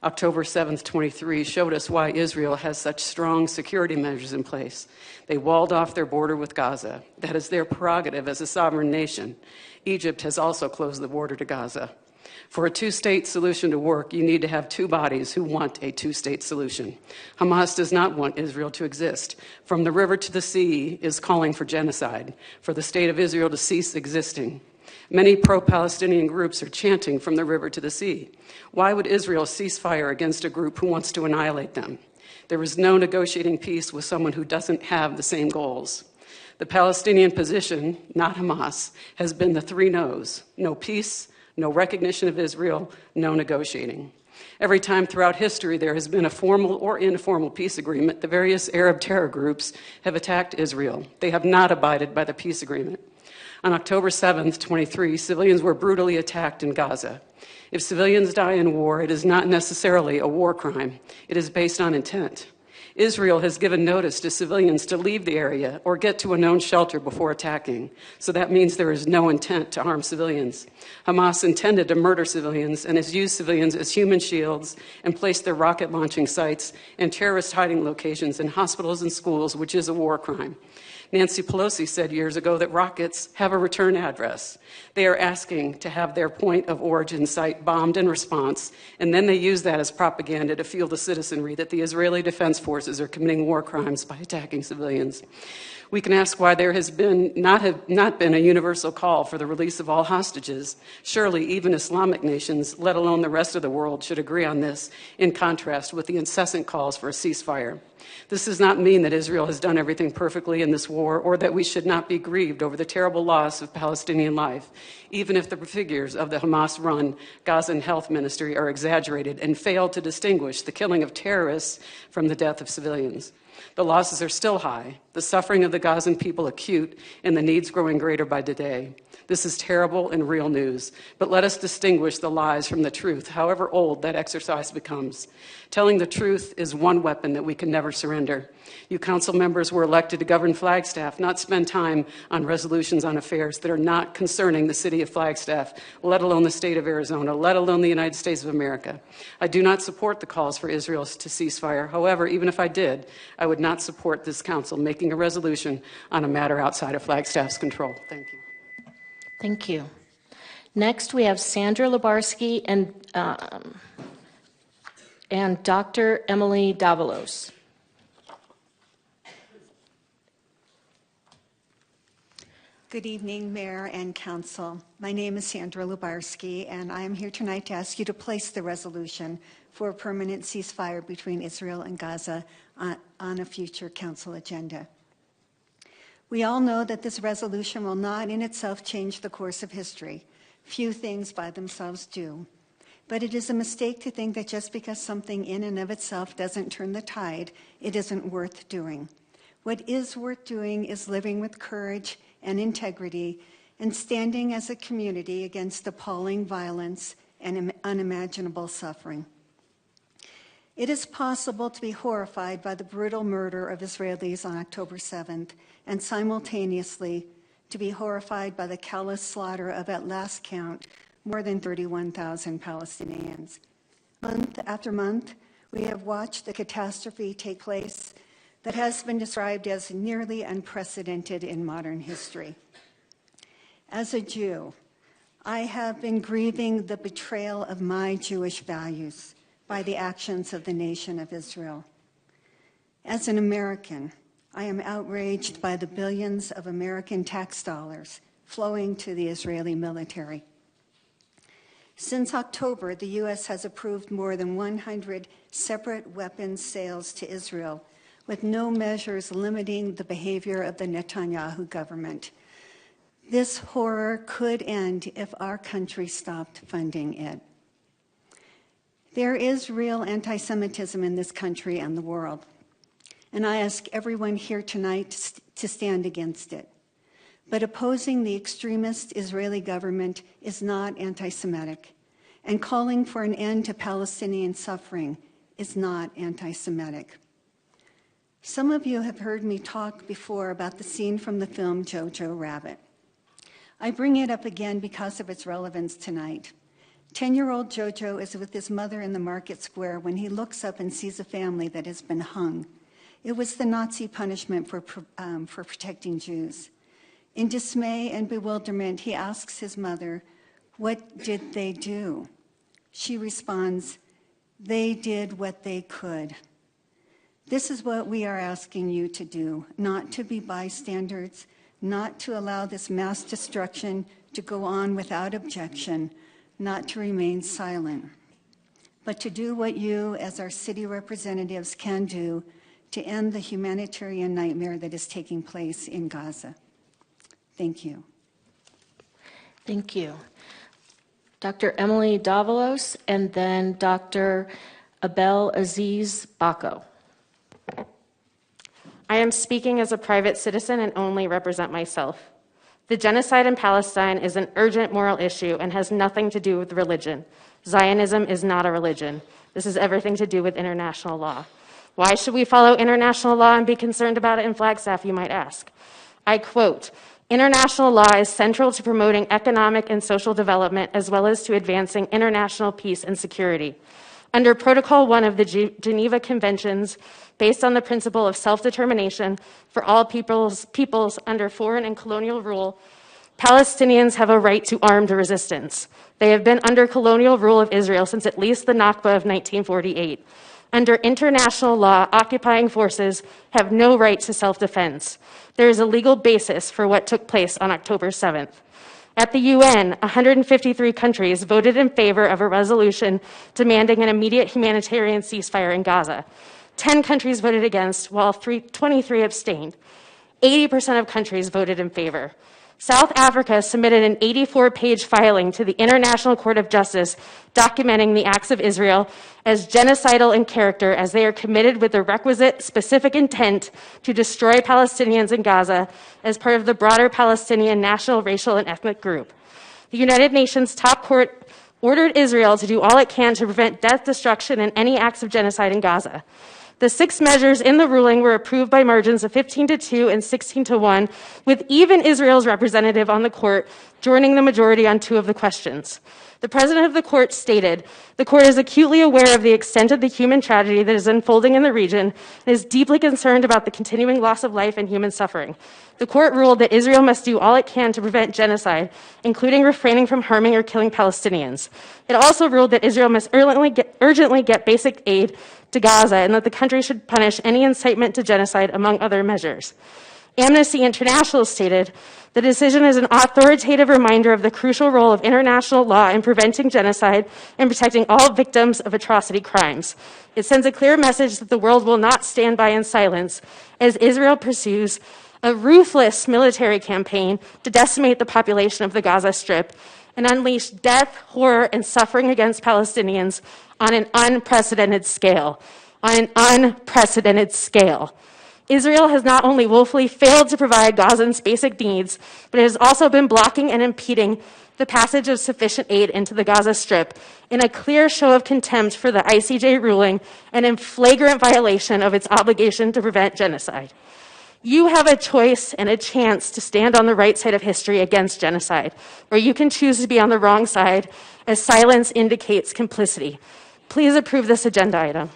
October 7th, 23 showed us why Israel has such strong security measures in place. They walled off their border with Gaza. That is their prerogative as a sovereign nation. Egypt has also closed the border to Gaza. For a two-state solution to work, you need to have two bodies who want a two-state solution. Hamas does not want Israel to exist. From the river to the sea is calling for genocide, for the state of Israel to cease existing. Many pro-Palestinian groups are chanting from the river to the sea. Why would Israel cease fire against a group who wants to annihilate them? There is no negotiating peace with someone who doesn't have the same goals. The Palestinian position, not Hamas, has been the three no's: no peace, no recognition of Israel, no negotiating. Every time throughout history there has been a formal or informal peace agreement, the various Arab terror groups have attacked Israel. They have not abided by the peace agreement. On October 7th, 23, civilians were brutally attacked in Gaza. If civilians die in war, it is not necessarily a war crime. It is based on intent. Israel has given notice to civilians to leave the area or get to a known shelter before attacking. So that means there is no intent to harm civilians. Hamas intended to murder civilians and has used civilians as human shields and placed their rocket launching sites and terrorist hiding locations in hospitals and schools, which is a war crime. Nancy Pelosi said years ago that rockets have a return address. They are asking to have their point of origin site bombed in response, and then they use that as propaganda to fuel the citizenry that the Israeli Defense Forces are committing war crimes by attacking civilians. We can ask why there has not been a universal call for the release of all hostages. Surely even Islamic nations, let alone the rest of the world, should agree on this, in contrast with the incessant calls for a ceasefire. This does not mean that Israel has done everything perfectly in this war or that we should not be grieved over the terrible loss of Palestinian life, even if the figures of the Hamas-run Gazan Health Ministry are exaggerated and fail to distinguish the killing of terrorists from the death of civilians. The losses are still high, the suffering of the Gazan people acute, and the needs growing greater by the day. This is terrible and real news, but let us distinguish the lies from the truth, however old that exercise becomes. Telling the truth is one weapon that we can never surrender. You council members were elected to govern Flagstaff, not spend time on resolutions on affairs that are not concerning the city of Flagstaff, let alone the state of Arizona, let alone the United States of America. I do not support the calls for Israel to cease fire. However, even if I did, I would not support this council making a resolution on a matter outside of Flagstaff's control. Thank you. Thank you. Next, we have Sandra Lubarsky and Dr. Emily Davalos. Good evening, Mayor and Council. My name is Sandra Lubarsky, and I am here tonight to ask you to place the resolution for a permanent ceasefire between Israel and Gaza on a future Council agenda. We all know that this resolution will not in itself change the course of history. Few things by themselves do. But it is a mistake to think that just because something in and of itself doesn't turn the tide, it isn't worth doing. What is worth doing is living with courage and integrity and standing as a community against appalling violence and unimaginable suffering. It is possible to be horrified by the brutal murder of Israelis on October 7th and simultaneously to be horrified by the callous slaughter of, at last count, more than 31,000 Palestinians. Month after month, we have watched the catastrophe take place that has been described as nearly unprecedented in modern history. As a Jew, I have been grieving the betrayal of my Jewish values by the actions of the nation of Israel. As an American, I am outraged by the billions of American tax dollars flowing to the Israeli military. Since October, the U.S. has approved more than 100 separate weapons sales to Israel, with no measures limiting the behavior of the Netanyahu government. This horror could end if our country stopped funding it. There is real anti-Semitism in this country and the world, and I ask everyone here tonight to stand against it. But opposing the extremist Israeli government is not anti-Semitic, and calling for an end to Palestinian suffering is not anti-Semitic. Some of you have heard me talk before about the scene from the film Jojo Rabbit. I bring it up again because of its relevance tonight. 10-year-old Jojo is with his mother in the market square when he looks up and sees a family that has been hung. It was the Nazi punishment for protecting Jews. In dismay and bewilderment, he asks his mother, "What did they do?" She responds, "They did what they could." This is what we are asking you to do, not to be bystanders, not to allow this mass destruction to go on without objection, not to remain silent, but to do what you, as our city representatives, can do to end the humanitarian nightmare that is taking place in Gaza. Thank you. Thank you. Dr. Emily Davalos, and then Dr. Abel Aziz Bako. I am speaking as a private citizen and only represent myself. The genocide in Palestine is an urgent moral issue and has nothing to do with religion. Zionism is not a religion. This has everything to do with international law. Why should we follow international law and be concerned about it in Flagstaff, you might ask? I quote, "International law is central to promoting economic and social development as well as to advancing international peace and security. Under Protocol 1 of the Geneva Conventions, based on the principle of self-determination for all peoples under foreign and colonial rule, Palestinians have a right to armed resistance. They have been under colonial rule of Israel since at least the Nakba of 1948. Under international law, occupying forces have no right to self-defense. There is a legal basis for what took place on October 7th. At the UN, 153 countries voted in favor of a resolution demanding an immediate humanitarian ceasefire in Gaza. 10 countries voted against, while 23 abstained. 80% of countries voted in favor. South Africa submitted an 84-page filing to the International Court of Justice documenting the acts of Israel as genocidal in character, as they are committed with the requisite specific intent to destroy Palestinians in Gaza as part of the broader Palestinian national, racial, and ethnic group. The United Nations top court ordered Israel to do all it can to prevent death, destruction, and any acts of genocide in Gaza. The 6 measures in the ruling were approved by margins of 15-2 and 16-1, with even Israel's representative on the court joining the majority on 2 of the questions. The president of the court stated, "The court is acutely aware of the extent of the human tragedy that is unfolding in the region and is deeply concerned about the continuing loss of life and human suffering. The court ruled that Israel must do all it can to prevent genocide, including refraining from harming or killing Palestinians. It also ruled that Israel must urgently get basic aid to Gaza and that the country should punish any incitement to genocide, among other measures." Amnesty International stated, "The decision is an authoritative reminder of the crucial role of international law in preventing genocide and protecting all victims of atrocity crimes. It sends a clear message that the world will not stand by in silence as Israel pursues a ruthless military campaign to decimate the population of the Gaza Strip and unleash death, horror, and suffering against Palestinians on an unprecedented scale. Israel has not only woefully failed to provide Gazans basic needs, but it has also been blocking and impeding the passage of sufficient aid into the Gaza Strip in a clear show of contempt for the ICJ ruling and in flagrant violation of its obligation to prevent genocide. You have a choice and a chance to stand on the right side of history against genocide, or you can choose to be on the wrong side, as silence indicates complicity. Please approve this agenda item."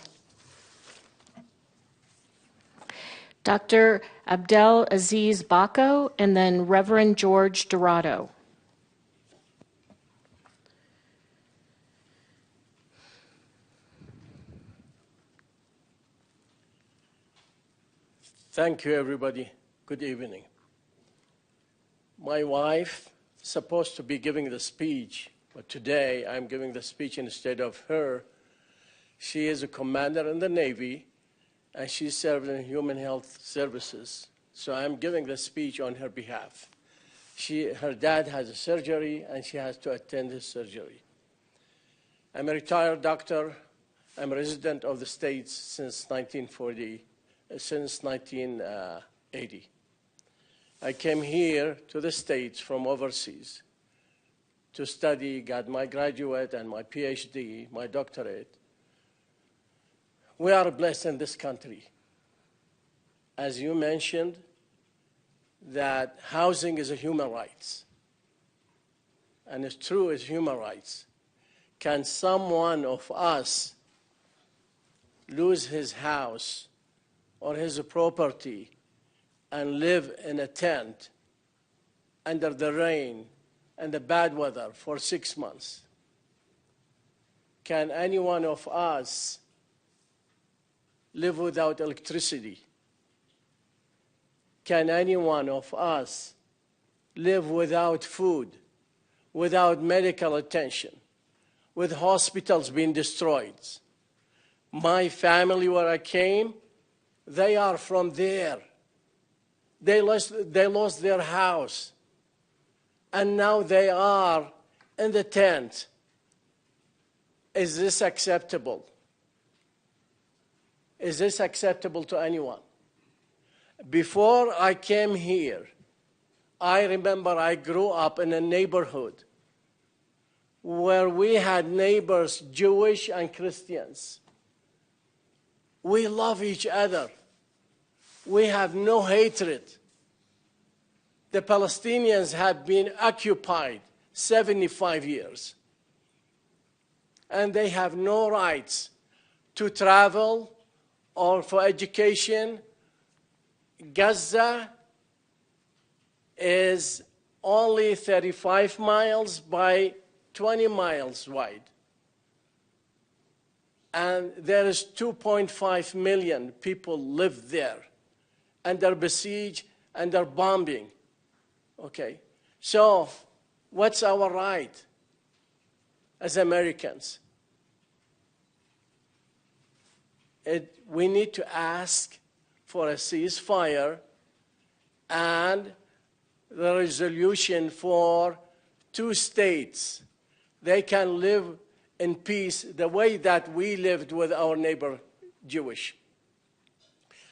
Dr. Abdel Aziz Bako, and then Reverend George Dorado. Thank you, everybody. Good evening. My wife is supposed to be giving the speech, but today I'm giving the speech instead of her. She is a commander in the Navy, and she served in Human Health Services. So I'm giving the speech on her behalf. Her dad has a surgery, and she has to attend his surgery. I'm a retired doctor. I'm a resident of the States since 1980. I came here to the States from overseas to study, got my graduate and my PhD, my doctorate. We are blessed in this country. As you mentioned, that housing is a human right. And it's true, it's human rights. Can someone of us lose his house or his property and live in a tent under the rain and the bad weather for 6 months? Can any one of us live without electricity? Can any one of us live without food, without medical attention, with hospitals being destroyed? My family, where I came, they are from there. They lost their house, and now they are in the tent. Is this acceptable? Is this acceptable to anyone? Before I came here, I remember I grew up in a neighborhood where we had neighbors, Jewish and Christians. We love each other. We have no hatred. The Palestinians have been occupied 75 years, and they have no rights to travel or for education. Gaza is only 35 miles by 20 miles wide. And there is 2.5 million people live there under besiege, under bombing. Okay, so what's our right as Americans? We need to ask for a ceasefire and the resolution for 2 states. They can live in peace the way that we lived with our neighbor Jewish.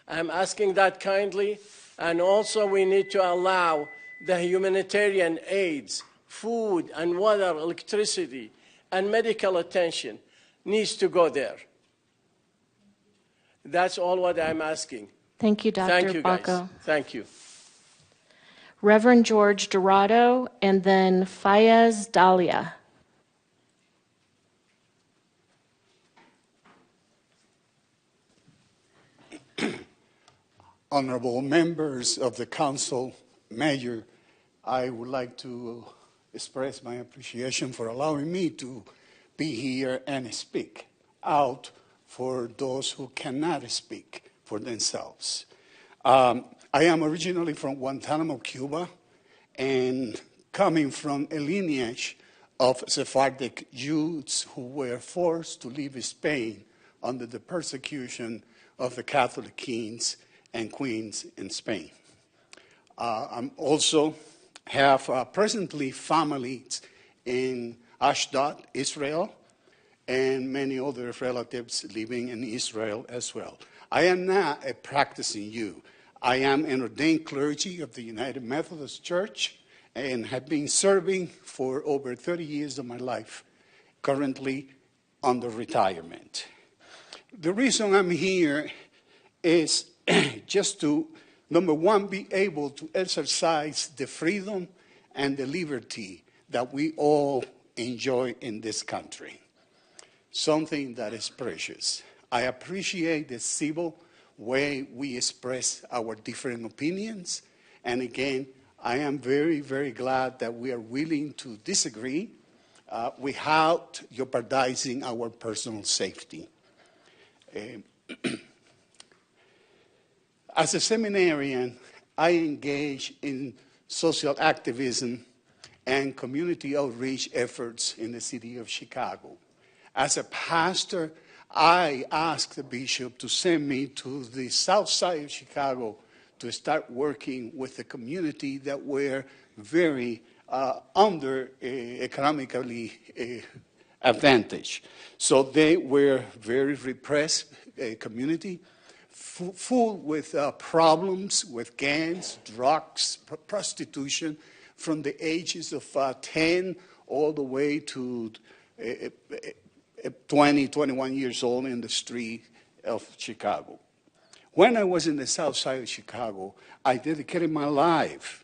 I'm asking that kindly, and also we need to allow the humanitarian aids, food and water, electricity, and medical attention needs to go there. That's all what I'm asking. Thank you, Dr. Thank you, guys. Bako. Thank you. Reverend George Dorado, and then Fayez Dahlia. Honorable members of the council, Mayor, I would like to express my appreciation for allowing me to be here and speak out for those who cannot speak for themselves. I am originally from Guantanamo, Cuba, and coming from a lineage of Sephardic Jews who were forced to leave Spain under the persecution of the Catholic kings and queens in Spain. I also have presently families in Ashdod, Israel, and many other relatives living in Israel as well. I am not a practicing Jew. I am an ordained clergy of the United Methodist Church and have been serving for over 30 years of my life, currently under retirement. The reason I'm here is just to, number one, be able to exercise the freedom and the liberty that we all enjoy in this country, something that is precious. I appreciate the civil way we express our different opinions. And again, I am very, very glad that we are willing to disagree without jeopardizing our personal safety. As a seminarian, I engage in social activism and community outreach efforts in the city of Chicago. As a pastor, I asked the bishop to send me to the south side of Chicago to start working with the community that were very under economically advantaged. So they were very repressed community, full with problems with gangs, drugs, prostitution, from the ages of 10 all the way to 20, 21 years old in the street of Chicago. When I was in the south side of Chicago, I dedicated my life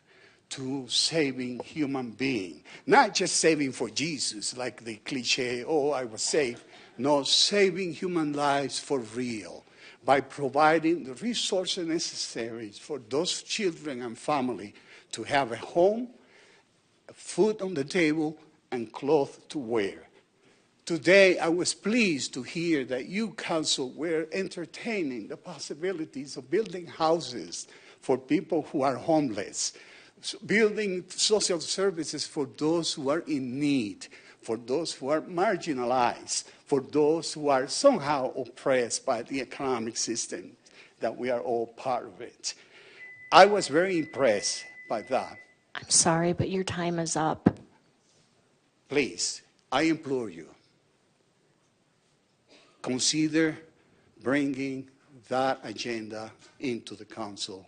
to saving human beings. Not just saving for Jesus, like the cliche, oh, I was saved. No, saving human lives for real, by providing the resources necessary for those children and family to have a home, food on the table, and clothes to wear. Today, I was pleased to hear that you, council, were entertaining the possibilities of building houses for people who are homeless, building social services for those who are in need, for those who are marginalized, for those who are somehow oppressed by the economic system, that we are all part of it. I was very impressed by that. I'm sorry, but your time is up. Please, I implore you, consider bringing that agenda into the council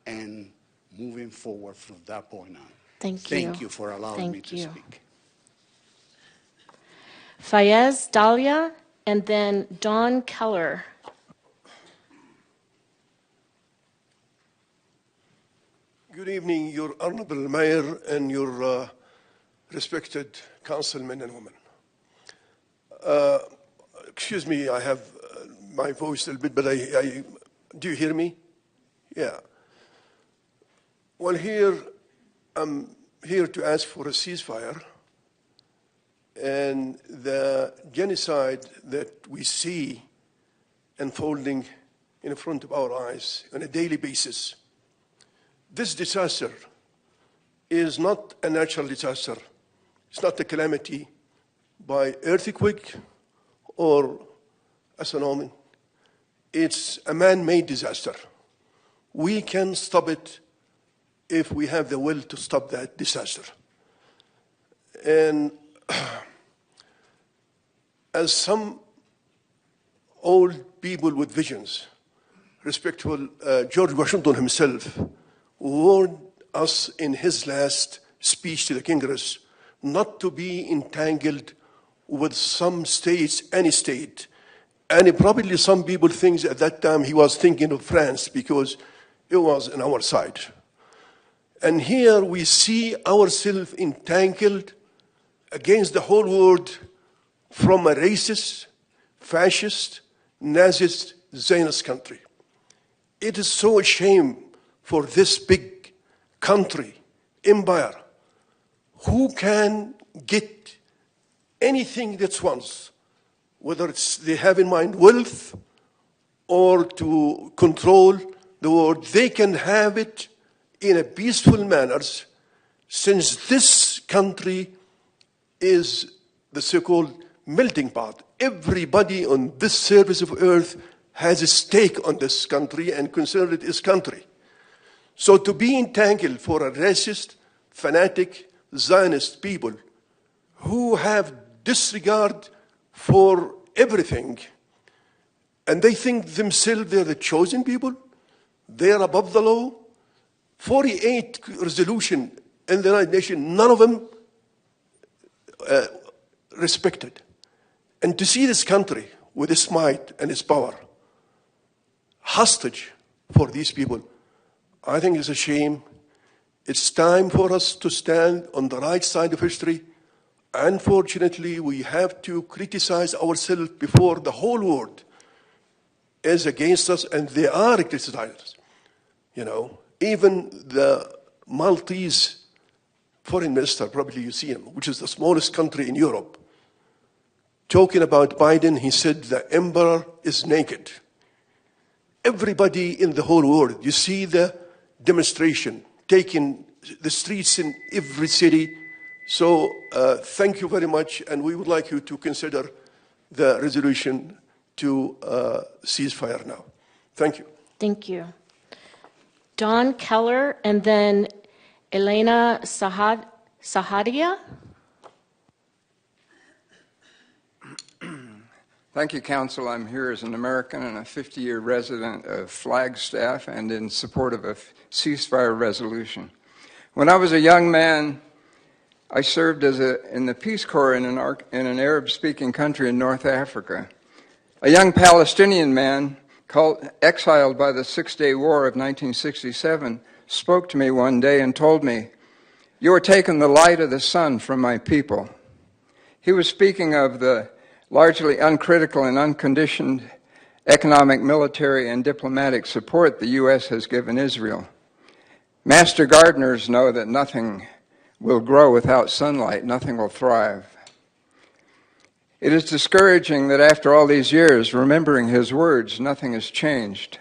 and moving forward from that point on. Thank you. Thank you for allowing me to speak. Fayez Dahlia, and then Dawn Keller. Good evening, Your Honorable Mayor and your respected councilmen and women. Excuse me, I have my voice a little bit, but do you hear me? Yeah. Well, I'm here to ask for a ceasefire, and the genocide that we see unfolding in front of our eyes on a daily basis. This disaster is not a natural disaster. It's not a calamity by earthquake or a tsunami. It's a man-made disaster. We can stop it if we have the will to stop that disaster. And as some old people with visions, respectful George Washington himself warned us in his last speech to the Congress not to be entangled with some states, any state. And probably some people think at that time he was thinking of France because it was on our side. And here we see ourselves entangled against the whole world from a racist, fascist, Nazist, Zionist country. It is so a shame for this big country, empire, who can get anything that wants, whether it's they have in mind wealth or to control the world, they can have it in a peaceful manner, since this country is the so-called melting pot. Everybody on this surface of earth has a stake on this country and consider it his country. So to be entangled for a racist, fanatic, Zionist people who have disregard for everything, and they think themselves they're the chosen people, they're above the law. 48 resolutions in the United Nations, none of them respected. And to see this country with its might and its power hostage for these people, I think it's a shame. It's time for us to stand on the right side of history. Unfortunately, we have to criticize ourselves before the whole world is against us, and they are criticizing us. You know, even the Maltese foreign minister, probably you see him, which is the smallest country in Europe, talking about Biden, he said the emperor is naked. Everybody in the whole world, you see the demonstration, taking the streets in every city. So thank you very much, and we would like you to consider the resolution to ceasefire now. Thank you. Thank you. Don Keller, and then Elena Sahadia. Thank you, Council. I'm here as an American and a 50-year resident of Flagstaff and in support of a ceasefire resolution. When I was a young man, I served in the Peace Corps in an Arab-speaking country in North Africa. A young Palestinian man, exiled by the Six-Day War of 1967, spoke to me one day and told me, "You are taking the light of the sun from my people." He was speaking of the largely uncritical and unconditioned economic, military, and diplomatic support the U.S. has given Israel. Master gardeners know that nothing will grow without sunlight, nothing will thrive. It is discouraging that after all these years, remembering his words, nothing has changed.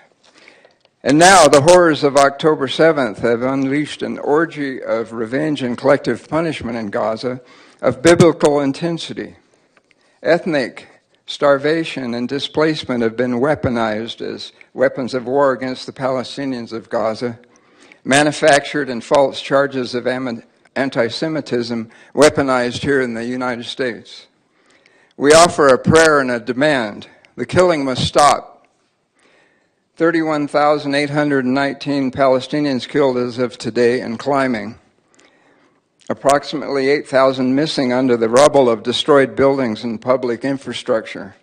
And now the horrors of October 7th have unleashed an orgy of revenge and collective punishment in Gaza of biblical intensity. Ethnic starvation and displacement have been weaponized as weapons of war against the Palestinians of Gaza. Manufactured and false charges of anti-Semitism weaponized here in the United States. We offer a prayer and a demand. The killing must stop. 31,819 Palestinians killed as of today and climbing. Approximately 8,000 missing under the rubble of destroyed buildings and public infrastructure.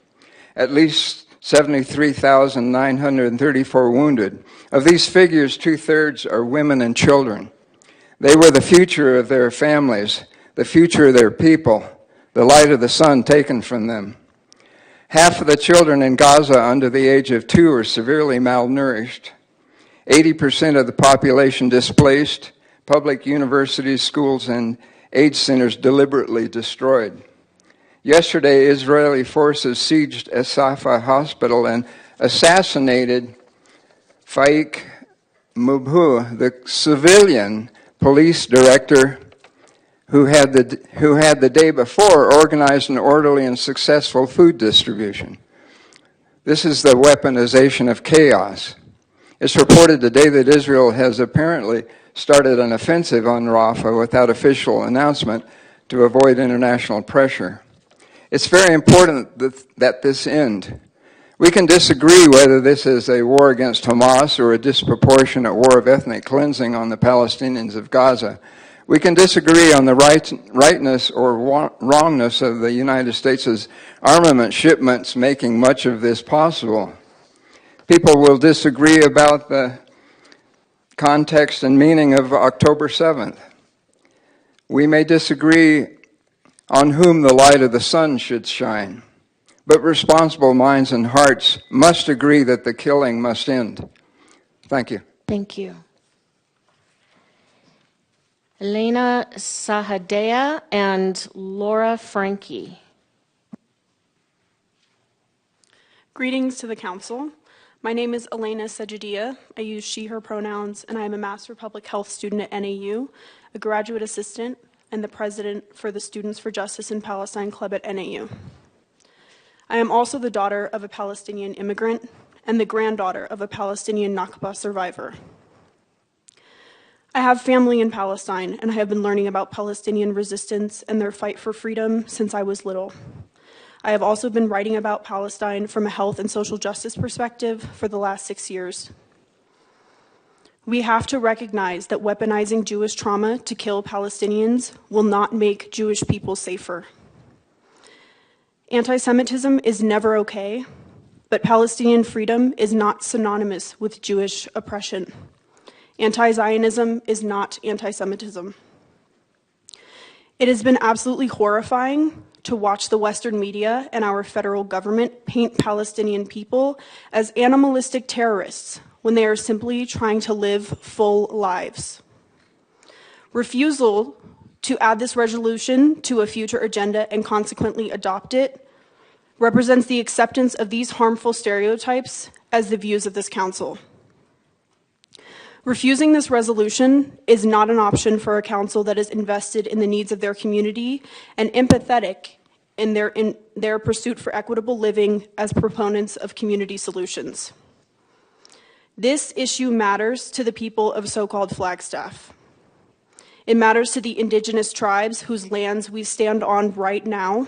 At least 73,934 wounded. Of these figures, 2/3 are women and children. They were the future of their families, the future of their people, the light of the sun taken from them. Half of the children in Gaza under the age of 2 are severely malnourished. 80% of the population displaced, public universities, schools, and aid centers deliberately destroyed. Yesterday, Israeli forces sieged Safa Hospital and assassinated Faik Mubhu, the civilian police director who had the day before organized an orderly and successful food distribution. This is the weaponization of chaos. It's reported today that Israel has apparently started an offensive on Rafah without official announcement to avoid international pressure. It's very important that this end. We can disagree whether this is a war against Hamas or a disproportionate war of ethnic cleansing on the Palestinians of Gaza. We can disagree on the rightness or wrongness of the United States' armament shipments making much of this possible. People will disagree about the context and meaning of October 7th. We may disagree on whom the light of the sun should shine, but responsible minds and hearts must agree that the killing must end. Thank you. Thank you. Elena Sahadea and Laura Frankie. Greetings to the Council. My name is Elena Sajadia. I use she, her pronouns, and I am a Master Public Health student at NAU, a graduate assistant, and the president for the Students for Justice in Palestine Club at NAU. I am also the daughter of a Palestinian immigrant and the granddaughter of a Palestinian Nakba survivor. I have family in Palestine, and I have been learning about Palestinian resistance and their fight for freedom since I was little. I have also been writing about Palestine from a health and social justice perspective for the last 6 years. We have to recognize that weaponizing Jewish trauma to kill Palestinians will not make Jewish people safer. Anti-Semitism is never okay, but Palestinian freedom is not synonymous with Jewish oppression. Anti-Zionism is not anti-Semitism. It has been absolutely horrifying to watch the Western media and our federal government paint Palestinian people as animalistic terrorists when they are simply trying to live full lives. Refusal to add this resolution to a future agenda and consequently adopt it represents the acceptance of these harmful stereotypes as the views of this council. Refusing this resolution is not an option for a council that is invested in the needs of their community and empathetic in their pursuit for equitable living as proponents of community solutions. This issue matters to the people of so-called Flagstaff. It matters to the indigenous tribes whose lands we stand on right now.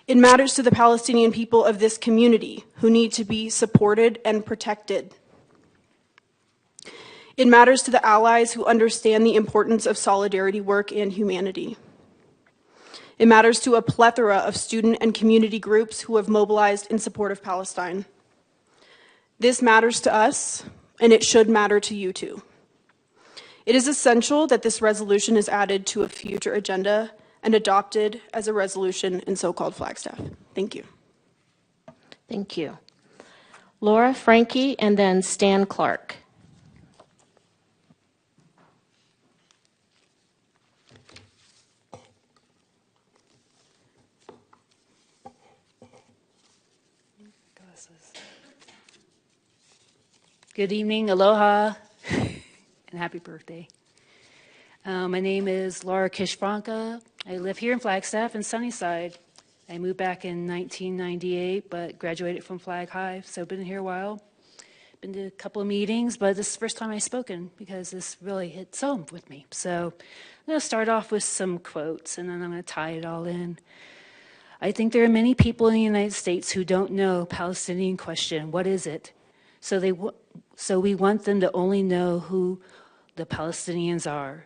It matters to the Palestinian people of this community who need to be supported and protected. It matters to the allies who understand the importance of solidarity work and humanity. It matters to a plethora of student and community groups who have mobilized in support of Palestine. This matters to us, and it should matter to you too. It is essential that this resolution is added to a future agenda and adopted as a resolution in so-called Flagstaff. Thank you. Thank you. Laura Frankie and then Stan Clark. Good evening, aloha, and happy birthday. My name is Laura Kishfranca. I live here in Flagstaff in Sunnyside. I moved back in 1998, but graduated from Flag High, so I've been here a while. Been to a couple of meetings, but this is the first time I've spoken because this really hits home with me. So I'm going to start off with some quotes, and then I'm going to tie it all in. I think there are many people in the United States who don't know Palestinian question. What is it? So we want them to only know who the Palestinians are,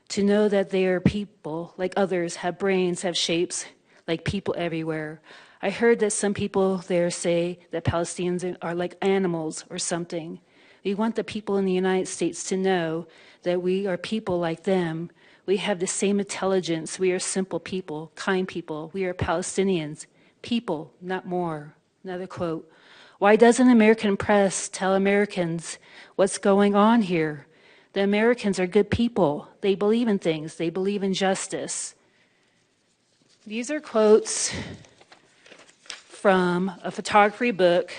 to know that they are people like others, have brains, have shapes, like people everywhere. I heard that some people there say that Palestinians are like animals or something. We want the people in the United States to know that we are people like them. We have the same intelligence. We are simple people, kind people. We are Palestinians, people, not more. Another quote. Why doesn't American press tell Americans what's going on here? The Americans are good people. They believe in things. They believe in justice. These are quotes from a photography book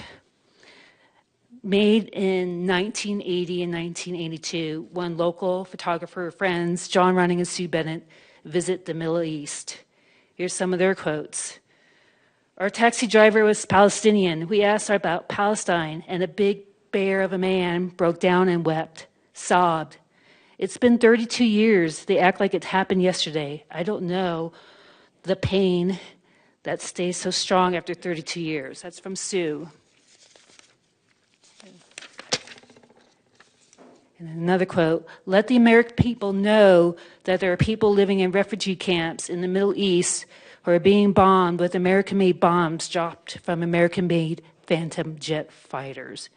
made in 1980 and 1982 when local photographer friends, John Running and Sue Bennett, visit the Middle East. Here's some of their quotes. Our taxi driver was Palestinian. We asked her about Palestine, and a big bear of a man broke down and wept, sobbed. It's been 32 years. They act like it happened yesterday. I don't know the pain that stays so strong after 32 years. That's from Sue. And another quote, let the American people know that there are people living in refugee camps in the Middle East who are being bombed with American-made bombs dropped from American-made Phantom jet fighters.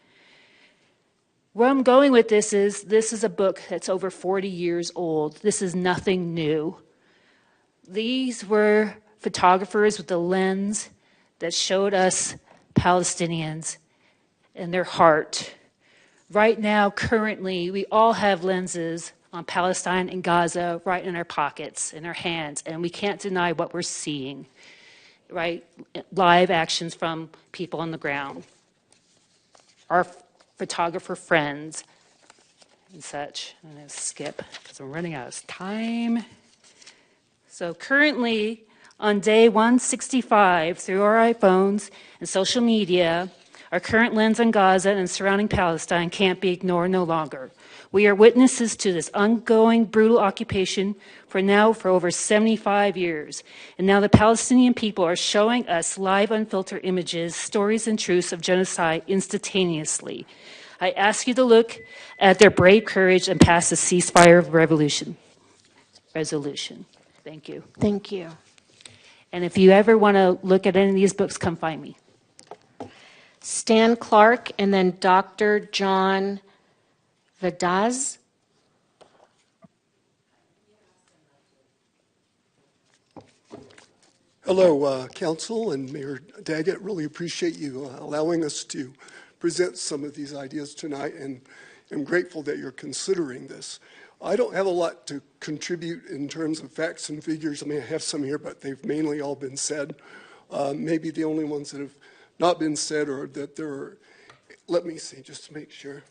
Where I'm going with this is a book that's over 40 years old. This is nothing new. These were photographers with the lens that showed us Palestinians and their heart. Right now, currently, we all have lenses on Palestine and Gaza right in our pockets, in our hands, and we can't deny what we're seeing, right? Live actions from people on the ground. Our photographer friends and such. I'm going to skip because I'm running out of time. So currently, on day 165, through our iPhones and social media, our current lens on Gaza and surrounding Palestine can't be ignored no longer. We are witnesses to this ongoing brutal occupation for over 75 years. And now the Palestinian people are showing us live unfiltered images, stories and truths of genocide instantaneously. I ask you to look at their brave courage and pass the ceasefire resolution. Thank you. Thank you. And if you ever want to look at any of these books, come find me. Stan Clark and then Dr. John Vadaz. Hello, Council and Mayor Daggett. Really appreciate you allowing us to present some of these ideas tonight, and I'm grateful that you're considering this. I don't have a lot to contribute in terms of facts and figures. I mean, I have some here, but they've mainly all been said. Maybe the only ones that have not been said are that there are, let me see, just to make sure.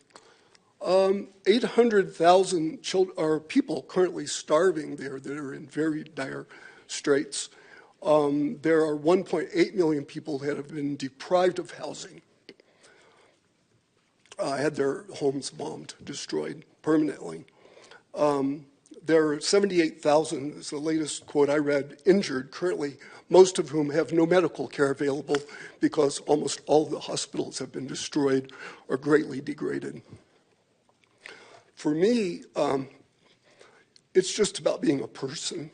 800,000 children are people currently starving there that are in very dire straits. There are 1.8 million people that have been deprived of housing, had their homes bombed, destroyed permanently. There are 78,000, is the latest quote I read, injured currently, most of whom have no medical care available because almost all the hospitals have been destroyed or greatly degraded. For me, it's just about being a person.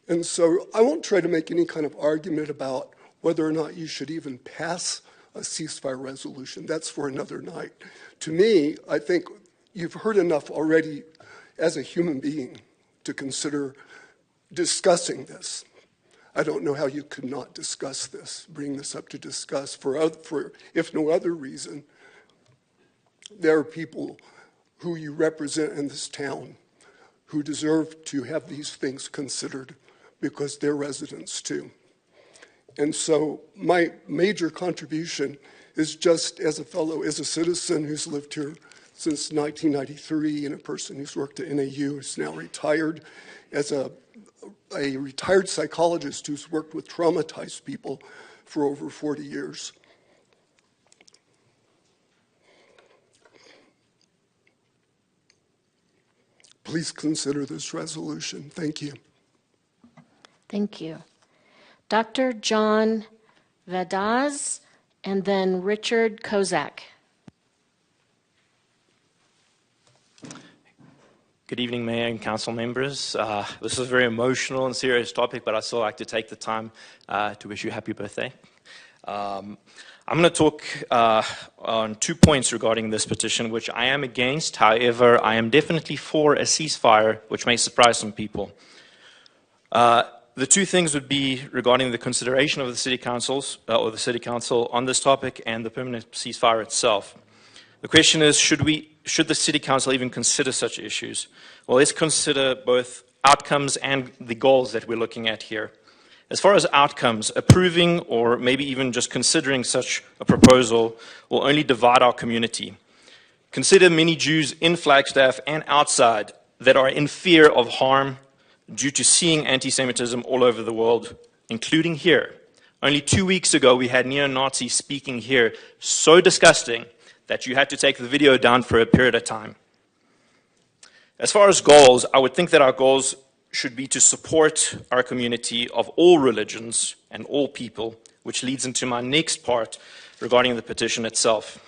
And so I won't try to make any kind of argument about whether or not you should even pass a ceasefire resolution. That's for another night. To me, I think you've heard enough already as a human being to consider discussing this. I don't know how you could not discuss this, bring this up to discuss for if no other reason. There are people who you represent in this town who deserve to have these things considered because they're residents too. And so my major contribution is just as a fellow, as a citizen who's lived here since 1993 and a person who's worked at NAU, is now retired, as a retired psychologist who's worked with traumatized people for over 40 years. Please consider this resolution. Thank you. Thank you. Dr. John Vadaz, and then Richard Kozak. Good evening, Mayor and Council members. This is a very emotional and serious topic, but I'd still like to take the time to wish you a happy birthday. I'm going to talk on 2 points regarding this petition, which I am against. However, I am definitely for a ceasefire, which may surprise some people. The two things would be regarding the consideration of the City Councils, or the City Council on this topic, and the permanent ceasefire itself. The question is, should the City Council even consider such issues? Well, let's consider both outcomes and the goals that we're looking at here. As far as outcomes, approving or maybe even just considering such a proposal will only divide our community. Consider many Jews in Flagstaff and outside that are in fear of harm due to seeing anti-Semitism all over the world, including here. Only 2 weeks ago, we had neo-Nazis speaking here, so disgusting that you had to take the video down for a period of time. As far as goals, I would think that our goals should be to support our community of all religions and all people, which leads into my next part regarding the petition itself.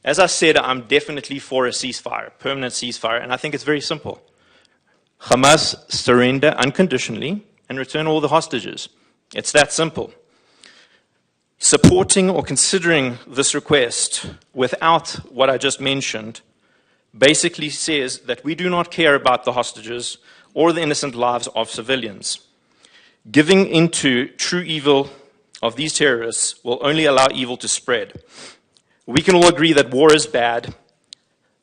As I said, I'm definitely for a ceasefire, permanent ceasefire, and I think it's very simple. Hamas surrender unconditionally and return all the hostages. It's that simple. Supporting or considering this request without what I just mentioned basically says that we do not care about the hostages or the innocent lives of civilians. Giving into true evil of these terrorists will only allow evil to spread. We can all agree that war is bad,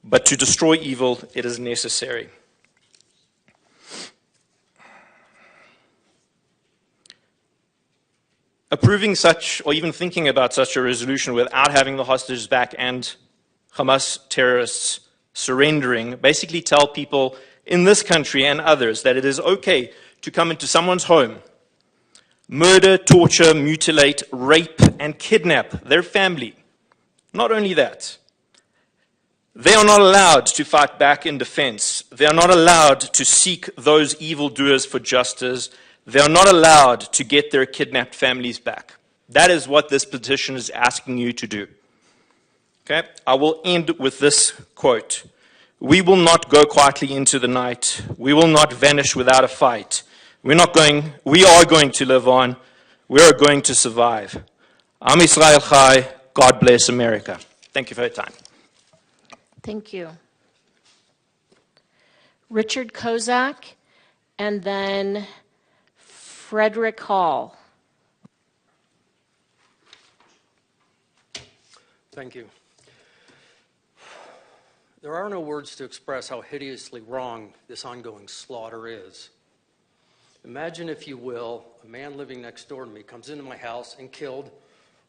but to destroy evil, it is necessary. Approving such, or even thinking about such a resolution without having the hostages back and Hamas terrorists surrendering, basically tell people in this country and others that it is okay to come into someone's home, murder, torture, mutilate, rape, and kidnap their family. Not only that, they are not allowed to fight back in defense. They are not allowed to seek those evildoers for justice. They are not allowed to get their kidnapped families back. That is what this petition is asking you to do. Okay? I will end with this quote. We will not go quietly into the night. We will not vanish without a fight. We are going to live on. We are going to survive. Am Yisrael Chai. God bless America. Thank you for your time. Thank you. Richard Kozak, and then Frederick Hall. Thank you. There are no words to express how hideously wrong this ongoing slaughter is. Imagine, if you will, a man living next door to me comes into my house and killed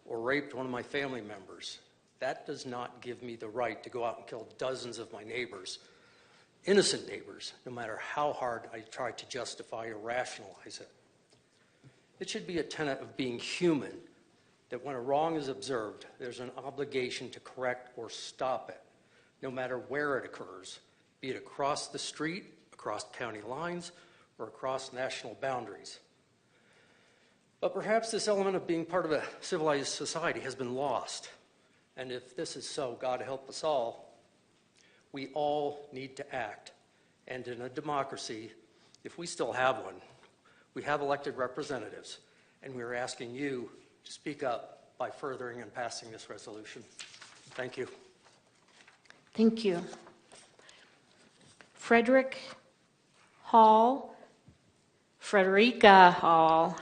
or raped one of my family members. That does not give me the right to go out and kill dozens of my neighbors, innocent neighbors, no matter how hard I try to justify or rationalize it. It should be a tenet of being human that when a wrong is observed, there's an obligation to correct or stop it, no matter where it occurs, be it across the street, across county lines, or across national boundaries. But perhaps this element of being part of a civilized society has been lost. And if this is so, God help us all. We all need to act. And in a democracy, if we still have one, we have elected representatives, and we're asking you to speak up by furthering and passing this resolution. Thank you. Thank you. Frederick Hall, Frederica Hall,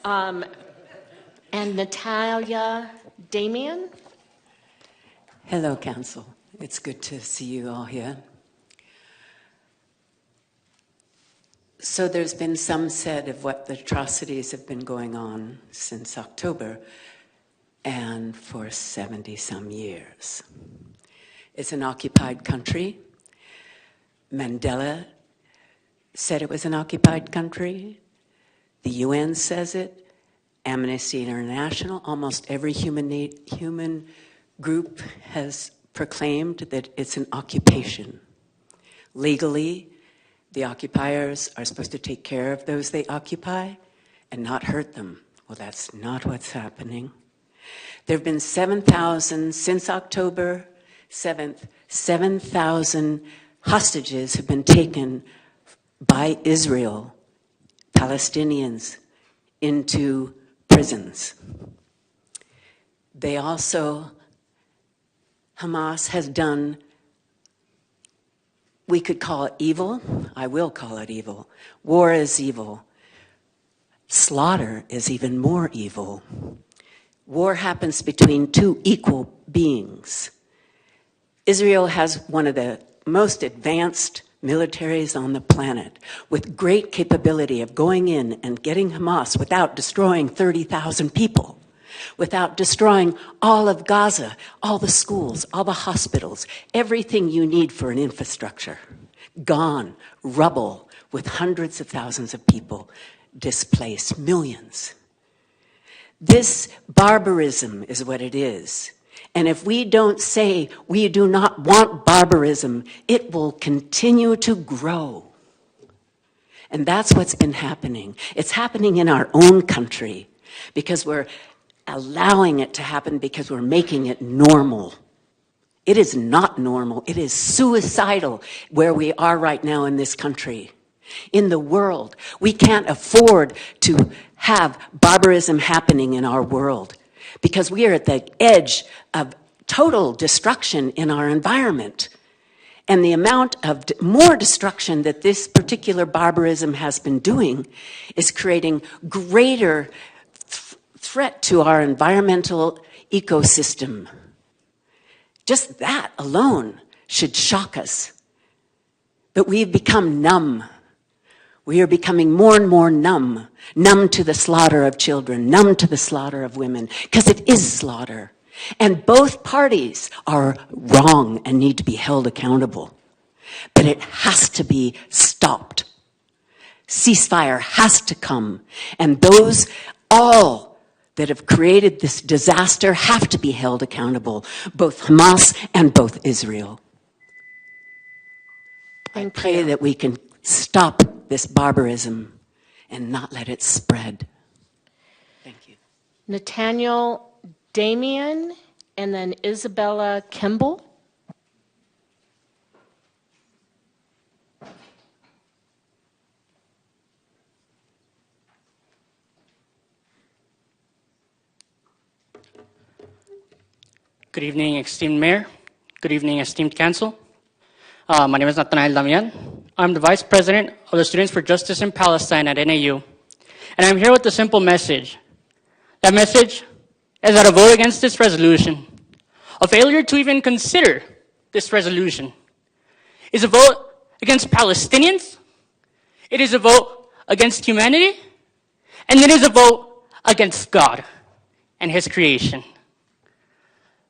and Natalia Damian. Hello, Council. It's good to see you all here. So there's been some said of what the atrocities have been going on since October and for 70-some years. It's an occupied country. Mandela said it was an occupied country. The UN says it. Amnesty International, almost every human group has proclaimed that it's an occupation. Legally, the occupiers are supposed to take care of those they occupy and not hurt them. Well, that's not what's happening. There have been 7,000 since October 7th, 7,000 hostages have been taken by Israel, Palestinians, into prisons. They also, Hamas has done, we could call it evil. I will call it evil. War is evil. Slaughter is even more evil. War happens between two equal beings. Israel has one of the most advanced militaries on the planet with great capability of going in and getting Hamas without destroying 30,000 people, without destroying all of Gaza, all the schools, all the hospitals, everything you need for an infrastructure. Gone, rubble, with hundreds of thousands of people displaced, millions. This barbarism is what it is. And if we don't say we do not want barbarism, it will continue to grow. And that's what's been happening. It's happening in our own country because we're allowing it to happen because we're making it normal. It is not normal. It is suicidal where we are right now in this country. In the world, we can't afford to have barbarism happening in our world because we are at the edge of total destruction in our environment. And the amount of more destruction that this particular barbarism has been doing is creating greater threat to our environmental ecosystem. Just that alone should shock us. But we've become numb. We are becoming more and more numb to the slaughter of children, numb to the slaughter of women, because it is slaughter. And both parties are wrong and need to be held accountable. But it has to be stopped. Ceasefire has to come. And those all that have created this disaster have to be held accountable, both Hamas and both Israel. I pray that we can stop this barbarism and not let it spread. Thank you. Nathaniel Damian, and then Isabella Kimball. Good evening, esteemed Mayor. Good evening, esteemed Council. My name is Nathaniel Damian. I'm the Vice President of the Students for Justice in Palestine at NAU, and I'm here with a simple message. That message is that a vote against this resolution, a failure to even consider this resolution, is a vote against Palestinians, it is a vote against humanity, and it is a vote against God and His creation.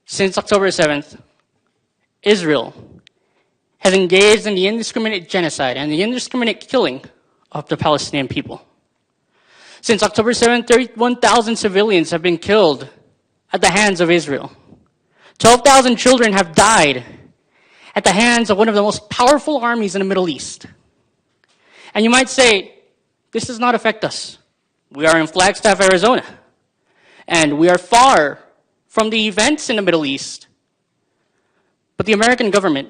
Since October 7th, Israel has engaged in the indiscriminate genocide and the indiscriminate killing of the Palestinian people. Since October 7th, 31,000 civilians have been killed at the hands of Israel. 12,000 children have died at the hands of one of the most powerful armies in the Middle East. And you might say, this does not affect us. We are in Flagstaff, Arizona, and we are far from the events in the Middle East. But the American government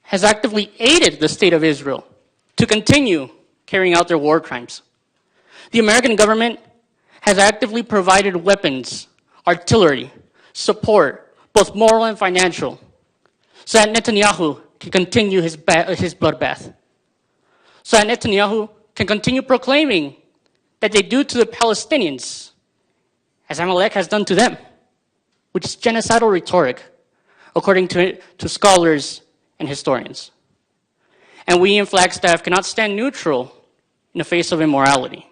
has actively aided the state of Israel to continue carrying out their war crimes. The American government has actively provided weapons, artillery, support, both moral and financial, so that Netanyahu can continue his bloodbath. So that Netanyahu can continue proclaiming that they do to the Palestinians as Amalek has done to them, which is genocidal rhetoric, according to scholars and historians. And we in Flagstaff cannot stand neutral in the face of immorality.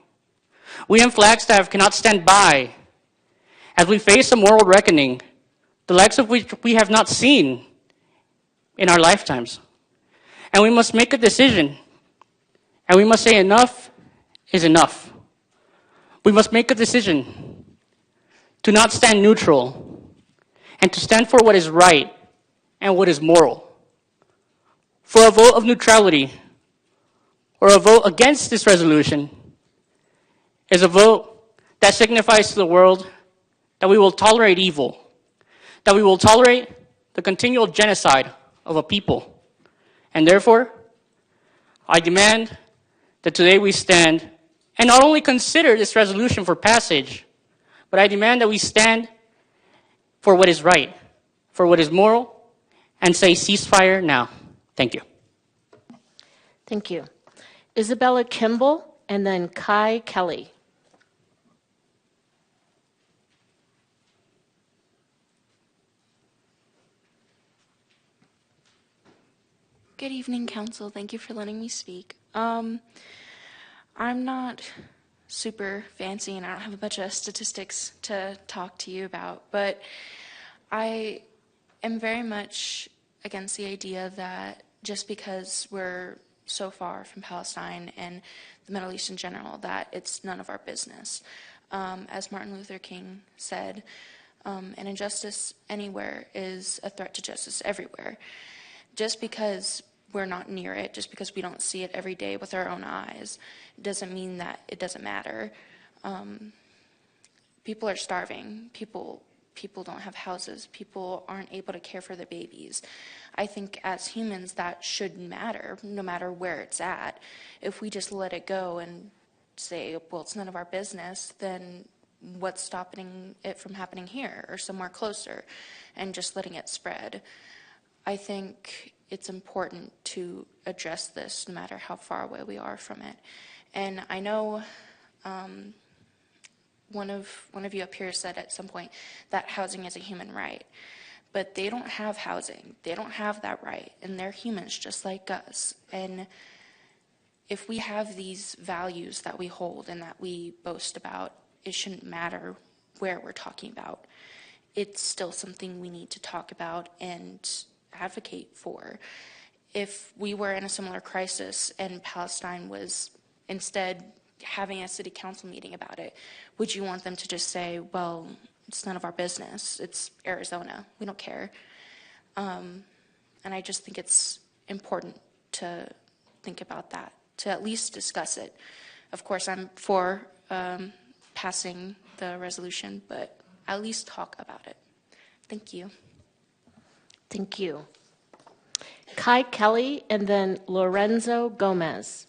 We in Flagstaff cannot stand by as we face a moral reckoning, the likes of which we have not seen in our lifetimes. And we must make a decision, and we must say enough is enough. We must make a decision to not stand neutral and to stand for what is right and what is moral. For a vote of neutrality or a vote against this resolution is a vote that signifies to the world that we will tolerate evil, that we will tolerate the continual genocide of a people. And therefore, I demand that today we stand and not only consider this resolution for passage, but I demand that we stand for what is right, for what is moral, and say ceasefire now. Thank you. Thank you. Isabella Kimball and then Kai Kelly. Good evening, Council. Thank you for letting me speak. I'm not super fancy and I don't have a bunch of statistics to talk to you about, but I am very much against the idea that just because we're so far from Palestine and the Middle East in general, that it's none of our business. As Martin Luther King said, an injustice anywhere is a threat to justice everywhere. Just because we're not near it, just because we don't see it every day with our own eyes, doesn't mean that it doesn't matter. People are starving. People don't have houses. People aren't able to care for their babies. I think as humans that should matter, no matter where it's at. If we just let it go and say, well, it's none of our business, then what's stopping it from happening here or somewhere closer and just letting it spread? I think it's important to address this no matter how far away we are from it. And I know one of you up here said at some point that housing is a human right, but they don't have housing. They don't have that right, and they're humans just like us. And if we have these values that we hold and that we boast about, it shouldn't matter where we're talking about. It's still something we need to talk about and advocate for. If we were in a similar crisis and Palestine was instead having a city council meeting about it, would you want them to just say, well, it's none of our business, it's Arizona, we don't care? And I just think it's important to think about that, to at least discuss it. Of course, I'm for passing the resolution, but at least talk about it. Thank you. Thank you. Kai Kelly and then Lorenzo Gomez.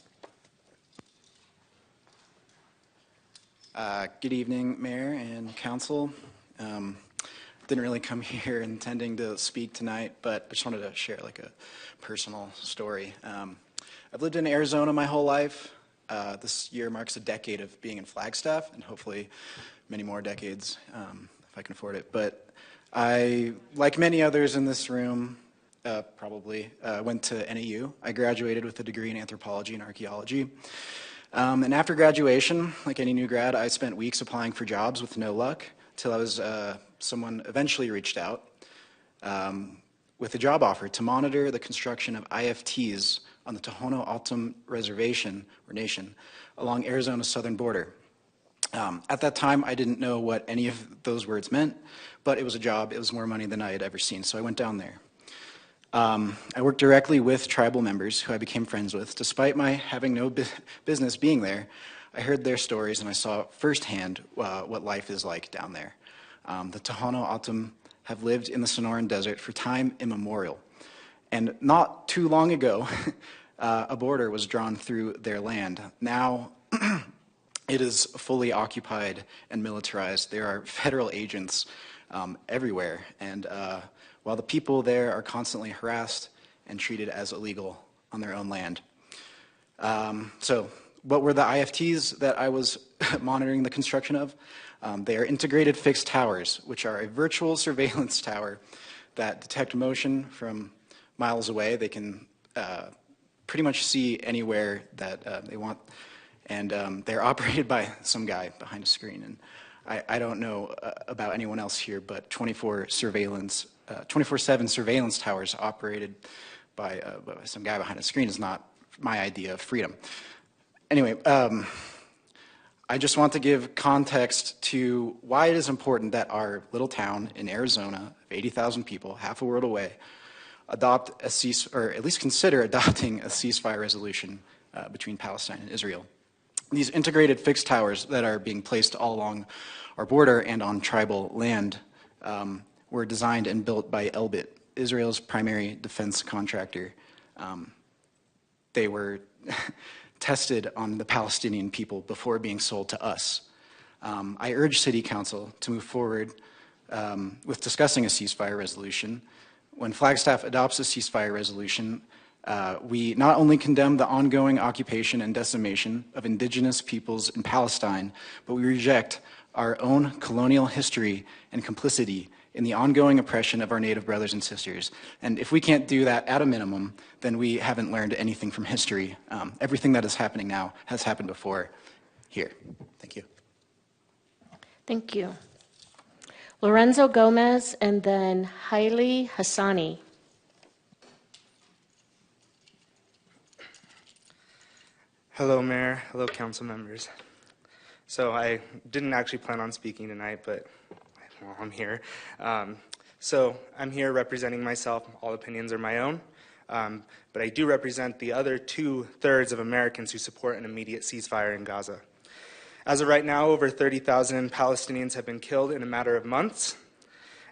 Good evening, Mayor and Council. Didn't really come here intending to speak tonight, but I just wanted to share like a personal story. I've lived in Arizona my whole life. This year marks a decade of being in Flagstaff, and hopefully many more decades if I can afford it. But I, like many others in this room, probably, went to NAU. I graduated with a degree in anthropology and archaeology. And after graduation, like any new grad, I spent weeks applying for jobs with no luck, till I was, someone eventually reached out with a job offer to monitor the construction of IFTs on the Tohono O'odham Reservation, or Nation, along Arizona's southern border. At that time, I didn't know what any of those words meant, but it was a job. It was more money than I had ever seen, so I went down there. I worked directly with tribal members who I became friends with. Despite my having no business being there, I heard their stories and I saw firsthand what life is like down there. The Tohono O'odham have lived in the Sonoran Desert for time immemorial. And not too long ago, a border was drawn through their land. Now, it is fully occupied and militarized. There are federal agents everywhere. And while the people there are constantly harassed and treated as illegal on their own land. So what were the IFTs that I was monitoring the construction of? They are integrated fixed towers, which are a virtual surveillance tower that detect motion from miles away. They can pretty much see anywhere that they want. And they're operated by some guy behind a screen. And I don't know about anyone else here, but 24/7 surveillance towers operated by some guy behind a screen is not my idea of freedom. Anyway, I just want to give context to why it is important that our little town in Arizona of 80,000 people, half a world away, adopt a or at least consider adopting a ceasefire resolution between Palestine and Israel. These integrated fixed towers that are being placed all along our border and on tribal land were designed and built by Elbit, Israel's primary defense contractor. They were tested on the Palestinian people before being sold to us. I urge City Council to move forward with discussing a ceasefire resolution. When Flagstaff adopts a ceasefire resolution, we not only condemn the ongoing occupation and decimation of indigenous peoples in Palestine, but we reject our own colonial history and complicity in the ongoing oppression of our Native brothers and sisters. And if we can't do that at a minimum, then we haven't learned anything from history. Everything that is happening now has happened before here. Thank you. Thank you. Lorenzo Gomez and then Haile Hassani. Hello, Mayor. Hello, council members. So I didn't actually plan on speaking tonight, but well, I'm here. So I'm here representing myself. All opinions are my own. But I do represent the other 2/3 of Americans who support an immediate ceasefire in Gaza. As of right now, over 30,000 Palestinians have been killed in a matter of months.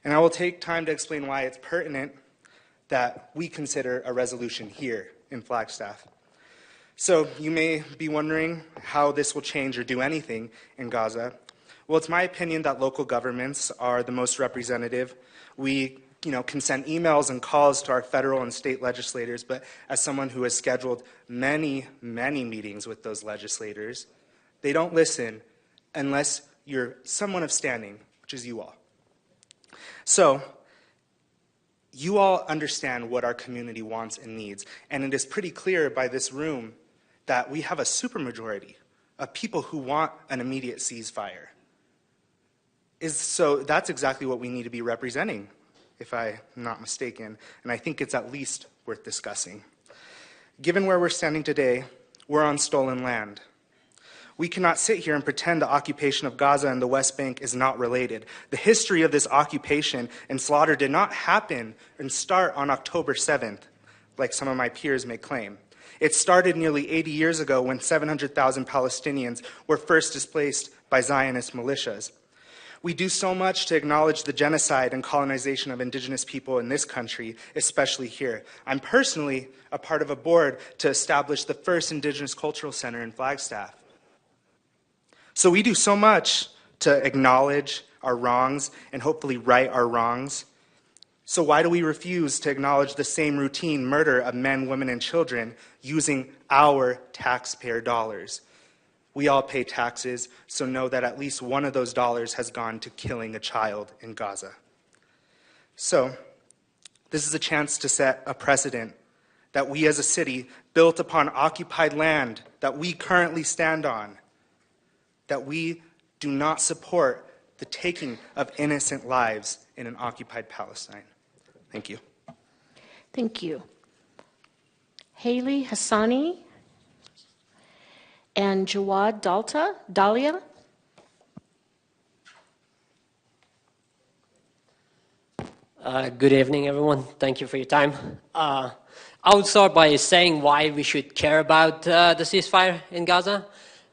And I will take time to explain why it's pertinent that we consider a resolution here in Flagstaff. So you may be wondering how this will change or do anything in Gaza. Well, it's my opinion that local governments are the most representative. We can send emails and calls to our federal and state legislators, but as someone who has scheduled many, many meetings with those legislators, they don't listen unless you're someone of standing, which is you all. So you all understand what our community wants and needs, and it is pretty clear by this room that we have a supermajority of people who want an immediate ceasefire. So that's exactly what we need to be representing, if I'm not mistaken, and I think it's at least worth discussing. Given where we're standing today, we're on stolen land. We cannot sit here and pretend the occupation of Gaza and the West Bank is not related. The history of this occupation and slaughter did not happen and start on October 7th, like some of my peers may claim. It started nearly 80 years ago when 700,000 Palestinians were first displaced by Zionist militias. We do so much to acknowledge the genocide and colonization of indigenous people in this country, especially here. I'm personally a part of a board to establish the first Indigenous Cultural Center in Flagstaff. So we do so much to acknowledge, our wrongs and hopefully right our wrongs. So why do we refuse to acknowledge the same routine murder of men, women, and children using our taxpayer dollars? We all pay taxes, so know that at least one of those dollars has gone to killing a child in Gaza. So, this is a chance to set a precedent that we as a city, built upon occupied land that we currently stand on, that we do not support the taking of innocent lives in an occupied Palestine. Thank you. Thank you. Haley Hassani and Jawad Dalia. Good evening, everyone. Thank you for your time. I would start by saying why we should care about the ceasefire in Gaza,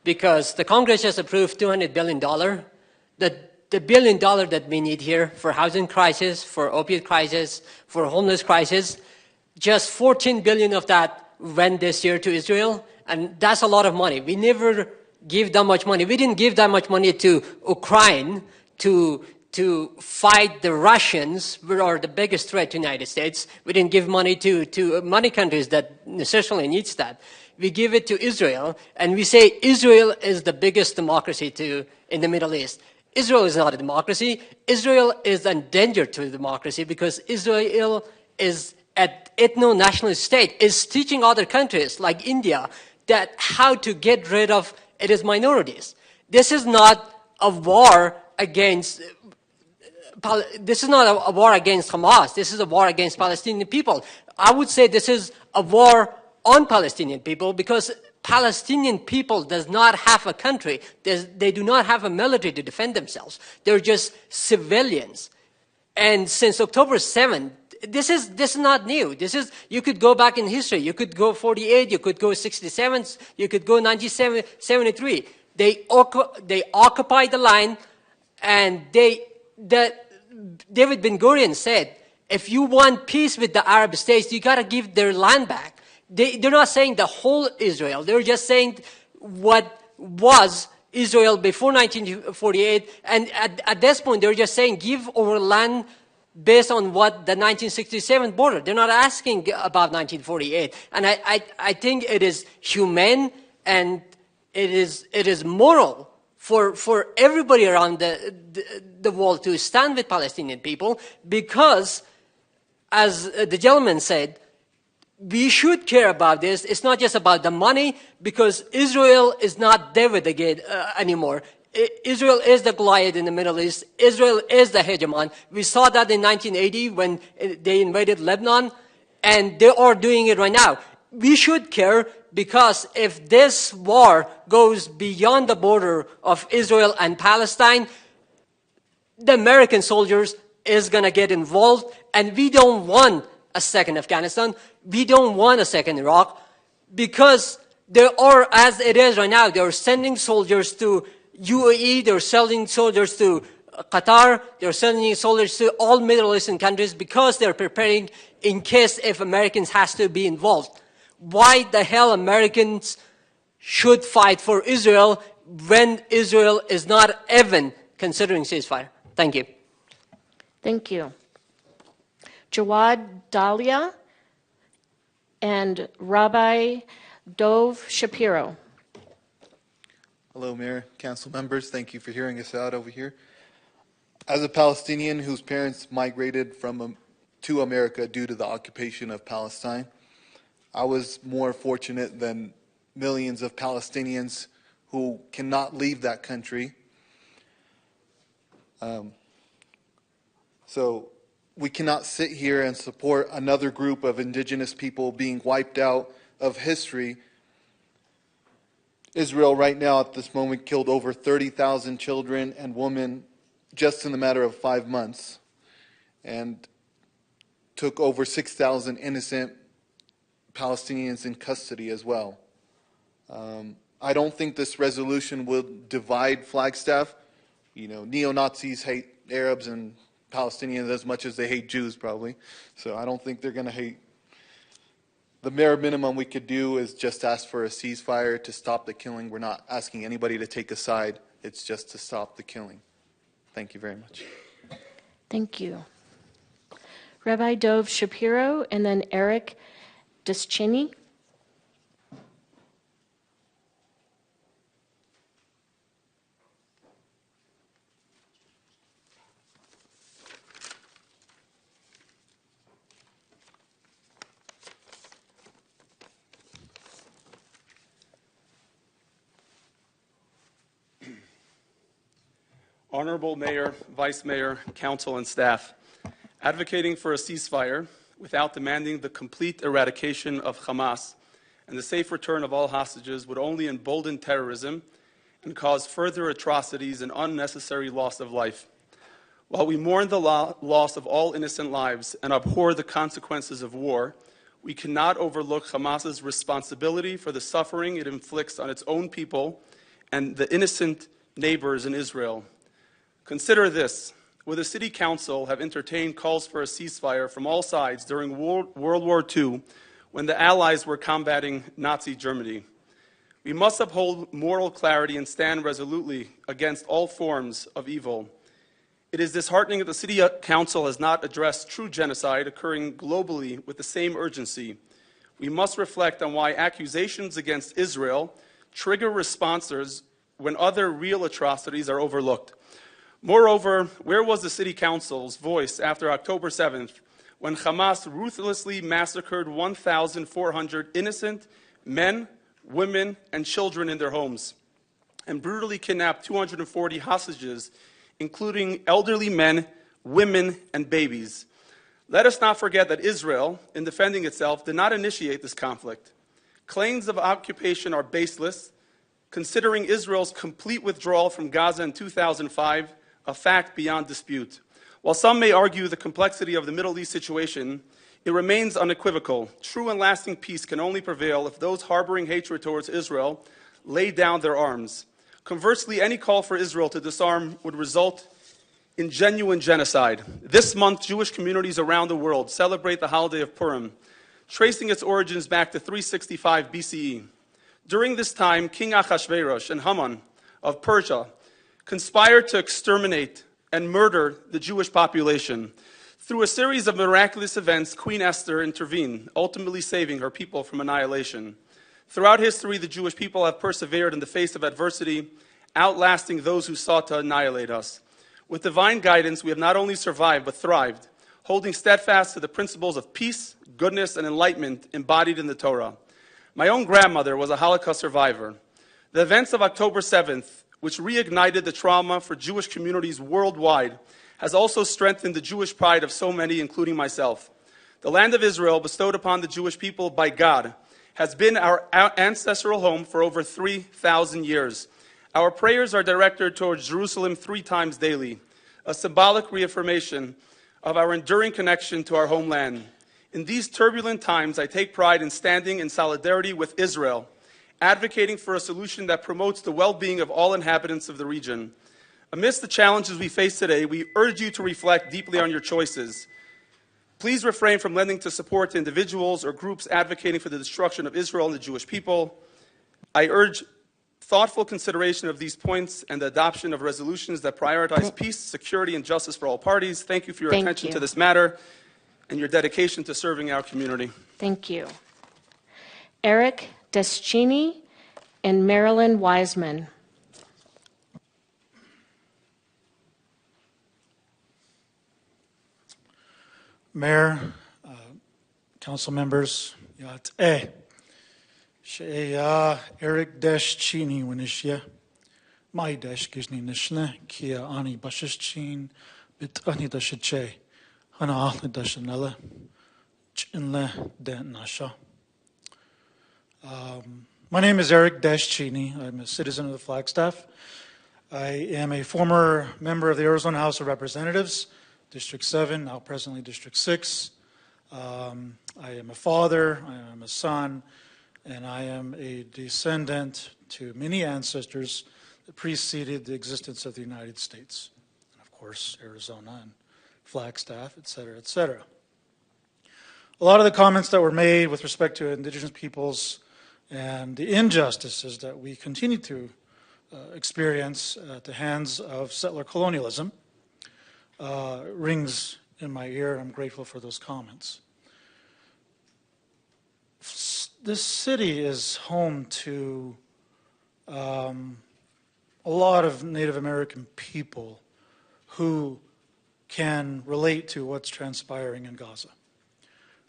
because the Congress just approved $200 billion. The $1 billion that we need here for housing crisis, for opiate crisis, for homeless crisis, just 14 billion of that went this year to Israel, and that's a lot of money. We never give that much money. We didn't give that much money to Ukraine to fight the Russians, who are the biggest threat to the United States. We didn't give money to many countries that necessarily needs that. We give it to Israel, and we say Israel is the biggest democracy in the Middle East. Israel is not a democracy. Israel is a danger to democracy because Israel is an ethno-nationalist state, is teaching other countries like India that how to get rid of its minorities. This is not a war against Hamas. This is a war against Palestinian people. I would say this is a war on Palestinian people because Palestinian people does not have a country. They do not have a military to defend themselves. They're just civilians. And since October 7th, this is not new. You could go back in history. You could go 48, you could go 67, you could go 1973. They occupied the line, and David Ben-Gurion said, if you want peace with the Arab states, you got to give their land back. They're not saying the whole Israel. They're just saying what was Israel before 1948. And at this point, they're just saying give our land based on what the 1967 border. They're not asking about 1948. And I think it is humane and it is moral for everybody around the world to stand with Palestinian people because, as the gentleman said, we should care about this. It's not just about the money, because Israel is not David again anymore. Israel is the Goliath in the Middle East. Israel is the hegemon. We saw that in 1980 when they invaded Lebanon, and they are doing it right now. We should care because if this war goes beyond the border of Israel and Palestine, the American soldiers is going to get involved, and we don't want a second Afghanistan. We don't want a second Iraq, because there are, as it is right now, they're sending soldiers to UAE, they're sending soldiers to Qatar, they're sending soldiers to all Middle Eastern countries because they're preparing in case if Americans has to be involved. Why the hell Americans should fight for Israel when Israel is not even considering ceasefire? Thank you. Thank you. Jawad Dalia and Rabbi Dov Shapiro. Hello, Mayor, Council members. Thank you for hearing us out over here. As a Palestinian whose parents migrated to America due to the occupation of Palestine, I was more fortunate than millions of Palestinians who cannot leave that country. So we cannot sit here and support another group of indigenous people being wiped out of history. Israel right now at this moment killed over 30,000 children and women just in the matter of 5 months, and took over 6,000 innocent Palestinians in custody as well. I don't think this resolution will divide Flagstaff. You know, neo-Nazis hate Arabs and Palestinians as much as they hate Jews, probably. So I don't think they're going to hate. The bare minimum we could do is just ask for a ceasefire to stop the killing. We're not asking anybody to take a side. It's just to stop the killing. Thank you very much. Thank you. Rabbi Dov Shapiro and then Eric Deschini. Honorable Mayor, Vice Mayor, Council, and staff, advocating for a ceasefire without demanding the complete eradication of Hamas and the safe return of all hostages would only embolden terrorism and cause further atrocities and unnecessary loss of life. While we mourn the loss of all innocent lives and abhor the consequences of war, we cannot overlook Hamas's responsibility for the suffering it inflicts on its own people and the innocent neighbors in Israel. Consider this. Would the City Council have entertained calls for a ceasefire from all sides during World War II when the Allies were combating Nazi Germany? We must uphold moral clarity and stand resolutely against all forms of evil. It is disheartening that the City Council has not addressed true genocide occurring globally with the same urgency. We must reflect on why accusations against Israel trigger responses when other real atrocities are overlooked. Moreover, where was the City Council's voice after October 7th, when Hamas ruthlessly massacred 1,400 innocent men, women, and children in their homes, and brutally kidnapped 240 hostages, including elderly men, women, and babies? Let us not forget that Israel, in defending itself, did not initiate this conflict. Claims of occupation are baseless, considering Israel's complete withdrawal from Gaza in 2005, a fact beyond dispute. While some may argue the complexity of the Middle East situation, it remains unequivocal. True and lasting peace can only prevail if those harboring hatred towards Israel lay down their arms. Conversely, any call for Israel to disarm would result in genuine genocide. This month, Jewish communities around the world celebrate the holiday of Purim, tracing its origins back to 365 BCE. During this time, King Ahasuerus and Haman of Persia conspired to exterminate and murder the Jewish population. Through a series of miraculous events, Queen Esther intervened, ultimately saving her people from annihilation. Throughout history, the Jewish people have persevered in the face of adversity, outlasting those who sought to annihilate us. With divine guidance, we have not only survived, but thrived, holding steadfast to the principles of peace, goodness, and enlightenment embodied in the Torah. My own grandmother was a Holocaust survivor. The events of October 7th, which reignited the trauma for Jewish communities worldwide, has also strengthened the Jewish pride of so many, including myself. The land of Israel, bestowed upon the Jewish people by God, has been our ancestral home for over 3,000 years. Our prayers are directed towards Jerusalem 3 times daily, a symbolic reaffirmation of our enduring connection to our homeland. In these turbulent times, I take pride in standing in solidarity with Israel, advocating for a solution that promotes the well-being of all inhabitants of the region. Amidst the challenges we face today, we urge you to reflect deeply on your choices. Please refrain from lending to support to individuals or groups advocating for the destruction of Israel and the Jewish people. I urge thoughtful consideration of these points and the adoption of resolutions that prioritize peace, security, and justice for all parties. Thank you for your attention to this matter and your dedication to serving our community. Thank you. Eric Deschini and Marilyn Wiseman. Mayor, council members, Yat Sheya Eric Deschini Winishya, my Desh Gishni Nishne, Kia Ani Bashichin, Bit Ani Dashiche, Hana Ahli Dashanella, Chinle De Nasha. My name is Eric Deschini. I'm a citizen of the Flagstaff. I am a former member of the Arizona House of Representatives, District 7, now presently District 6. I am a father, I am a son, and I am a descendant to many ancestors that preceded the existence of the United States. And of course, Arizona and Flagstaff, et cetera, et cetera. A lot of the comments that were made with respect to indigenous peoples and the injustices that we continue to experience at the hands of settler colonialism rings in my ear, and I'm grateful for those comments. This city is home to a lot of Native American people who can relate to what's transpiring in Gaza.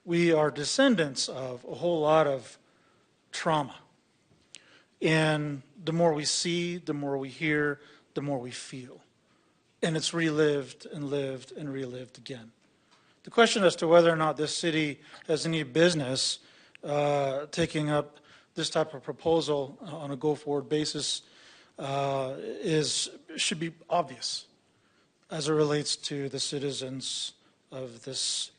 We are descendants of a whole lot of trauma. And the more we see, the more we hear, the more we feel. And it's relived and lived and relived again. The question as to whether or not this city has any business taking up this type of proposal on a go-forward basis should be obvious as it relates to the citizens of this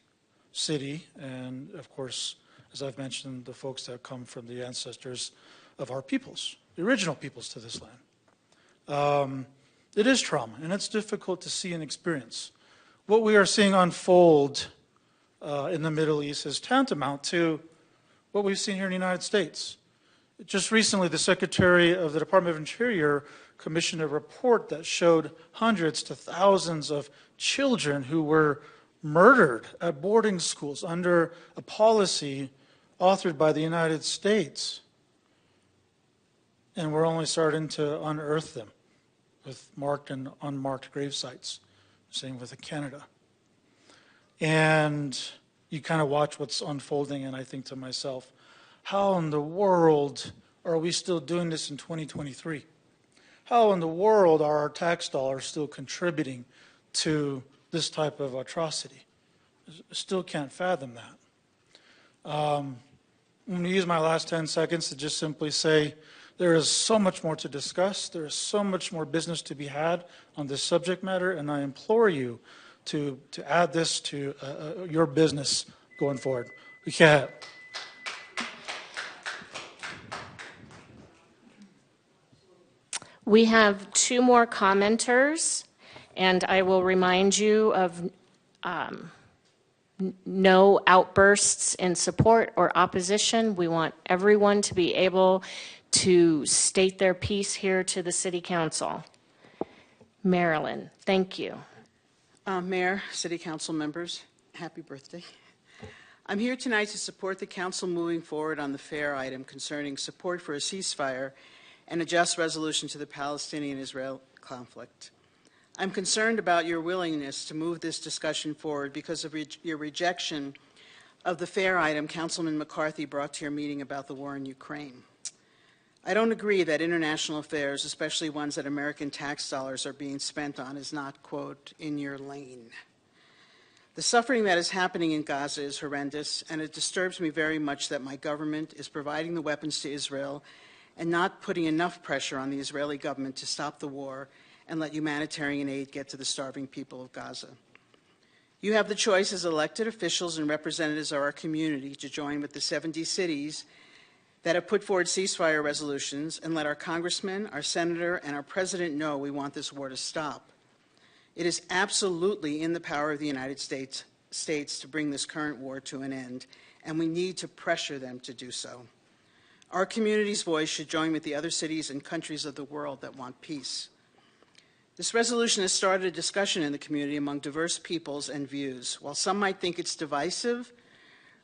city and, of course, as I've mentioned, the folks that come from the ancestors of our peoples, the original peoples to this land. It is trauma, and it's difficult to see and experience. What we are seeing unfold in the Middle East is tantamount to what we've seen here in the United States. Just recently, the Secretary of the Department of Interior commissioned a report that showed hundreds to thousands of children who were murdered at boarding schools under a policy authored by the United States. And we're only starting to unearth them with marked and unmarked grave sites. Same with Canada. And you kind of watch what's unfolding, and I think to myself, how in the world are we still doing this in 2023? How in the world are our tax dollars still contributing to this type of atrocity? I still can't fathom that. I'm going to use my last 10 seconds to just simply say there is so much more to discuss. There is so much more business to be had on this subject matter, and I implore you to add this to your business going forward. We can't. We have two more commenters, and I will remind you of no outbursts in support or opposition. We want everyone to be able to state their piece here to the City Council. Marilyn, thank you. Mayor, City Council members, happy birthday. I'm here tonight to support the Council moving forward on the FAIR item concerning support for a ceasefire and a just resolution to the Palestinian-Israel conflict. I'm concerned about your willingness to move this discussion forward because of your rejection of the FAIR item Councilman McCarthy brought to your meeting about the war in Ukraine. I don't agree that international affairs, especially ones that American tax dollars are being spent on, is not, quote, in your lane. The suffering that is happening in Gaza is horrendous, and it disturbs me very much that my government is providing the weapons to Israel and not putting enough pressure on the Israeli government to stop the war and let humanitarian aid get to the starving people of Gaza. You have the choice as elected officials and representatives of our community to join with the 70 cities that have put forward ceasefire resolutions and let our congressman, our senator, and our president know we want this war to stop. It is absolutely in the power of the United States to bring this current war to an end, and we need to pressure them to do so. Our community's voice should join with the other cities and countries of the world that want peace. This resolution has started a discussion in the community among diverse peoples and views. While some might think it's divisive,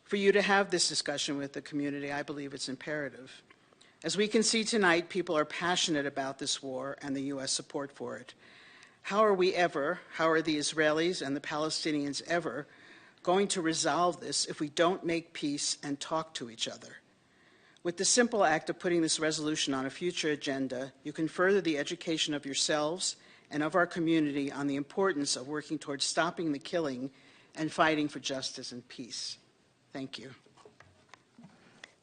for you to have this discussion with the community, I believe it's imperative. As we can see tonight, people are passionate about this war and the U.S. support for it. How are the Israelis and the Palestinians ever going to resolve this if we don't make peace and talk to each other? With the simple act of putting this resolution on a future agenda, you can further the education of yourselves and of our community on the importance of working towards stopping the killing and fighting for justice and peace. Thank you.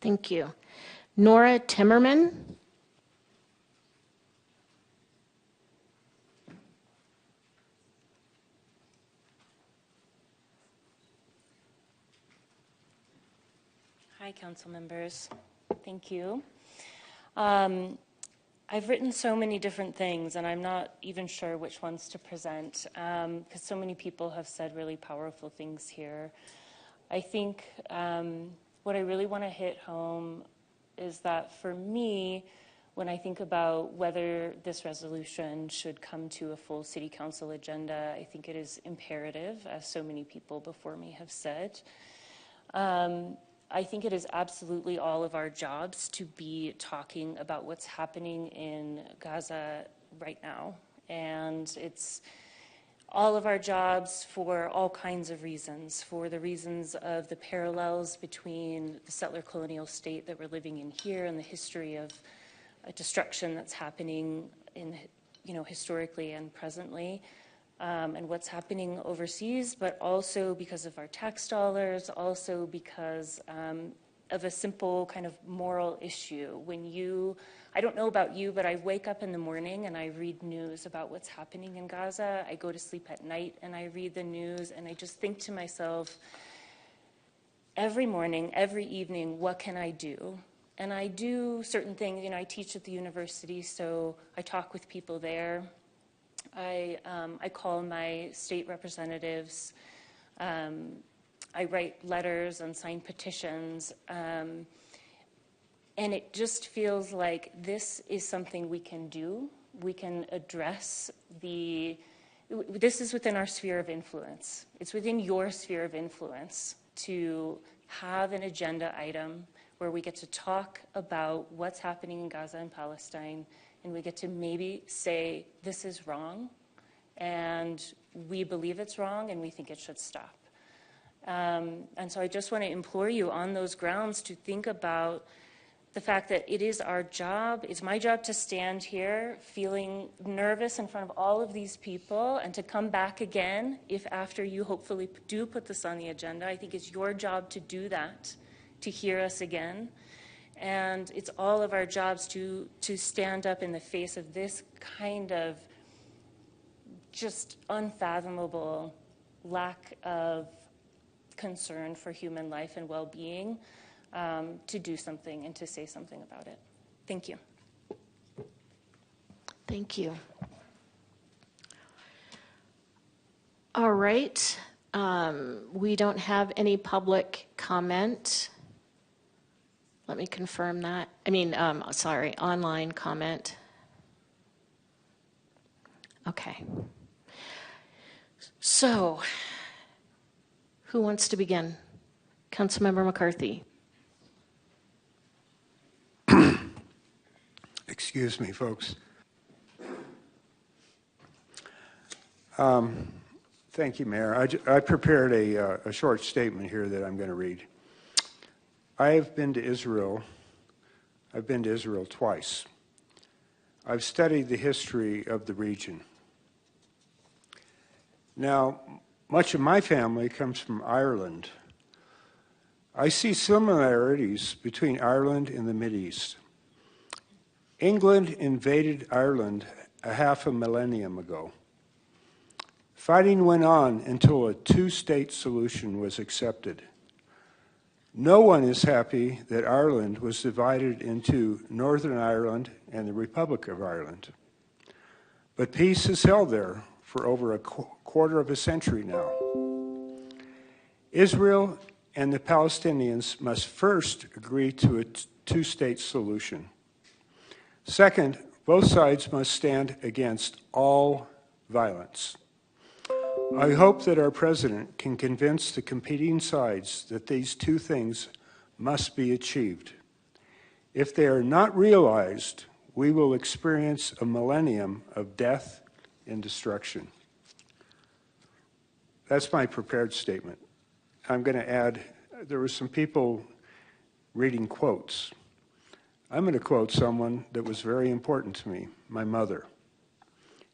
Thank you. Nora Timmerman. Hi, council members. Thank you. I've written so many different things, and I'm not even sure which ones to present, because so many people have said really powerful things here. I think what I really want to hit home is that for me, When I think about whether this resolution should come to a full city council agenda, I think it is imperative, as so many people before me have said. I think it is absolutely all of our jobs to be talking about what's happening in Gaza right now. And it's all of our jobs for all kinds of reasons, for the reasons of the parallels between the settler colonial state that we're living in here and the history of destruction that's happening in, historically and presently, and what's happening overseas, but also because of our tax dollars, also because of a simple kind of moral issue. I don't know about you, but I wake up in the morning and I read news about what's happening in Gaza. I go to sleep at night and I read the news, and I just think to myself, every morning, every evening, what can I do? And I do certain things. I teach at the university, so I talk with people there. I call my state representatives. I write letters and sign petitions. And it just feels like this is something we can do. We can address this is within our sphere of influence. It's within your sphere of influence to have an agenda item where we get to talk about what's happening in Gaza and Palestine, and we get to maybe say, this is wrong, and we believe it's wrong, and we think it should stop. And so I just want to implore you on those grounds to think about the fact that it is our job, it's my job to stand here feeling nervous in front of all of these people and to come back again if after you hopefully do put this on the agenda. I think it's your job to do that, to hear us again. And it's all of our jobs to stand up in the face of this kind of just unfathomable lack of concern for human life and well-being, to do something and to say something about it. Thank you. Thank you. All right. We don't have any public comment. Let me confirm that. Online comment. Okay. So, who wants to begin? Councilmember McCarthy. Excuse me, folks. Thank you, Mayor. I prepared a short statement here that I'm going to read. I've been to Israel twice. I've studied the history of the region. Now, much of my family comes from Ireland. I see similarities between Ireland and the Mideast. England invaded Ireland a half a millennium ago. Fighting went on until a two-state solution was accepted. No one is happy that Ireland was divided into Northern Ireland and the Republic of Ireland. But peace has held there for over a quarter of a century now. Israel and the Palestinians must first agree to a two-state solution. Second, both sides must stand against all violence. I hope that our president can convince the competing sides that these two things must be achieved. If they are not realized, we will experience a millennium of death and destruction. That's my prepared statement. I'm going to add, there were some people reading quotes. I'm going to quote someone that was very important to me, my mother.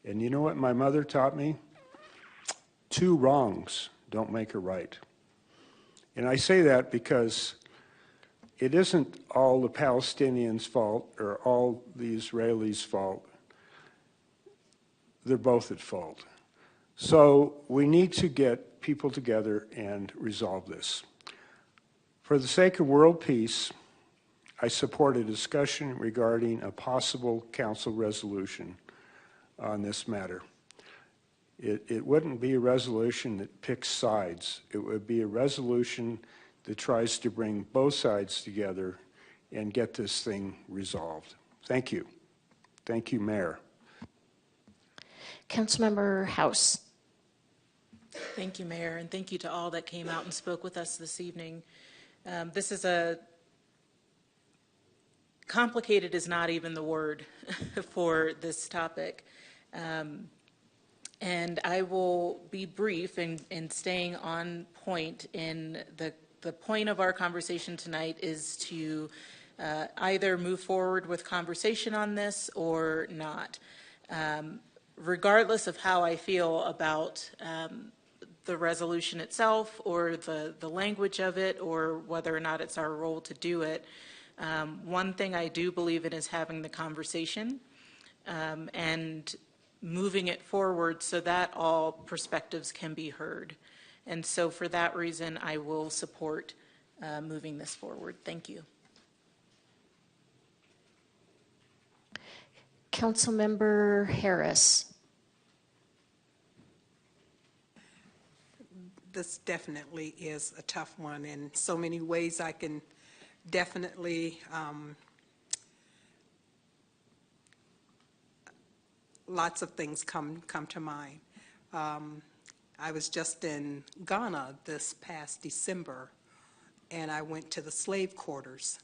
And you know what my mother taught me? 2 wrongs don't make a right. And I say that because it isn't all the Palestinians' fault or all the Israelis' fault. They're both at fault. So we need to get people together and resolve this. For the sake of world peace, I support a discussion regarding a possible council resolution on this matter. It wouldn't be a resolution that picks sides. It would be a resolution that tries to bring both sides together and get this thing resolved. Thank you. Thank you, Mayor. Councilmember House. Thank you, Mayor, and thank you to all that came out and spoke with us this evening. This is a complicated is not even the word for this topic. And I will be brief in staying on point. In the point of our conversation tonight is to either move forward with conversation on this or not. Regardless of how I feel about the resolution itself or the language of it or whether or not it's our role to do it, one thing I do believe in is having the conversation and moving it forward so that all perspectives can be heard. And so for that reason, I will support moving this forward. Thank you. Councilmember Harris. This definitely is a tough one in so many ways. I can definitely lots of things come to mind. I was just in Ghana this past December, and I went to the slave quarters.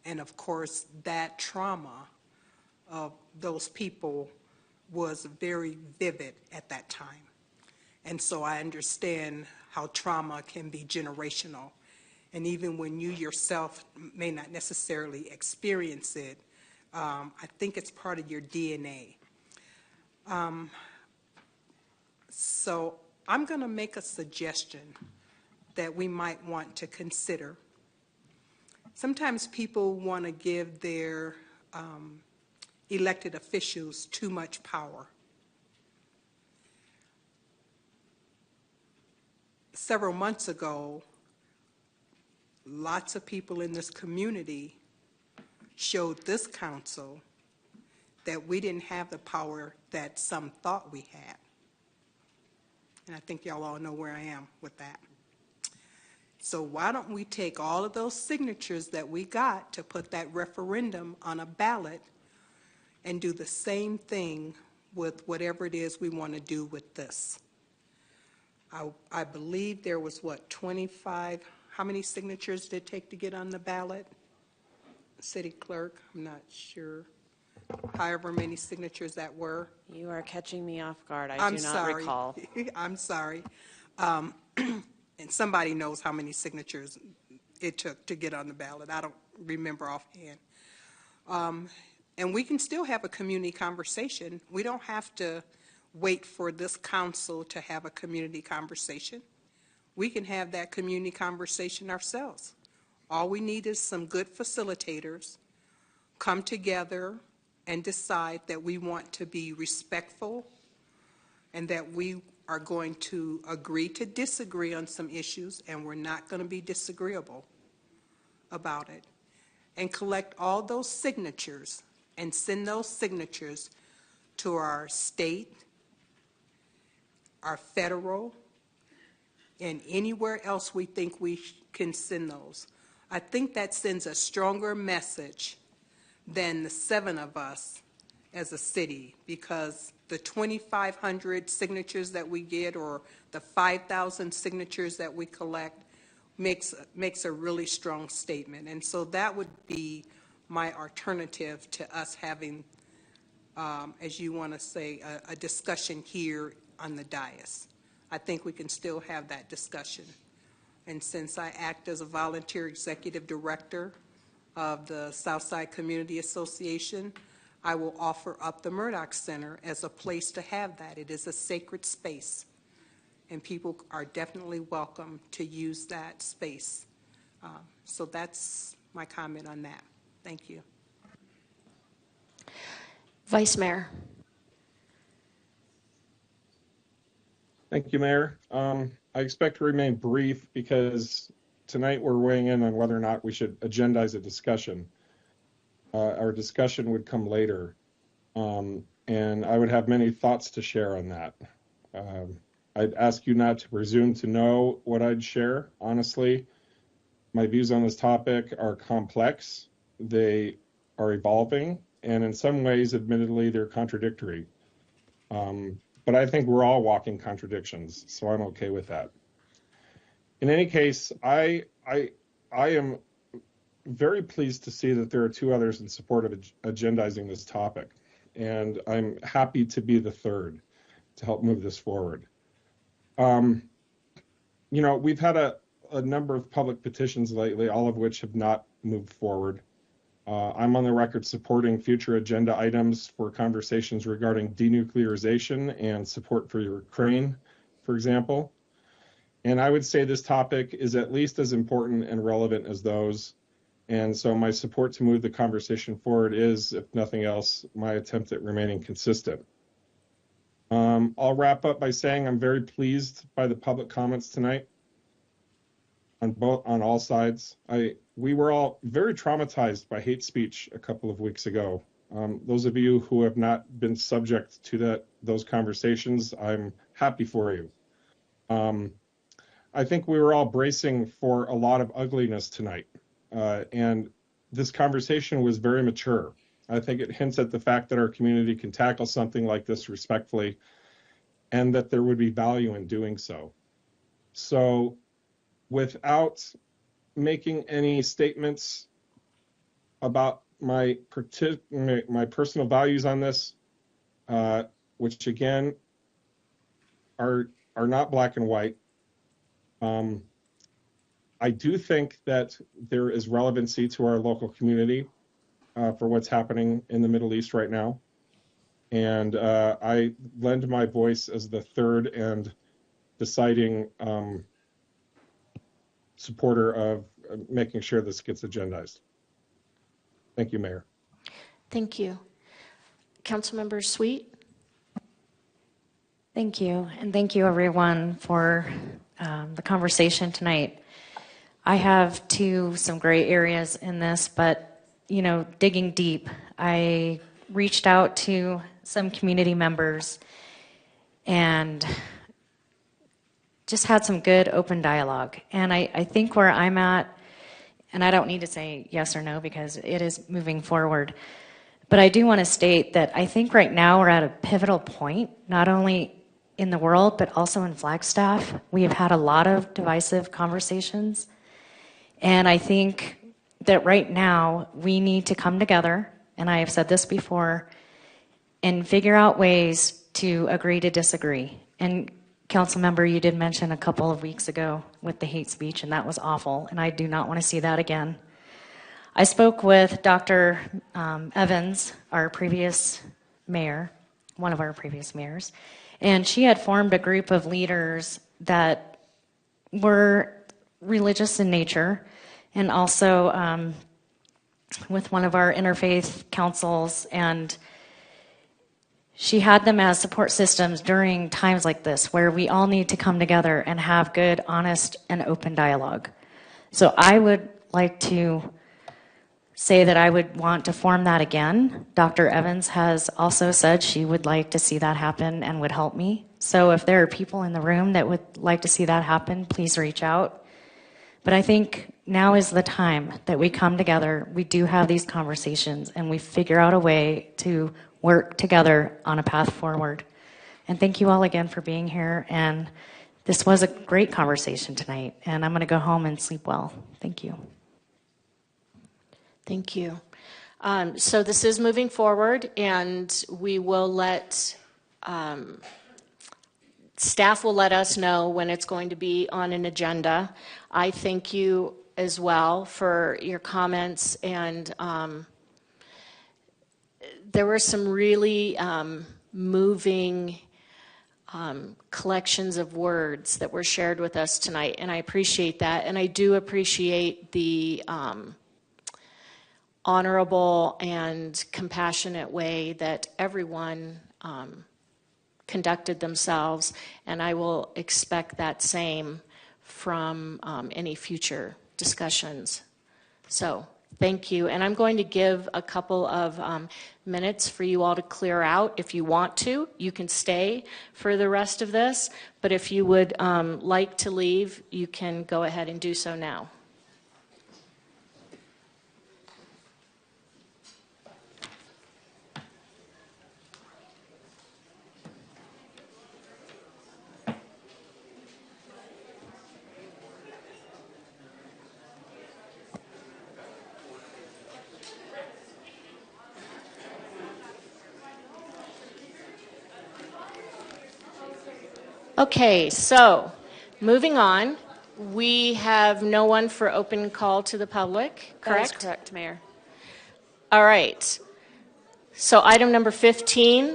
And of course, that trauma of those people was very vivid at that time. And so I understand how trauma can be generational. And even when you yourself may not necessarily experience it, I think it's part of your DNA. So I'm going to make a suggestion that we might want to consider. Sometimes people want to give their elected officials too much power. Several months ago, lots of people in this community showed this council that we didn't have the power that some thought we had. And I think y'all all know where I am with that. So why don't we take all of those signatures that we got to put that referendum on a ballot and do the same thing with whatever it is we want to do with this. I believe there was, what, 25, how many signatures did it take to get on the ballot? City clerk, I'm not sure. However many signatures that were. You are catching me off guard. I do not recall. I'm sorry. And somebody knows how many signatures it took to get on the ballot. I don't remember offhand. And we can still have a community conversation. We don't have to wait for this council to have a community conversation. We can have that community conversation ourselves. All we need is some good facilitators come together and decide that we want to be respectful and that we are going to agree to disagree on some issues, and we're not going to be disagreeable about it, and collect all those signatures and send those signatures to our state, our federal, and anywhere else we think we can send those. I think that sends a stronger message than the 7 of us as a city, because the 2,500 signatures that we get or the 5,000 signatures that we collect makes a really strong statement. And so that would be my alternative to us having, as you want to say, a discussion here on the dais. I think we can still have that discussion. And since I act as a volunteer executive director of the Southside Community Association, I will offer up the Murdoch Center as a place to have that. It is a sacred space, and people are definitely welcome to use that space. So that's my comment on that. Thank you. Vice Mayor. Thank you, Mayor. I expect to remain brief because tonight we're weighing in on whether or not we should agendize a discussion. Our discussion would come later, and I would have many thoughts to share on that. I'd ask you not to presume to know what I'd share. Honestly, my views on this topic are complex. They are evolving, and in some ways, admittedly, they're contradictory. But I think we're all walking contradictions, so I'm okay with that. In any case, I am very pleased to see that there are two others in support of agendizing this topic, and I'm happy to be the third to help move this forward. You know, we've had a number of public petitions lately, all of which have not moved forward. I'm on the record supporting future agenda items for conversations regarding denuclearization and support for Ukraine, for example. And I would say this topic is at least as important and relevant as those. And so my support to move the conversation forward is, if nothing else, my attempt at remaining consistent. I'll wrap up by saying I'm very pleased by the public comments tonight on all sides. We were all very traumatized by hate speech a couple of weeks ago. Those of you who have not been subject to those conversations, I'm happy for you. I think we were all bracing for a lot of ugliness tonight, and this conversation was very mature. I think it hints at the fact that our community can tackle something like this respectfully, and that there would be value in doing so. So, without making any statements about my personal values on this, which again are not black and white, I do think that there is relevancy to our local community for what's happening in the Middle East right now. And I lend my voice as the third and deciding supporter of making sure this gets agendized. Thank you, Mayor. Thank you. Councilmember Sweet. Thank you, and thank you everyone for the conversation tonight. I have some gray areas in this, but you know, digging deep, I reached out to some community members and just had some good open dialogue. And I think where I'm at, and I don't need to say yes or no because it is moving forward, but I do want to state that I think right now we're at a pivotal point, not only in the world, but also in Flagstaff. We have had a lot of divisive conversations. And I think that right now we need to come together, and I have said this before, and figure out ways to agree to disagree. And council member, you did mention a couple of weeks ago with the hate speech, and that was awful, and I do not want to see that again. I spoke with Dr. Evans, our previous mayor, one of our previous mayors, and she had formed a group of leaders that were religious in nature, and also with one of our interfaith councils, and she had them as support systems during times like this where we all need to come together and have good, honest, and open dialogue. So I would like to say that I would want to form that again. Dr. Evans has also said she would like to see that happen and would help me. So if there are people in the room that would like to see that happen, please reach out. But I think now is the time that we come together, we do have these conversations, and we figure out a way to work together on a path forward. And thank you all again for being here. And this was a great conversation tonight, and I'm going to go home and sleep well. Thank you. Thank you. So this is moving forward, and we will let staff will let us know when it's going to be on an agenda. I thank you as well for your comments, and there were some really moving collections of words that were shared with us tonight, and I appreciate that. And I do appreciate the honorable and compassionate way that everyone conducted themselves, and I will expect that same from any future discussions. So thank you, and I'm going to give a couple of minutes for you all to clear out. If you want to, you can stay for the rest of this, but if you would like to leave, you can go ahead and do so now. Okay, so moving on, we have no one for open call to the public, correct? That is correct, Mayor. All right. So item number 15.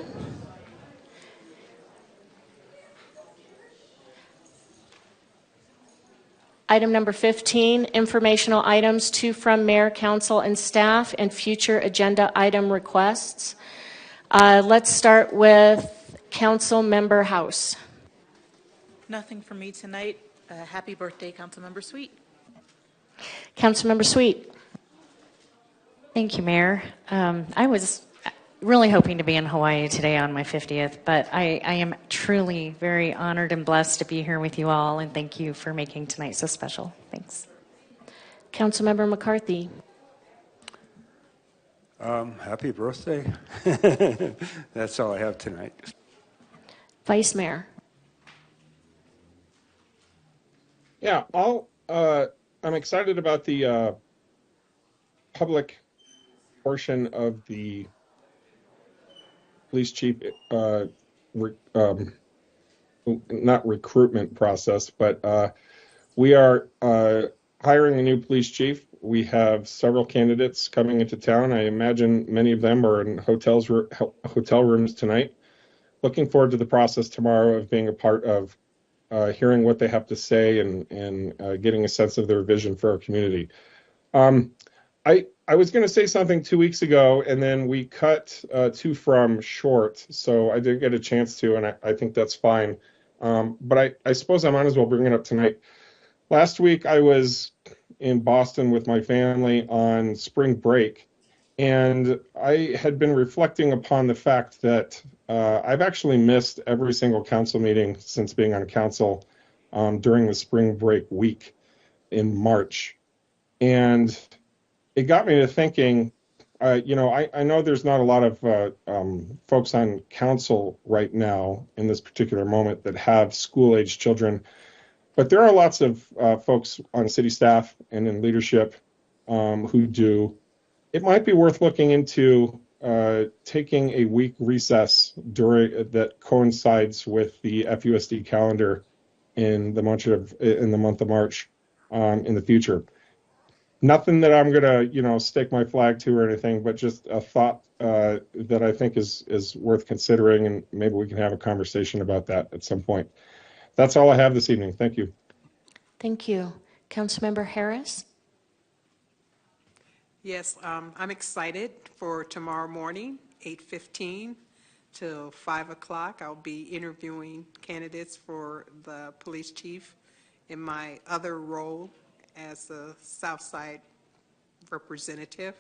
Item number 15, informational items to from mayor, council, and staff, and future agenda item requests. Let's start with Council Member House. Nothing for me tonight. Happy birthday, Councilmember Sweet. Councilmember Sweet. Thank you, Mayor. I was really hoping to be in Hawaii today on my 50th, but I am truly very honored and blessed to be here with you all, and thank you for making tonight so special. Thanks. Councilmember McCarthy. Happy birthday. That's all I have tonight. Vice Mayor. Yeah, I'm excited about the public portion of the police chief, not recruitment process, but we are hiring a new police chief. We have several candidates coming into town. I imagine many of them are in hotel rooms tonight. Looking forward to the process tomorrow of being a part of hearing what they have to say and getting a sense of their vision for our community. I was going to say something 2 weeks ago, and then we cut to from short, so I didn't get a chance to, and I think that's fine. But I suppose I might as well bring it up tonight. Last week, I was in Boston with my family on spring break, and I had been reflecting upon the fact that I've actually missed every single council meeting since being on council during the spring break week in March. And it got me to thinking, I know there's not a lot of folks on council right now in this particular moment that have school-age children, but there are lots of folks on city staff and in leadership who do. It might be worth looking into taking a week recess that coincides with the FUSD calendar in the month of March in the future. Nothing that I'm going to, stake my flag to or anything, but just a thought that I think is worth considering, and maybe we can have a conversation about that at some point. That's all I have this evening. Thank you. Thank you. Councilmember Harris. Yes, I'm excited for tomorrow morning, 8:15 till 5 o'clock. I'll be interviewing candidates for the police chief in my other role as a Southside representative.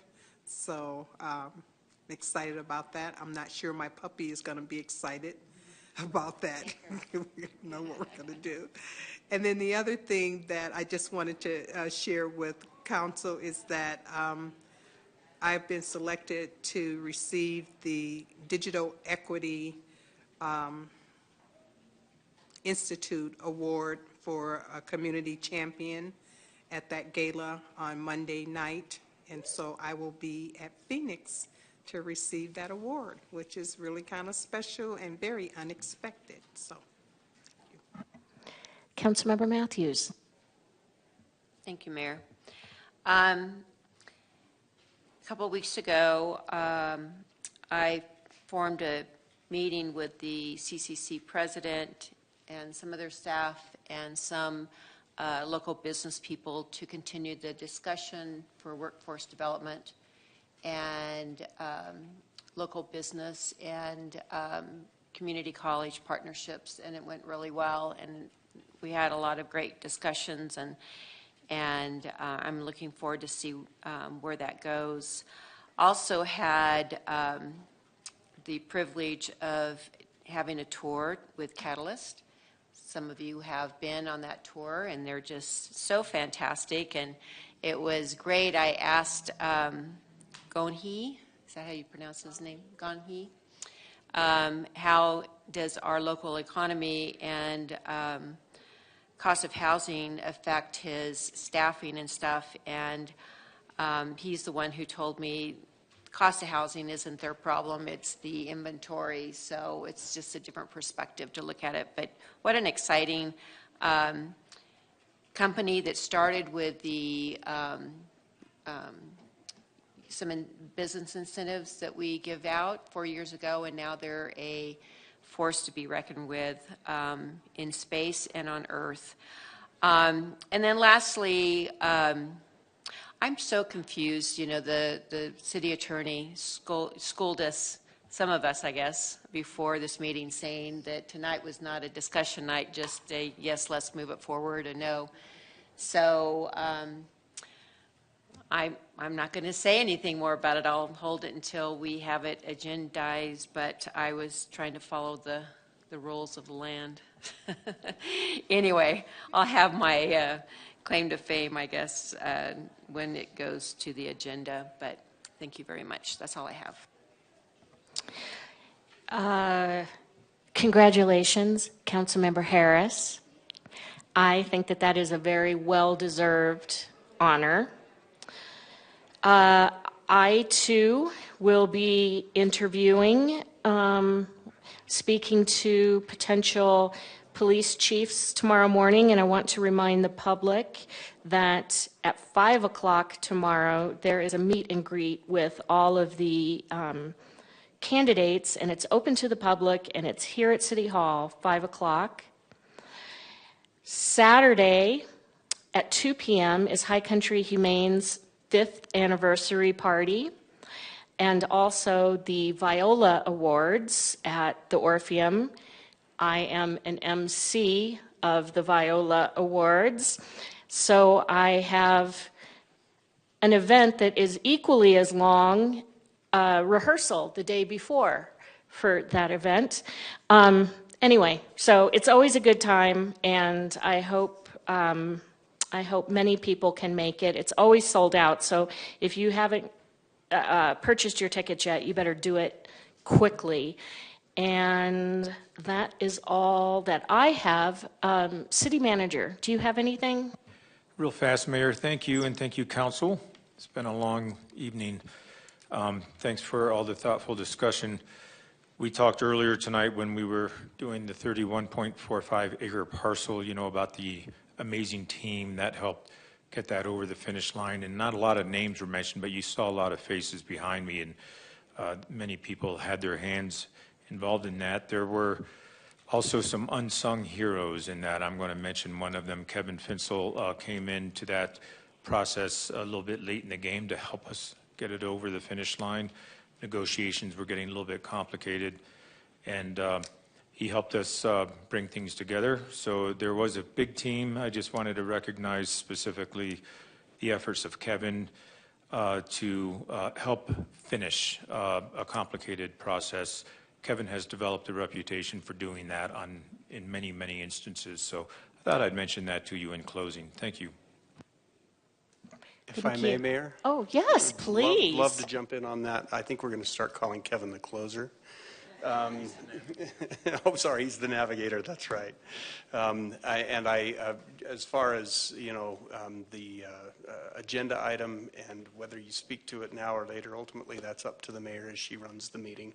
So I'm excited about that. I'm not sure my puppy is going to be excited about that. We know what we're going to do. And then the other thing that I just wanted to share with council is that I've been selected to receive the Digital Equity Institute Award for a community champion at that gala on Monday night. And so I will be at Phoenix to receive that award, which is really kind of special and very unexpected. So, Councilmember Matthews. Thank you, Mayor. A couple of weeks ago, I formed a meeting with the CCC president and some of their staff and some local business people to continue the discussion for workforce development and local business and community college partnerships, and it went really well, and we had a lot of great discussions, and I'm looking forward to see where that goes. Also had the privilege of having a tour with Catalyst. Some of you have been on that tour, and they're just so fantastic, and it was great. I asked Gonhi, is that how you pronounce his name? Gonhi? How does our local economy and cost of housing affect his staffing and stuff? And he's the one who told me cost of housing isn't their problem, it's the inventory, so it's just a different perspective to look at it. But what an exciting company that started with the business incentives that we give out 4 years ago, and now they're a force to be reckoned with in space and on Earth. And then lastly, I'm so confused. You know, the city attorney schooled us, some of us, I guess, before this meeting, saying that tonight was not a discussion night, just a yes, let's move it forward, a no. So I'm not going to say anything more about it. I'll hold it until we have it agendized, but I was trying to follow the rules of the land. Anyway, I'll have my claim to fame, I guess, when it goes to the agenda, but thank you very much. That's all I have. Congratulations, Councilmember Harris. I think that that is a very well-deserved honor. I, too, will be interviewing, speaking to potential police chiefs tomorrow morning, and I want to remind the public that at 5 o'clock tomorrow, there is a meet and greet with all of the candidates, and it's open to the public, and it's here at City Hall, 5 o'clock. Saturday at 2 p.m. is High Country Humane's 5th anniversary party, and also the Viola Awards at the Orpheum. I am an MC of the Viola Awards, so I have an event that is equally as long, rehearsal the day before for that event. Anyway, so it's always a good time, and I hope many people can make it. It's always sold out, so if you haven't purchased your tickets yet, you better do it quickly. And that is all that I have. City Manager, do you have anything? Real fast, Mayor. Thank you, and thank you, Council. It's been a long evening. Thanks for all the thoughtful discussion. We talked earlier tonight when we were doing the 31.45 acre parcel, you know, about the amazing team that helped get that over the finish line. And not a lot of names were mentioned, but you saw a lot of faces behind me, and many people had their hands involved in that. There were also some unsung heroes in that. I'm going to mention one of them. Kevin Finsel came into that process a little bit late in the game to help us get it over the finish line. Negotiations were getting a little bit complicated, and he helped us bring things together. So there was a big team. I just wanted to recognize specifically the efforts of Kevin to help finish a complicated process. Kevin has developed a reputation for doing that in many, many instances. So I thought I'd mention that to you in closing. Thank you. If I may, Mayor? Oh, yes, please. Love to jump in on that. I think we're going to start calling Kevin the closer. Oh, sorry, he's the navigator. That's right. As far as, you know, the agenda item and whether you speak to it now or later, ultimately that's up to the mayor as she runs the meeting.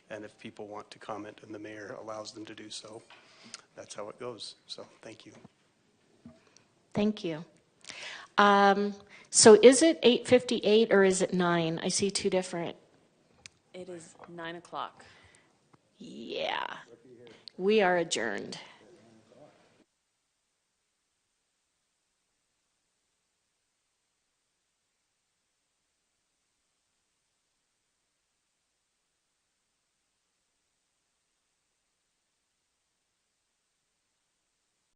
And if people want to comment and the mayor allows them to do so, that's how it goes. So thank you. Thank you. So is it 8:58 or is it 9? I see two different. It is 9 o'clock. Yeah. We are adjourned.